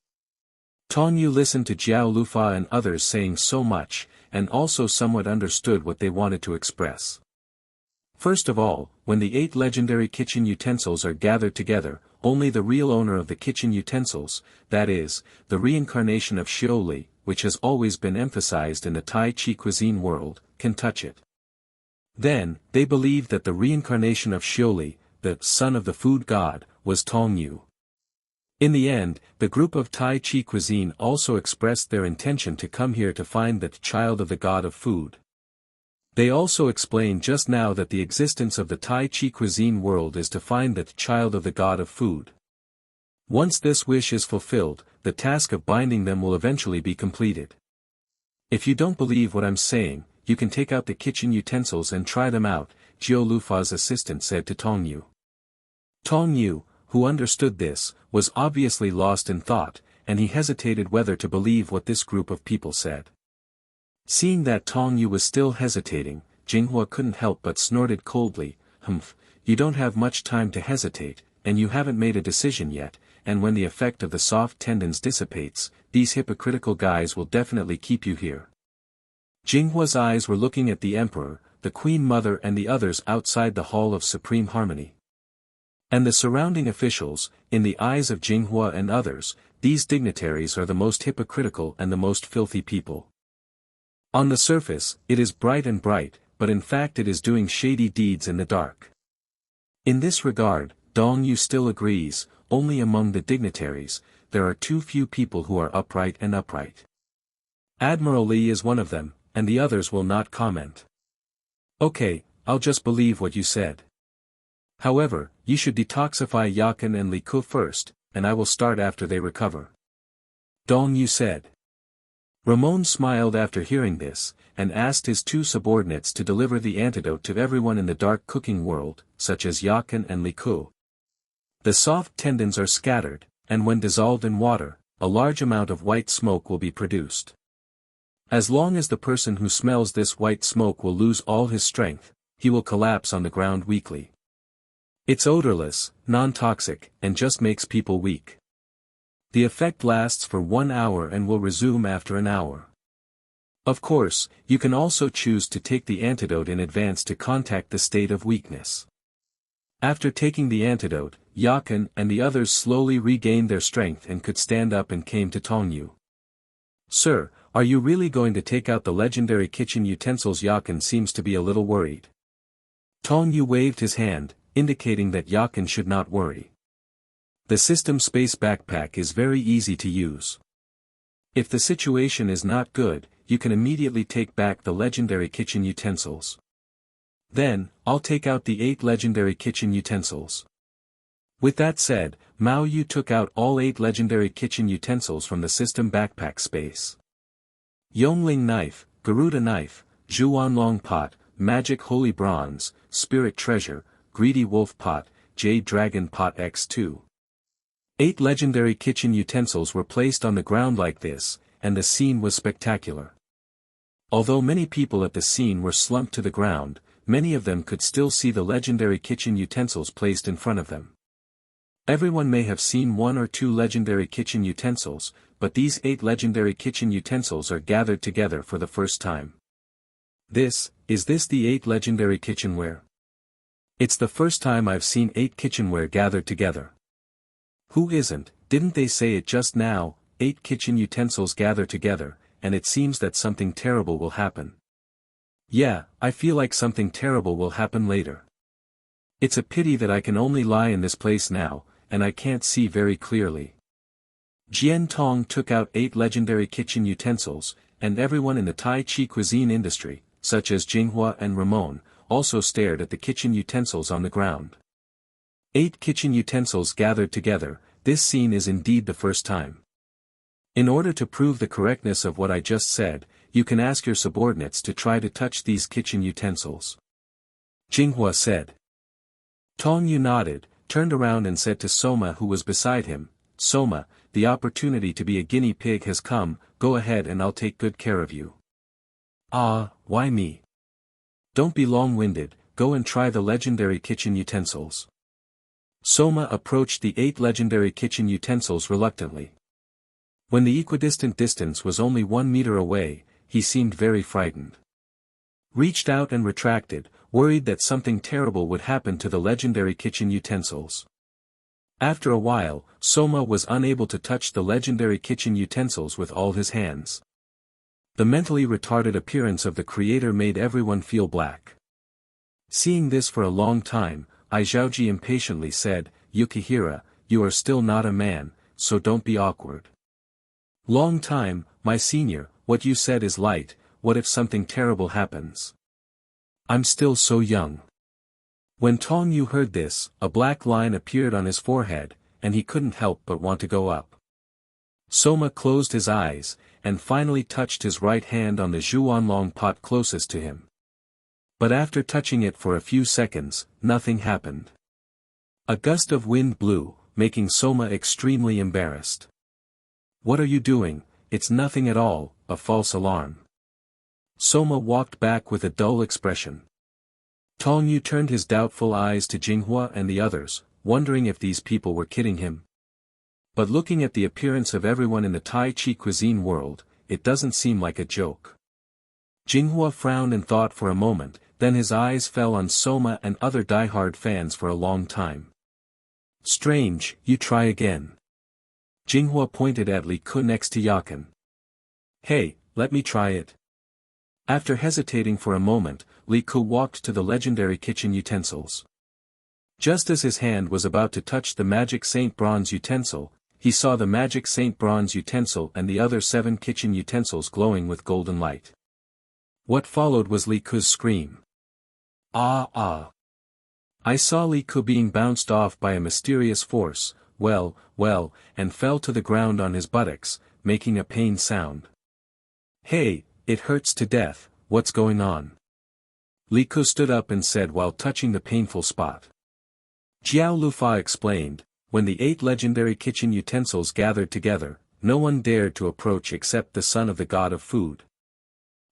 Tong Yu listened to Jiao Lufa and others saying so much, and also somewhat understood what they wanted to express. First of all, when the 8 legendary kitchen utensils are gathered together, only the real owner of the kitchen utensils, that is, the reincarnation of Shuli, which has always been emphasized in the Tai Chi cuisine world, can touch it. Then, they believed that the reincarnation of Shuli, the son of the food god, was Tong Yu. In the end, the group of Tai Chi cuisine also expressed their intention to come here to find that child of the god of food. They also explained just now that the existence of the Tai Chi cuisine world is to find that child of the god of food. Once this wish is fulfilled, the task of binding them will eventually be completed. If you don't believe what I'm saying, you can take out the kitchen utensils and try them out, Jiao Lufa's assistant said to Tong Yu. Tong Yu, who understood this, was obviously lost in thought, and he hesitated whether to believe what this group of people said. Seeing that Tong Yu was still hesitating, Jinghua couldn't help but snorted coldly, "Humph, you don't have much time to hesitate, and you haven't made a decision yet, and when the effect of the soft tendons dissipates, these hypocritical guys will definitely keep you here." Jinghua's eyes were looking at the emperor, the queen mother and the others outside the Hall of Supreme Harmony. And the surrounding officials, in the eyes of Jinghua and others, these dignitaries are the most hypocritical and the most filthy people. On the surface, it is bright and bright, but in fact it is doing shady deeds in the dark. In this regard, Dong Yu still agrees, only among the dignitaries, there are too few people who are upright and upright. Admiral Li is one of them, and the others will not comment. Okay, I'll just believe what you said. However, you should detoxify Yakin and Li Ku first, and I will start after they recover. Dong Yu said. Ramon smiled after hearing this, and asked his 2 subordinates to deliver the antidote to everyone in the dark cooking world, such as Yakin and Li Ku. The soft tendons are scattered, and when dissolved in water, a large amount of white smoke will be produced. As long as the person who smells this white smoke will lose all his strength, he will collapse on the ground weakly. It's odorless, non-toxic, and just makes people weak. The effect lasts for 1 hour and will resume after an hour. Of course, you can also choose to take the antidote in advance to contact the state of weakness. After taking the antidote, Yakin and the others slowly regained their strength and could stand up and came to Tong Yu. Sir, are you really going to take out the legendary kitchen utensils? Yakin seems to be a little worried. Tong Yu waved his hand, indicating that Yakin should not worry. The system space backpack is very easy to use. If the situation is not good, you can immediately take back the legendary kitchen utensils. Then, I'll take out the 8 legendary kitchen utensils. With that said, Mao Yu took out all 8 legendary kitchen utensils from the system backpack space. Yongling knife, Garuda knife, Zhuanlong pot, magic holy bronze, spirit treasure, greedy wolf pot, jade dragon pot x2. 8 legendary kitchen utensils were placed on the ground like this, and the scene was spectacular. Although many people at the scene were slumped to the ground, many of them could still see the legendary kitchen utensils placed in front of them. Everyone may have seen 1 or 2 legendary kitchen utensils, but these 8 legendary kitchen utensils are gathered together for the first time. Is this the 8 legendary kitchenware? It's the first time I've seen 8 kitchenware gathered together. Who isn't? Didn't they say it just now? 8 kitchen utensils gather together, and it seems that something terrible will happen. Yeah, I feel like something terrible will happen later. It's a pity that I can only lie in this place now, and I can't see very clearly. Jian Tong took out 8 legendary kitchen utensils, and everyone in the Tai Chi cuisine industry, such as Jinghua and Ramon, also stared at the kitchen utensils on the ground. 8 kitchen utensils gathered together, this scene is indeed the first time. In order to prove the correctness of what I just said, you can ask your subordinates to try to touch these kitchen utensils. Jinghua said. Tong Yu nodded, turned around and said to Sōma, who was beside him, Sōma, the opportunity to be a guinea pig has come, go ahead and I'll take good care of you. Ah, why me? Don't be long-winded, go and try the legendary kitchen utensils. Sōma approached the 8 legendary kitchen utensils reluctantly. When the equidistant distance was only 1 meter away, he seemed very frightened. Reached out and retracted, worried that something terrible would happen to the legendary kitchen utensils. After a while, Sōma was unable to touch the legendary kitchen utensils with all his hands. The mentally retarded appearance of the creator made everyone feel black. Seeing this for a long time, Aizhouji impatiently said, Yukihira, you are still not a man, so don't be awkward. Long time, my senior, what you said is light, what if something terrible happens? I'm still so young. When Tong Yu heard this, a black line appeared on his forehead, and he couldn't help but want to go up. Sōma closed his eyes, and finally touched his right hand on the Zhuanlong pot closest to him. But after touching it for a few seconds, nothing happened. A gust of wind blew, making Sōma extremely embarrassed. What are you doing? It's nothing at all, a false alarm. Sōma walked back with a dull expression. Tong Yu turned his doubtful eyes to Jinghua and the others, wondering if these people were kidding him. But looking at the appearance of everyone in the Tai Chi cuisine world, it doesn't seem like a joke. Jinghua frowned and thought for a moment, then his eyes fell on Sōma and other die-hard fans for a long time. Strange, you try again. Jinghua pointed at Li Ku next to Yakin. Hey, let me try it. After hesitating for a moment, Li Ku walked to the legendary kitchen utensils. Just as his hand was about to touch the magic Saint Bronze utensil, he saw the magic Saint Bronze utensil and the other 7 kitchen utensils glowing with golden light. What followed was Li Ku's scream. Ah ah. I saw Li Ku being bounced off by a mysterious force, well, and fell to the ground on his buttocks, making a pain sound. Hey, it hurts to death, what's going on? Li Ku stood up and said while touching the painful spot. Jiao Lufa explained, when the 8 legendary kitchen utensils gathered together, no one dared to approach except the son of the god of food.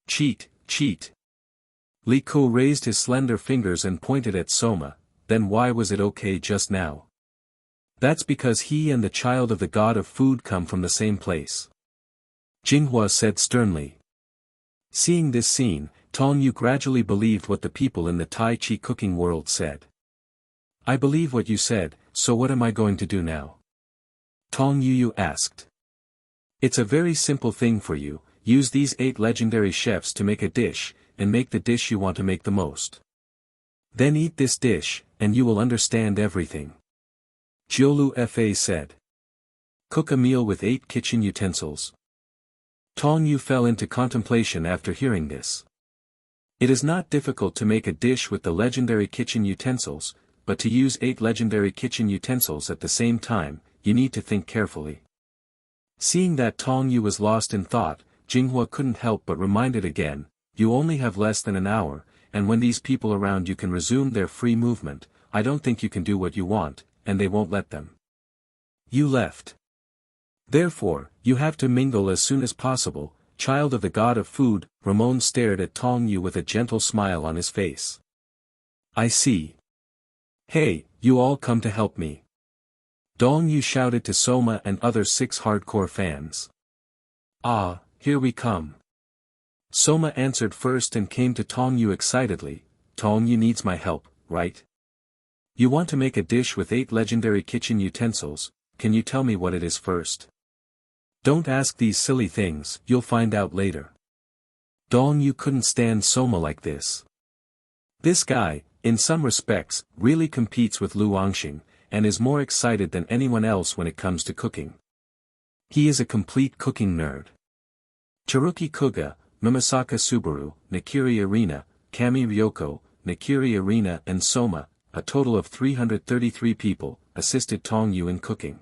Cheat. Li Ku raised his slender fingers and pointed at Sōma, then why was it okay just now? That's because he and the child of the god of food come from the same place. Jinghua said sternly. Seeing this scene, Tong Yu gradually believed what the people in the Tai Chi cooking world said. I believe what you said, so what am I going to do now? Tong Yu asked. It's a very simple thing for you, use these 8 legendary chefs to make a dish, and make the dish you want to make the most. Then eat this dish, and you will understand everything. Jiolu Fa said. Cook a meal with 8 kitchen utensils. Tong Yu fell into contemplation after hearing this. It is not difficult to make a dish with the legendary kitchen utensils, but to use 8 legendary kitchen utensils at the same time, you need to think carefully. Seeing that Tong Yu was lost in thought, Jinghua couldn't help but remind it again, you only have less than an hour, and when these people around you can resume their free movement, I don't think you can do what you want, and they won't let them. You left. Therefore, you have to mingle as soon as possible, child of the god of food. Ramon stared at Tong Yu with a gentle smile on his face. I see. Hey, you all come to help me. Tong Yu shouted to Sōma and other 6 hardcore fans. Ah, here we come. Sōma answered first and came to Tong Yu excitedly. Tong Yu needs my help, right? You want to make a dish with 8 legendary kitchen utensils, can you tell me what it is first? Don't ask these silly things, you'll find out later. Tong Yu couldn't stand Sōma like this. This guy, in some respects, really competes with Lu Angxing, and is more excited than anyone else when it comes to cooking. He is a complete cooking nerd. Tsuruki Kuga, Mimasaka Subaru, Nakiri Arena, Kami Ryoko, Nakiri Arena and Sōma, a total of 333 people, assisted Tong Yu in cooking.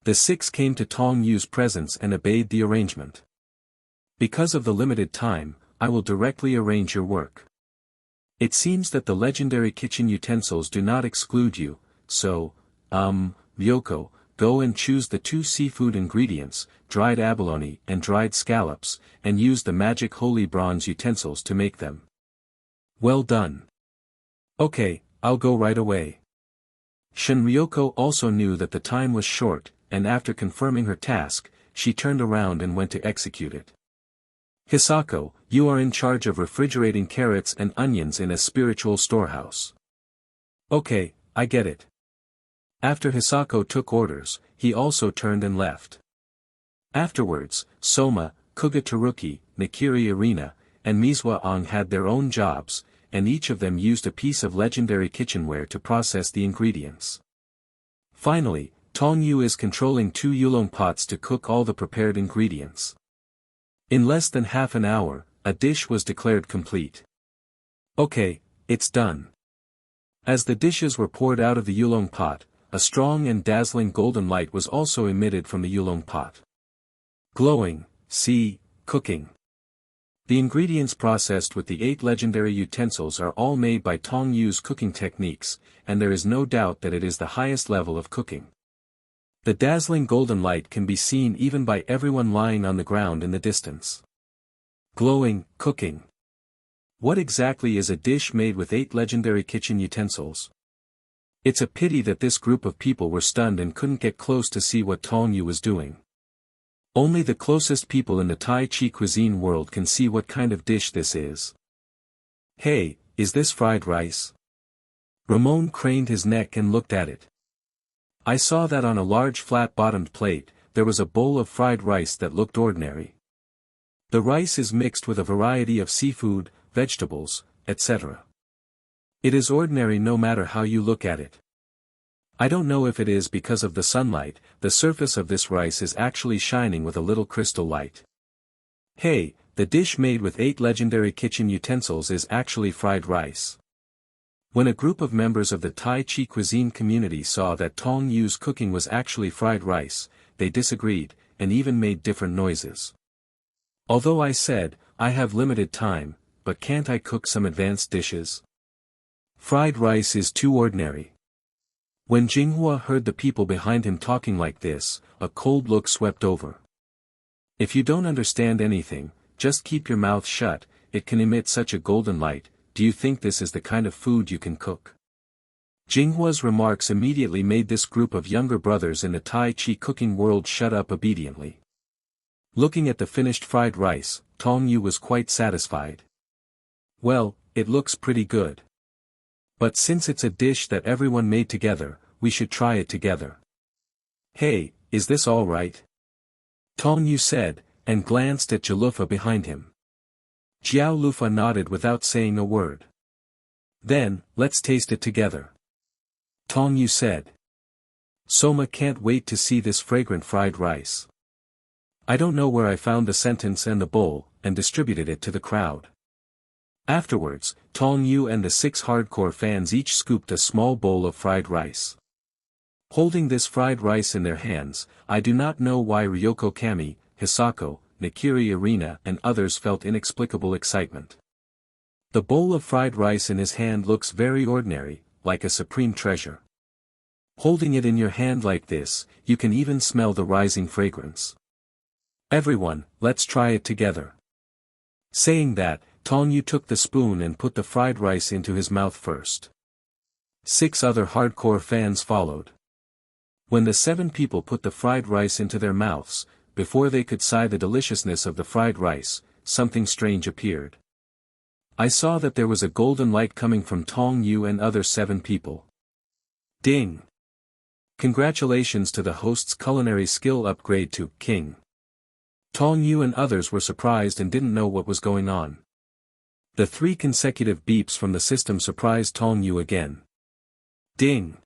The 6 came to Tong Yu's presence and obeyed the arrangement. Because of the limited time, I will directly arrange your work. It seems that the legendary kitchen utensils do not exclude you, so, Ryoko, go and choose the 2 seafood ingredients, dried abalone and dried scallops, and use the magic holy bronze utensils to make them. Well done. Okay, I'll go right away. Ryoko also knew that the time was short, and after confirming her task, she turned around and went to execute it. Hisako, you are in charge of refrigerating carrots and onions in a spiritual storehouse. Okay, I get it. After Hisako took orders, he also turned and left. Afterwards, Sōma, Kuga Tsuruki, Nakiri Arena, and Mizuwa Ong had their own jobs, and each of them used a piece of legendary kitchenware to process the ingredients. Finally, Tong Yu is controlling 2 yulong pots to cook all the prepared ingredients. In less than half an hour, a dish was declared complete. Okay, it's done. As the dishes were poured out of the yulong pot, a strong and dazzling golden light was also emitted from the yulong pot. Glowing, see, cooking. The ingredients processed with the 8 legendary utensils are all made by Tong Yu's cooking techniques, and there is no doubt that it is the highest level of cooking. The dazzling golden light can be seen even by everyone lying on the ground in the distance. Glowing, cooking. What exactly is a dish made with 8 legendary kitchen utensils? It's a pity that this group of people were stunned and couldn't get close to see what Tong Yu was doing. Only the closest people in the Tai Chi cuisine world can see what kind of dish this is. Hey, is this fried rice? Ramon craned his neck and looked at it. I saw that on a large flat-bottomed plate, there was a bowl of fried rice that looked ordinary. The rice is mixed with a variety of seafood, vegetables, etc. It is ordinary no matter how you look at it. I don't know if it is because of the sunlight, the surface of this rice is actually shining with a little crystal light. Hey, the dish made with 8 legendary kitchen utensils is actually fried rice. When a group of members of the Tai Chi cuisine community saw that Tong Yu's cooking was actually fried rice, they disagreed, and even made different noises. Although I said, I have limited time, but can't I cook some advanced dishes? Fried rice is too ordinary. When Jinghua heard the people behind him talking like this, a cold look swept over. If you don't understand anything, just keep your mouth shut, it can emit such a golden light. Do you think this is the kind of food you can cook? Jinghua's remarks immediately made this group of younger brothers in the Tai Chi cooking world shut up obediently. Looking at the finished fried rice, Tong Yu was quite satisfied. Well, it looks pretty good. But since it's a dish that everyone made together, we should try it together. Hey, is this all right? Tong Yu said, and glanced at Jalufa behind him. Jiao Lufa nodded without saying a word. Then, let's taste it together. Tong Yu said. Sōma can't wait to see this fragrant fried rice. I don't know where I found the sentence and the bowl, and distributed it to the crowd. Afterwards, Tong Yu and the 6 hardcore fans each scooped a small bowl of fried rice. Holding this fried rice in their hands, I do not know why Ryoko Kami, Hisako, Nikiri Arena and others felt inexplicable excitement. The bowl of fried rice in his hand looks very ordinary, like a supreme treasure. Holding it in your hand like this, you can even smell the rising fragrance. Everyone, let's try it together. Saying that, Tong Yu took the spoon and put the fried rice into his mouth first. 6 other hardcore fans followed. When the 7 people put the fried rice into their mouths, before they could sigh the deliciousness of the fried rice, something strange appeared. I saw that there was a golden light coming from Tong Yu and other 7 people. Ding! Congratulations to the host's culinary skill upgrade to King. Tong Yu and others were surprised and didn't know what was going on. The 3 consecutive beeps from the system surprised Tong Yu again. Ding!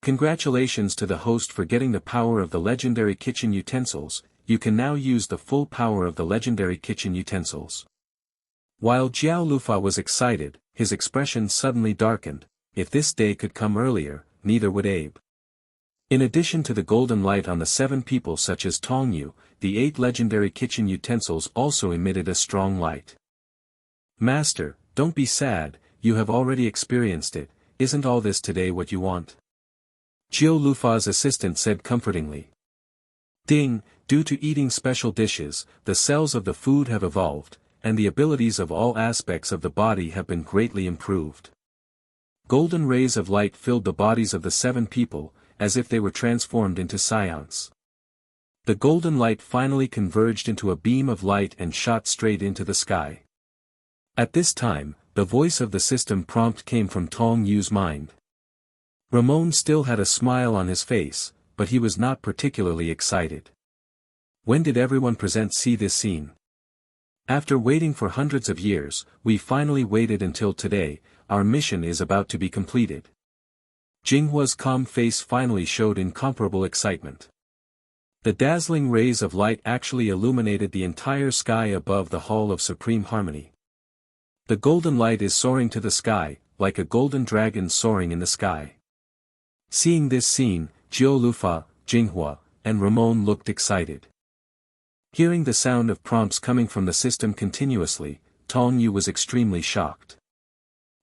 Congratulations to the host for getting the power of the legendary kitchen utensils, you can now use the full power of the legendary kitchen utensils. While Jiao Lufa was excited, his expression suddenly darkened. If this day could come earlier, neither would Abe. In addition to the golden light on the 7 people such as Tong Yu, the 8 legendary kitchen utensils also emitted a strong light. Master, don't be sad, you have already experienced it, isn't all this today what you want? Jiao Lufa's assistant said comfortingly. Ding, due to eating special dishes, the cells of the food have evolved, and the abilities of all aspects of the body have been greatly improved. Golden rays of light filled the bodies of the 7 people, as if they were transformed into scions. The golden light finally converged into a beam of light and shot straight into the sky. At this time, the voice of the system prompt came from Tong Yu's mind. Ramon still had a smile on his face, but he was not particularly excited. When did everyone present see this scene? After waiting for hundreds of years, we finally waited until today, our mission is about to be completed. Jinghua's calm face finally showed incomparable excitement. The dazzling rays of light actually illuminated the entire sky above the Hall of Supreme Harmony. The golden light is soaring to the sky, like a golden dragon soaring in the sky. Seeing this scene, Jiao Lufa, Jinghua, and Ramon looked excited. Hearing the sound of prompts coming from the system continuously, Tong Yu was extremely shocked.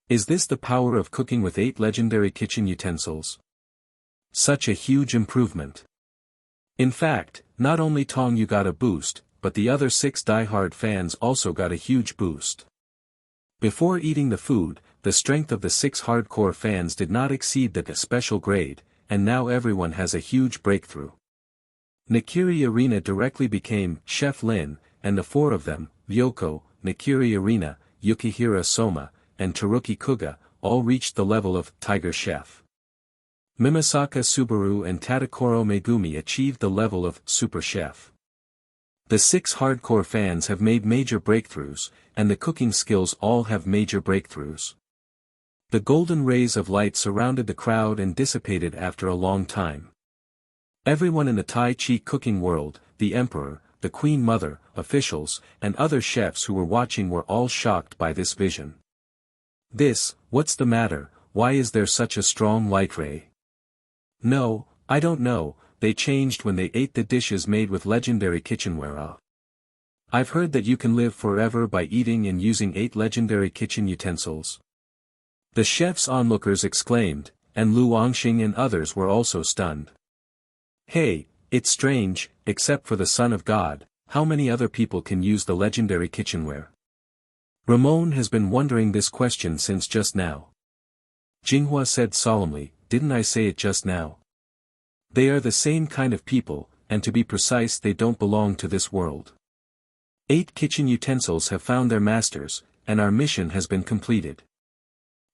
Is this the power of cooking with 8 legendary kitchen utensils? Such a huge improvement. In fact, not only Tong Yu got a boost, but the other 6 diehard fans also got a huge boost. Before eating the food, the strength of the 6 hardcore fans did not exceed the special grade, and now everyone has a huge breakthrough. Nikiri Arena directly became Chef Lin, and the 4 of them, Ryoko, Nikiri Arena, Yukihira Soma, and Teruki Kuga, all reached the level of Tiger Chef. Mimasaka Subaru and Tadakoro Megumi achieved the level of Super Chef. The 6 hardcore fans have made major breakthroughs, and the cooking skills all have major breakthroughs. The golden rays of light surrounded the crowd and dissipated after a long time. Everyone in the Tai Chi cooking world, the Emperor, the Queen Mother, officials, and other chefs who were watching were all shocked by this vision. What's the matter, why is there such a strong light ray? No, I don't know, they changed when they ate the dishes made with legendary kitchenware. I've heard that you can live forever by eating and using 8 legendary kitchen utensils. The chef's onlookers exclaimed, and Lu Wangxing and others were also stunned. Hey, it's strange, except for the Son of God, how many other people can use the legendary kitchenware? Ramon has been wondering this question since just now. Jinghua said solemnly, didn't I say it just now? They are the same kind of people, and to be precise they don't belong to this world. 8 kitchen utensils have found their masters, and our mission has been completed.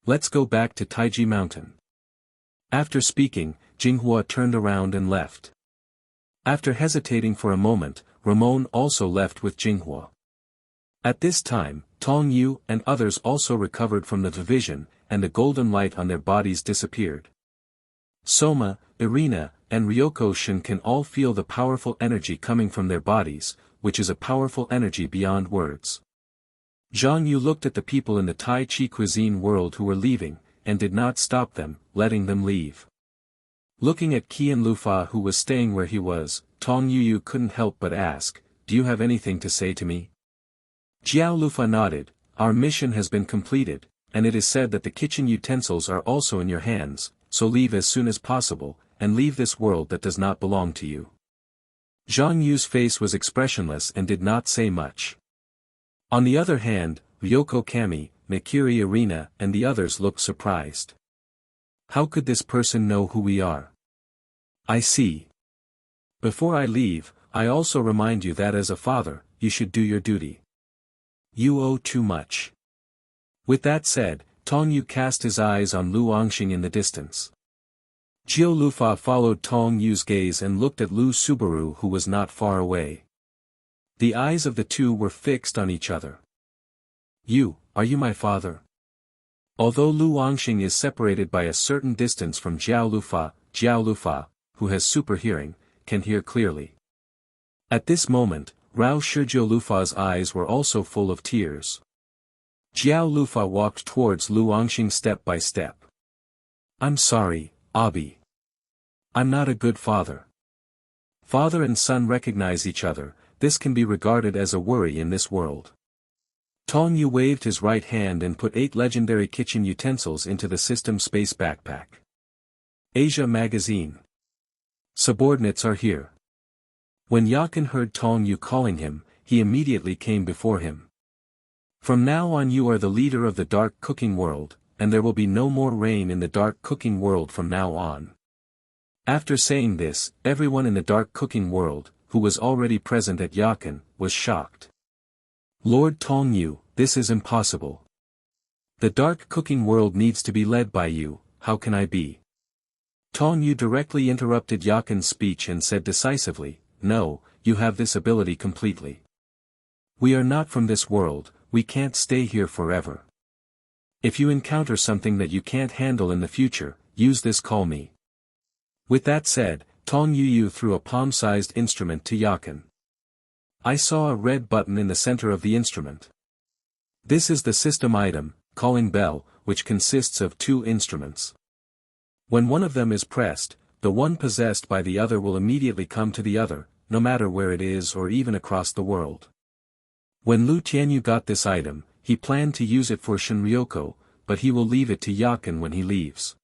Let's go back to Taiji Mountain. After speaking, Jinghua turned around and left. After hesitating for a moment, Ramon also left with Jinghua. At this time, Tong Yu and others also recovered from the division, and the golden light on their bodies disappeared. Soma, Irina, and Ryoko Shin can all feel the powerful energy coming from their bodies, which is a powerful energy beyond words. Zhang Yu looked at the people in the Tai Chi cuisine world who were leaving, and did not stop them, letting them leave. Looking at Qian Lufa who was staying where he was, Tong Yu couldn't help but ask, "Do you have anything to say to me?" Jiao Lufa nodded, "Our mission has been completed, and it is said that the kitchen utensils are also in your hands, so leave as soon as possible, and leave this world that does not belong to you." Zhang Yu's face was expressionless and did not say much. On the other hand, Ryoko Kami, Mikiri Arena and the others looked surprised. How could this person know who we are? I see. Before I leave, I also remind you that as a father, you should do your duty. You owe too much. With that said, Tong Yu cast his eyes on Lu Angxing in the distance. Jiao Lufa followed Tong Yu's gaze and looked at Lu Subaru who was not far away. The eyes of the two were fixed on each other. Are you my father? Although Lu Angxing is separated by a certain distance from Jiao Lufa, who has super hearing, can hear clearly. At this moment, Rao Shizhou Lufa's eyes were also full of tears. Jiao Lufa walked towards Lu Angxing step by step. I'm sorry, Abi. I'm not a good father. Father and son recognize each other, this can be regarded as a worry in this world. Tong Yu waved his right hand and put 8 legendary kitchen utensils into the system space backpack. Asia Magazine. Subordinates are here. When Yakin heard Tong Yu calling him, he immediately came before him. From now on you are the leader of the dark cooking world, and there will be no more rain in the dark cooking world from now on. After saying this, everyone in the dark cooking world, who was already present at Yakin, was shocked. Lord Tong Yu, this is impossible. The dark cooking world needs to be led by you, how can I be? Tong Yu directly interrupted Yakin's speech and said decisively, no, you have this ability completely. We are not from this world, we can't stay here forever. If you encounter something that you can't handle in the future, use this call me. With that said, Tong Yu threw a palm-sized instrument to Yakin. I saw a red button in the center of the instrument. This is the system item, calling bell, which consists of 2 instruments. When one of them is pressed, the one possessed by the other will immediately come to the other, no matter where it is or even across the world. When Lu Tianyu got this item, he planned to use it for Shinryoko, but he will leave it to Yakin when he leaves.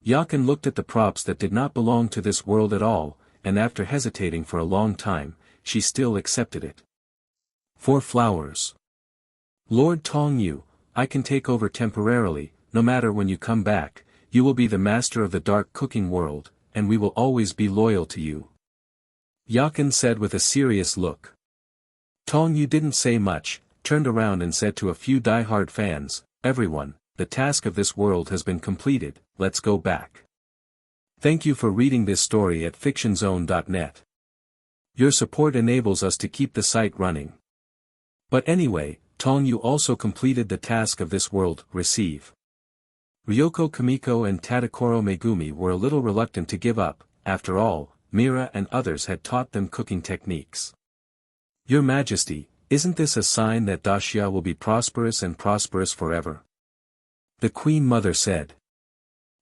Yakin looked at the props that did not belong to this world at all, and after hesitating for a long time, she still accepted it. 4 flowers. Lord Tong Yu, I can take over temporarily, no matter when you come back, you will be the master of the dark cooking world, and we will always be loyal to you. Yakin said with a serious look. Tong Yu didn't say much, turned around and said to a few die-hard fans, everyone, the task of this world has been completed, let's go back. Thank you for reading this story at fictionzone.net. Your support enables us to keep the site running. But anyway, Tong Yu also completed the task of this world, receive. Ryoko Kamiko and Tadakoro Megumi were a little reluctant to give up, after all, Mira and others had taught them cooking techniques. Your Majesty, isn't this a sign that Dacia will be prosperous and prosperous forever? The Queen Mother said.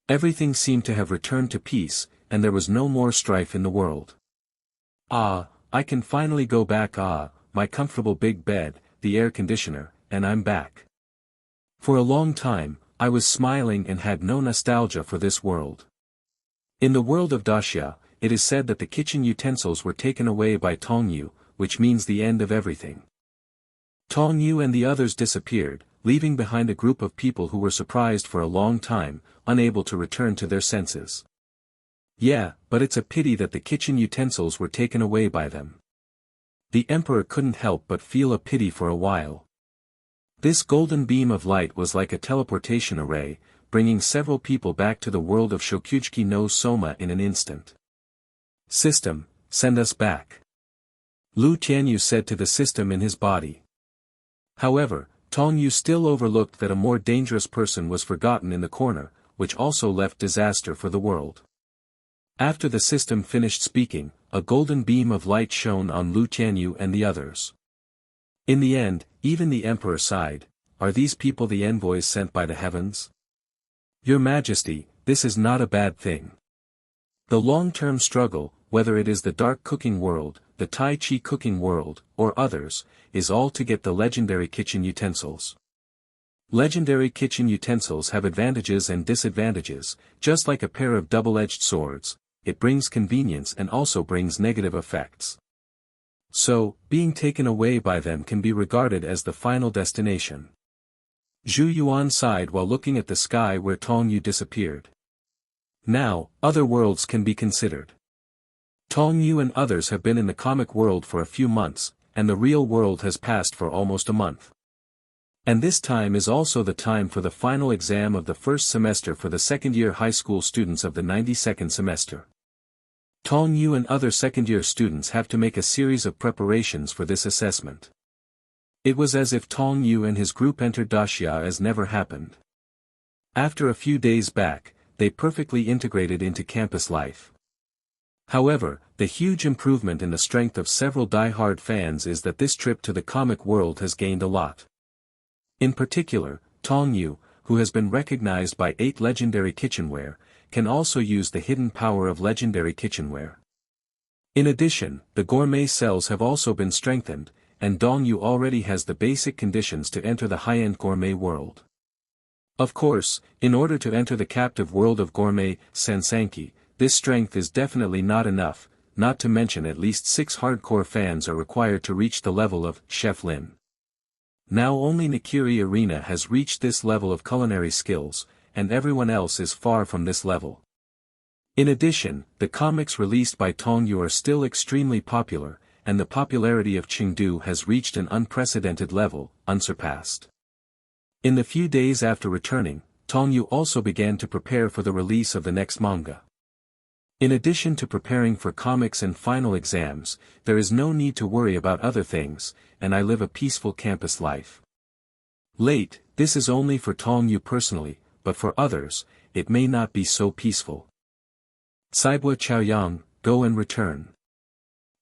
Everything seemed to have returned to peace, and there was no more strife in the world. Ah, I can finally go back my comfortable big bed, the air conditioner, and I'm back. For a long time, I was smiling and had no nostalgia for this world. In the world of Dacia, it is said that the kitchen utensils were taken away by Tong Yu, which means the end of everything. Tong Yu and the others disappeared, leaving behind a group of people who were surprised for a long time, unable to return to their senses. Yeah, but it's a pity that the kitchen utensils were taken away by them. The emperor couldn't help but feel a pity for a while. This golden beam of light was like a teleportation array, bringing several people back to the world of Shokugeki no Soma in an instant. System, send us back. Lu Tianyu said to the system in his body. However, Tong Yu still overlooked that a more dangerous person was forgotten in the corner, which also left disaster for the world. After the system finished speaking, a golden beam of light shone on Lu Tianyu and the others. In the end, even the emperor sighed, "Are these people the envoys sent by the heavens? Your Majesty, this is not a bad thing. The long-term struggle, whether it is the dark cooking world, the Tai Chi cooking world, or others, is all to get the legendary kitchen utensils. Legendary kitchen utensils have advantages and disadvantages, just like a pair of double-edged swords. It brings convenience and also brings negative effects. So, being taken away by them can be regarded as the final destination." Zhu Yuan sighed while looking at the sky where Tong Yu disappeared. Now, other worlds can be considered. Tong Yu and others have been in the comic world for a few months, and the real world has passed for almost a month. And this time is also the time for the final exam of the first semester for the second-year high school students of the 92nd semester. Tong Yu and other second-year students have to make a series of preparations for this assessment. It was as if Tong Yu and his group entered Daxia as never happened. After a few days back, they perfectly integrated into campus life. However, the huge improvement in the strength of several die-hard fans is that this trip to the comic world has gained a lot. In particular, Tong Yu, who has been recognized by 8 legendary kitchenware, can also use the hidden power of legendary kitchenware. In addition, the gourmet cells have also been strengthened, and Tong Yu already has the basic conditions to enter the high-end gourmet world. Of course, in order to enter the captive world of gourmet Sansanki, this strength is definitely not enough, not to mention at least 6 hardcore fans are required to reach the level of Chef Lin. Now only Nikiri Arena has reached this level of culinary skills, and everyone else is far from this level. In addition, the comics released by Tong Yu are still extremely popular, and the popularity of Chengdu has reached an unprecedented level, unsurpassed. In the few days after returning, Tong Yu also began to prepare for the release of the next manga. In addition to preparing for comics and final exams, there is no need to worry about other things, and I live a peaceful campus life. Late, this is only for Tong Yu personally, but for others, it may not be so peaceful. Saibua Chaoyang, go and return.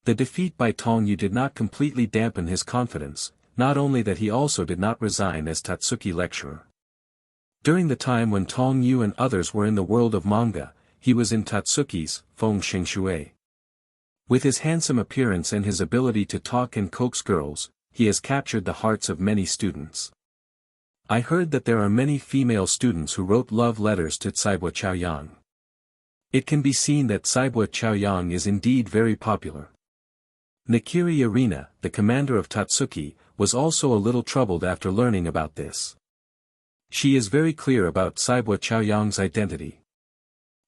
The defeat by Tong Yu did not completely dampen his confidence, not only that he also did not resign as Totsuki lecturer. During the time when Tong Yu and others were in the world of manga, he was in Totsuki's, Feng Xingshui. With his handsome appearance and his ability to talk and coax girls, he has captured the hearts of many students. I heard that there are many female students who wrote love letters to Saibua Chaoyang. It can be seen that Saibua Chaoyang is indeed very popular. Nikiri Arena, the commander of Totsuki, was also a little troubled after learning about this. She is very clear about Saibua Chaoyang's identity.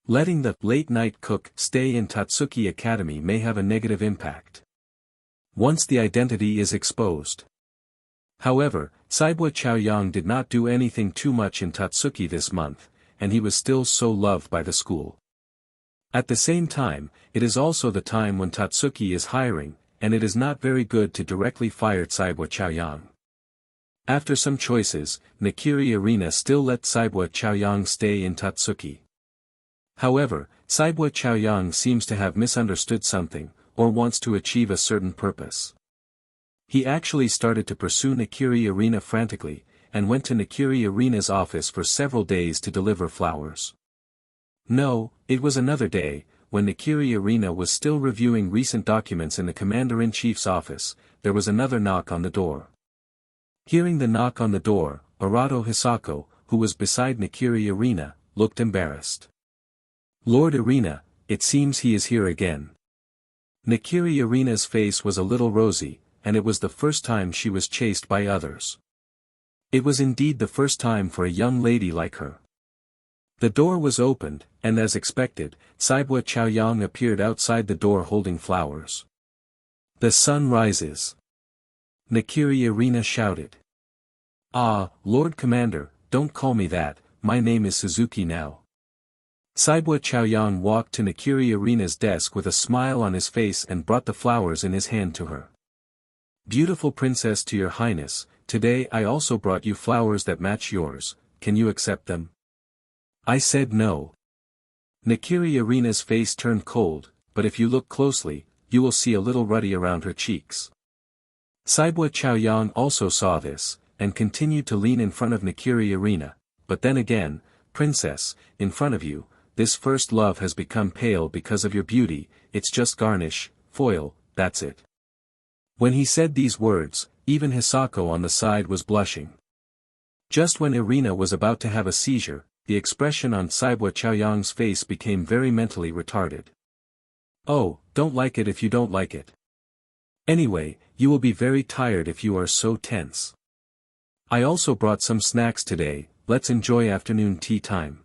Letting the late-night cook stay in Totsuki Academy may have a negative impact. Once the identity is exposed. However, Saibua Chaoyang did not do anything too much in Totsuki this month, and he was still so loved by the school. At the same time, it is also the time when Totsuki is hiring, and it is not very good to directly fire Saibua Chaoyang. After some choices, Nikiri Arena still let Saibua Chaoyang stay in Totsuki. However, Saibua Chaoyang seems to have misunderstood something, or wants to achieve a certain purpose. He actually started to pursue Nikiri Arena frantically, and went to Nikiri Arena's office for several days to deliver flowers. No, it was another day, when Nikiri Arena was still reviewing recent documents in the Commander-in-Chief's office, there was another knock on the door. Hearing the knock on the door, Arato Hisako, who was beside Nikiri Arena, looked embarrassed. Lord Arena, it seems he is here again. Nikiri Arena's face was a little rosy, and it was the first time she was chased by others. It was indeed the first time for a young lady like her. The door was opened, and as expected, Saibua Chaoyang appeared outside the door holding flowers. The sun rises. Nikiri Arena shouted. Ah, Lord Commander, don't call me that, my name is Suzuki now. Saibua Chaoyang walked to Nikiri Arena's desk with a smile on his face and brought the flowers in his hand to her. Beautiful princess, to your highness, today I also brought you flowers that match yours, can you accept them? I said no. Nikiri Arena's face turned cold, but if you look closely, you will see a little ruddy around her cheeks. Saibwa Chaoyang also saw this, and continued to lean in front of Nakiri Arena, but then again, princess, in front of you, this first love has become pale because of your beauty, it's just garnish, foil, that's it. When he said these words, even Hisako on the side was blushing. Just when Irina was about to have a seizure, the expression on Saibwa Chaoyang's face became very mentally retarded. Oh, don't like it if you don't like it. Anyway, you will be very tired if you are so tense. I also brought some snacks today, let's enjoy afternoon tea time.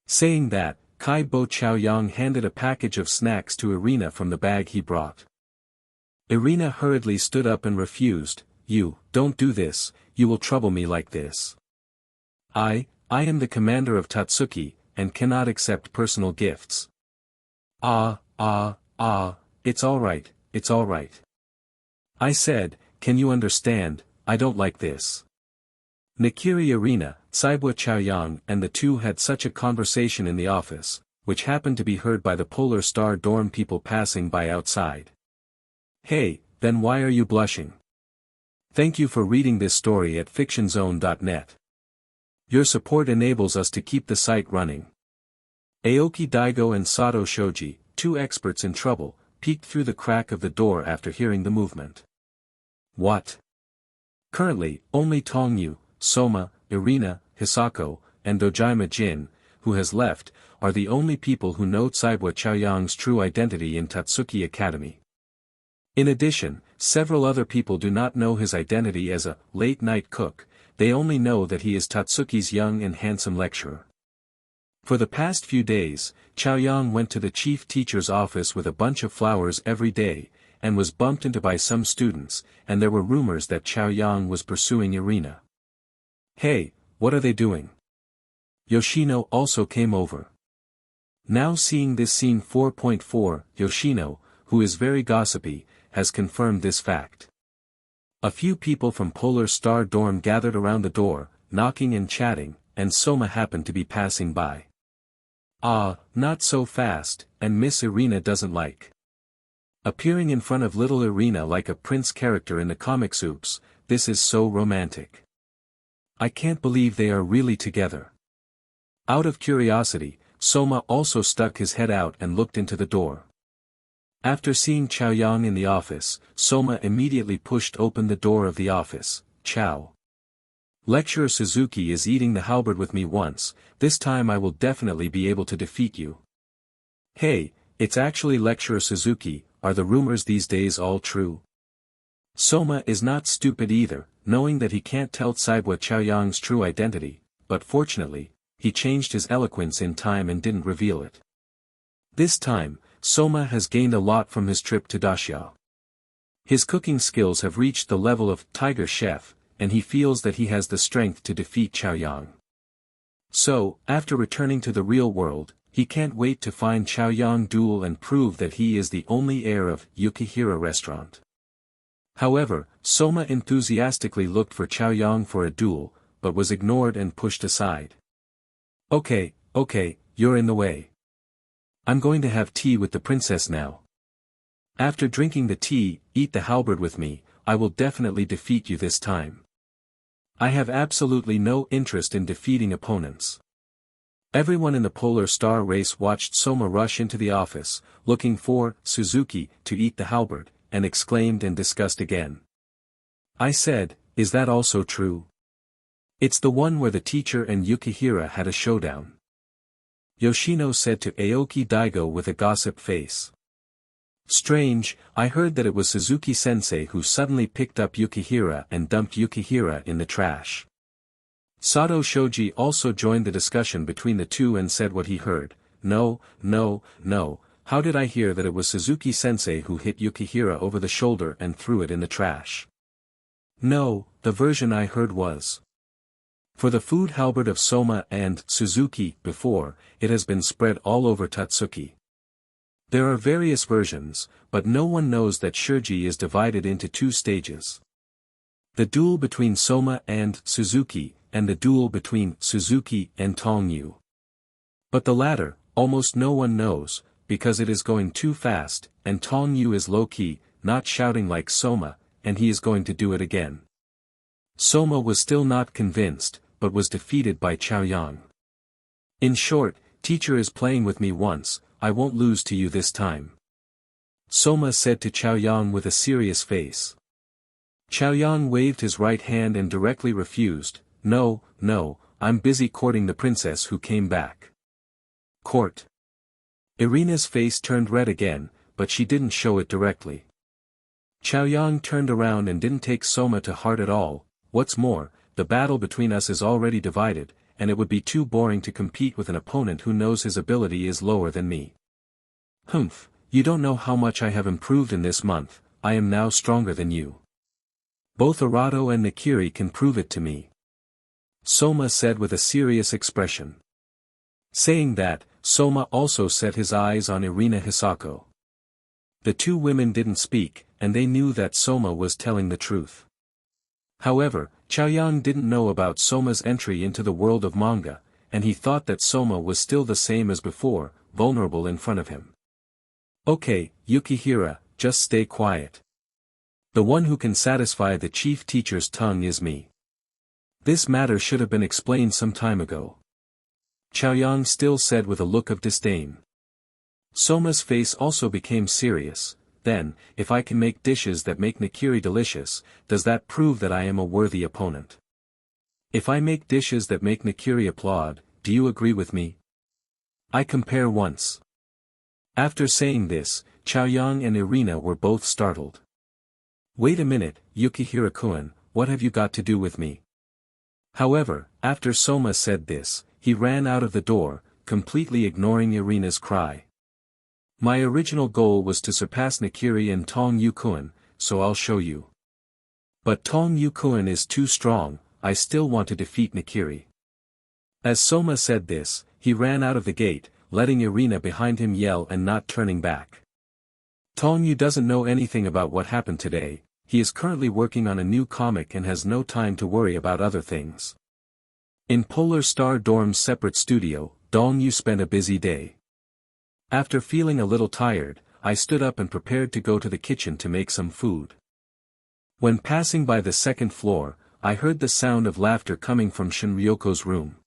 Saying that, Kai Bo Chaoyang handed a package of snacks to Irina from the bag he brought. Irina hurriedly stood up and refused, "You, don't do this, you will trouble me like this. I am the commander of Totsuki, and cannot accept personal gifts." It's alright, it's alright. I said, can you understand, I don't like this. Nakiri Irina, Saibwa Chaoyang and the two had such a conversation in the office, which happened to be heard by the Polar Star dorm people passing by outside. Hey, then why are you blushing? Thank you for reading this story at fictionzone.net. Your support enables us to keep the site running. Aoki Daigo and Sato Shoji, two experts in trouble, peeked through the crack of the door after hearing the movement. What? Currently, only Tong Yu, Soma, Irina, Hisako, and Dojima Jin, who has left, are the only people who know Saibwa Chaoyang's true identity in Totsuki Academy. In addition, several other people do not know his identity as a late-night cook, they only know that he is Totsuki's young and handsome lecturer. For the past few days, Chaoyang went to the chief teacher's office with a bunch of flowers every day, and was bumped into by some students, and there were rumors that Chaoyang was pursuing Irina. Hey, what are they doing? Yoshino also came over. Now seeing this scene 4.4, Yoshino, who is very gossipy, has confirmed this fact. A few people from Polar Star dorm gathered around the door, knocking and chatting, and Soma happened to be passing by. Not so fast, and Miss Irina doesn't like. Appearing in front of little Irina like a prince character in the comic soups, this is so romantic. I can't believe they are really together. Out of curiosity, Soma also stuck his head out and looked into the door. After seeing Chaoyang in the office, Soma immediately pushed open the door of the office. Ciao. Lecturer Suzuki is eating the halberd with me once, this time I will definitely be able to defeat you. Hey, it's actually Lecturer Suzuki, are the rumors these days all true? Soma is not stupid either, knowing that he can't tell Saibwa Chaoyang's true identity, but fortunately, he changed his eloquence in time and didn't reveal it. This time, Soma has gained a lot from his trip to Daxia. His cooking skills have reached the level of Tiger Chef, and he feels that he has the strength to defeat Chaoyang. So, after returning to the real world, he can't wait to find Chaoyang duel and prove that he is the only heir of Yukihira restaurant. However, Soma enthusiastically looked for Chaoyang for a duel, but was ignored and pushed aside. Okay, you're in the way. I'm going to have tea with the princess now. After drinking the tea, eat the halberd with me, I will definitely defeat you this time. I have absolutely no interest in defeating opponents. Everyone in the Polar Star race watched Soma rush into the office, looking for Suzuki to eat the halberd, and exclaimed and discussed again. I said, is that also true? It's the one where the teacher and Yukihira had a showdown. Yoshino said to Aoki Daigo with a gossip face. Strange, I heard that it was Suzuki-sensei who suddenly picked up Yukihira and dumped Yukihira in the trash. Sato Shoji also joined the discussion between the two and said what he heard. No, how did I hear that it was Suzuki-sensei who hit Yukihira over the shoulder and threw it in the trash? No, the version I heard was. For the food halberd of Soma and Suzuki before, it has been spread all over Totsuki. There are various versions, but no one knows that Shurji is divided into two stages. The duel between Soma and Suzuki, and the duel between Suzuki and Tong Yu. But the latter, almost no one knows, because it is going too fast, and Tong Yu is low-key, not shouting like Soma, and he is going to do it again. Sōma was still not convinced, but was defeated by Chaoyang. In short, teacher is playing with me once, I won't lose to you this time. Sōma said to Chaoyang with a serious face. Chaoyang waved his right hand and directly refused, no, I'm busy courting the princess who came back. Court. Irina's face turned red again, but she didn't show it directly. Chaoyang turned around and didn't take Sōma to heart at all. What's more, the battle between us is already divided, and it would be too boring to compete with an opponent who knows his ability is lower than me. Humph, you don't know how much I have improved in this month, I am now stronger than you. Both Arato and Nakiri can prove it to me. Sōma said with a serious expression. Saying that, Sōma also set his eyes on Irina Hisako. The two women didn't speak, and they knew that Sōma was telling the truth. However, Chaoyang didn't know about Sōma's entry into the world of manga, and he thought that Sōma was still the same as before, vulnerable in front of him. Okay, Yukihira, just stay quiet. The one who can satisfy the chief teacher's tongue is me. This matter should have been explained some time ago. Chaoyang still said with a look of disdain. Sōma's face also became serious. Then, if I can make dishes that make Nakiri delicious, does that prove that I am a worthy opponent? If I make dishes that make Nakiri applaud, do you agree with me? I compare once. After saying this, Chaoyang and Irina were both startled. Wait a minute, Yukihira-kun, what have you got to do with me? However, after Sōma said this, he ran out of the door, completely ignoring Irina's cry. My original goal was to surpass Nakiri and Tong Yu-kun, so I'll show you. But Tong Yu-kun is too strong, I still want to defeat Nakiri. As Sōma said this, he ran out of the gate, letting Irina behind him yell and not turning back. Tong Yu doesn't know anything about what happened today, he is currently working on a new comic and has no time to worry about other things. In Polar Star Dorm's separate studio, Tong Yu spent a busy day. After feeling a little tired, I stood up and prepared to go to the kitchen to make some food. When passing by the second floor, I heard the sound of laughter coming from Shinryoko's room.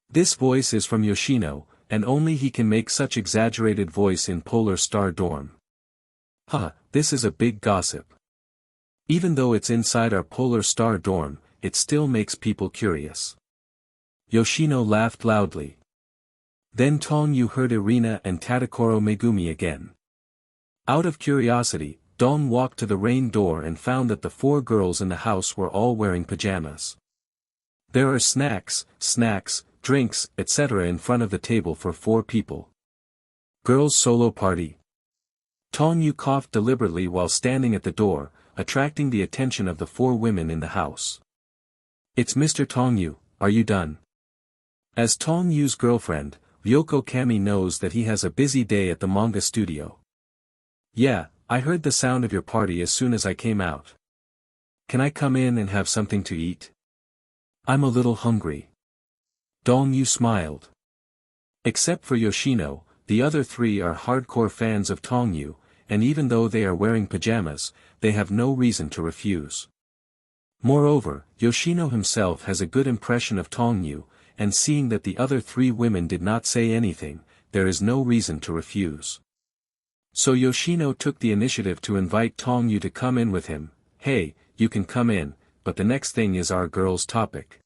This voice is from Yoshino, and only he can make such exaggerated voice in Polar Star Dorm. This is a big gossip. Even though it's inside our Polar Star Dorm, it still makes people curious. Yoshino laughed loudly. Then Tong Yu heard Irina and Tadakoro Megumi again. Out of curiosity, Dong walked to the rain door and found that the four girls in the house were all wearing pajamas. There are snacks, drinks, etc. in front of the table for 4 people. Girls' solo party. Tong Yu coughed deliberately while standing at the door, attracting the attention of the 4 women in the house. It's Mr. Tong Yu, are you done? As Tong Yu's girlfriend, Ryoko Kami knows that he has a busy day at the manga studio. Yeah, I heard the sound of your party as soon as I came out. Can I come in and have something to eat? I'm a little hungry. Dong Yu smiled. Except for Yoshino, the other 3 are hardcore fans of Tong Yu, and even though they are wearing pajamas, they have no reason to refuse. Moreover, Yoshino himself has a good impression of Tong Yu, and seeing that the other 3 women did not say anything, there is no reason to refuse. So Yoshino took the initiative to invite Tong Yu to come in with him. Hey, you can come in, but the next thing is our girls' topic.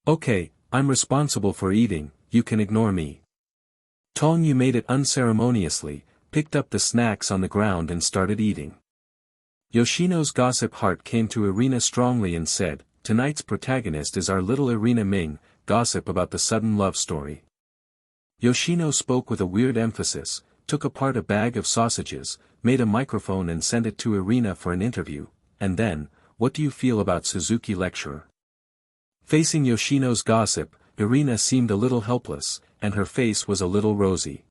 Okay, I'm responsible for eating, you can ignore me. Tong Yu made it unceremoniously, picked up the snacks on the ground and started eating. Yoshino's gossip heart came to Irina strongly and said, tonight's protagonist is our little Irina Ming, gossip about the sudden love story. Yoshino spoke with a weird emphasis, took apart a bag of sausages, made a microphone and sent it to Irina for an interview, and then, what do you feel about Suzuki lecturer? Facing Yoshino's gossip, Irina seemed a little helpless, and her face was a little rosy.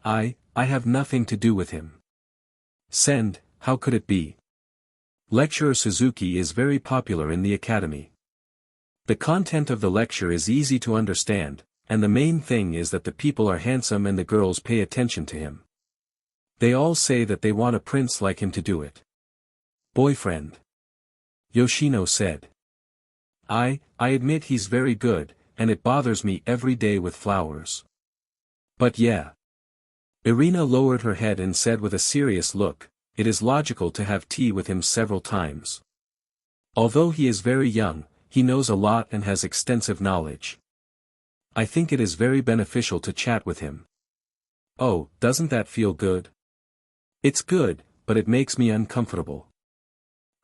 I have nothing to do with him. Send, how could it be? Lecturer Suzuki is very popular in the academy. The content of the lecture is easy to understand, and the main thing is that the people are handsome and the girls pay attention to him. They all say that they want a prince like him to do it. Boyfriend. Yoshino said. I admit he's very good, and it bothers me every day with flowers. But yeah. Irina lowered her head and said with a serious look, it is logical to have tea with him several times. Although he is very young, he knows a lot and has extensive knowledge. I think it is very beneficial to chat with him. Oh, doesn't that feel good? It's good, but it makes me uncomfortable.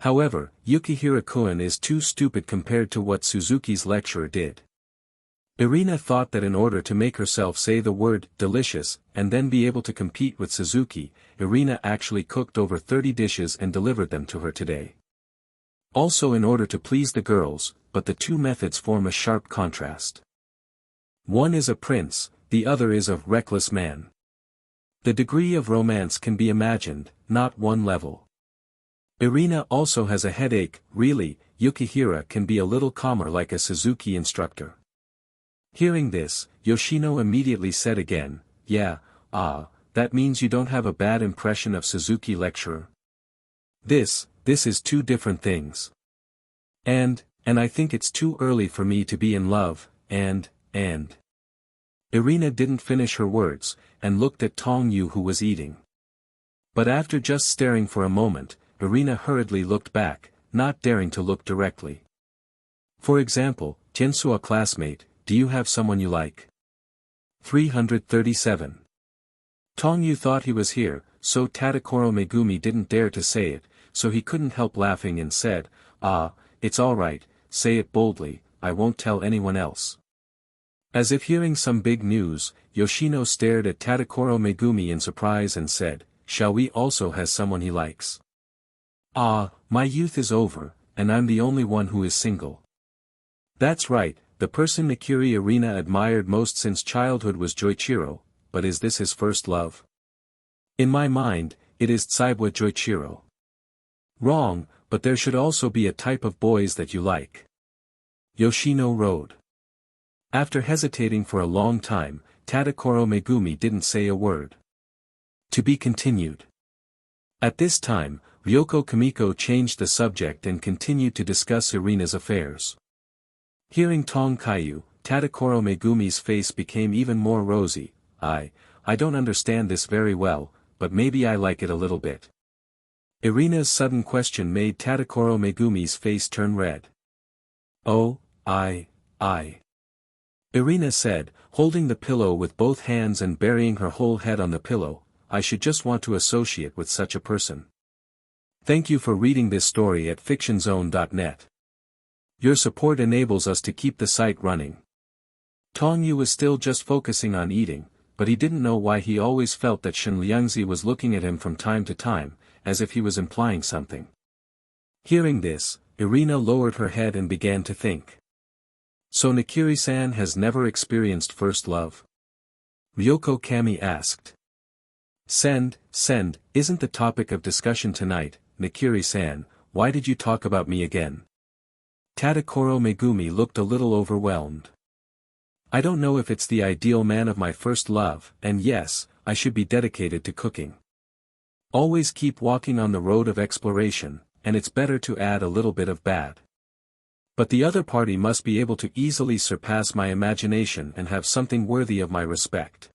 However, Yukihira-kun is too stupid compared to what Suzuki's lecturer did. Irina thought that in order to make herself say the word delicious and then be able to compete with Suzuki, Irina actually cooked over 30 dishes and delivered them to her today. Also in order to please the girls, but the two methods form a sharp contrast. One is a prince, the other is a reckless man. The degree of romance can be imagined, not one level. Irina also has a headache, really, Yukihira can be a little calmer like a Suzuki instructor. Hearing this, Yoshino immediately said again, yeah, that means you don't have a bad impression of Suzuki lecturer. This is two different things. And I think it's too early for me to be in love, and. Irina didn't finish her words, and looked at Tong Yu who was eating. But after just staring for a moment, Irina hurriedly looked back, not daring to look directly. For example, Tiansu a classmate, do you have someone you like? 337. Tong Yu thought he was here, so Tadakoro Megumi didn't dare to say it, so he couldn't help laughing and said, it's alright, say it boldly, I won't tell anyone else. As if hearing some big news, Yoshino stared at Tadakoro Megumi in surprise and said, shall we also has someone he likes? My youth is over, and I'm the only one who is single. That's right, the person Mikiri Irina admired most since childhood was Joichiro, but is this his first love? In my mind, it is Tsuiba Joichiro. Wrong, but there should also be a type of boys that you like. Yoshino wrote. After hesitating for a long time, Tadakoro Megumi didn't say a word. To be continued. At this time, Ryoko Kamiko changed the subject and continued to discuss Irina's affairs. Hearing Tong Kayu, Tadakoro Megumi's face became even more rosy. I don't understand this very well, but maybe I like it a little bit. Irina's sudden question made Tadakoro Megumi's face turn red. Oh, I. Irina said, holding the pillow with both hands and burying her whole head on the pillow, I should just want to associate with such a person. Thank you for reading this story at fictionzone.net. Your support enables us to keep the site running. Tong Yu was still just focusing on eating, but he didn't know why he always felt that Shin Liangzi was looking at him from time to time, as if he was implying something. Hearing this, Irina lowered her head and began to think. So Nikiri-san has never experienced first love? Ryoko Kami asked. Send, isn't the topic of discussion tonight, Nikiri-san, why did you talk about me again? Tadakoro Megumi looked a little overwhelmed. I don't know if it's the ideal man of my first love, and yes, I should be dedicated to cooking. Always keep walking on the road of exploration, and it's better to add a little bit of bad. But the other party must be able to easily surpass my imagination and have something worthy of my respect.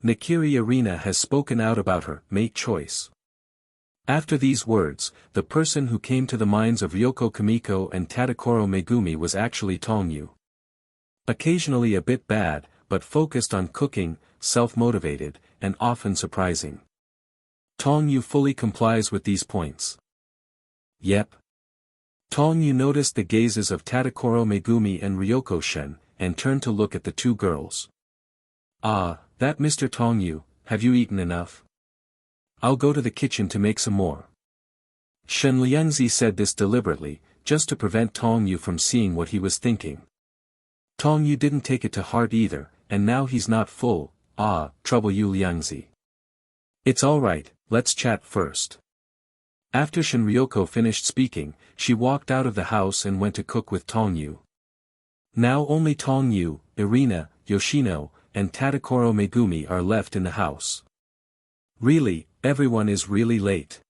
Nikiri Irina has spoken out about her mate choice. After these words, the person who came to the minds of Ryoko Kamiko and Tadakoro Megumi was actually Tong Yu. Occasionally a bit bad, but focused on cooking, self-motivated, and often surprising. Tong Yu fully complies with these points. Yep. Tong Yu noticed the gazes of Tadakoro Megumi and Ryoko Shen, and turned to look at the two girls. That Mr. Tong Yu, have you eaten enough? I'll go to the kitchen to make some more. Shen Liangzi said this deliberately, just to prevent Tong Yu from seeing what he was thinking. Tong Yu didn't take it to heart either, and now he's not full. Trouble you Liangzi. It's alright, let's chat first. After Shin Ryoko finished speaking, she walked out of the house and went to cook with Tong Yu. Now only Tong Yu, Irina, Yoshino, and Tadakoro Megumi are left in the house. Really, everyone is really late.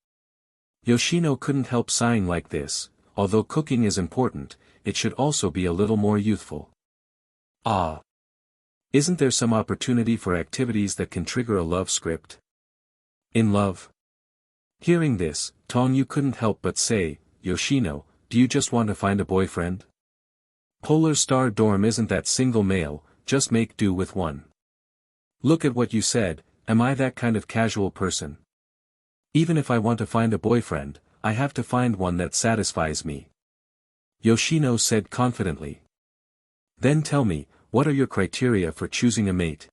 Yoshino couldn't help sighing like this. Although cooking is important, it should also be a little more youthful. Ah! Isn't there some opportunity for activities that can trigger a love script? In love? Hearing this, Tong Yu couldn't help but say, Yoshino, do you just want to find a boyfriend? Polar Star Dorm isn't that single male, just make do with one. Look at what you said, am I that kind of casual person? Even if I want to find a boyfriend, I have to find one that satisfies me. Yoshino said confidently. Then tell me, what are your criteria for choosing a mate?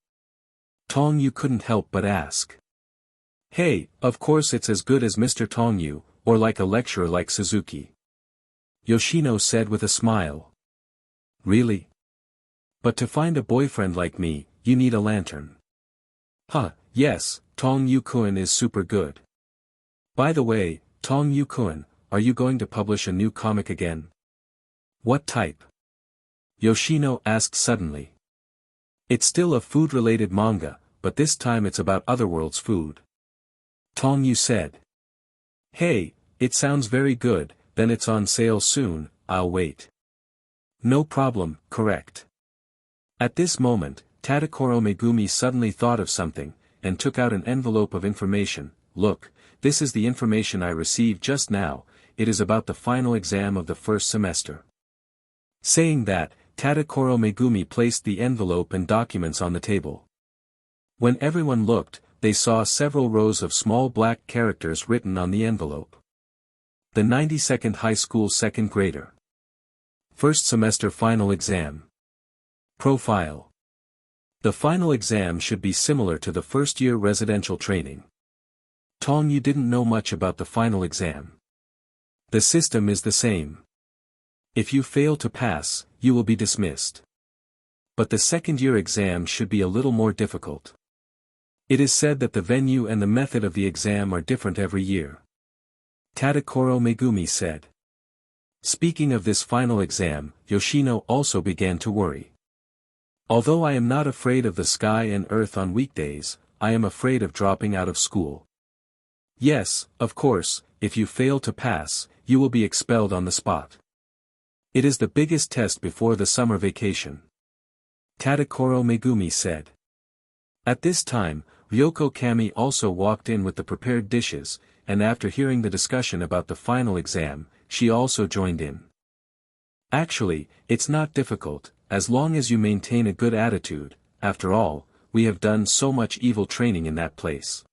Tong Yu couldn't help but ask. Hey, of course it's as good as Mr. Tong Yu, or like a lecturer like Suzuki. Yoshino said with a smile. Really? But to find a boyfriend like me, you need a lantern. Huh, yes, Tong Yu-kun is super good. By the way, Tong Yu-kun, are you going to publish a new comic again? What type? Yoshino asked suddenly. It's still a food-related manga, but this time it's about Otherworld's food. Tong Yu said. Hey, it sounds very good, then it's on sale soon, I'll wait. No problem, correct. At this moment, Tadakoro Megumi suddenly thought of something, and took out an envelope of information. Look, this is the information I received just now, it is about the final exam of the first semester. Saying that, Tadakoro Megumi placed the envelope and documents on the table. When everyone looked, they saw several rows of small black characters written on the envelope. The 92nd High School second grader. First semester final exam. Profile. The final exam should be similar to the first-year residential training. Tong Yu didn't know much about the final exam. The system is the same. If you fail to pass, you will be dismissed. But the second-year exam should be a little more difficult. It is said that the venue and the method of the exam are different every year. Tadakoro Megumi said. Speaking of this final exam, Yoshino also began to worry. Although I am not afraid of the sky and earth on weekdays, I am afraid of dropping out of school. Yes, of course, if you fail to pass, you will be expelled on the spot. It is the biggest test before the summer vacation. Tadakoro Megumi said. At this time, Ryoko Kami also walked in with the prepared dishes, and after hearing the discussion about the final exam, she also joined in. Actually, it's not difficult, as long as you maintain a good attitude, after all, we have done so much evil training in that place.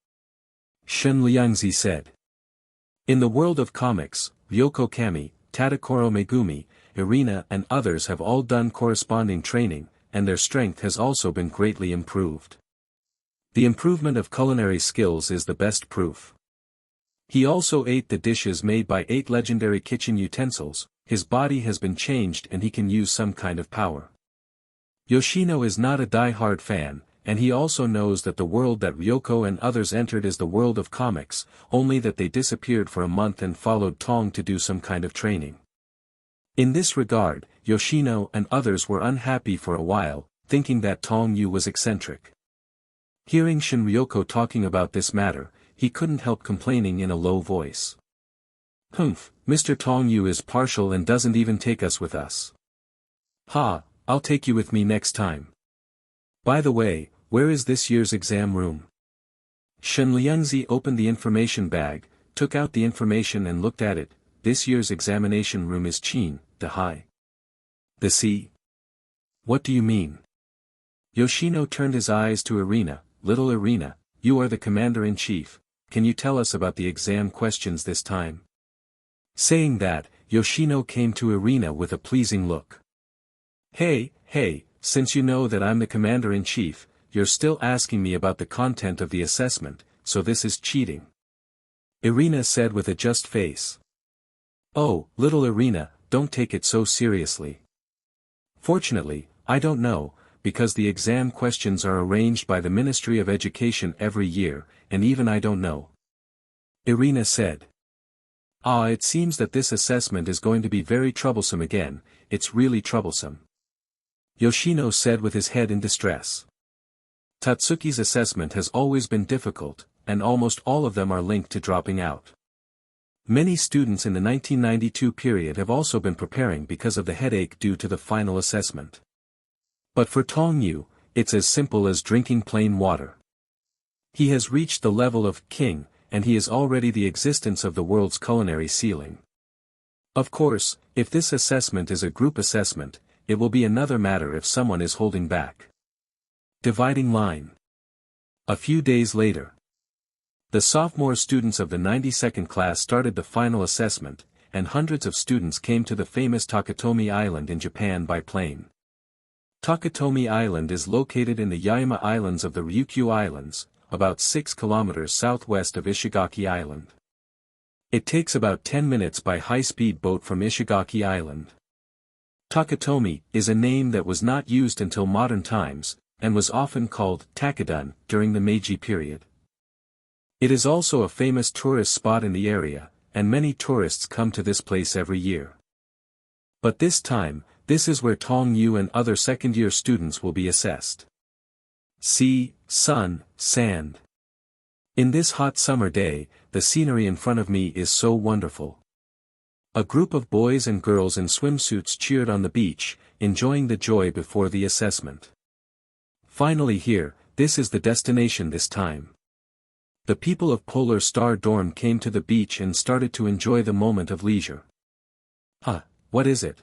Shun Liangzi said. In the world of comics, Ryoko Kami, Tadakoro Megumi, Irina and others have all done corresponding training, and their strength has also been greatly improved. The improvement of culinary skills is the best proof. He also ate the dishes made by 8 legendary kitchen utensils, his body has been changed and he can use some kind of power. Yoshino is not a die-hard fan, and he also knows that the world that Ryoko and others entered is the world of comics, only that they disappeared for a month and followed Tong to do some kind of training. In this regard, Yoshino and others were unhappy for a while, thinking that Tong Yu was eccentric. Hearing Shin Ryoko talking about this matter, he couldn't help complaining in a low voice. Humph, Mr. Tong Yu is partial and doesn't even take us with us. Ha, I'll take you with me next time. By the way, where is this year's exam room? Shen Liangzi opened the information bag, took out the information and looked at it. This year's examination room is Chin, the High. The C. What do you mean? Yoshino turned his eyes to Irina. Little Irina, you are the commander-in-chief, can you tell us about the exam questions this time? Saying that, Yoshino came to Irina with a pleasing look. Hey, since you know that I'm the commander-in-chief, you're still asking me about the content of the assessment, so this is cheating. Irina said with a just face. Oh, little Irina, don't take it so seriously. Fortunately, I don't know, because the exam questions are arranged by the Ministry of Education every year, and even I don't know. Irina said. Ah, it seems that this assessment is going to be very troublesome again, it's really troublesome. Yoshino said with his head in distress. Totsuki's assessment has always been difficult, and almost all of them are linked to dropping out. Many students in the 1992 period have also been preparing because of the headache due to the final assessment. But for Tong Yu, it's as simple as drinking plain water. He has reached the level of king, and he is already the existence of the world's culinary ceiling. Of course, if this assessment is a group assessment, it will be another matter if someone is holding back. Dividing line. A few days later, the sophomore students of the 92nd class started the final assessment, and hundreds of students came to the famous Takatomi Island in Japan by plane. Takatomi Island is located in the Yaima Islands of the Ryukyu Islands, about 6 kilometers southwest of Ishigaki Island. It takes about 10 minutes by high-speed boat from Ishigaki Island. Takatomi is a name that was not used until modern times, and was often called Takadun during the Meiji period. It is also a famous tourist spot in the area, and many tourists come to this place every year. But this time, this is where Tong Yu and other second-year students will be assessed. Sea, sun, sand. In this hot summer day, the scenery in front of me is so wonderful. A group of boys and girls in swimsuits cheered on the beach, enjoying the joy before the assessment. Finally here, this is the destination this time. The people of Polar Star Dorm came to the beach and started to enjoy the moment of leisure. What is it?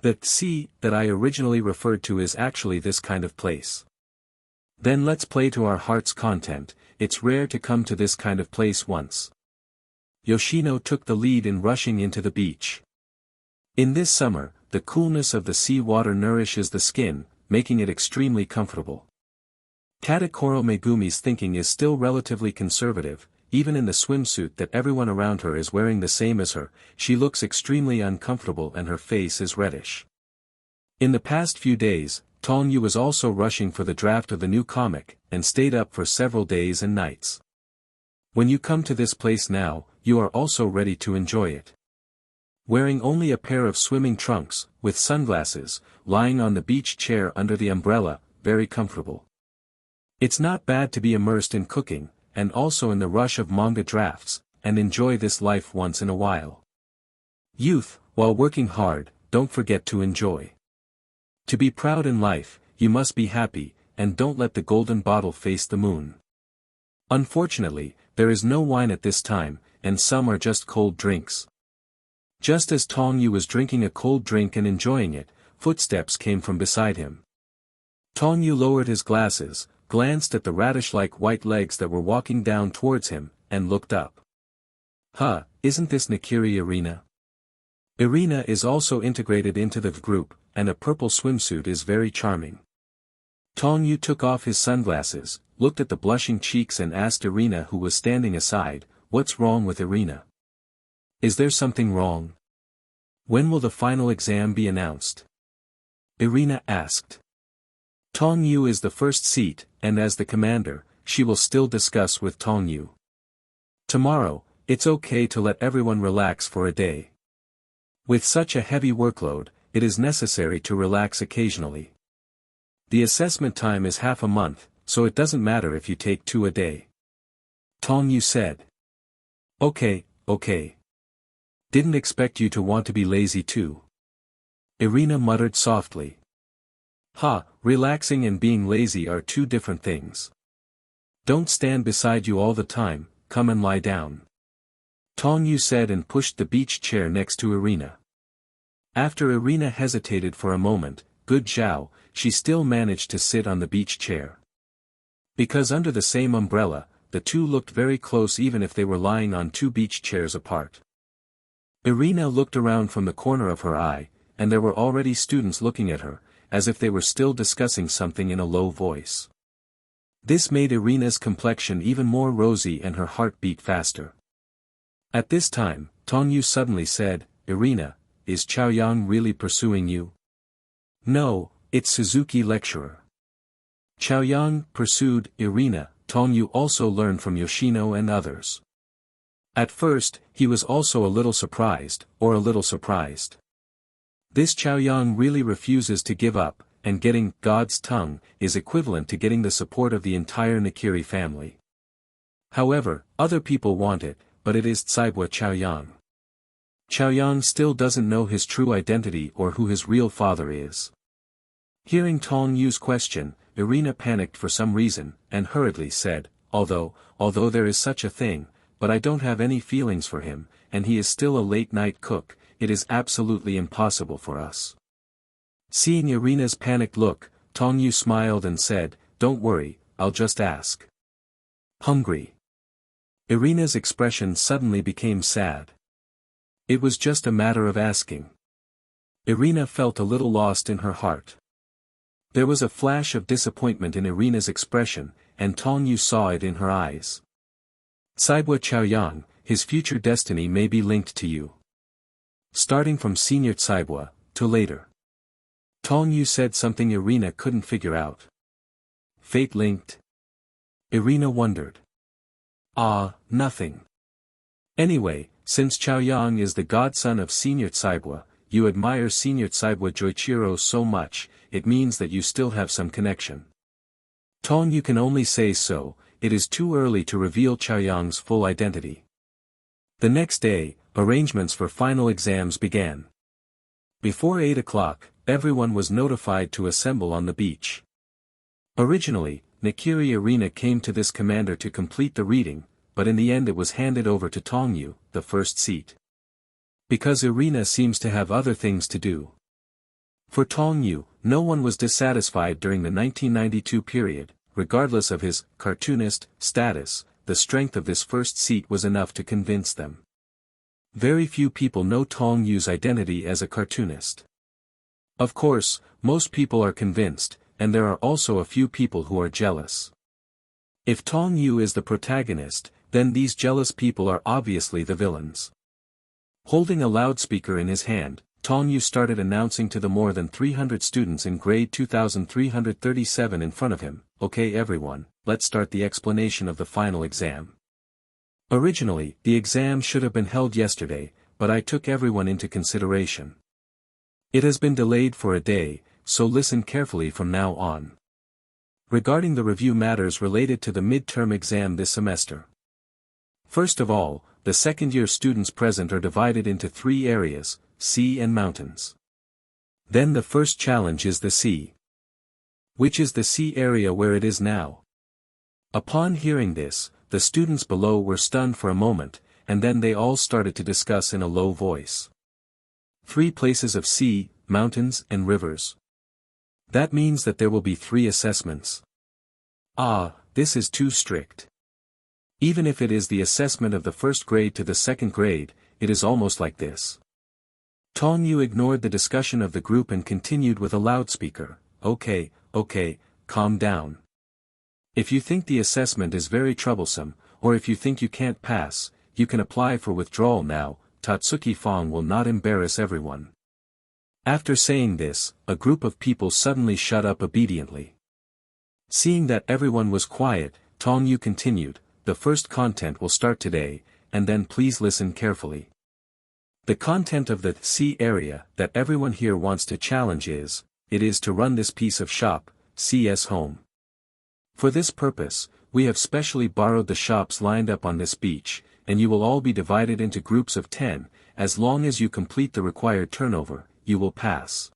The sea that I originally referred to is actually this kind of place. Then let's play to our heart's content. It's rare to come to this kind of place once. Yoshino took the lead in rushing into the beach. In this summer, the coolness of the sea water nourishes the skin, making it extremely comfortable. Tadakoro Megumi's thinking is still relatively conservative, even in the swimsuit that everyone around her is wearing the same as her, she looks extremely uncomfortable and her face is reddish. In the past few days, Tong Yu was also rushing for the draft of the new comic, and stayed up for several days and nights. When you come to this place now, you are also ready to enjoy it. Wearing only a pair of swimming trunks, with sunglasses, lying on the beach chair under the umbrella, very comfortable. It's not bad to be immersed in cooking, and also in the rush of manga drafts, and enjoy this life once in a while. Youth, while working hard, don't forget to enjoy. To be proud in life, you must be happy, and don't let the golden bottle face the moon. Unfortunately, there is no wine at this time, and some are just cold drinks. Just as Tong Yu was drinking a cold drink and enjoying it, footsteps came from beside him. Tong Yu lowered his glasses, glanced at the radish-like white legs that were walking down towards him, and looked up. Isn't this Nakiri Irina? Irina is also integrated into the group, and a purple swimsuit is very charming. Tong Yu took off his sunglasses, looked at the blushing cheeks and asked Irina, who was standing aside, "What's wrong with Irina? Is there something wrong? When will the final exam be announced?" Irina asked. Tong Yu is the first seat, and as the commander, she will still discuss with Tong Yu. Tomorrow, it's okay to let everyone relax for a day. With such a heavy workload, it is necessary to relax occasionally. The assessment time is half a month, so it doesn't matter if you take 2 a day. Tong Yu said. Okay. Didn't expect you to want to be lazy too. Irina muttered softly. Relaxing and being lazy are two different things. Don't stand beside you all the time, come and lie down. Tong Yu said and pushed the beach chair next to Irina. After Irina hesitated for a moment, good Zhao, she still managed to sit on the beach chair. Because under the same umbrella, the two looked very close even if they were lying on 2 beach chairs apart. Irina looked around from the corner of her eye, and there were already students looking at her, as if they were still discussing something in a low voice. This made Irina's complexion even more rosy and her heart beat faster. At this time, Tong Yu suddenly said, "Irina, is Chaoyang really pursuing you?" "No, it's Suzuki lecturer." Chaoyang pursued Irina, Tong Yu also learned from Yoshino and others. At first, he was also a little surprised. This Chaoyang really refuses to give up, and getting God's tongue is equivalent to getting the support of the entire Nakiri family. However, other people want it, but it is Tsaibwa Chaoyang. Chaoyang still doesn't know his true identity or who his real father is. Hearing Tong Yu's question, Irina panicked for some reason, and hurriedly said, although there is such a thing, but I don't have any feelings for him, and he is still a late-night cook, it is absolutely impossible for us. Seeing Irina's panicked look, Tong Yu smiled and said, don't worry, I'll just ask. Hungry. Irina's expression suddenly became sad. It was just a matter of asking. Irina felt a little lost in her heart. There was a flash of disappointment in Irina's expression, and Tong Yu saw it in her eyes. Tsaibwa Chaoyang, his future destiny may be linked to you. Starting from Senior Tsaibwa, to later. Tong Yu said something Irina couldn't figure out. Fate linked? Irina wondered. Nothing. Anyway, since Chaoyang is the godson of Senior Tsaibwa, you admire Senior Tsaibwa Joichiro so much, it means that you still have some connection. Tong Yu can only say so, it is too early to reveal Chaoyang's full identity. The next day, arrangements for final exams began. Before 8 o'clock, everyone was notified to assemble on the beach. Originally, Nakiri Irina came to this commander to complete the reading, but in the end it was handed over to Tong Yu, the first seat. Because Irina seems to have other things to do. For Tong Yu, no one was dissatisfied during the 1992 period, regardless of his cartoonist status, the strength of this first seat was enough to convince them. Very few people know Tong Yu's identity as a cartoonist. Of course, most people are convinced, and there are also a few people who are jealous. If Tong Yu is the protagonist, then these jealous people are obviously the villains. Holding a loudspeaker in his hand, Tong Yu started announcing to the more than 300 students in grade 2337 in front of him, "Okay everyone, let's start the explanation of the final exam." Originally, the exam should have been held yesterday, but I took everyone into consideration. It has been delayed for a day, so listen carefully from now on. Regarding the review matters related to the midterm exam this semester. First of all, the second-year students present are divided into 3 areas, sea and mountains. Then the first challenge is the sea. Which is the sea area where it is now? Upon hearing this, the students below were stunned for a moment, and then they all started to discuss in a low voice. 3 places of sea, mountains and rivers. That means that there will be 3 assessments. This is too strict. Even if it is the assessment of the first grade to the second grade, it is almost like this. Tong Yu ignored the discussion of the group and continued with a loudspeaker, Okay, calm down. If you think the assessment is very troublesome, or if you think you can't pass, you can apply for withdrawal now, Totsuki Fong will not embarrass everyone. After saying this, a group of people suddenly shut up obediently. Seeing that everyone was quiet, Tong Yu continued, the first content will start today, and then please listen carefully. The content of the sea area that everyone here wants to challenge is, it is to run this piece of shop, CS Home. For this purpose, we have specially borrowed the shops lined up on this beach, and you will all be divided into groups of 10, as long as you complete the required turnover, you will pass.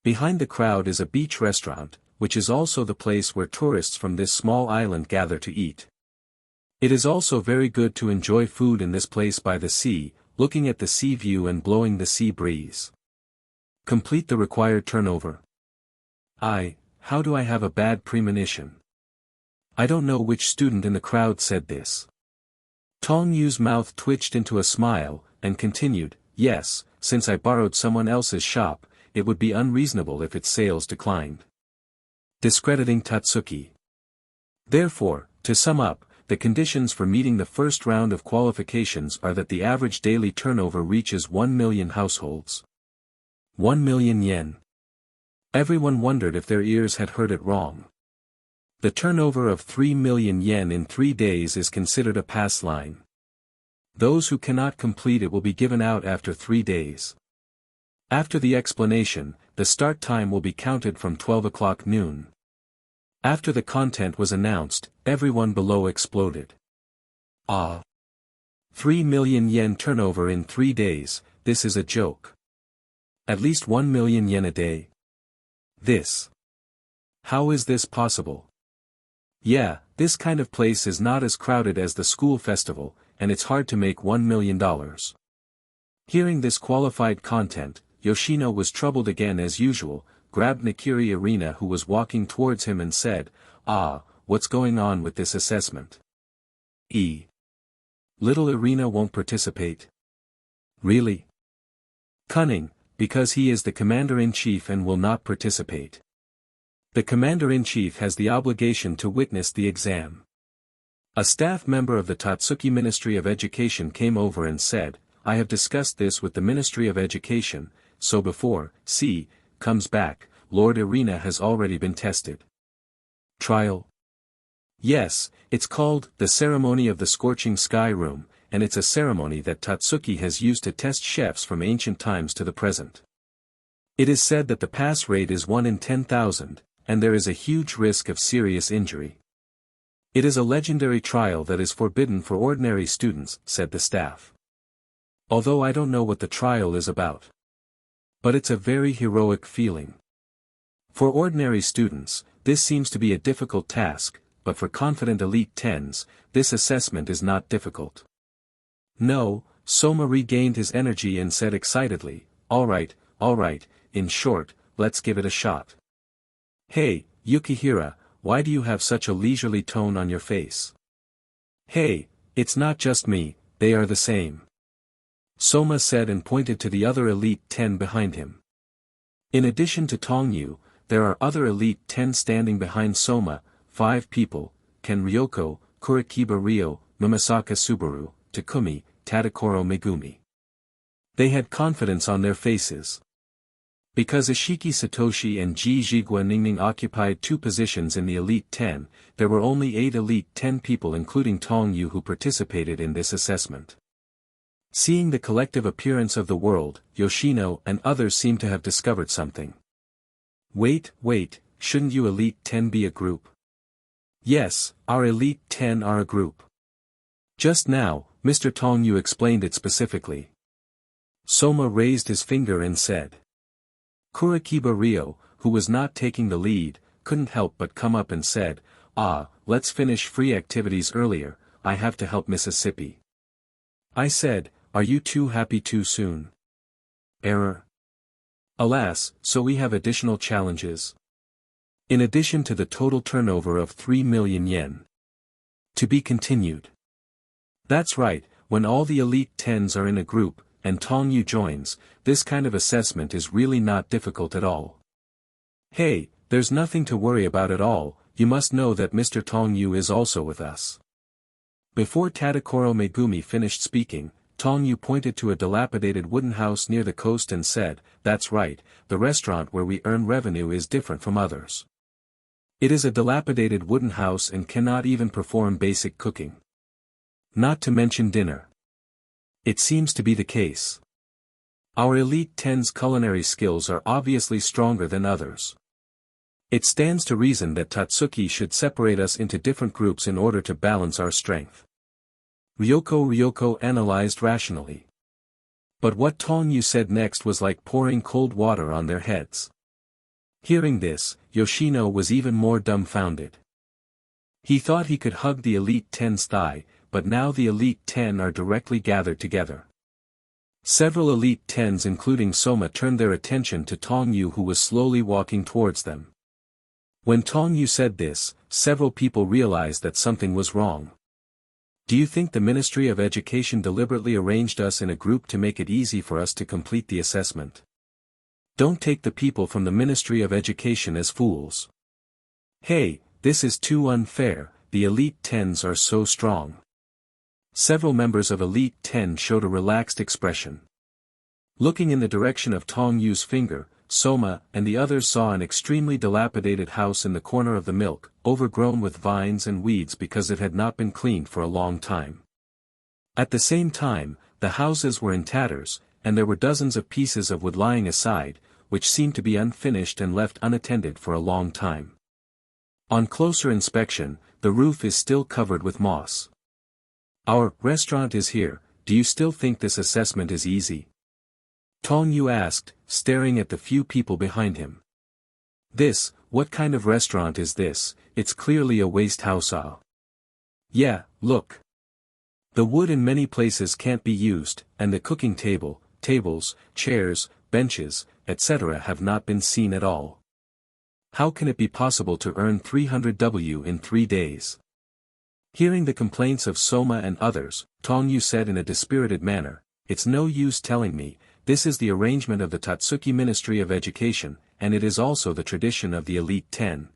Behind the crowd is a beach restaurant, which is also the place where tourists from this small island gather to eat. It is also very good to enjoy food in this place by the sea, looking at the sea view and blowing the sea breeze. Complete the required turnover. How do I have a bad premonition? I don't know which student in the crowd said this. Tong Yu's mouth twitched into a smile, and continued, yes, since I borrowed someone else's shop, it would be unreasonable if its sales declined. Discrediting Totsuki. Therefore, to sum up, the conditions for meeting the first round of qualifications are that the average daily turnover reaches 1 million households. 1 million yen. Everyone wondered if their ears had heard it wrong. The turnover of 3 million yen in 3 days is considered a pass line. Those who cannot complete it will be given out after 3 days. After the explanation, the start time will be counted from 12 o'clock noon. After the content was announced, everyone below exploded. 3 million yen turnover in 3 days, this is a joke. At least 1 million yen a day. This. How is this possible? Yeah, this kind of place is not as crowded as the school festival, and it's hard to make $1 million. Hearing this qualified content, Yoshino was troubled again as usual, grabbed Nakiri Arena who was walking towards him and said, what's going on with this assessment? Little Arena won't participate. Really? Cunning, because he is the commander-in-chief and will not participate. The commander-in-chief has the obligation to witness the exam. A staff member of the Totsuki Ministry of Education came over and said, I have discussed this with the Ministry of Education, so before C comes back, Lord Arena has already been tested. Trial? Yes, it's called the Ceremony of the Scorching Sky Room, and it's a ceremony that Totsuki has used to test chefs from ancient times to the present. It is said that the pass rate is 1 in 10,000, and there is a huge risk of serious injury. It is a legendary trial that is forbidden for ordinary students, said the staff. Although I don't know what the trial is about. But it's a very heroic feeling. For ordinary students, this seems to be a difficult task, but for confident elite tens, this assessment is not difficult. No, Sōma regained his energy and said excitedly, all right, in short, let's give it a shot. Hey, Yukihira, why do you have such a leisurely tone on your face? Hey, it's not just me, they are the same. Sōma said and pointed to the other elite 10 behind him. In addition to Tong Yu, there are other elite 10 standing behind Sōma, 5 people, Ken Ryoko, Kurikiba Ryo, Mamasaka Subaru, Takumi, Tadakoro Megumi. They had confidence on their faces. Because Ishiki Satoshi and Ji Jigua Ningning occupied 2 positions in the Elite 10, there were only 8 Elite 10 people including Tong Yu who participated in this assessment. Seeing the collective appearance of the world, Yoshino and others seemed to have discovered something. Wait, shouldn't you Elite 10 be a group? Yes, our Elite 10 are a group. Just now, Mr. Tong Yu explained it specifically. Sōma raised his finger and said. Kurikiba Ryo, who was not taking the lead, couldn't help but come up and said, let's finish free activities earlier, I have to help Mississippi. I said, are you too happy too soon? Error. Alas, so we have additional challenges. In addition to the total turnover of 3 million yen. To be continued. That's right, when all the Elite 10s are in a group, and Tong Yu joins, this kind of assessment is really not difficult at all. Hey, there's nothing to worry about at all, you must know that Mr. Tong Yu is also with us. Before Tadakoro Megumi finished speaking, Tong Yu pointed to a dilapidated wooden house near the coast and said, that's right, the restaurant where we earn revenue is different from others. It is a dilapidated wooden house and cannot even perform basic cooking. Not to mention dinner. It seems to be the case. Our Elite 10's culinary skills are obviously stronger than others. It stands to reason that Totsuki should separate us into different groups in order to balance our strength. Ryoko analyzed rationally. But what Tong Yu said next was like pouring cold water on their heads. Hearing this, Yoshino was even more dumbfounded. He thought he could hug the Elite 10's thigh, but now the Elite 10 are directly gathered together. Several Elite 10s including Sōma turned their attention to Tong Yu who was slowly walking towards them. When Tong Yu said this, several people realized that something was wrong. Do you think the Ministry of Education deliberately arranged us in a group to make it easy for us to complete the assessment? Don't take the people from the Ministry of Education as fools. Hey, this is too unfair, the Elite 10s are so strong. Several members of Elite 10 showed a relaxed expression. Looking in the direction of Tong Yu's finger, Sōma and the others saw an extremely dilapidated house in the corner of the milk, overgrown with vines and weeds because it had not been cleaned for a long time. At the same time, the houses were in tatters, and there were dozens of pieces of wood lying aside, which seemed to be unfinished and left unattended for a long time. On closer inspection, the roof is still covered with moss. Our restaurant is here, do you still think this assessment is easy? Tong Yu asked, staring at the few people behind him. What kind of restaurant is this? It's clearly a waste house. Yeah, look. The wood in many places can't be used, and the cooking tables, chairs, benches, etc. have not been seen at all. How can it be possible to earn 300 W in 3 days? Hearing the complaints of Sōma and others, Tong Yu said in a dispirited manner, it's no use telling me, this is the arrangement of the Totsuki Ministry of Education, and it is also the tradition of the Elite 10.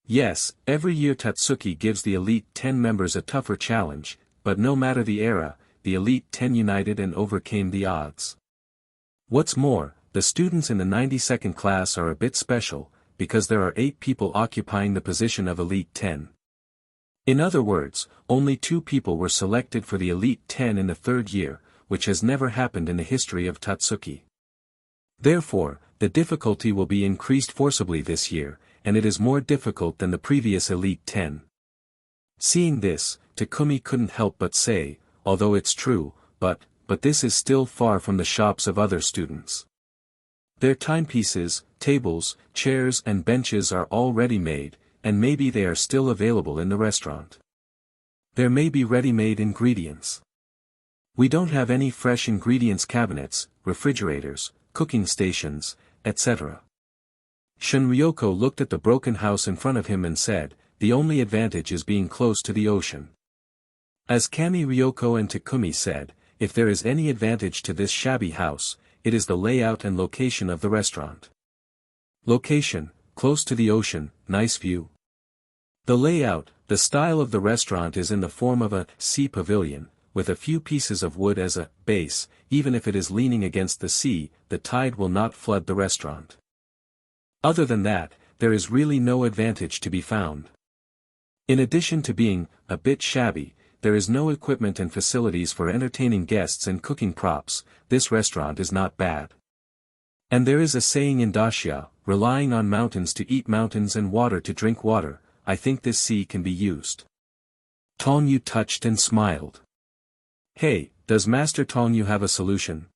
Yes, every year Totsuki gives the Elite 10 members a tougher challenge, but no matter the era, the Elite 10 united and overcame the odds. What's more, the students in the 92nd class are a bit special, because there are 8 people occupying the position of Elite 10. In other words, only 2 people were selected for the Elite 10 in the 3rd year, which has never happened in the history of Totsuki. Therefore, the difficulty will be increased forcibly this year, and it is more difficult than the previous Elite 10. Seeing this, Takumi couldn't help but say, although it's true, but this is still far from the shops of other students. Their timepieces, tables, chairs and benches are all ready-made, and maybe they are still available in the restaurant. There may be ready-made ingredients. We don't have any fresh ingredients cabinets, refrigerators, cooking stations, etc. Shunryoko looked at the broken house in front of him and said, the only advantage is being close to the ocean. As Kami Ryoko and Takumi said, if there is any advantage to this shabby house, it is the layout and location of the restaurant. Location, close to the ocean, nice view. The layout, the style of the restaurant is in the form of a sea pavilion, with a few pieces of wood as a base. Even if it is leaning against the sea, the tide will not flood the restaurant. Other than that, there is really no advantage to be found. In addition to being a bit shabby, there is no equipment and facilities for entertaining guests and cooking props. This restaurant is not bad. And there is a saying in Dacia, relying on mountains to eat mountains and water to drink water. I think this sea can be used. Tong Yu touched and smiled. Hey, does Master Tong Yu have a solution?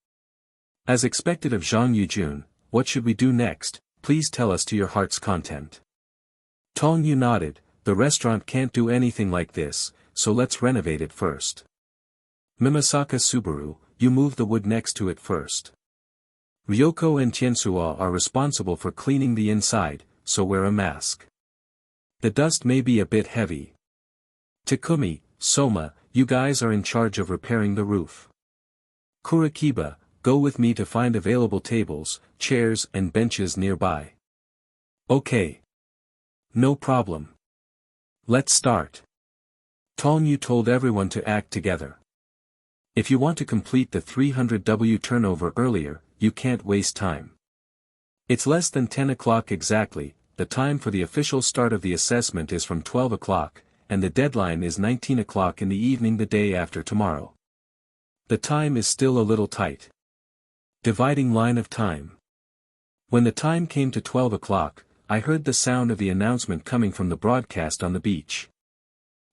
As expected of Zhang Yujun, what should we do next? Please tell us to your heart's content. Tong Yu nodded, the restaurant can't do anything like this, so let's renovate it first. Mimasaka Subaru, you move the wood next to it first. Ryoko and Tiensuo are responsible for cleaning the inside, so wear a mask. The dust may be a bit heavy. Takumi, Sōma, you guys are in charge of repairing the roof. Kurikiba, go with me to find available tables, chairs and benches nearby. Okay. No problem. Let's start. Tong Yu told everyone to act together. If you want to complete the 300 W turnover earlier, you can't waste time. It's less than 10 o'clock exactly, the time for the official start of the assessment is from 12 o'clock, and the deadline is 19 o'clock in the evening the day after tomorrow. The time is still a little tight. Dividing line of time. When the time came to 12 o'clock, I heard the sound of the announcement coming from the broadcast on the beach.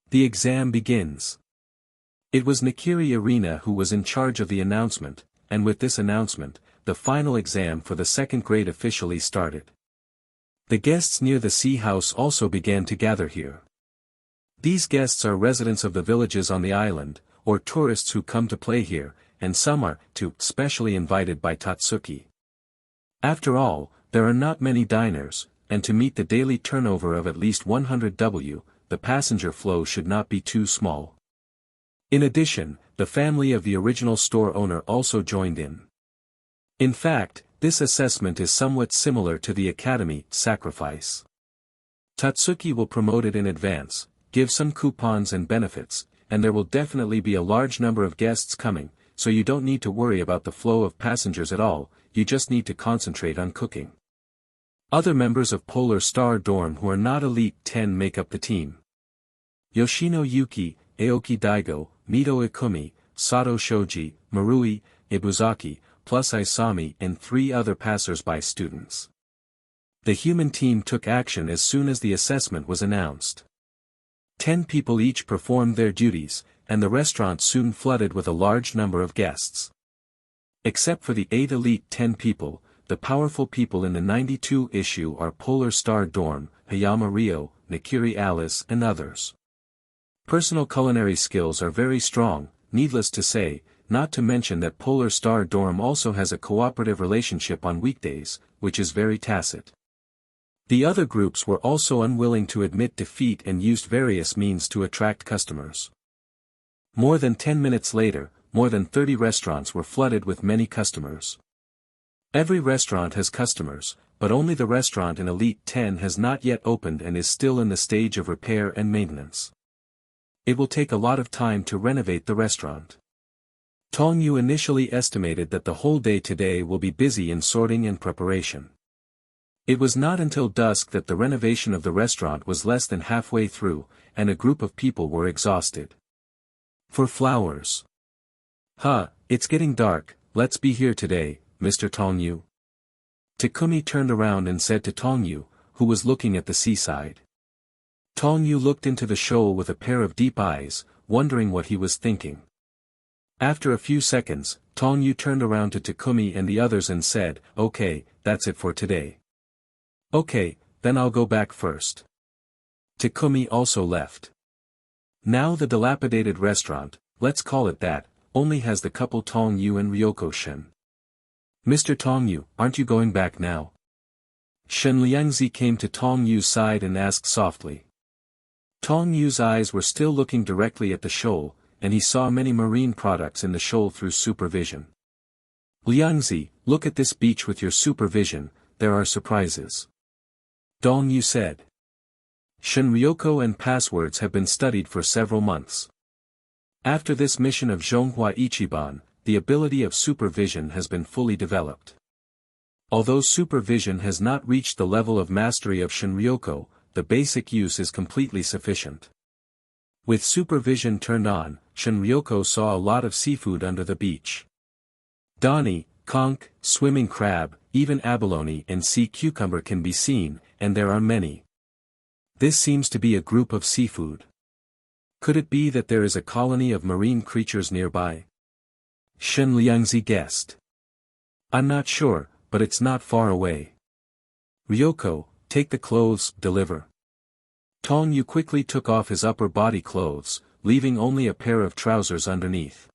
The exam begins. It was Nakiri Arena who was in charge of the announcement, and with this announcement, the final exam for the 2nd grade officially started. The guests near the sea house also began to gather here. These guests are residents of the villages on the island, or tourists who come to play here, and some are, too, specially invited by Totsuki. After all, there are not many diners, and to meet the daily turnover of at least 100 W, the passenger flow should not be too small. In addition, the family of the original store owner also joined in. In fact, this assessment is somewhat similar to the academy sacrifice. Totsuki will promote it in advance, give some coupons and benefits, and there will definitely be a large number of guests coming, so you don't need to worry about the flow of passengers at all, you just need to concentrate on cooking. Other members of Polar Star Dorm who are not Elite 10 make up the team. Yoshino Yuki, Aoki Daigo, Mito Ikumi, Sato Shoji, Marui, Ibuzaki, plus Isami and 3 other passers-by students. The human team took action as soon as the assessment was announced. 10 people each performed their duties, and the restaurant soon flooded with a large number of guests. Except for the 8 elite 10 people, the powerful people in the 92 issue are Polar Star Dorm, Hayama Ryo, Nakiri Alice and others. Personal culinary skills are very strong, needless to say, not to mention that Polar Star Dorm also has a cooperative relationship on weekdays, which is very tacit. The other groups were also unwilling to admit defeat and used various means to attract customers. More than 10 minutes later, more than 30 restaurants were flooded with many customers. Every restaurant has customers, but only the restaurant in Elite 10 has not yet opened and is still in the stage of repair and maintenance. It will take a lot of time to renovate the restaurant. Tong Yu initially estimated that the whole day today will be busy in sorting and preparation. It was not until dusk that the renovation of the restaurant was less than halfway through, and a group of people were exhausted. For flowers. It's getting dark, let's be here today, Mr. Tong Yu. Takumi turned around and said to Tong Yu, who was looking at the seaside. Tong Yu looked into the shoal with a pair of deep eyes, wondering what he was thinking. After a few seconds, Tong Yu turned around to Takumi and the others and said, "Okay, that's it for today." "Okay, then I'll go back first." Takumi also left. Now the dilapidated restaurant, let's call it that, only has the couple Tong Yu and Ryoko Shen. "Mr. Tong Yu, aren't you going back now?" Shen Liangzi came to Tong Yu's side and asked softly. Tong Yu's eyes were still looking directly at the shoal, and he saw many marine products in the shoal through supervision. "Liangzi, look at this beach with your supervision, there are surprises." Tong Yu said. Shinryoko and passwords have been studied for several months. After this mission of Zhonghua Ichiban, the ability of supervision has been fully developed. Although supervision has not reached the level of mastery of Shinryoko, the basic use is completely sufficient. With supervision turned on, Shinryoko saw a lot of seafood under the beach. Donnie, conch, swimming crab, even abalone and sea cucumber can be seen, and there are many. This seems to be a group of seafood. Could it be that there is a colony of marine creatures nearby? Shen Liangzi guessed. "I'm not sure, but it's not far away." "Ryoko, take the clothes, deliver." Tong Yu quickly took off his upper body clothes, leaving only a pair of trousers underneath.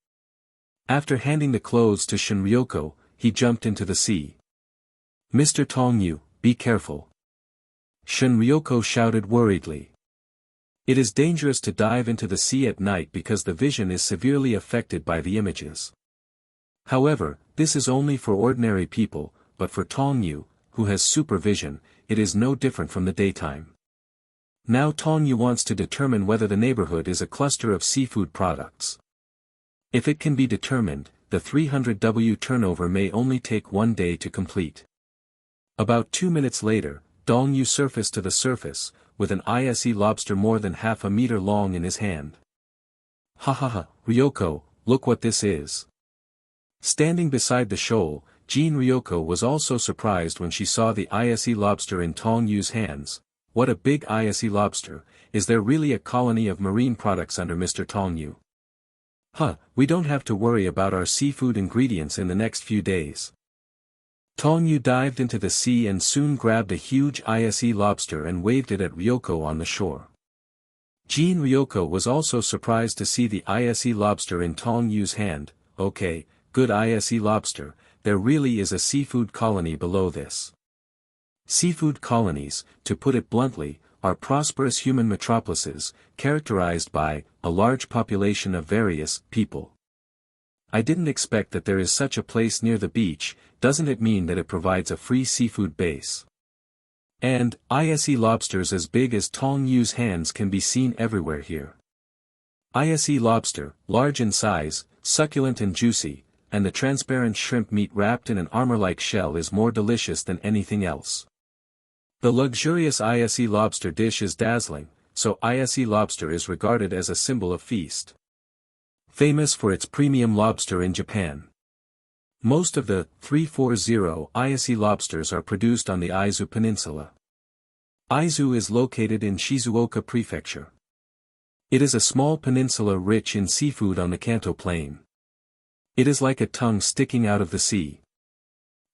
After handing the clothes to Shinryoko, he jumped into the sea. "Mr. Tong Yu, be careful." Shinryoko shouted worriedly. It is dangerous to dive into the sea at night because the vision is severely affected by the images. However, this is only for ordinary people, but for Tong Yu, who has supervision, it is no different from the daytime. Now Tong Yu wants to determine whether the neighborhood is a cluster of seafood products. If it can be determined, the 300W turnover may only take 1 day to complete. About 2 minutes later, Tong Yu surfaced to the surface, with an ISE lobster more than half a meter long in his hand. "Ha, Ryoko, look what this is." Standing beside the shoal, Jean Ryoko was also surprised when she saw the ISE lobster in Tong Yu's hands. What a big ISE lobster, is there really a colony of marine products under Mr. Tong Yu? We don't have to worry about our seafood ingredients in the next few days. Tong Yu dived into the sea and soon grabbed a huge ISE lobster and waved it at Ryoko on the shore. Jean Ryoko was also surprised to see the ISE lobster in Tong Yu's hand. "Okay, good ISE lobster, there really is a seafood colony below this." Seafood colonies, to put it bluntly, are prosperous human metropolises, characterized by a large population of various people. I didn't expect that there is such a place near the beach. Doesn't it mean that it provides a free seafood base? And ISE lobsters as big as Tong Yu's hands can be seen everywhere here. ISE lobster, large in size, succulent and juicy, and the transparent shrimp meat wrapped in an armor-like shell is more delicious than anything else. The luxurious ISE lobster dish is dazzling, so ISE lobster is regarded as a symbol of feast. Famous for its premium lobster in Japan. Most of the 340 ISE lobsters are produced on the Aizu Peninsula. Aizu is located in Shizuoka Prefecture. It is a small peninsula rich in seafood on the Kanto plain. It is like a tongue sticking out of the sea.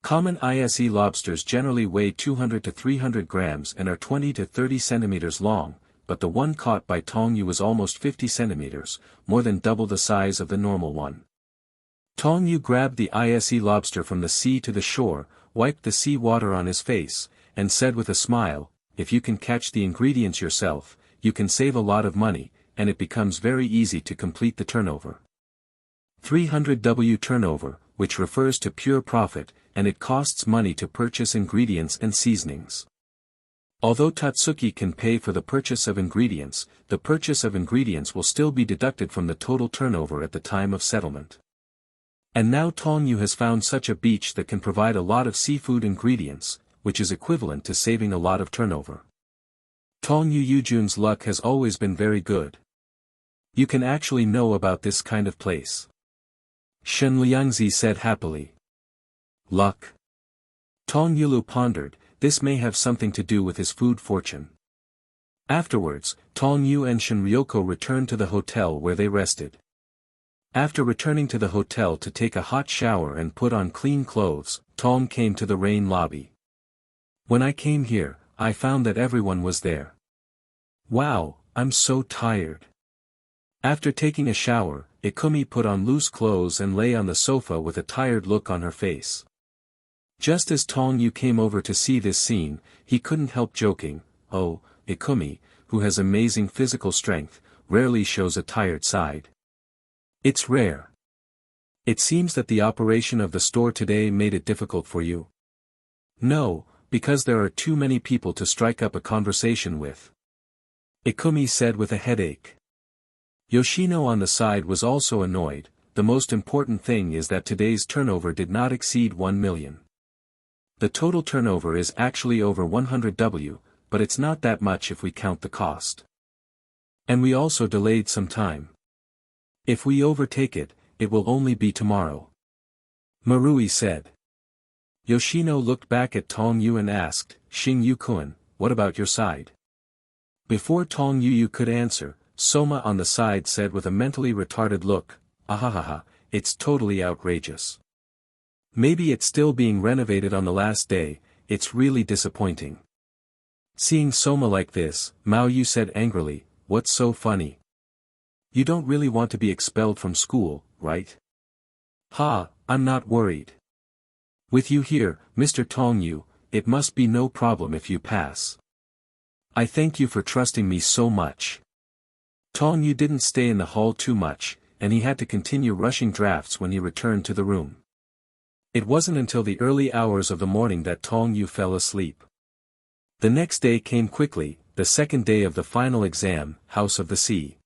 Common ISE lobsters generally weigh 200 to 300 grams and are 20 to 30 centimeters long, but the one caught by Tong Yu was almost 50 centimeters, more than double the size of the normal one. Tong Yu grabbed the ISE lobster from the sea to the shore, wiped the sea water on his face, and said with a smile, "If you can catch the ingredients yourself, you can save a lot of money, and it becomes very easy to complete the turnover." 300W turnover, which refers to pure profit, and it costs money to purchase ingredients and seasonings. Although Totsuki can pay for the purchase of ingredients, the purchase of ingredients will still be deducted from the total turnover at the time of settlement. And now Tong Yu has found such a beach that can provide a lot of seafood ingredients, which is equivalent to saving a lot of turnover. Tong Yu Yujun's luck has always been very good. You can actually know about this kind of place. Shen Liangzi said happily. Luck. Tong Yulu pondered, this may have something to do with his food fortune. Afterwards, Tong Yu and Shin Ryoko returned to the hotel where they rested. After returning to the hotel to take a hot shower and put on clean clothes, Tong came to the rain lobby. When I came here, I found that everyone was there. Wow, I'm so tired. After taking a shower, Ikumi put on loose clothes and lay on the sofa with a tired look on her face. Just as Tong Yu came over to see this scene, he couldn't help joking, "Oh, Ikumi, who has amazing physical strength, rarely shows a tired side. It's rare. It seems that the operation of the store today made it difficult for you." "No, because there are too many people to strike up a conversation with," Ikumi said with a headache. Yoshino on the side was also annoyed. The most important thing is that today's turnover did not exceed 1 million. The total turnover is actually over 100W, but it's not that much if we count the cost. And we also delayed some time. If we overtake it, it will only be tomorrow. Marui said. Yoshino looked back at Tong Yu and asked, "Shin Yu-kun, what about your side?" Before Tong Yu could answer, Soma on the side said with a mentally retarded look, "Ahahaha, it's totally outrageous. Maybe it's still being renovated on the last day, it's really disappointing." Seeing Soma like this, Mao Yu said angrily, "What's so funny? You don't really want to be expelled from school, right?" "Ha, I'm not worried. With you here, Mr. Tong Yu, it must be no problem if you pass. I thank you for trusting me so much." Tong Yu didn't stay in the hall too much, and he had to continue rushing drafts when he returned to the room. It wasn't until the early hours of the morning that Tong Yu fell asleep. The next day came quickly, the second day of the final exam, House of the Sea.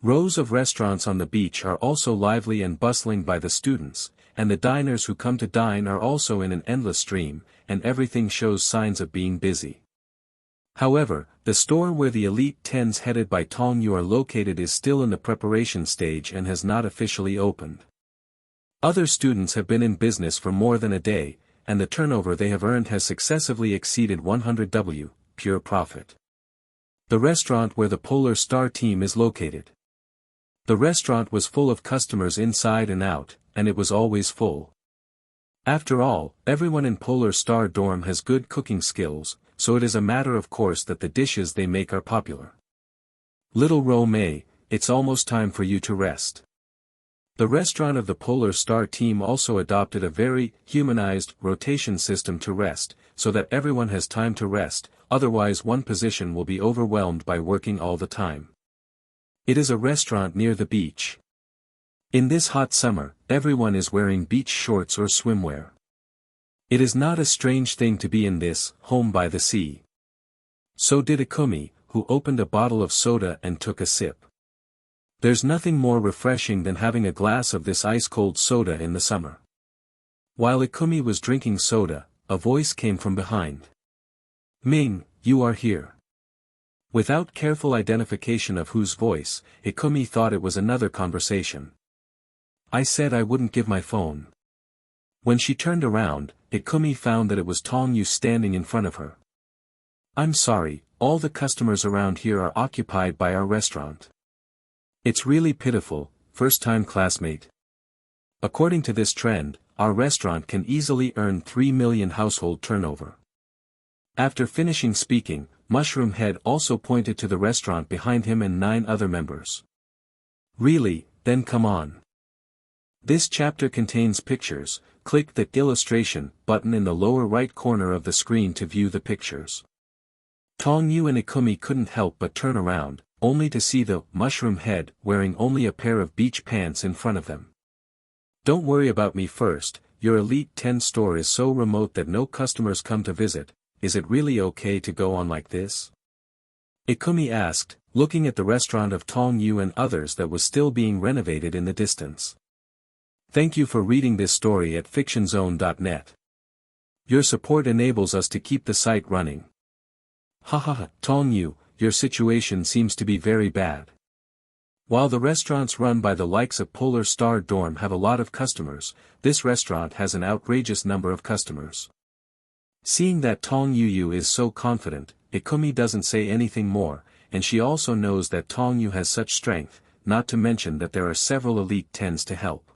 Rows of restaurants on the beach are also lively and bustling by the students, and the diners who come to dine are also in an endless stream, and everything shows signs of being busy. However, the store where the Elite Tens headed by Tong Yu are located is still in the preparation stage and has not officially opened. Other students have been in business for more than a day, and the turnover they have earned has successively exceeded 100W, pure profit. The restaurant where the Polar Star team is located. The restaurant was full of customers inside and out, and it was always full. After all, everyone in Polar Star dorm has good cooking skills, so it is a matter of course that the dishes they make are popular. Little Ro-mei, it's almost time for you to rest. The restaurant of the Polar Star team also adopted a very humanized rotation system to rest, so that everyone has time to rest, otherwise one position will be overwhelmed by working all the time. It is a restaurant near the beach. In this hot summer, everyone is wearing beach shorts or swimwear. It is not a strange thing to be in this home by the sea. So did Ikumi, who opened a bottle of soda and took a sip. There's nothing more refreshing than having a glass of this ice-cold soda in the summer. While Ikumi was drinking soda, a voice came from behind. "Ming, you are here." Without careful identification of whose voice, Ikumi thought it was another conversation. "I said I wouldn't give my phone." When she turned around, Ikumi found that it was Tong Yu standing in front of her. "I'm sorry, all the customers around here are occupied by our restaurant. It's really pitiful, first-time classmate. According to this trend, our restaurant can easily earn 3 million household turnover. After finishing speaking, Mushroom Head also pointed to the restaurant behind him and 9 other members. Really, then come on. This chapter contains pictures. Click the illustration button in the lower right corner of the screen to view the pictures. Tong Yu and Ikumi couldn't help but turn around, only to see the Mushroom Head wearing only a pair of beach pants in front of them. Don't worry about me first, your Elite 10 store is so remote that no customers come to visit. Is it really okay to go on like this? Ikumi asked, looking at the restaurant of Tong Yu and others that was still being renovated in the distance. Thank you for reading this story at fictionzone.net. Your support enables us to keep the site running. Haha, Tong Yu, your situation seems to be very bad. While the restaurants run by the likes of Polar Star Dorm have a lot of customers, this restaurant has an outrageous number of customers. Seeing that Tong Yu is so confident, Ikumi doesn't say anything more, and she also knows that Tong Yu has such strength, not to mention that there are several Elite 10s to help.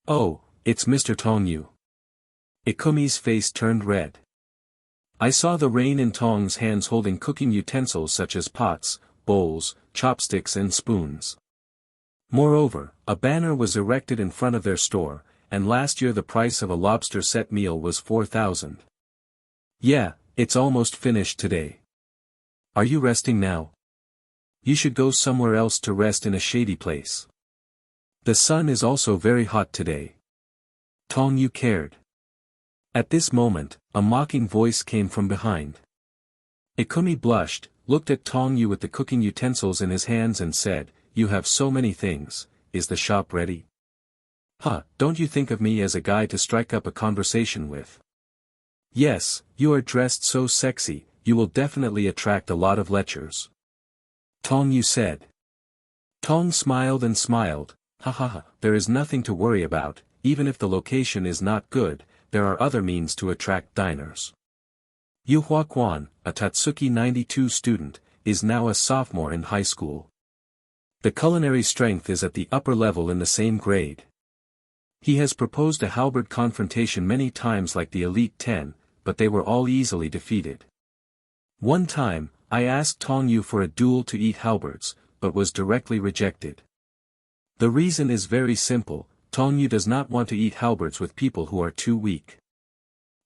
Oh, it's Mr. Tong Yu. Ikumi's face turned red. I saw the rain in Tong's hands holding cooking utensils such as pots, bowls, chopsticks and spoons. Moreover, a banner was erected in front of their store, and last year the price of a lobster set meal was 4,000. Yeah, it's almost finished today. Are you resting now? You should go somewhere else to rest in a shady place. The sun is also very hot today. Tong Yu cared. At this moment, a mocking voice came from behind. Ikumi blushed, looked at Tong Yu with the cooking utensils in his hands and said, "You have so many things, is the shop ready?" Huh, don't you think of me as a guy to strike up a conversation with? Yes, you are dressed so sexy, you will definitely attract a lot of lectures. Tong Yu said. Tong smiled and smiled. Haha, there is nothing to worry about, even if the location is not good, there are other means to attract diners. Yu Huaquan, a Totsuki 92 student, is now a sophomore in high school. The culinary strength is at the upper level in the same grade. He has proposed a halberd confrontation many times like the Elite 10, but they were all easily defeated. One time, I asked Tong Yu for a duel to eat halberds, but was directly rejected. The reason is very simple, Tong Yu does not want to eat halberds with people who are too weak.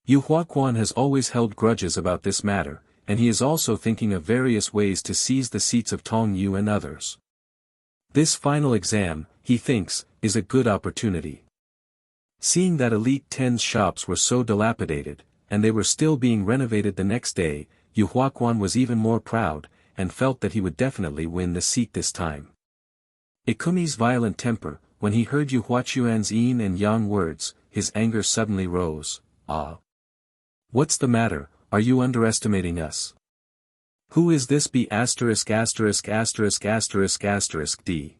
Yu Huaquan has always held grudges about this matter, and he is also thinking of various ways to seize the seats of Tong Yu and others. This final exam, he thinks, is a good opportunity. Seeing that Elite 10's shops were so dilapidated, and they were still being renovated the next day, Yu Huaquan was even more proud, and felt that he would definitely win the seat this time. Ikumi's violent temper, when he heard Yu Huaquan's yin and yang words, his anger suddenly rose. Ah! What's the matter, are you underestimating us? Who is this B*******************? D?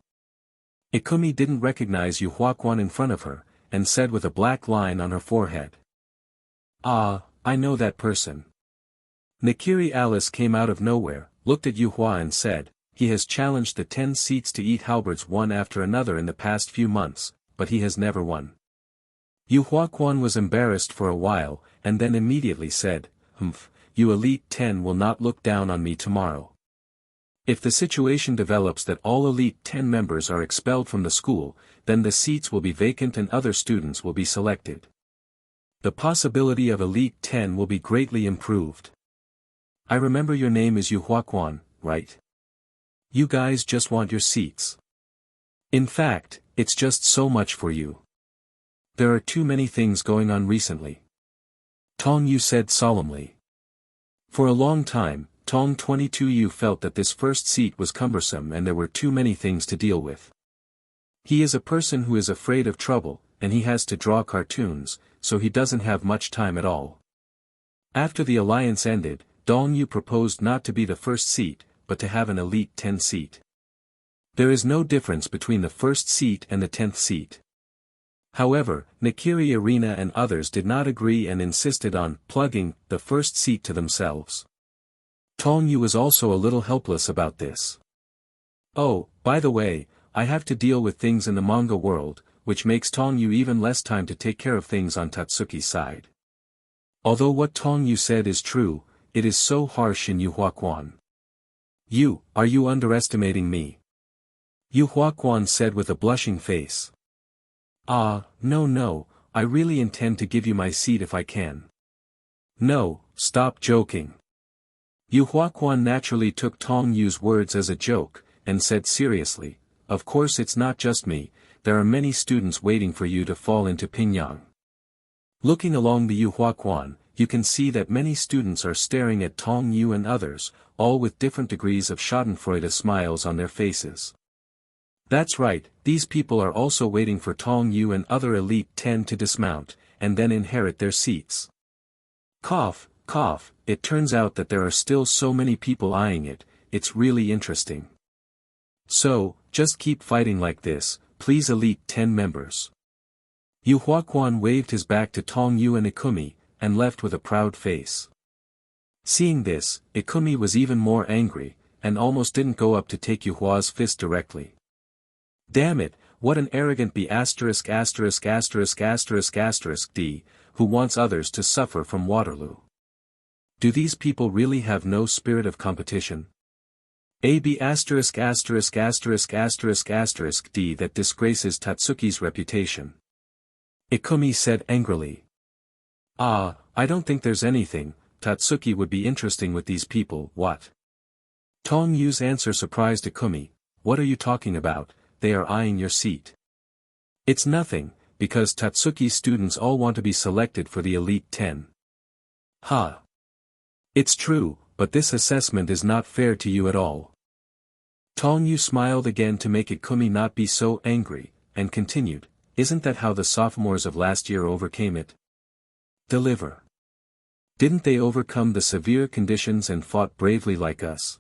Ikumi didn't recognize Yu Huaquan in front of her, and said with a black line on her forehead. Ah, I know that person. Nakiri Alice came out of nowhere, looked at Yu Hua and said, he has challenged the 10 seats to eat halberds one after another in the past few months, but he has never won. Yu Huaquan was embarrassed for a while, and then immediately said, Humph, you Elite 10 will not look down on me tomorrow. If the situation develops that all Elite 10 members are expelled from the school, then the seats will be vacant and other students will be selected. The possibility of Elite 10 will be greatly improved. I remember your name is Yu Huaquan, right? You guys just want your seats. In fact, it's just so much for you. There are too many things going on recently. Tong Yu said solemnly. For a long time, Tong 22U felt that this first seat was cumbersome and there were too many things to deal with. He is a person who is afraid of trouble, and he has to draw cartoons, so he doesn't have much time at all. After the alliance ended, Tong Yu proposed not to be the first seat, but to have an Elite 10 seat. There is no difference between the first seat and the 10th seat. However, Nakiri Arena and others did not agree and insisted on plugging the first seat to themselves. Tong Yu was also a little helpless about this. Oh, By the way, I have to deal with things in the manga world, which makes Tong Yu even less time to take care of things on Totsuki's side. Although what Tong Yu said is true, it is so harsh in Yu Huaquan. Are you underestimating me? Yu Huaquan said with a blushing face. No, I really intend to give you my seat if I can. No, stop joking. Yu Huaquan naturally took Tong Yu's words as a joke, and said seriously, of course it's not just me, there are many students waiting for you to fall into Pingyang. Looking along the Yu Huaquan, you can see that many students are staring at Tong Yu and others, all with different degrees of schadenfreude smiles on their faces. That's right, these people are also waiting for Tong Yu and other Elite 10 to dismount, and then inherit their seats. Cough, it turns out that there are still so many people eyeing it, it's really interesting. So, just keep fighting like this, please Elite 10 members. Yu Huaquan waved his back to Tong Yu and Ikumi, and left with a proud face. Seeing this, Ikumi was even more angry, and almost didn't go up to take Yu Hua's fist directly. Damn it, what an arrogant B******************, D, who wants others to suffer from Waterloo. Do these people really have no spirit of competition? A B*********************************** D that disgraces Totsuki's reputation. Ikumi said angrily. I don't think there's anything, Totsuki would be interesting with these people, what? Tong Yu's answer surprised Ikumi, what are you talking about, they are eyeing your seat. It's nothing, because Totsuki's students all want to be selected for the Elite 10. It's true, but this assessment is not fair to you at all. Tong Yu smiled again to make Ikumi not be so angry, and continued, isn't that how the sophomores of last year overcame it? Deliver. Didn't they overcome the severe conditions and fought bravely like us?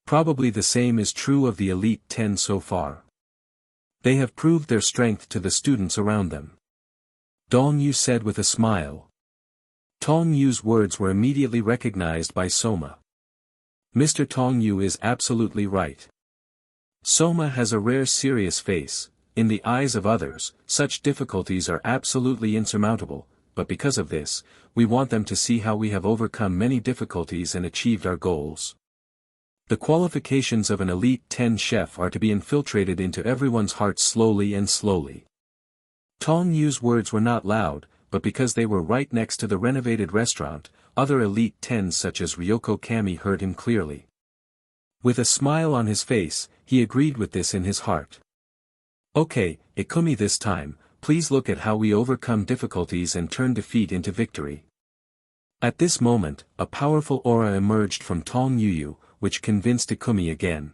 Probably the same is true of the Elite 10 so far. They have proved their strength to the students around them. Tong Yu said with a smile. Tong Yu's words were immediately recognized by Sōma. Mr. Tong Yu is absolutely right. Sōma has a rare serious face, in the eyes of others, such difficulties are absolutely insurmountable, but because of this, we want them to see how we have overcome many difficulties and achieved our goals. The qualifications of an Elite 10 chef are to be infiltrated into everyone's hearts slowly and slowly. Tong Yu's words were not loud, but because they were right next to the renovated restaurant, other Elite 10s such as Ryoko Kami heard him clearly. With a smile on his face, he agreed with this in his heart. Okay, Ikumi, this time, please look at how we overcome difficulties and turn defeat into victory. At this moment, a powerful aura emerged from Tong Yu, which convinced Ikumi again.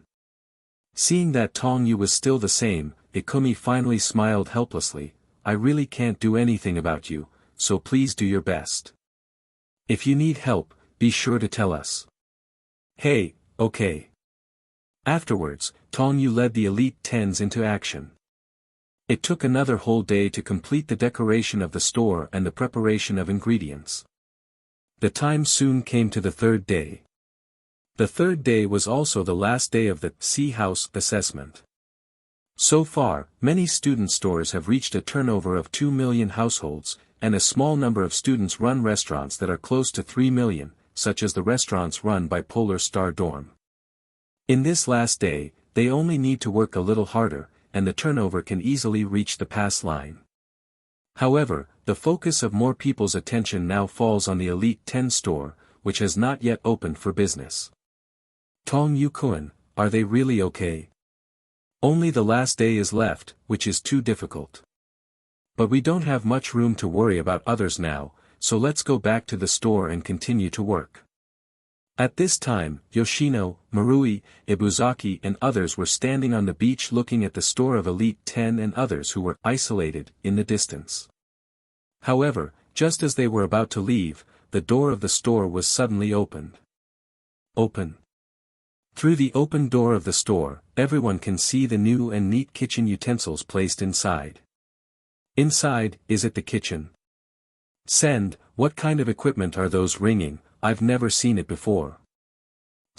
Seeing that Tong Yu was still the same, Ikumi finally smiled helplessly, I really can't do anything about you, so please do your best. If you need help, be sure to tell us. Hey, okay. Afterwards, Tong Yu led the Elite 10s into action. It took another whole day to complete the decoration of the store and the preparation of ingredients. The time soon came to the third day. The third day was also the last day of the Sea House assessment. So far, many student stores have reached a turnover of 2 million households, and a small number of students run restaurants that are close to 3 million, such as the restaurants run by Polar Star Dorm. In this last day, they only need to work a little harder, and the turnover can easily reach the pass line. However, the focus of more people's attention now falls on the Elite 10 store, which has not yet opened for business. Tong Yu-kun, are they really okay? Only the last day is left, which is too difficult. But we don't have much room to worry about others now, so let's go back to the store and continue to work. At this time, Yoshino, Marui, Ibuzaki and others were standing on the beach looking at the store of Elite 10 and others who were isolated in the distance. However, just as they were about to leave, the door of the store was suddenly opened. Open. Through the open door of the store, everyone can see the new and neat kitchen utensils placed inside. Inside, is it the kitchen? Send, what kind of equipment are those ringing? I've never seen it before.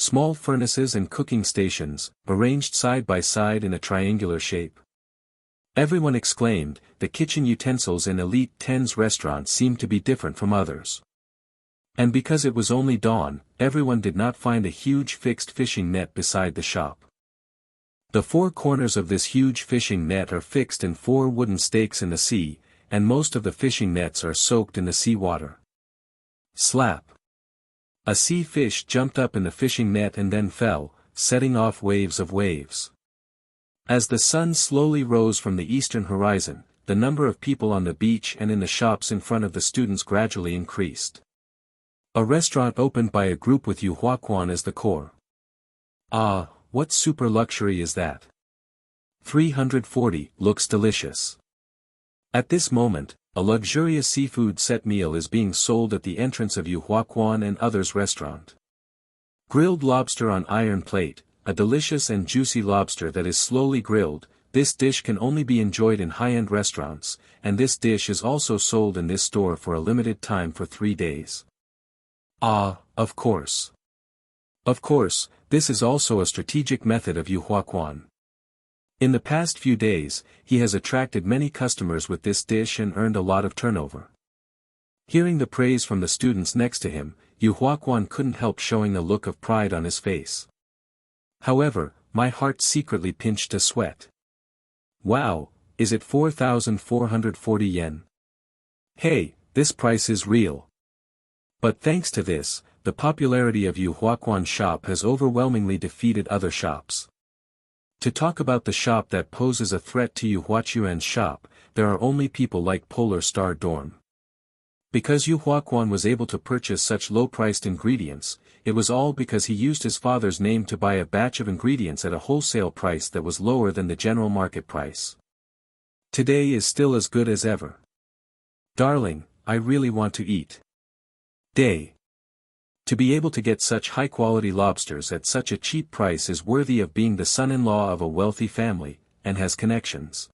small furnaces and cooking stations, arranged side by side in a triangular shape. Everyone exclaimed, the kitchen utensils in Elite 10's restaurant seemed to be different from others. And because it was only dawn, everyone did not find a huge fixed fishing net beside the shop. The four corners of this huge fishing net are fixed in 4 wooden stakes in the sea, and most of the fishing nets are soaked in the sea water. Slap! A sea fish jumped up in the fishing net and then fell, setting off waves of waves. As the sun slowly rose from the eastern horizon, the number of people on the beach and in the shops in front of the students gradually increased. A restaurant opened by a group with Yu Huaquan as the core. Ah, what super luxury is that? 340, looks delicious. At this moment, a luxurious seafood set meal is being sold at the entrance of Yu Huaquan and others' restaurant. Grilled lobster on iron plate, a delicious and juicy lobster that is slowly grilled. This dish can only be enjoyed in high-end restaurants, and this dish is also sold in this store for a limited time for 3 days. Ah, of course. Of course, this is also a strategic method of Yu Huaquan. In the past few days, he has attracted many customers with this dish and earned a lot of turnover. Hearing the praise from the students next to him, Yu Huaquan couldn't help showing a look of pride on his face. However, my heart secretly pinched a sweat. Wow, is it 4,440 yen? Hey, this price is real. But thanks to this, the popularity of Yu Huaquan's shop has overwhelmingly defeated other shops. To talk about the shop that poses a threat to Yu Huaquan's shop, there are only people like Polar Star Dorm. Because Yu Huaquan was able to purchase such low-priced ingredients, it was all because he used his father's name to buy a batch of ingredients at a wholesale price that was lower than the general market price. Today is still as good as ever. Darling, I really want to eat. Day. To be able to get such high-quality lobsters at such a cheap price is worthy of being the son-in-law of a wealthy family, and has connections.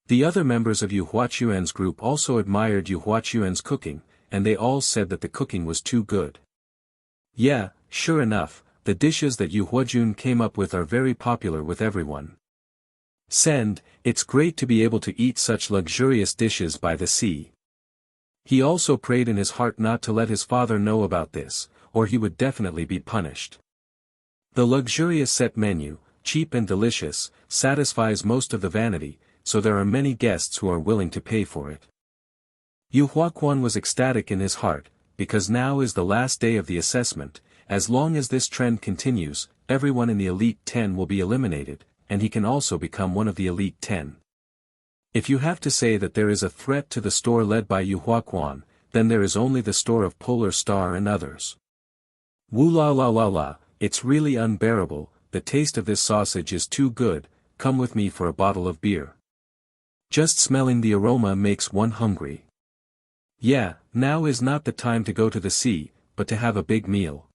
The other members of Yu Huaquan's group also admired Yu Huaquan's cooking, and they all said that the cooking was too good. Yeah, sure enough, the dishes that Yu Huaquan came up with are very popular with everyone. Send, it's great to be able to eat such luxurious dishes by the sea. He also prayed in his heart not to let his father know about this, or he would definitely be punished. The luxurious set menu, cheap and delicious, satisfies most of the vanity, so there are many guests who are willing to pay for it. Yu Huaquan was ecstatic in his heart, because now is the last day of the assessment. As long as this trend continues, everyone in the Elite 10 will be eliminated, and he can also become one of the Elite 10. If you have to say that there is a threat to the store led by Yu Huaquan, then there is only the store of Polar Star and others. Woo la la la la, it's really unbearable, the taste of this sausage is too good, come with me for a bottle of beer. Just smelling the aroma makes one hungry. Yeah, now is not the time to go to the sea, but to have a big meal.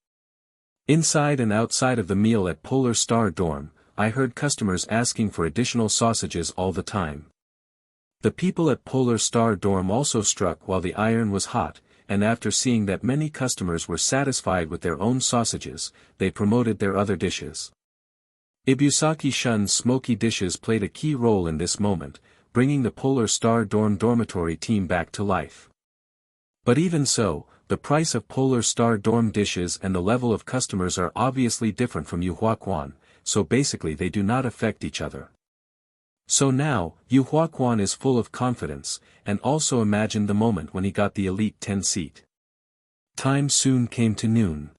Inside and outside of the meal at Polar Star Dorm, I heard customers asking for additional sausages all the time. The people at Polar Star Dorm also struck while the iron was hot, and after seeing that many customers were satisfied with their own sausages, they promoted their other dishes. Ibusaki Shun's smoky dishes played a key role in this moment, bringing the Polar Star Dorm dormitory team back to life. But even so, the price of Polar Star Dorm dishes and the level of customers are obviously different from Yu Huaquan, so basically they do not affect each other. So now, Yu Huaquan is full of confidence, and also imagined the moment when he got the Elite 10 seat. Time soon came to noon.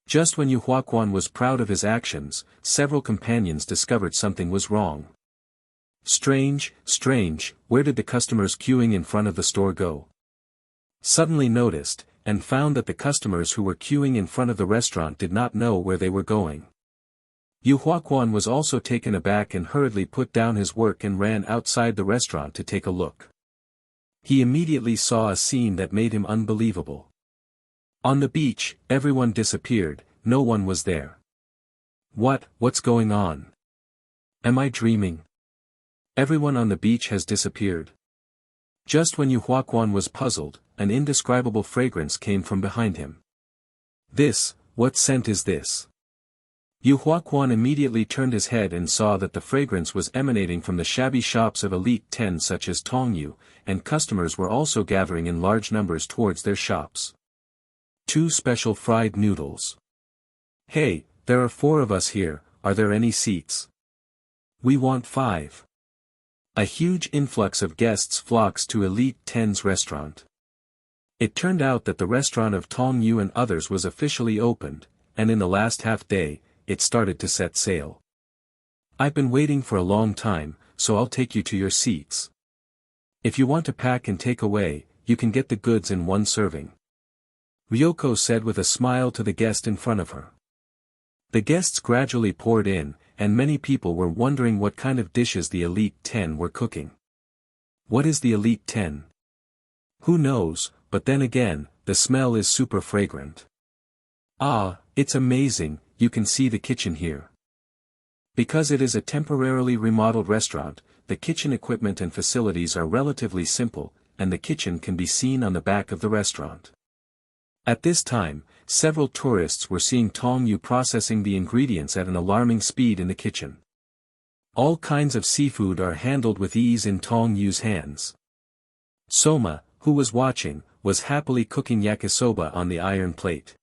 Just when Yu Huaquan was proud of his actions, several companions discovered something was wrong. Strange, where did the customers queuing in front of the store go? Suddenly noticed, and found that the customers who were queuing in front of the restaurant did not know where they were going. Yu Huaquan was also taken aback and hurriedly put down his work and ran outside the restaurant to take a look. He immediately saw a scene that made him unbelievable. On the beach, everyone disappeared, no one was there. What's going on? Am I dreaming? Everyone on the beach has disappeared. Just when Yu Huaquan was puzzled, an indescribable fragrance came from behind him. This what scent is this? Yu Huaquan immediately turned his head and saw that the fragrance was emanating from the shabby shops of Elite 10 such as Tong Yu, and customers were also gathering in large numbers towards their shops. 2 special fried noodles. Hey, there are 4 of us here, are there any seats? We want 5. A huge influx of guests flocks to Elite 10's restaurant. It turned out that the restaurant of Tong Yu and others was officially opened, and in the last half day, it started to set sail. I've been waiting for a long time, so I'll take you to your seats. If you want to pack and take away, you can get the goods in one serving. Ryoko said with a smile to the guest in front of her. The guests gradually poured in, and many people were wondering what kind of dishes the Elite 10 were cooking. What is the Elite 10? Who knows, but then again, the smell is super fragrant. Ah, it's amazing, you can see the kitchen here. Because it is a temporarily remodeled restaurant, the kitchen equipment and facilities are relatively simple, and the kitchen can be seen on the back of the restaurant. At this time, several tourists were seeing Tong Yu processing the ingredients at an alarming speed in the kitchen. All kinds of seafood are handled with ease in Tong Yu's hands. Sōma, who was watching, was happily cooking yakisoba on the iron plate.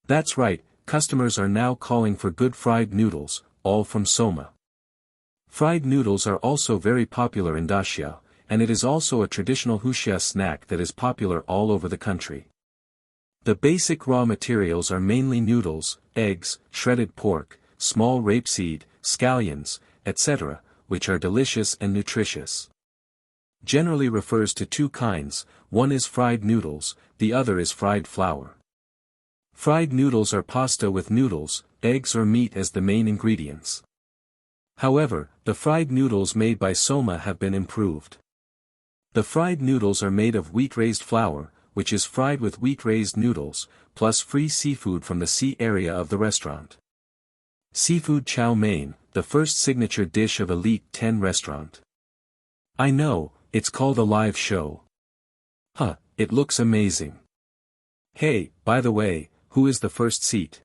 That's right, customers are now calling for good fried noodles, all from Sōma. Fried noodles are also very popular in Dacia, and it is also a traditional Huxia snack that is popular all over the country. The basic raw materials are mainly noodles, eggs, shredded pork, small rapeseed, scallions, etc., which are delicious and nutritious. Generally refers to 2 kinds, one is fried noodles, the other is fried flour. Fried noodles are pasta with noodles, eggs or meat as the main ingredients. However, the fried noodles made by Sōma have been improved. The fried noodles are made of wheat-raised flour, which is fried with wheat-raised noodles, plus free seafood from the sea area of the restaurant. Seafood chow mein, the first signature dish of Elite 10 restaurant. I know, it's called a live show. Huh, it looks amazing. Hey, by the way, who is the first seat?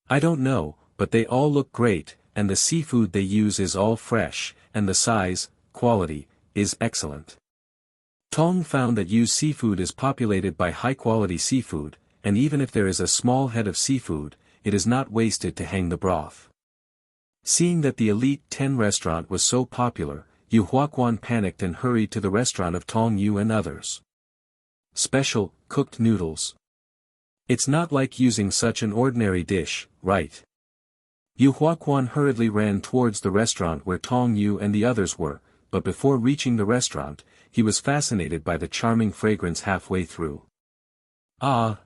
I don't know, but they all look great, and the seafood they use is all fresh, and the size, quality, is excellent. Tong found that Yu's seafood is populated by high-quality seafood, and even if there is a small head of seafood, it is not wasted to hang the broth. Seeing that the Elite 10 restaurant was so popular, Yu Huaquan panicked and hurried to the restaurant of Tong Yu and others. Special, cooked noodles. It's not like using such an ordinary dish, right? Yu Huaquan hurriedly ran towards the restaurant where Tong Yu and the others were, but before reaching the restaurant, he was fascinated by the charming fragrance halfway through. Ah,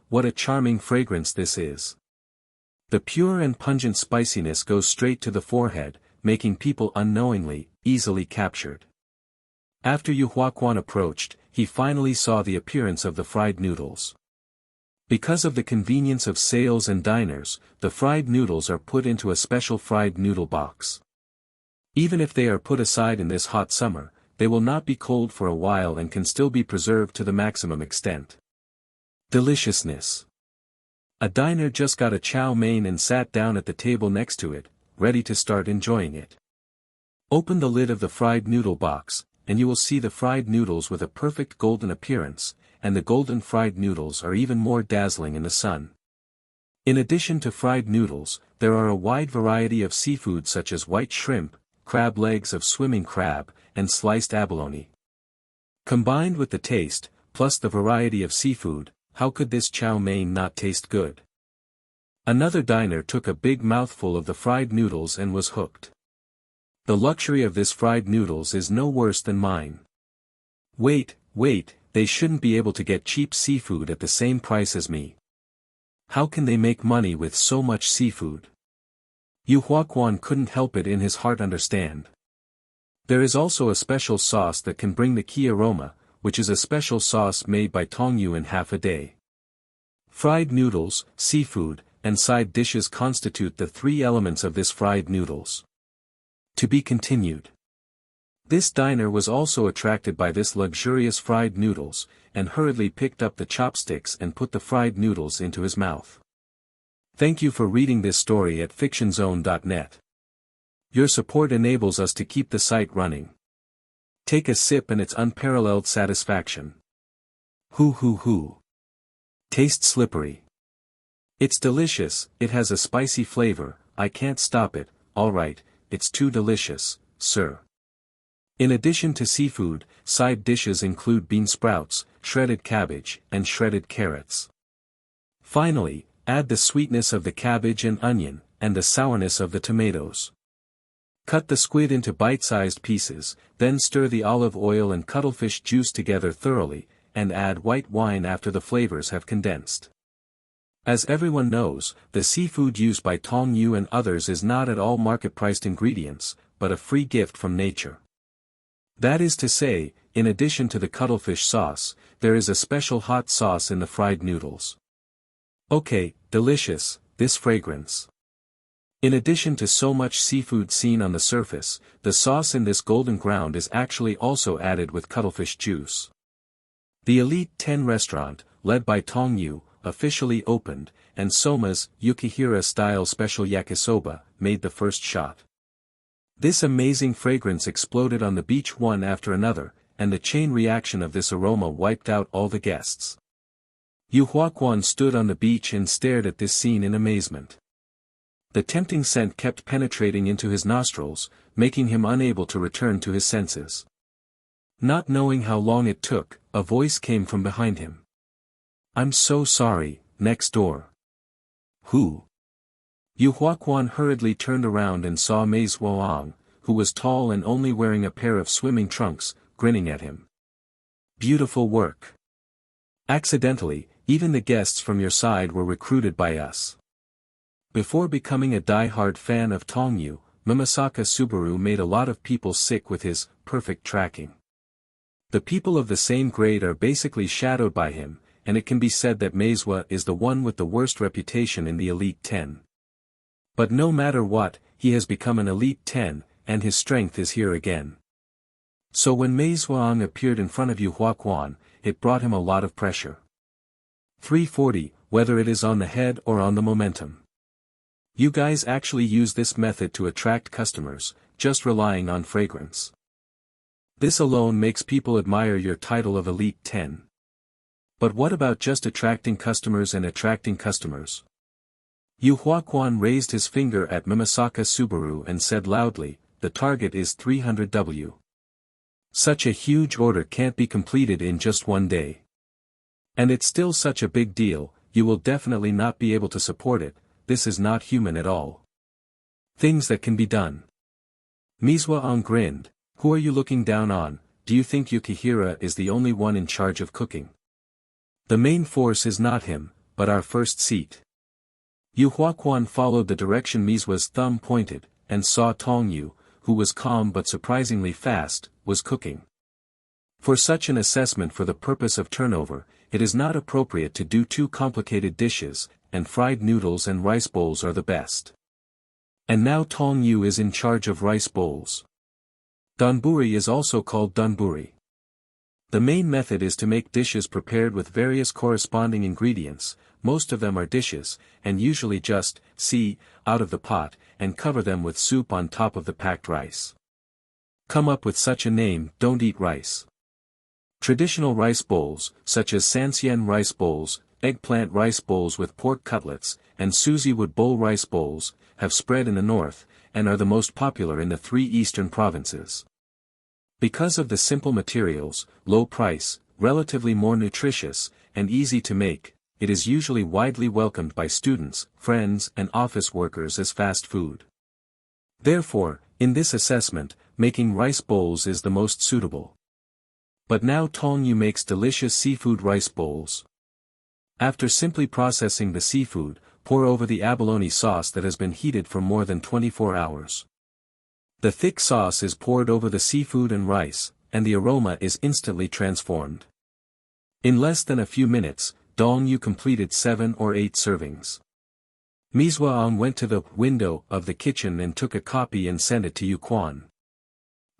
what a charming fragrance this is. The pure and pungent spiciness goes straight to the forehead, making people unknowingly, easily captured. After Yu Huaquan approached, he finally saw the appearance of the fried noodles. Because of the convenience of sales and diners, the fried noodles are put into a special fried noodle box. Even if they are put aside in this hot summer, they will not be cold for a while and can still be preserved to the maximum extent. Deliciousness. A diner just got a chow mein and sat down at the table next to it, ready to start enjoying it. Open the lid of the fried noodle box, and you will see the fried noodles with a perfect golden appearance, and the golden fried noodles are even more dazzling in the sun. In addition to fried noodles, there are a wide variety of seafood such as white shrimp, crab legs of swimming crab, and sliced abalone. Combined with the taste, plus the variety of seafood, how could this chow mein not taste good? Another diner took a big mouthful of the fried noodles and was hooked. The luxury of this fried noodles is no worse than mine. Wait, they shouldn't be able to get cheap seafood at the same price as me. How can they make money with so much seafood? Yu Huaquan couldn't help it in his heart understand. There is also a special sauce that can bring the key aroma, which is a special sauce made by Tong Yu in half a day. Fried noodles, seafood, and side dishes constitute the 3 elements of this fried noodles. To be continued. This diner was also attracted by this luxurious fried noodles, and hurriedly picked up the chopsticks and put the fried noodles into his mouth. Thank you for reading this story at fictionzone.net. Your support enables us to keep the site running. Take a sip and it's unparalleled satisfaction. Hoo. Tastes slippery. It's delicious, it has a spicy flavor, I can't stop it, alright, it's too delicious, sir. In addition to seafood, side dishes include bean sprouts, shredded cabbage, and shredded carrots. Finally, add the sweetness of the cabbage and onion, and the sourness of the tomatoes. Cut the squid into bite-sized pieces, then stir the olive oil and cuttlefish juice together thoroughly, and add white wine after the flavors have condensed. As everyone knows, the seafood used by Tong Yu and others is not at all market-priced ingredients, but a free gift from nature. That is to say, in addition to the cuttlefish sauce, there is a special hot sauce in the fried noodles. Okay, delicious, this fragrance. In addition to so much seafood seen on the surface, the sauce in this golden ground is actually also added with cuttlefish juice. The Elite 10 restaurant, led by Tong Yu, officially opened, and Sōma Yukihira style special yakisoba, made the first shot. This amazing fragrance exploded on the beach one after another, and the chain reaction of this aroma wiped out all the guests. Yu Huaquan stood on the beach and stared at this scene in amazement. The tempting scent kept penetrating into his nostrils, making him unable to return to his senses. Not knowing how long it took, a voice came from behind him. I'm so sorry, next door. Who? Yu Huaquan hurriedly turned around and saw Mei Zhuang, who was tall and only wearing a pair of swimming trunks, grinning at him. Beautiful work. Accidentally, even the guests from your side were recruited by us. Before becoming a die-hard fan of Tong Yu, Mimasaka Subaru made a lot of people sick with his perfect tracking. The people of the same grade are basically shadowed by him, and it can be said that Meizwa is the one with the worst reputation in the Elite 10. But no matter what, he has become an Elite 10, and his strength is here again. So when Mei Zhuang appeared in front of Yu Huaquan, it brought him a lot of pressure. 340, whether it is on the head or on the momentum. You guys actually use this method to attract customers, just relying on fragrance. This alone makes people admire your title of Elite 10. But what about just attracting customers and attracting customers? Yu Huaquan raised his finger at Mimasaka Subaru and said loudly, the target is 300W. Such a huge order can't be completed in just one day. And it's still such a big deal, you will definitely not be able to support it, this is not human at all. Things that can be done. Mizwa grinned, who are you looking down on, do you think Yukihira is the only one in charge of cooking? The main force is not him, but our first seat. Yu Huaquan followed the direction Mizwa's thumb pointed, and saw Tong Yu, who was calm but surprisingly fast, was cooking. For such an assessment for the purpose of turnover, it is not appropriate to do too complicated dishes, and fried noodles and rice bowls are the best. And now Tong Yu is in charge of rice bowls. Donburi is also called donburi. The main method is to make dishes prepared with various corresponding ingredients, most of them are dishes, and usually just, out of the pot, and cover them with soup on top of the packed rice. Come up with such a name, don't eat rice. Traditional rice bowls, such as sansien rice bowls, eggplant rice bowls with pork cutlets, and Suzy wood bowl rice bowls, have spread in the north, and are the most popular in the 3 eastern provinces. Because of the simple materials, low price, relatively more nutritious, and easy to make, it is usually widely welcomed by students, friends and office workers as fast food. Therefore, in this assessment, making rice bowls is the most suitable. But now Tong Yu makes delicious seafood rice bowls. After simply processing the seafood, pour over the abalone sauce that has been heated for more than 24 hours. The thick sauce is poured over the seafood and rice, and the aroma is instantly transformed. In less than a few minutes, Tong Yu completed 7 or 8 servings. Mizwa went to the window of the kitchen and took a copy and sent it to Yu Quan.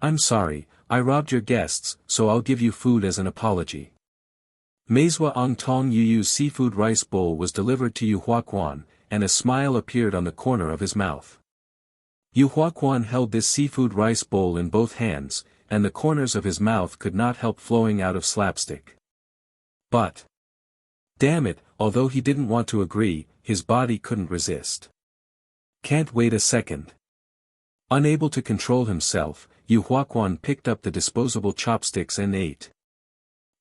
I'm sorry, I robbed your guests, so I'll give you food as an apology. Meizwa Tong Yu's seafood rice bowl was delivered to Yu Huaquan, and a smile appeared on the corner of his mouth. Yu Huaquan held this seafood rice bowl in both hands, and the corners of his mouth could not help flowing out of slapstick. But, damn it, although he didn't want to agree, his body couldn't resist. Can't wait a second. Unable to control himself, Yu Huaquan picked up the disposable chopsticks and ate.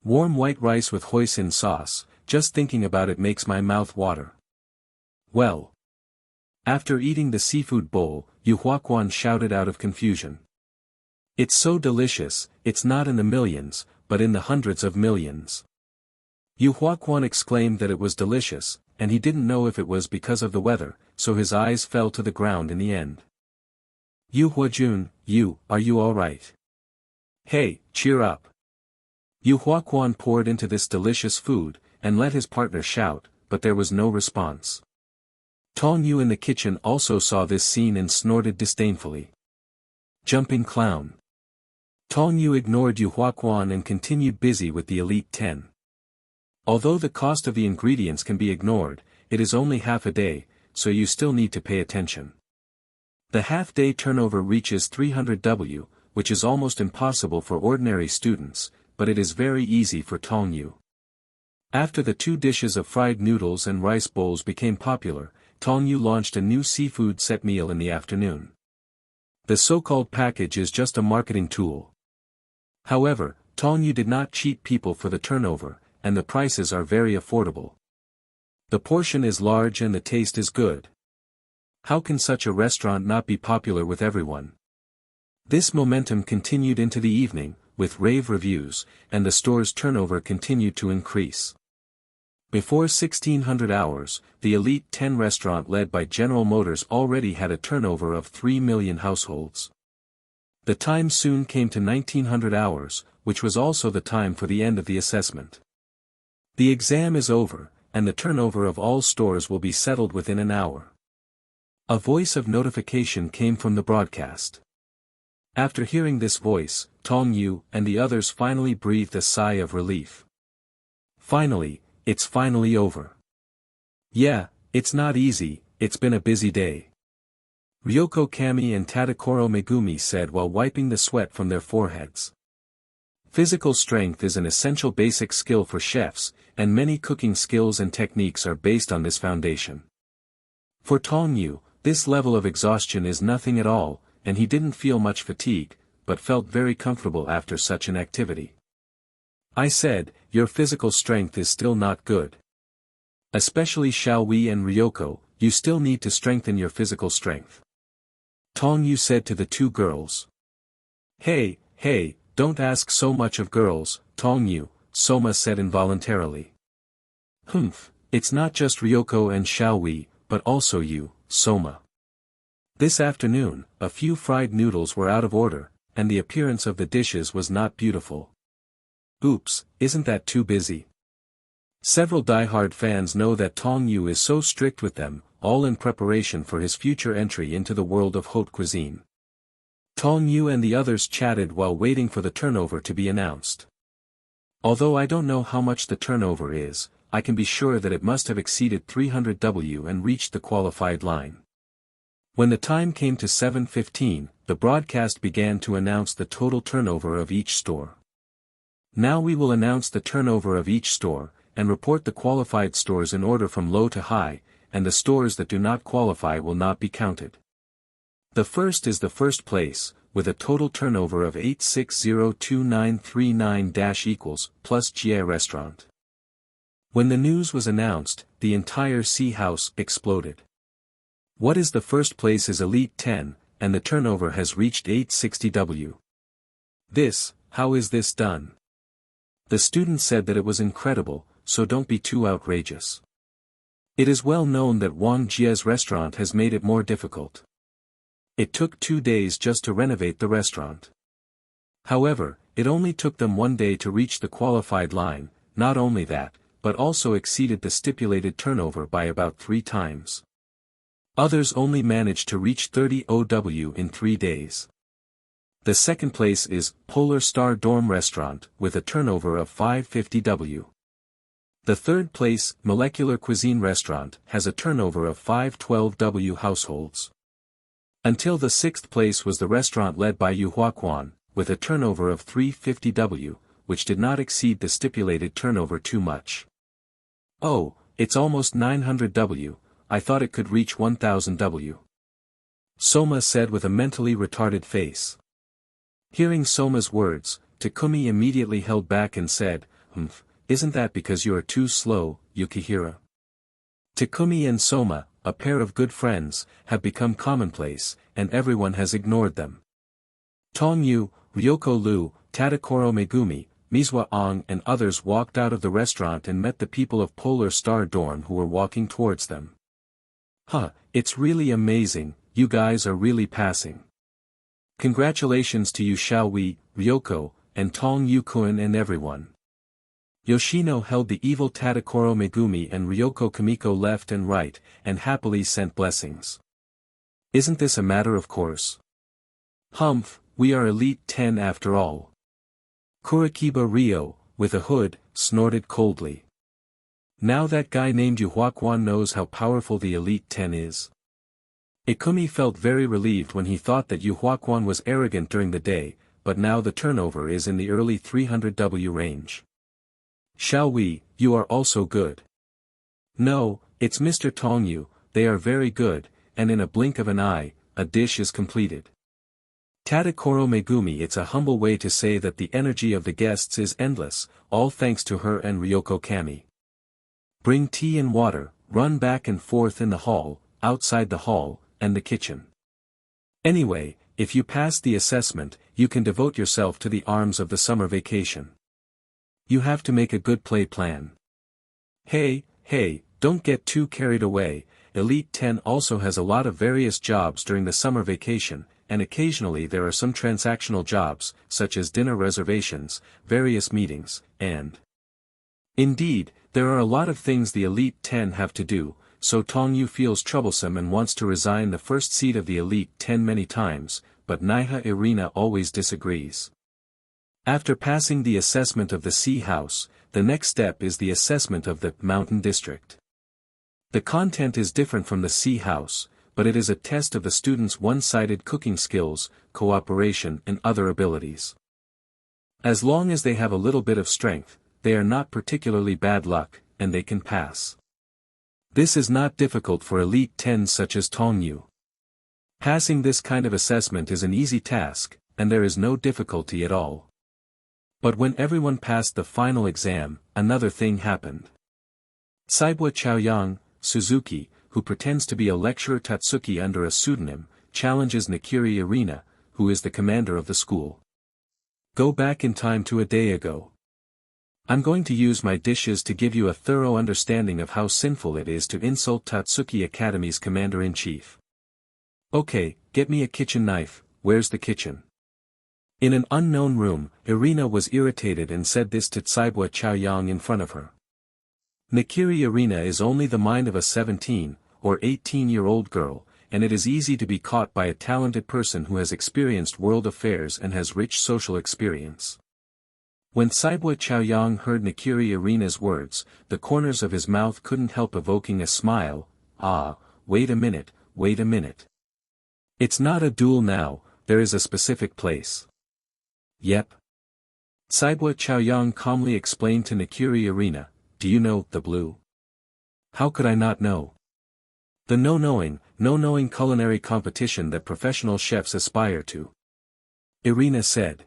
Warm white rice with hoisin sauce, just thinking about it makes my mouth water. Well. After eating the seafood bowl, Yu Huaquan shouted out of confusion. It's so delicious, it's not in the millions, but in the hundreds of millions. Yu Huaquan exclaimed that it was delicious, and he didn't know if it was because of the weather, so his eyes fell to the ground in the end. Yu Huajun, are you alright? Hey, cheer up. Yu Huaquan poured into this delicious food, and let his partner shout, but there was no response. Tong Yu in the kitchen also saw this scene and snorted disdainfully. Jumping clown. Tong Yu ignored Yu Huaquan and continued busy with the Elite 10. Although the cost of the ingredients can be ignored, it is only half a day, so you still need to pay attention. The half-day turnover reaches 300W, which is almost impossible for ordinary students, but it is very easy for Tong Yu. After the 2 dishes of fried noodles and rice bowls became popular, Tong Yu launched a new seafood set meal in the afternoon. The so-called package is just a marketing tool. However, Tong Yu did not cheat people for the turnover, and the prices are very affordable. The portion is large and the taste is good. How can such a restaurant not be popular with everyone? This momentum continued into the evening, with rave reviews, and the store's turnover continued to increase. Before 1600 hours, the Elite 10 restaurant led by General Motors already had a turnover of 3 million households. The time soon came to 1900 hours, which was also the time for the end of the assessment. The exam is over, and the turnover of all stores will be settled within an hour. A voice of notification came from the broadcast. After hearing this voice, Tong Yu and the others finally breathed a sigh of relief. Finally, it's finally over. Yeah, it's not easy, it's been a busy day. Ryoko Kami and Tadakoro Megumi said while wiping the sweat from their foreheads. Physical strength is an essential basic skill for chefs, and many cooking skills and techniques are based on this foundation. For Tong Yu, this level of exhaustion is nothing at all, and he didn't feel much fatigue, but felt very comfortable after such an activity. I said, your physical strength is still not good. Especially Xiaowei and Ryoko, you still need to strengthen your physical strength. Tong Yu said to the 2 girls. Hey, don't ask so much of girls, Tong Yu, Sōma said involuntarily. It's not just Ryoko and Xiaowei, but also you, Sōma. This afternoon, a few fried noodles were out of order, and the appearance of the dishes was not beautiful. Oops, isn't that too busy? Several die-hard fans know that Tong Yu is so strict with them, all in preparation for his future entry into the world of haute cuisine. Tong Yu and the others chatted while waiting for the turnover to be announced. Although I don't know how much the turnover is, I can be sure that it must have exceeded 300W and reached the qualified line. When the time came to 7:15, the broadcast began to announce the total turnover of each store. Now we will announce the turnover of each store, and report the qualified stores in order from low to high, and the stores that do not qualify will not be counted. The first is the first place, with a total turnover of 8602939- plus Jie Restaurant. When the news was announced, the entire Sea House exploded. What is the first place is Elite 10, and the turnover has reached 860W. How is this done? The student said that it was incredible, so don't be too outrageous. It is well known that Wang Jie's restaurant has made it more difficult. It took 2 days just to renovate the restaurant. However, it only took them 1 day to reach the qualified line. Not only that, but also exceeded the stipulated turnover by about 3 times. Others only managed to reach 30 OW in 3 days. The second place is Polar Star Dorm Restaurant with a turnover of 550W. The third place, Molecular Cuisine Restaurant, has a turnover of 512W households. Until the sixth place was the restaurant led by Yu Huaquan, with a turnover of 350W, which did not exceed the stipulated turnover too much. Oh, it's almost 900W, I thought it could reach 1000W. Sōma said with a mentally retarded face. Hearing Soma's words, Takumi immediately held back and said, isn't that because you are too slow, Yukihira? Takumi and Sōma, a pair of good friends, have become commonplace, and everyone has ignored them. Tong Yu, Ryoko Liu, Tadakoro Megumi, Mizuwa Ong and others walked out of the restaurant and met the people of Polar Star Dorm who were walking towards them. It's really amazing, you guys are really passing. Congratulations to you Xiaowei, Ryoko, and Tong Yu-kun and everyone. Yoshino held the evil Tadakoro Megumi and Ryoko Kamiko left and right, and happily sent blessings. Isn't this a matter of course? We are Elite 10 after all. Kurikiba Ryo, with a hood, snorted coldly. Now that guy named Yu Huaquan knows how powerful the Elite 10 is. Ikumi felt very relieved when he thought that Yu Huaquan was arrogant during the day, but now the turnover is in the early 300W range. Xiaowei, you are also good. No, it's Mr. Tong Yu, they are very good, and in a blink of an eye, a dish is completed. Tadakoro Megumi, it's a humble way to say that the energy of the guests is endless, all thanks to her and Ryoko Kami. Bring tea and water, run back and forth in the hall, outside the hall, and the kitchen. Anyway, if you pass the assessment, you can devote yourself to the arms of the summer vacation. You have to make a good play plan. Hey, don't get too carried away, Elite 10 also has a lot of various jobs during the summer vacation, and occasionally there are some transactional jobs, such as dinner reservations, various meetings, and... Indeed, there are a lot of things the Elite 10 have to do, so Tong Yu feels troublesome and wants to resign the first seat of the Elite 10 many times, but Naiha Irina always disagrees. After passing the assessment of the Sea House, the next step is the assessment of the Mountain District. The content is different from the Sea House, but it is a test of the students' one-sided cooking skills, cooperation and other abilities. As long as they have a little bit of strength, they are not particularly bad luck, and they can pass. This is not difficult for Elite 10 such as Tong Yu. Passing this kind of assessment is an easy task, and there is no difficulty at all. But when everyone passed the final exam, another thing happened. Saibwa Chaoyang, Suzuki, who pretends to be a lecturer Totsuki under a pseudonym, challenges Nakiri Irina, who is the commander of the school. Go back in time to a day ago. I'm going to use my dishes to give you a thorough understanding of how sinful it is to insult Totsuki Academy's commander-in-chief. Okay, get me a kitchen knife, where's the kitchen? In an unknown room, Irina was irritated and said this to Saibwa Chaoyang in front of her. Nakiri Irina is only the mind of a 17 or 18-year-old girl, and it is easy to be caught by a talented person who has experienced world affairs and has rich social experience. When Saibwa Chaoyang heard Nakiri Irina's words, the corners of his mouth couldn't help evoking a smile. Wait a minute. It's not a duel now, there is a specific place. Yep. Saibwa Chaoyang calmly explained to Nakiri Irina, do you know the blue? How could I not know? The no-knowing culinary competition that professional chefs aspire to. Irina said.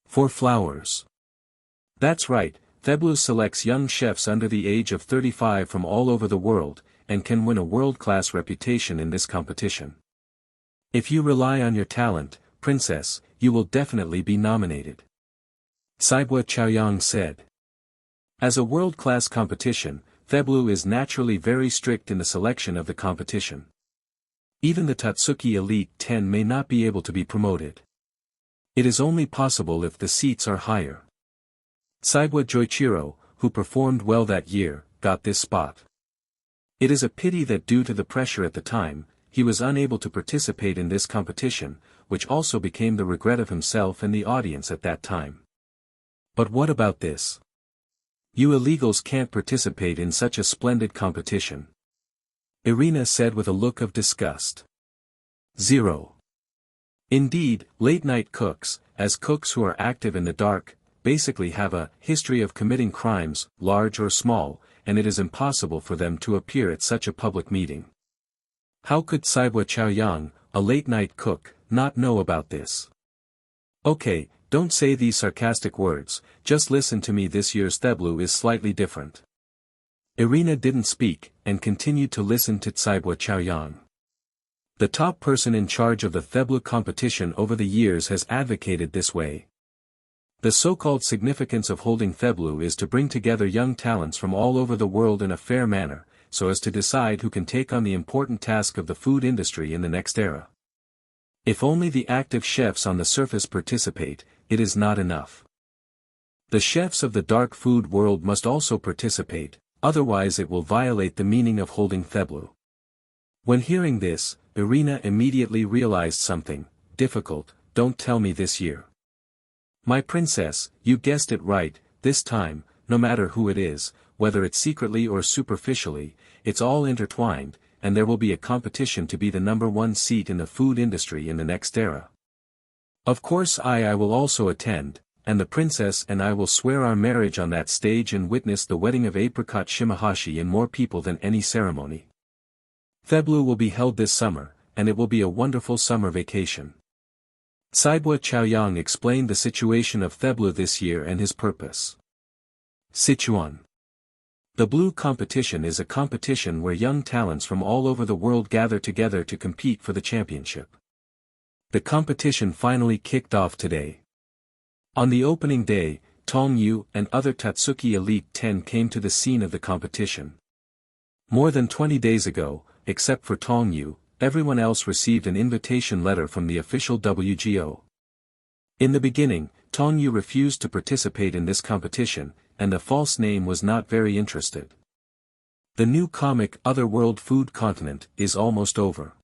4 flowers. That's right, Theblu selects young chefs under the age of 35 from all over the world, and can win a world-class reputation in this competition. If you rely on your talent, princess, you will definitely be nominated. Saibwa Chaoyang said. As a world-class competition, Theblu is naturally very strict in the selection of the competition. Even the Totsuki Elite 10 may not be able to be promoted. It is only possible if the seats are higher. Saibwa Joichiro, who performed well that year, got this spot. It is a pity that due to the pressure at the time, he was unable to participate in this competition, which also became the regret of himself and the audience at that time. But what about this? You illegals can't participate in such a splendid competition. Irina said with a look of disgust. 0. Indeed, late-night cooks, as cooks who are active in the dark, basically have a history of committing crimes, large or small, and it is impossible for them to appear at such a public meeting. How could Saibwa Chaoyang, a late-night cook, not know about this? Okay, don't say these sarcastic words, just listen to me. This year's Theblu is slightly different. Irina didn't speak, and continued to listen to Saibwa Chaoyang. The top person in charge of the Theblu competition over the years has advocated this way. The so-called significance of holding Theblu is to bring together young talents from all over the world in a fair manner, so as to decide who can take on the important task of the food industry in the next era. If only the active chefs on the surface participate, it is not enough. The chefs of the dark food world must also participate, otherwise it will violate the meaning of holding Theblu. When hearing this, Irina immediately realized something difficult. Don't tell me this year. My princess, you guessed it right, this time, no matter who it is, whether it's secretly or superficially, it's all intertwined, and there will be a competition to be the #1 seat in the food industry in the next era. Of course I will also attend, and the princess and I will swear our marriage on that stage and witness the wedding of Apricot Shimahashi and more people than any ceremony. Theblu will be held this summer, and it will be a wonderful summer vacation. Saibwa Chaoyang explained the situation of Theblu this year and his purpose. Sichuan. The Blue Competition is a competition where young talents from all over the world gather together to compete for the championship. The competition finally kicked off today. On the opening day, Tong Yu and other Totsuki Elite 10 came to the scene of the competition. More than 20 days ago, except for Tong Yu, everyone else received an invitation letter from the official WGO. In the beginning, Tong Yu refused to participate in this competition, and the false name was not very interested. The new comic Otherworld Food Continent is almost over.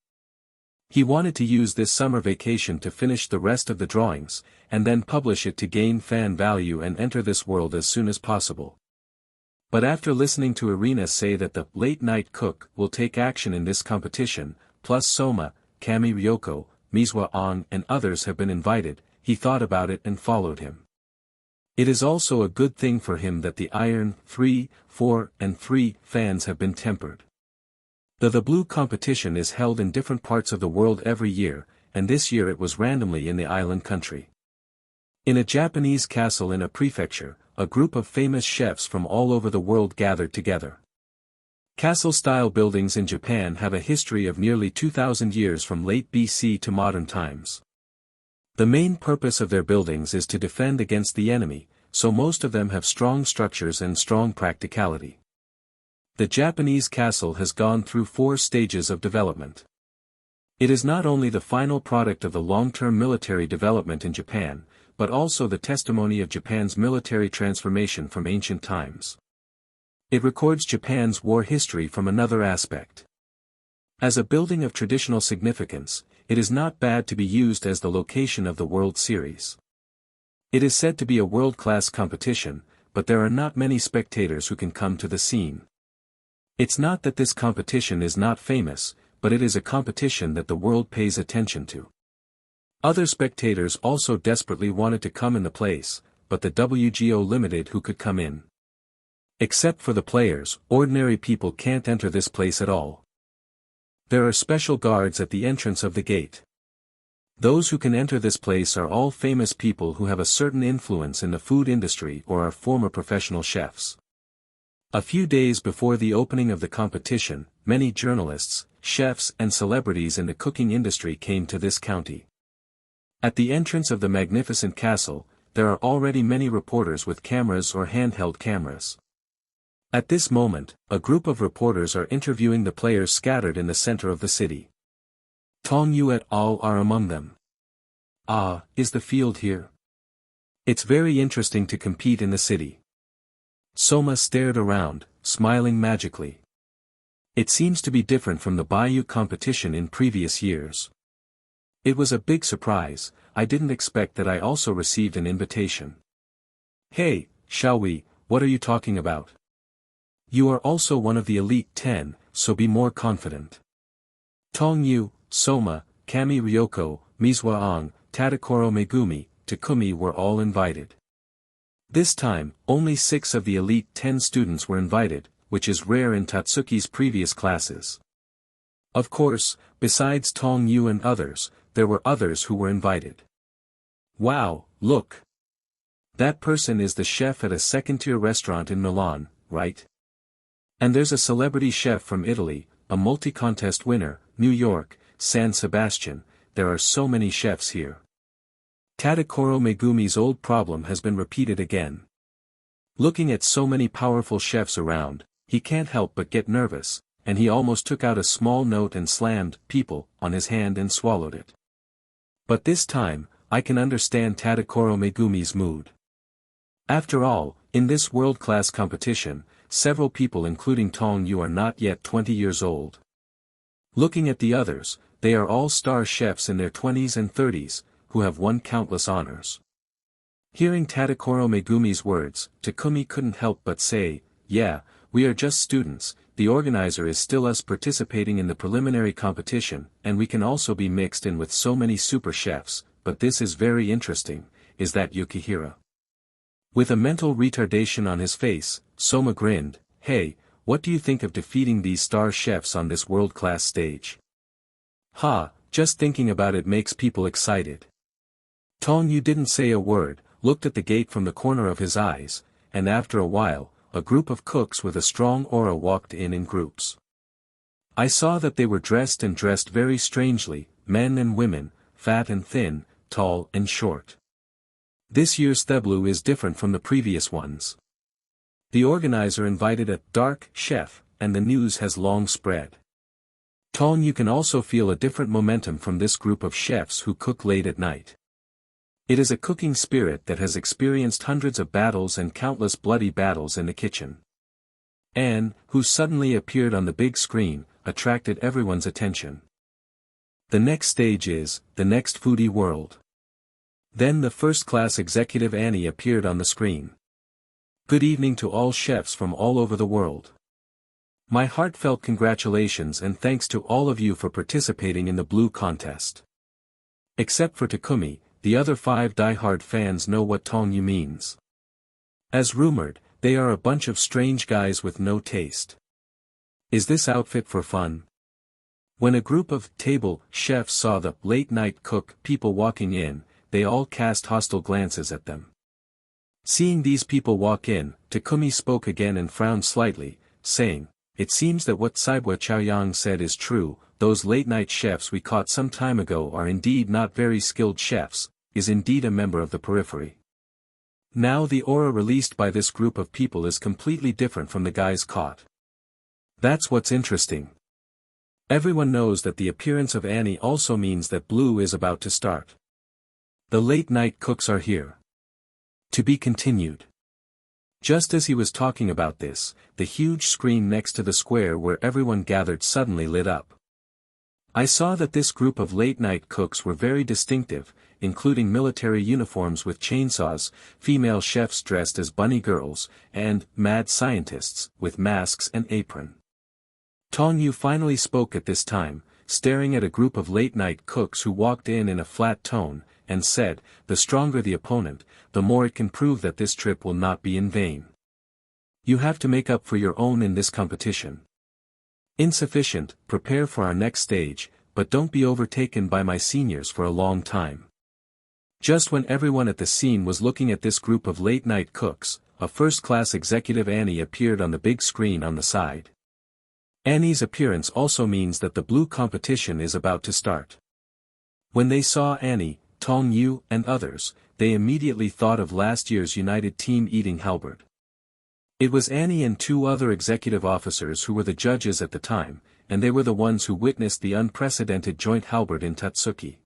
He wanted to use this summer vacation to finish the rest of the drawings, and then publish it to gain fan value and enter this world as soon as possible. But after listening to Irina say that the late-night cook will take action in this competition, plus Soma, Kami Ryoko, Mizwa Ong and others have been invited, he thought about it and followed him. It is also a good thing for him that the Iron 3, 4 and 3 fans have been tempered. The Blue Competition is held in different parts of the world every year, and this year it was randomly in the island country. In a Japanese castle in a prefecture, a group of famous chefs from all over the world gathered together. Castle-style buildings in Japan have a history of nearly 2,000 years from late BC to modern times. The main purpose of their buildings is to defend against the enemy, so most of them have strong structures and strong practicality. The Japanese castle has gone through 4 stages of development. It is not only the final product of the long-term military development in Japan, but also the testimony of Japan's military transformation from ancient times. It records Japan's war history from another aspect. As a building of traditional significance, it is not bad to be used as the location of the World Series. It is said to be a world-class competition, but there are not many spectators who can come to the scene. It's not that this competition is not famous, but it is a competition that the world pays attention to. Other spectators also desperately wanted to come in the place, but the WGO limited who could come in. Except for the players, ordinary people can't enter this place at all. There are special guards at the entrance of the gate. Those who can enter this place are all famous people who have a certain influence in the food industry or are former professional chefs. A few days before the opening of the competition, many journalists, chefs and celebrities in the cooking industry came to this county. At the entrance of the magnificent castle, there are already many reporters with cameras or handheld cameras. At this moment, a group of reporters are interviewing the players scattered in the center of the city. Tong Yu et al. Are among them. Ah, is the field here? It's very interesting to compete in the city. Soma stared around, smiling magically. It seems to be different from the Bayou competition in previous years. It was a big surprise, I didn't expect that I also received an invitation. Hey, shall we, what are you talking about? You are also one of the elite 10, so be more confident. Tong Yu, Sōma, Kami Ryoko, Mizuwa Ong, Tadakoro Megumi, Takumi were all invited. This time, only 6 of the elite 10 students were invited, which is rare in Totsuki's previous classes. Of course, besides Tong Yu and others, there were others who were invited. Wow, look! That person is the chef at a second-tier restaurant in Milan, right? And there's a celebrity chef from Italy, a multi-contest winner, New York, San Sebastian. There are so many chefs here. Tadakoro Megumi's old problem has been repeated again. Looking at so many powerful chefs around, he can't help but get nervous, and he almost took out a small note and slammed "people" on his hand and swallowed it. But this time, I can understand Tadakoro Megumi's mood. After all, in this world-class competition, several people including Tong Yu are not yet 20 years old. Looking at the others, they are all star chefs in their 20s and 30s, who have won countless honors. Hearing Tadakoro Megumi's words, Takumi couldn't help but say, "Yeah, we are just students, the organizer is still us participating in the preliminary competition, and we can also be mixed in with so many super chefs, but this is very interesting, is that Yukihira?" With a mental retardation on his face, Sōma grinned, "Hey, what do you think of defeating these star chefs on this world-class stage?" "Ha, just thinking about it makes people excited." Tong Yu didn't say a word, looked at the gate from the corner of his eyes, and after a while, a group of cooks with a strong aura walked in groups. I saw that they were dressed very strangely, men and women, fat and thin, tall and short. This year's tableau is different from the previous ones. The organizer invited a dark chef, and the news has long spread. Tong Yu can also feel a different momentum from this group of chefs who cook late at night. It is a cooking spirit that has experienced hundreds of battles and countless bloody battles in the kitchen. Anne, who suddenly appeared on the big screen, attracted everyone's attention. The next stage is, the next foodie world. Then the first-class executive Annie appeared on the screen. Good evening to all chefs from all over the world. My heartfelt congratulations and thanks to all of you for participating in the blue contest. Except for Takumi, the other 5 die-hard fans know what Tong Yu means. As rumored, they are a bunch of strange guys with no taste. Is this outfit for fun? When a group of table chefs saw the late-night cook people walking in, they all cast hostile glances at them. Seeing these people walk in, Takumi spoke again and frowned slightly, saying, "It seems that what Saibwa Chaoyang said is true, those late-night chefs we caught some time ago are indeed not very skilled chefs, is indeed a member of the periphery." Now the aura released by this group of people is completely different from the guys caught. That's what's interesting. Everyone knows that the appearance of Annie also means that Blue is about to start. The late-night cooks are here. To be continued. Just as he was talking about this, the huge screen next to the square where everyone gathered suddenly lit up. I saw that this group of late-night cooks were very distinctive, including military uniforms with chainsaws, female chefs dressed as bunny girls, and mad scientists with masks and apron. Tong Yu finally spoke at this time, staring at a group of late-night cooks who walked in a flat tone, and said, "The stronger the opponent, the more it can prove that this trip will not be in vain. You have to make up for your own in this competition. Insufficient, prepare for our next stage, but don't be overtaken by my seniors for a long time." Just when everyone at the scene was looking at this group of late-night cooks, a first-class executive Annie appeared on the big screen on the side. Annie's appearance also means that the blue competition is about to start. When they saw Annie, Tong Yu, and others, they immediately thought of last year's United Team eating halberd. It was Annie and 2 other executive officers who were the judges at the time, and they were the ones who witnessed the unprecedented joint halberd in Totsuki.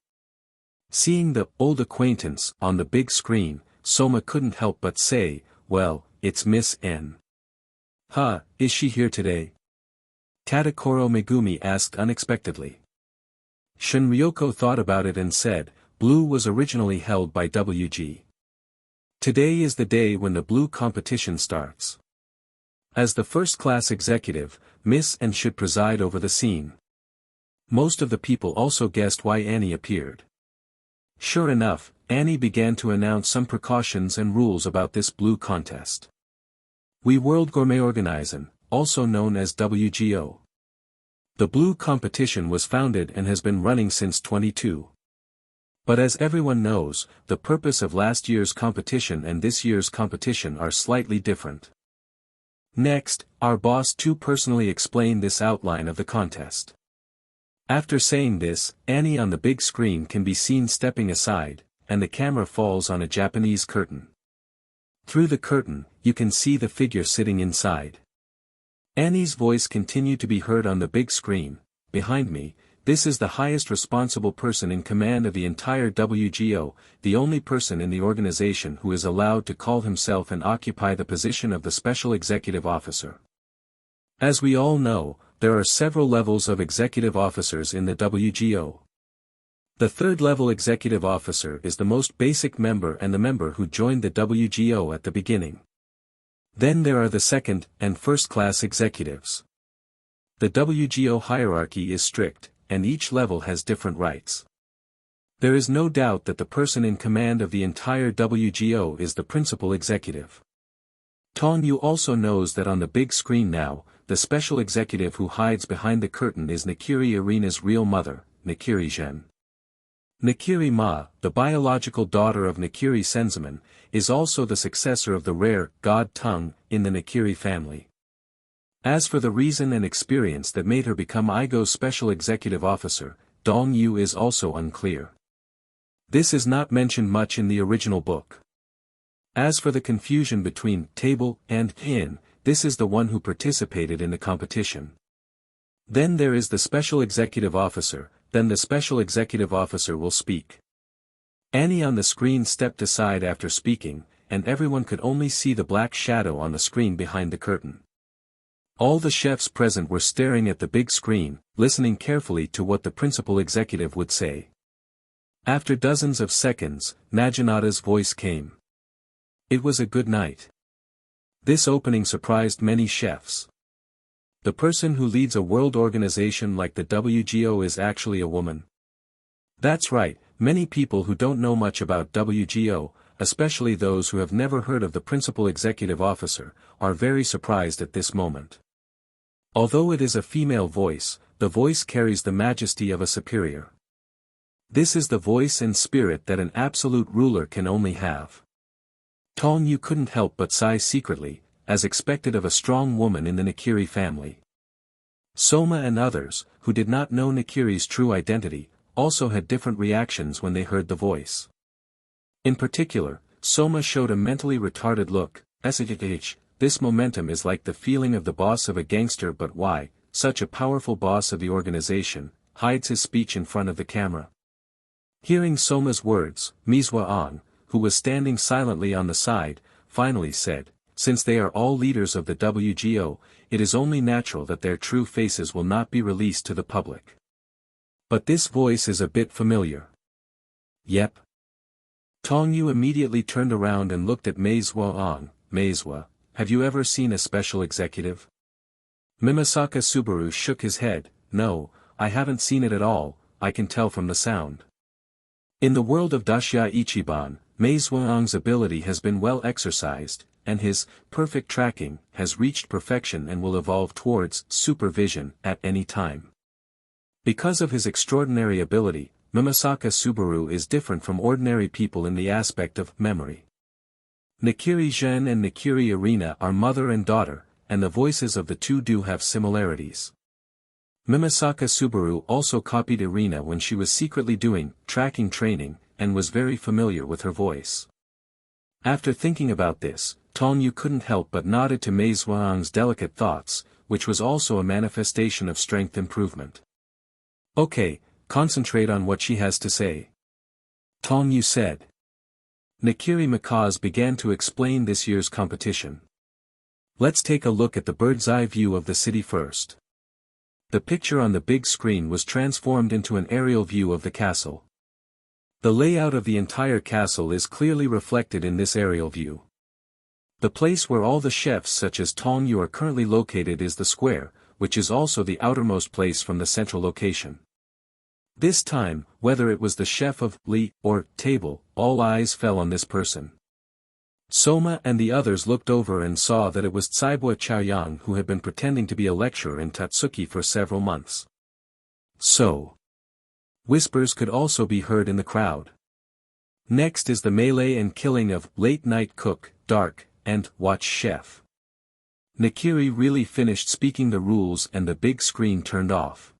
Seeing the old acquaintance on the big screen, Sōma couldn't help but say, "Well, it's Miss N." "Huh, is she here today?" Tadakoro Megumi asked unexpectedly. Shun Ryoko thought about it and said, "Blue was originally held by WG. Today is the day when the blue competition starts. As the first-class executive, Miss and should preside over the scene. Most of the people also guessed why Annie appeared. Sure enough, Annie began to announce some precautions and rules about this blue contest. We World Gourmet Organization, also known as WGO. The blue competition was founded and has been running since 22. But as everyone knows, the purpose of last year's competition and this year's competition are slightly different. Next, our boss too personally explained this outline of the contest. After saying this, Annie on the big screen can be seen stepping aside, and the camera falls on a Japanese curtain. Through the curtain, you can see the figure sitting inside. Annie's voice continued to be heard on the big screen. Behind me, this is the highest responsible person in command of the entire WGO, the only person in the organization who is allowed to call himself and occupy the position of the Special Executive Officer. As we all know, there are several levels of executive officers in the WGO. The third-level executive officer is the most basic member and the member who joined the WGO at the beginning. Then there are the second and first-class executives. The WGO hierarchy is strict, and each level has different rights. There is no doubt that the person in command of the entire WGO is the principal executive. Tong Yu also knows that on the big screen now, the special executive who hides behind the curtain is Nakiri Irina's real mother, Nakiri Gen. Nakiri Ma, the biological daughter of Nakiri Senzaman, is also the successor of the rare God Tongue in the Nakiri family. As for the reason and experience that made her become Igo's special executive officer, Tong Yu is also unclear. This is not mentioned much in the original book. As for the confusion between table and in, this is the one who participated in the competition. Then there is the special executive officer, then the special executive officer will speak. Annie on the screen stepped aside after speaking, and everyone could only see the black shadow on the screen behind the curtain. All the chefs present were staring at the big screen, listening carefully to what the principal executive would say. After dozens of seconds, Naginata's voice came. It was a good night. This opening surprised many chefs. The person who leads a world organization like the WGO is actually a woman. That's right, many people who don't know much about WGO, especially those who have never heard of the principal executive officer, are very surprised at this moment. Although it is a female voice, the voice carries the majesty of a superior. This is the voice and spirit that an absolute ruler can only have. Tong Yu couldn't help but sigh secretly, as expected of a strong woman in the Nakiri family. Sōma and others, who did not know Nakiri's true identity, also had different reactions when they heard the voice. In particular, Sōma showed a mentally retarded look. This momentum is like the feeling of the boss of a gangster, but why, such a powerful boss of the organization, hides his speech in front of the camera. Hearing Sōma's words, Mizwa An, who was standing silently on the side, finally said, since they are all leaders of the WGO, it is only natural that their true faces will not be released to the public. But this voice is a bit familiar. Yep. Tong Yu immediately turned around and looked at Mizwa An. Mizwa, have you ever seen a special executive? Mimasaka Subaru shook his head. No, I haven't seen it at all, I can tell from the sound. In the world of Dashya Ichiban, Mizwa-ang's ability has been well exercised, and his perfect tracking has reached perfection and will evolve towards supervision at any time. Because of his extraordinary ability, Mimasaka Subaru is different from ordinary people in the aspect of memory. Nakiri Gen and Nakiri Irina are mother and daughter, and the voices of the two do have similarities. Mimasaka Subaru also copied Irina when she was secretly doing tracking training, and was very familiar with her voice. After thinking about this, Tong Yu couldn't help but nodded to Mei Zhuang's delicate thoughts, which was also a manifestation of strength improvement. Okay, concentrate on what she has to say. Tong Yu said. Nakiri Mikaz began to explain this year's competition. Let's take a look at the bird's-eye view of the city first. The picture on the big screen was transformed into an aerial view of the castle. The layout of the entire castle is clearly reflected in this aerial view. The place where all the chefs such as Tong Yu are currently located is the square, which is also the outermost place from the central location. This time, whether it was the chef of Li or table, all eyes fell on this person. Sōma and the others looked over and saw that it was Tsuiba Chaoyang who had been pretending to be a lecturer in Totsuki for several months. So, whispers could also be heard in the crowd. Next is the melee and killing of late-night cook, dark, and watch chef. Nakiri really finished speaking the rules and the big screen turned off.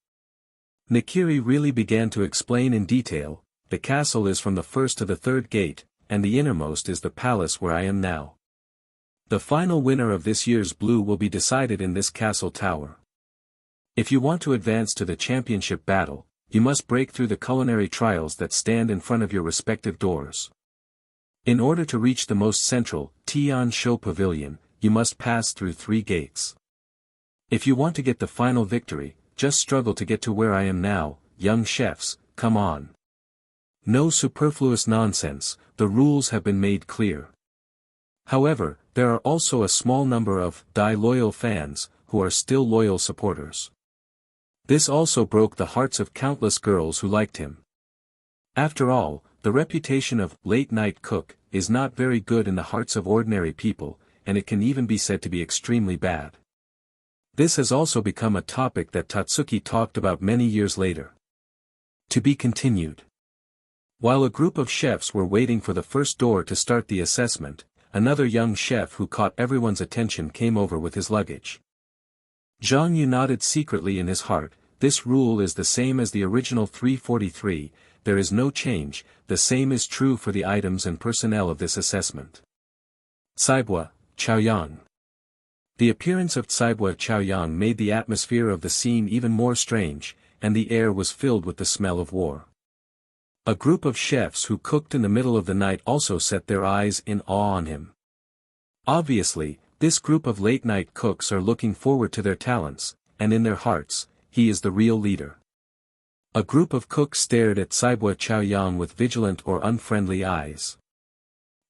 Nakiri really began to explain in detail, the castle is from the first to the third gate, and the innermost is the palace where I am now. The final winner of this year's blue will be decided in this castle tower. If you want to advance to the championship battle, you must break through the culinary trials that stand in front of your respective doors. In order to reach the most central, Tian Sho Pavilion, you must pass through 3 gates. If you want to get the final victory, just struggle to get to where I am now, young chefs, come on. No superfluous nonsense, the rules have been made clear. However, there are also a small number of loyal fans, who are still loyal supporters. This also broke the hearts of countless girls who liked him. After all, the reputation of late-night cook is not very good in the hearts of ordinary people, and it can even be said to be extremely bad. This has also become a topic that Totsuki talked about many years later. To be continued. While a group of chefs were waiting for the first door to start the assessment, another young chef who caught everyone's attention came over with his luggage. Zhang Yu nodded secretly in his heart, this rule is the same as the original 343, there is no change, the same is true for the items and personnel of this assessment. Tsuiba Chaoyang. The appearance of Tsuiba Chaoyang made the atmosphere of the scene even more strange, and the air was filled with the smell of war. A group of chefs who cooked in the middle of the night also set their eyes in awe on him. Obviously, this group of late-night cooks are looking forward to their talents, and in their hearts, he is the real leader. A group of cooks stared at Tsuiba Chaoyang with vigilant or unfriendly eyes.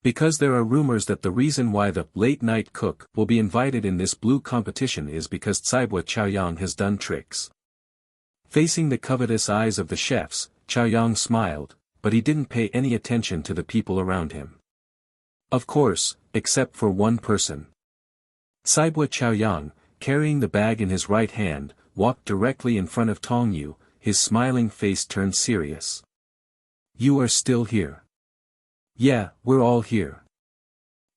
Because there are rumors that the reason why the late-night cook will be invited in this blue competition is because Tsuiba Chaoyang has done tricks. Facing the covetous eyes of the chefs, Chaoyang smiled, but he didn't pay any attention to the people around him. Of course, except for one person. Tsuiba Chaoyang, carrying the bag in his right hand, walked directly in front of Tong Yu, his smiling face turned serious. You are still here. Yeah, we're all here.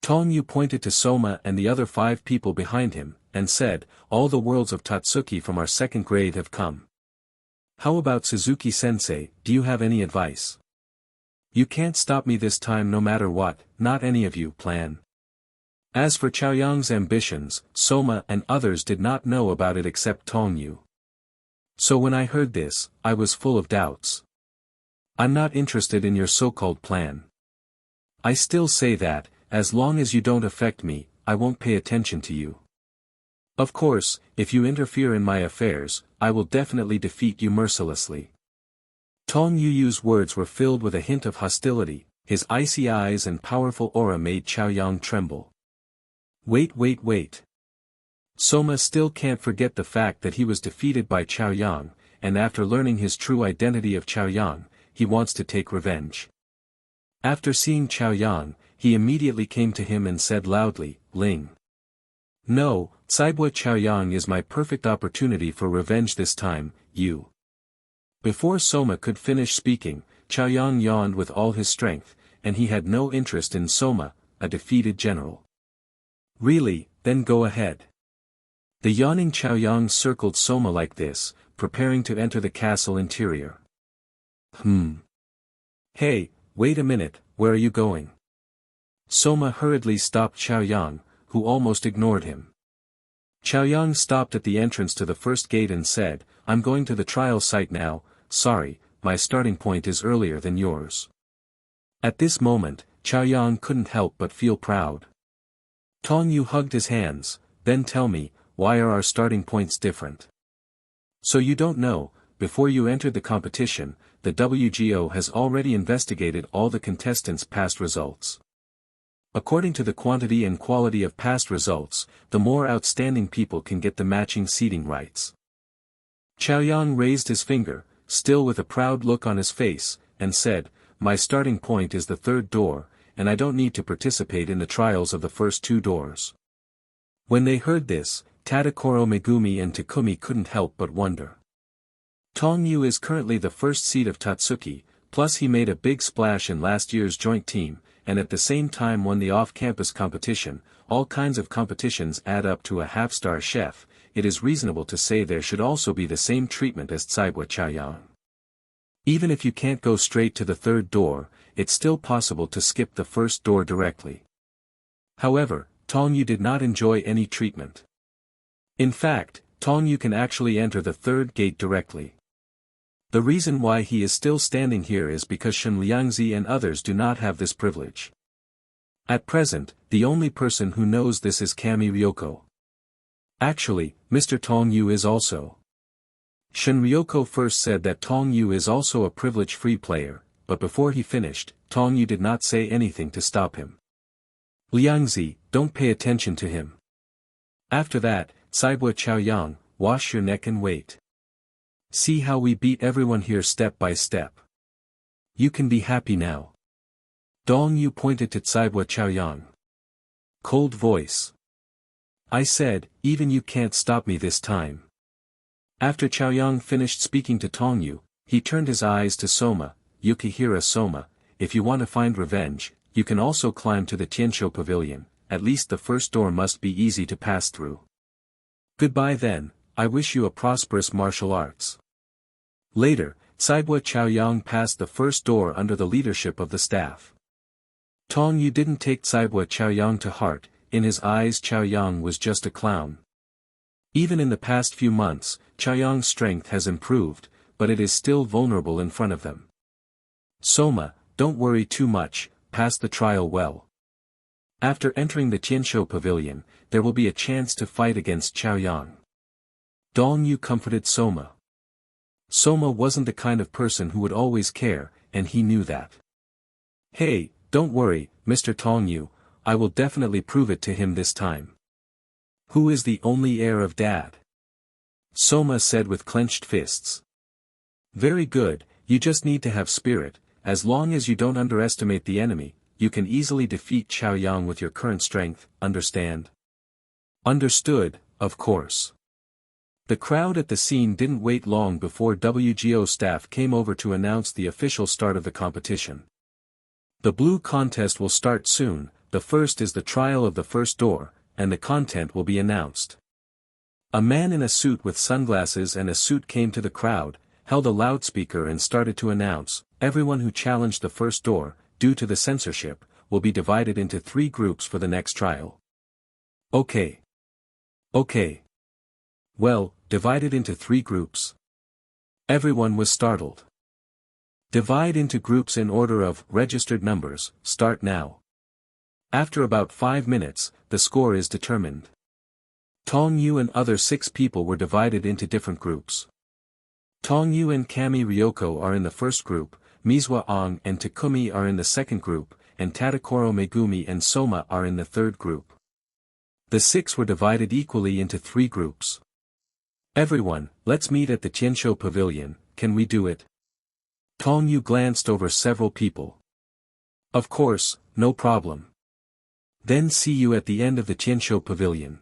Tong Yu pointed to Sōma and the other 5 people behind him, and said, all the worlds of Totsuki from our 2nd grade have come. How about Suzuki-sensei, do you have any advice? You can't stop me this time no matter what, not any of you plan. As for Chaoyang's ambitions, Sōma and others did not know about it except Tong Yu. So when I heard this, I was full of doubts. I'm not interested in your so-called plan. I still say that, as long as you don't affect me, I won't pay attention to you. Of course, if you interfere in my affairs, I will definitely defeat you mercilessly. Tong Yu's words were filled with a hint of hostility, his icy eyes and powerful aura made Chaoyang tremble. Wait. Sōma still can't forget the fact that he was defeated by Chaoyang, and after learning his true identity of Chaoyang, he wants to take revenge. After seeing Chaoyang, he immediately came to him and said loudly, Ling. No, Tsuiba Chaoyang is my perfect opportunity for revenge this time, you. Before Sōma could finish speaking, Chaoyang yawned with all his strength, and he had no interest in Sōma, a defeated general. Really, then go ahead. The yawning Chaoyang circled Sōma like this, preparing to enter the castle interior. Hey, wait a minute, where are you going? Sōma hurriedly stopped Chaoyang, who almost ignored him. Chaoyang stopped at the entrance to the first gate and said, I'm going to the trial site now, sorry, my starting point is earlier than yours. At this moment, Chaoyang couldn't help but feel proud. Tong Yu hugged his hands, then tell me, why are our starting points different? So you don't know, before you entered the competition, the WGO has already investigated all the contestants' past results. According to the quantity and quality of past results, the more outstanding people can get the matching seating rights. Chaoyang raised his finger, still with a proud look on his face, and said, "My starting point is the third door, and I don't need to participate in the trials of the first two doors." When they heard this, Tadakoro Megumi and Takumi couldn't help but wonder. Tong Yu is currently the first seed of Totsuki, plus he made a big splash in last year's joint team, and at the same time won the off-campus competition. All kinds of competitions add up to a half-star chef. It is reasonable to say there should also be the same treatment as Tsaibwa Chaoyang. Even if you can't go straight to the third door, it's still possible to skip the first door directly. However, Tong Yu did not enjoy any treatment. In fact, Tong Yu can actually enter the third gate directly. The reason why he is still standing here is because Shen Liangzi and others do not have this privilege. At present, the only person who knows this is Kami Ryoko. Actually, Mr. Tong Yu is also. Shen Ryoko first said that Tong Yu is also a privilege-free player, but before he finished, Tong Yu did not say anything to stop him. "Liangzi, don't pay attention to him. After that, Tsaibwa Chaoyang, wash your neck and wait. See how we beat everyone here step by step. You can be happy now." Dong Yu pointed to Tsaibwa Chaoyang. Cold voice. "I said, even you can't stop me this time." After Chaoyang finished speaking to Tong Yu, he turned his eyes to Sōma Yukihira. "Sōma, if you want to find revenge, you can also climb to the Tiensho Pavilion. At least the first door must be easy to pass through. Goodbye then, I wish you a prosperous martial arts." Later, Tsaibwa Chaoyang passed the first door under the leadership of the staff. Tong Yu didn't take Tsaibwa Chaoyang to heart. In his eyes Chaoyang was just a clown. Even in the past few months, Chaoyang's strength has improved, but it is still vulnerable in front of them. "Sōma, don't worry too much, pass the trial well. After entering the Tiensho Pavilion, there will be a chance to fight against Chaoyang." Dong Yu comforted Sōma. Sōma wasn't the kind of person who would always care, and he knew that. "Hey, don't worry, Mr. Tong Yu, I will definitely prove it to him this time." "Who is the only heir of Dad?" Sōma said with clenched fists. "Very good, you just need to have spirit. As long as you don't underestimate the enemy, you can easily defeat Chaoyang with your current strength, understand?" "Understood, of course." The crowd at the scene didn't wait long before WGO staff came over to announce the official start of the competition. The blue contest will start soon. The first is the trial of the first door, and the content will be announced. A man in a suit with sunglasses and a suit came to the crowd, held a loudspeaker and started to announce, "Everyone who challenged the first door, due to the censorship, will be divided into 3 groups for the next trial." Okay. Well, divided into 3 groups. Everyone was startled. Divide into groups in order of registered numbers, start now. After about 5 minutes, the score is determined. Tong Yu and other 6 people were divided into different groups. Tong Yu and Kami Ryoko are in the first group, Mizuwa Ong and Takumi are in the second group, and Tadakoro Megumi and Sōma are in the third group. The 6 were divided equally into 3 groups. "Everyone, let's meet at the Tiensho Pavilion, can we do it?" Tong Yu glanced over several people. "Of course, no problem. Then see you at the end of the Tiensho Pavilion."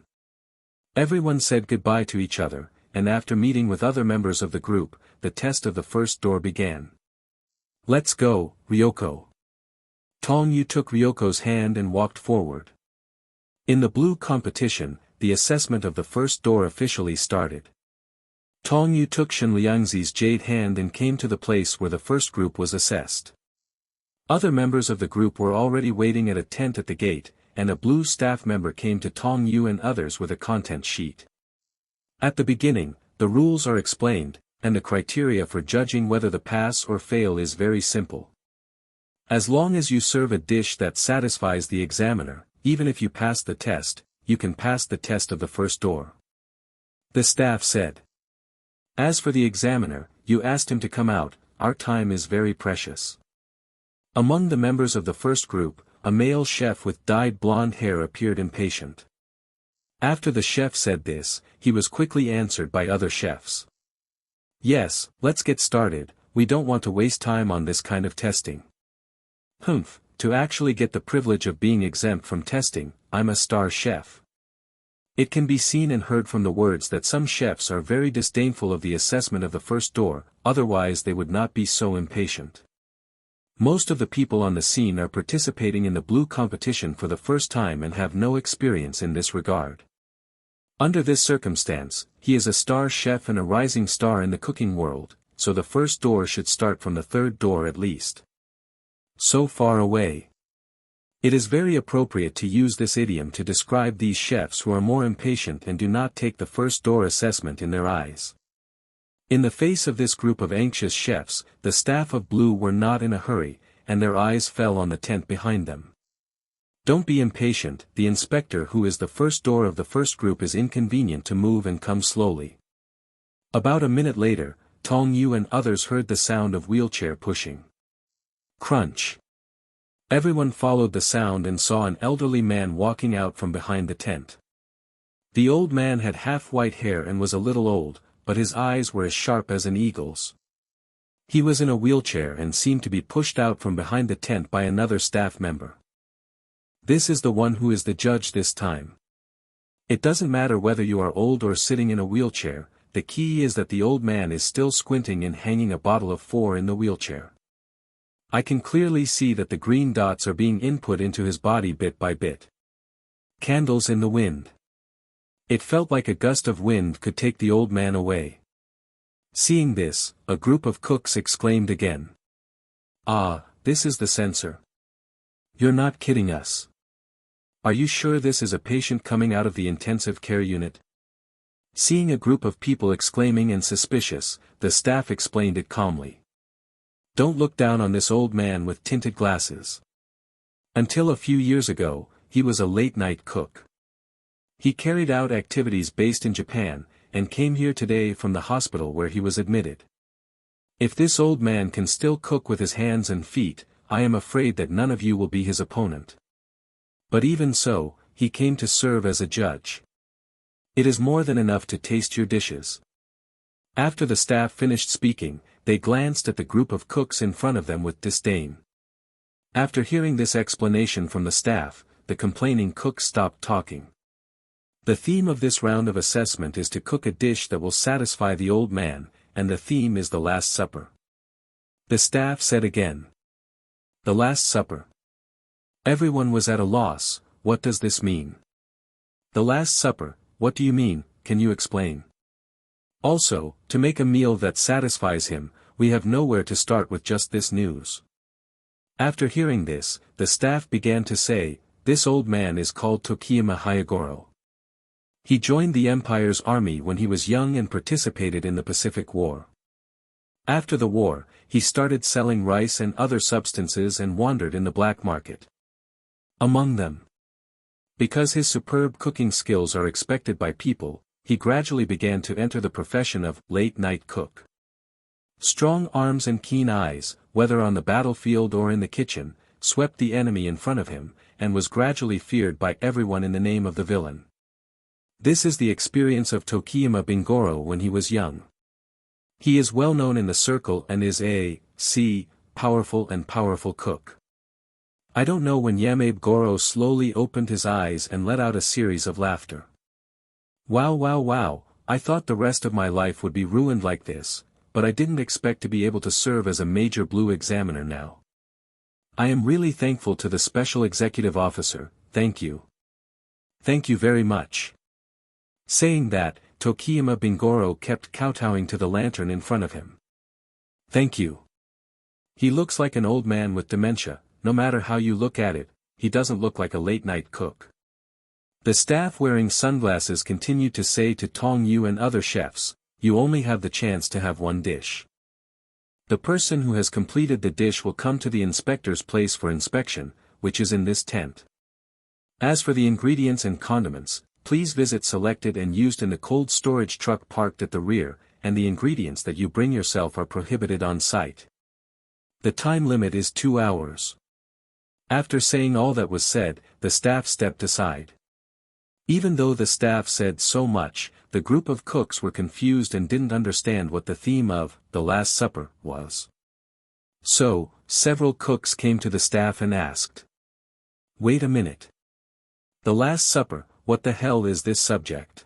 Everyone said goodbye to each other, and after meeting with other members of the group, the test of the first door began. "Let's go, Ryoko." Tong Yu took Ryoko's hand and walked forward. In the blue competition, the assessment of the first door officially started. Tong Yu took Shen Liangzi's jade hand and came to the place where the first group was assessed. Other members of the group were already waiting at a tent at the gate, and a blue staff member came to Tong Yu and others with a content sheet. At the beginning, the rules are explained, and the criteria for judging whether the pass or fail is very simple. As long as you serve a dish that satisfies the examiner, even if you pass the test, you can pass the test of the first door. The staff said. As for the examiner, you asked him to come out, our time is very precious. Among the members of the first group, a male chef with dyed blonde hair appeared impatient. After the chef said this, he was quickly answered by other chefs. Yes, let's get started, we don't want to waste time on this kind of testing. Humph, to actually get the privilege of being exempt from testing, I'm a star chef. It can be seen and heard from the words that some chefs are very disdainful of the assessment of the first door, otherwise they would not be so impatient. Most of the people on the scene are participating in the blue competition for the first time and have no experience in this regard. Under this circumstance, he is a star chef and a rising star in the cooking world, so the first door should start from the third door at least. So far away. It is very appropriate to use this idiom to describe these chefs who are more impatient and do not take the first door assessment in their eyes. In the face of this group of anxious chefs, the staff of blue were not in a hurry, and their eyes fell on the tent behind them. Don't be impatient, the inspector who is the first door of the first group is inconvenient to move and come slowly. About a minute later, Tong Yu and others heard the sound of wheelchair pushing. Crunch. Everyone followed the sound and saw an elderly man walking out from behind the tent. The old man had half-white hair and was a little old, but his eyes were as sharp as an eagle's. He was in a wheelchair and seemed to be pushed out from behind the tent by another staff member. This is the one who is the judge this time. It doesn't matter whether you are old or sitting in a wheelchair, the key is that the old man is still squinting and hanging a bottle of 4 in the wheelchair. I can clearly see that the green dots are being input into his body bit by bit. Candles in the wind. It felt like a gust of wind could take the old man away. Seeing this, a group of cooks exclaimed again. Ah, this is the censor. You're not kidding us. Are you sure this is a patient coming out of the intensive care unit? Seeing a group of people exclaiming and suspicious, the staff explained it calmly. Don't look down on this old man with tinted glasses. Until a few years ago, he was a late-night cook. He carried out activities based in Japan, and came here today from the hospital where he was admitted. If this old man can still cook with his hands and feet, I am afraid that none of you will be his opponent. But even so, he came to serve as a judge. It is more than enough to taste your dishes. After the staff finished speaking, they glanced at the group of cooks in front of them with disdain. After hearing this explanation from the staff, the complaining cooks stopped talking. The theme of this round of assessment is to cook a dish that will satisfy the old man, and the theme is the Last Supper. The staff said again. The Last Supper. Everyone was at a loss. What does this mean? The Last Supper, what do you mean, can you explain? Also, to make a meal that satisfies him, we have nowhere to start with just this news. After hearing this, the staff began to say, this old man is called Tokiyama Hyagoro. He joined the Empire's army when he was young and participated in the Pacific War. After the war, he started selling rice and other substances and wandered in the black market. Among them. Because his superb cooking skills are expected by people, he gradually began to enter the profession of late-night cook. Strong arms and keen eyes, whether on the battlefield or in the kitchen, swept the enemy in front of him, and was gradually feared by everyone in the name of the villain. This is the experience of Tokiyama Bingoro when he was young. He is well known in the circle and is a powerful cook. I don't know when Yamabe Goro slowly opened his eyes and let out a series of laughter. Wow, I thought the rest of my life would be ruined like this, but I didn't expect to be able to serve as a major blue examiner now. I am really thankful to the special executive officer, thank you. Thank you very much. Saying that, Tokiyama Bingoro kept kowtowing to the lantern in front of him. Thank you. He looks like an old man with dementia, no matter how you look at it, he doesn't look like a late-night cook. The staff wearing sunglasses continued to say to Tong Yu and other chefs, you only have the chance to have one dish. The person who has completed the dish will come to the inspector's place for inspection, which is in this tent. As for the ingredients and condiments, please visit selected and used in the cold storage truck parked at the rear, and the ingredients that you bring yourself are prohibited on site. The time limit is 2 hours. After saying all that was said, the staff stepped aside. Even though the staff said so much, the group of cooks were confused and didn't understand what the theme of The Last Supper was. So, several cooks came to the staff and asked, "Wait a minute. The Last Supper, what the hell is this subject?"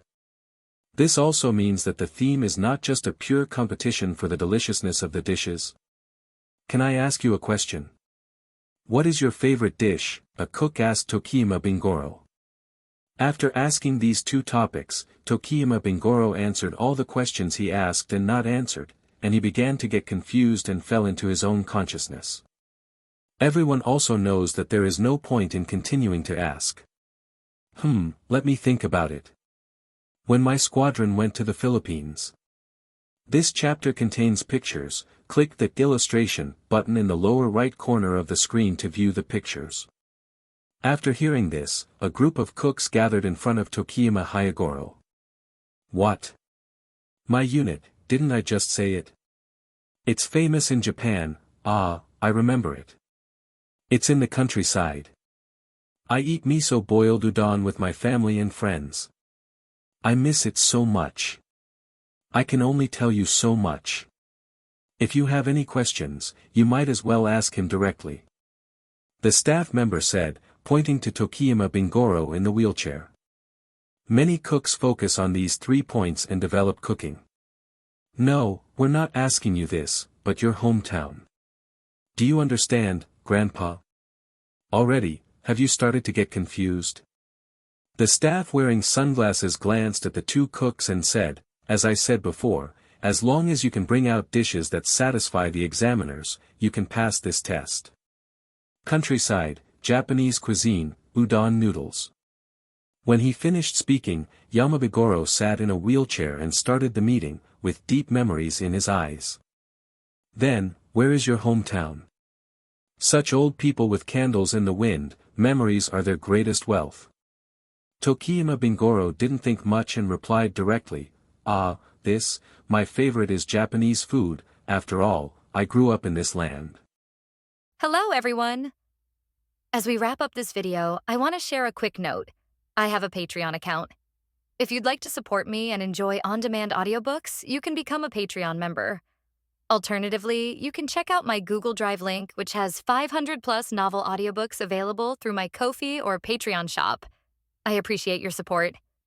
This also means that the theme is not just a pure competition for the deliciousness of the dishes. Can I ask you a question? What is your favorite dish? A cook asked Tokiyama Bingoro. After asking these two topics, Tokiyama Bingoro answered all the questions he asked and not answered, and he began to get confused and fell into his own consciousness. Everyone also knows that there is no point in continuing to ask. Let me think about it. When my squadron went to the Philippines. This chapter contains pictures. Click the illustration button in the lower right corner of the screen to view the pictures. After hearing this, a group of cooks gathered in front of Tokiyama Hayagoro. What? My unit, didn't I just say it? It's famous in Japan. I remember it. It's in the countryside. I eat miso boiled udon with my family and friends. I miss it so much. I can only tell you so much. If you have any questions, you might as well ask him directly. The staff member said, pointing to Tokiyama Bingoro in the wheelchair. Many cooks focus on these 3 points and develop cooking. No, we're not asking you this, but your hometown. Do you understand, Grandpa? Already, have you started to get confused? The staff wearing sunglasses glanced at the 2 cooks and said, as I said before, as long as you can bring out dishes that satisfy the examiners, you can pass this test. Countryside, Japanese cuisine, udon noodles. When he finished speaking, Yamabigoro sat in a wheelchair and started the meeting, with deep memories in his eyes. Then, where is your hometown? Such old people with candles in the wind, memories are their greatest wealth. Tokiyama Bingoro didn't think much and replied directly, my favorite is Japanese food, after all, I grew up in this land. Hello everyone! As we wrap up this video, I want to share a quick note. I have a Patreon account. If you'd like to support me and enjoy on-demand audiobooks, you can become a Patreon member. Alternatively, you can check out my Google Drive link, which has 500+ novel audiobooks available through my Ko-fi or Patreon shop. I appreciate your support.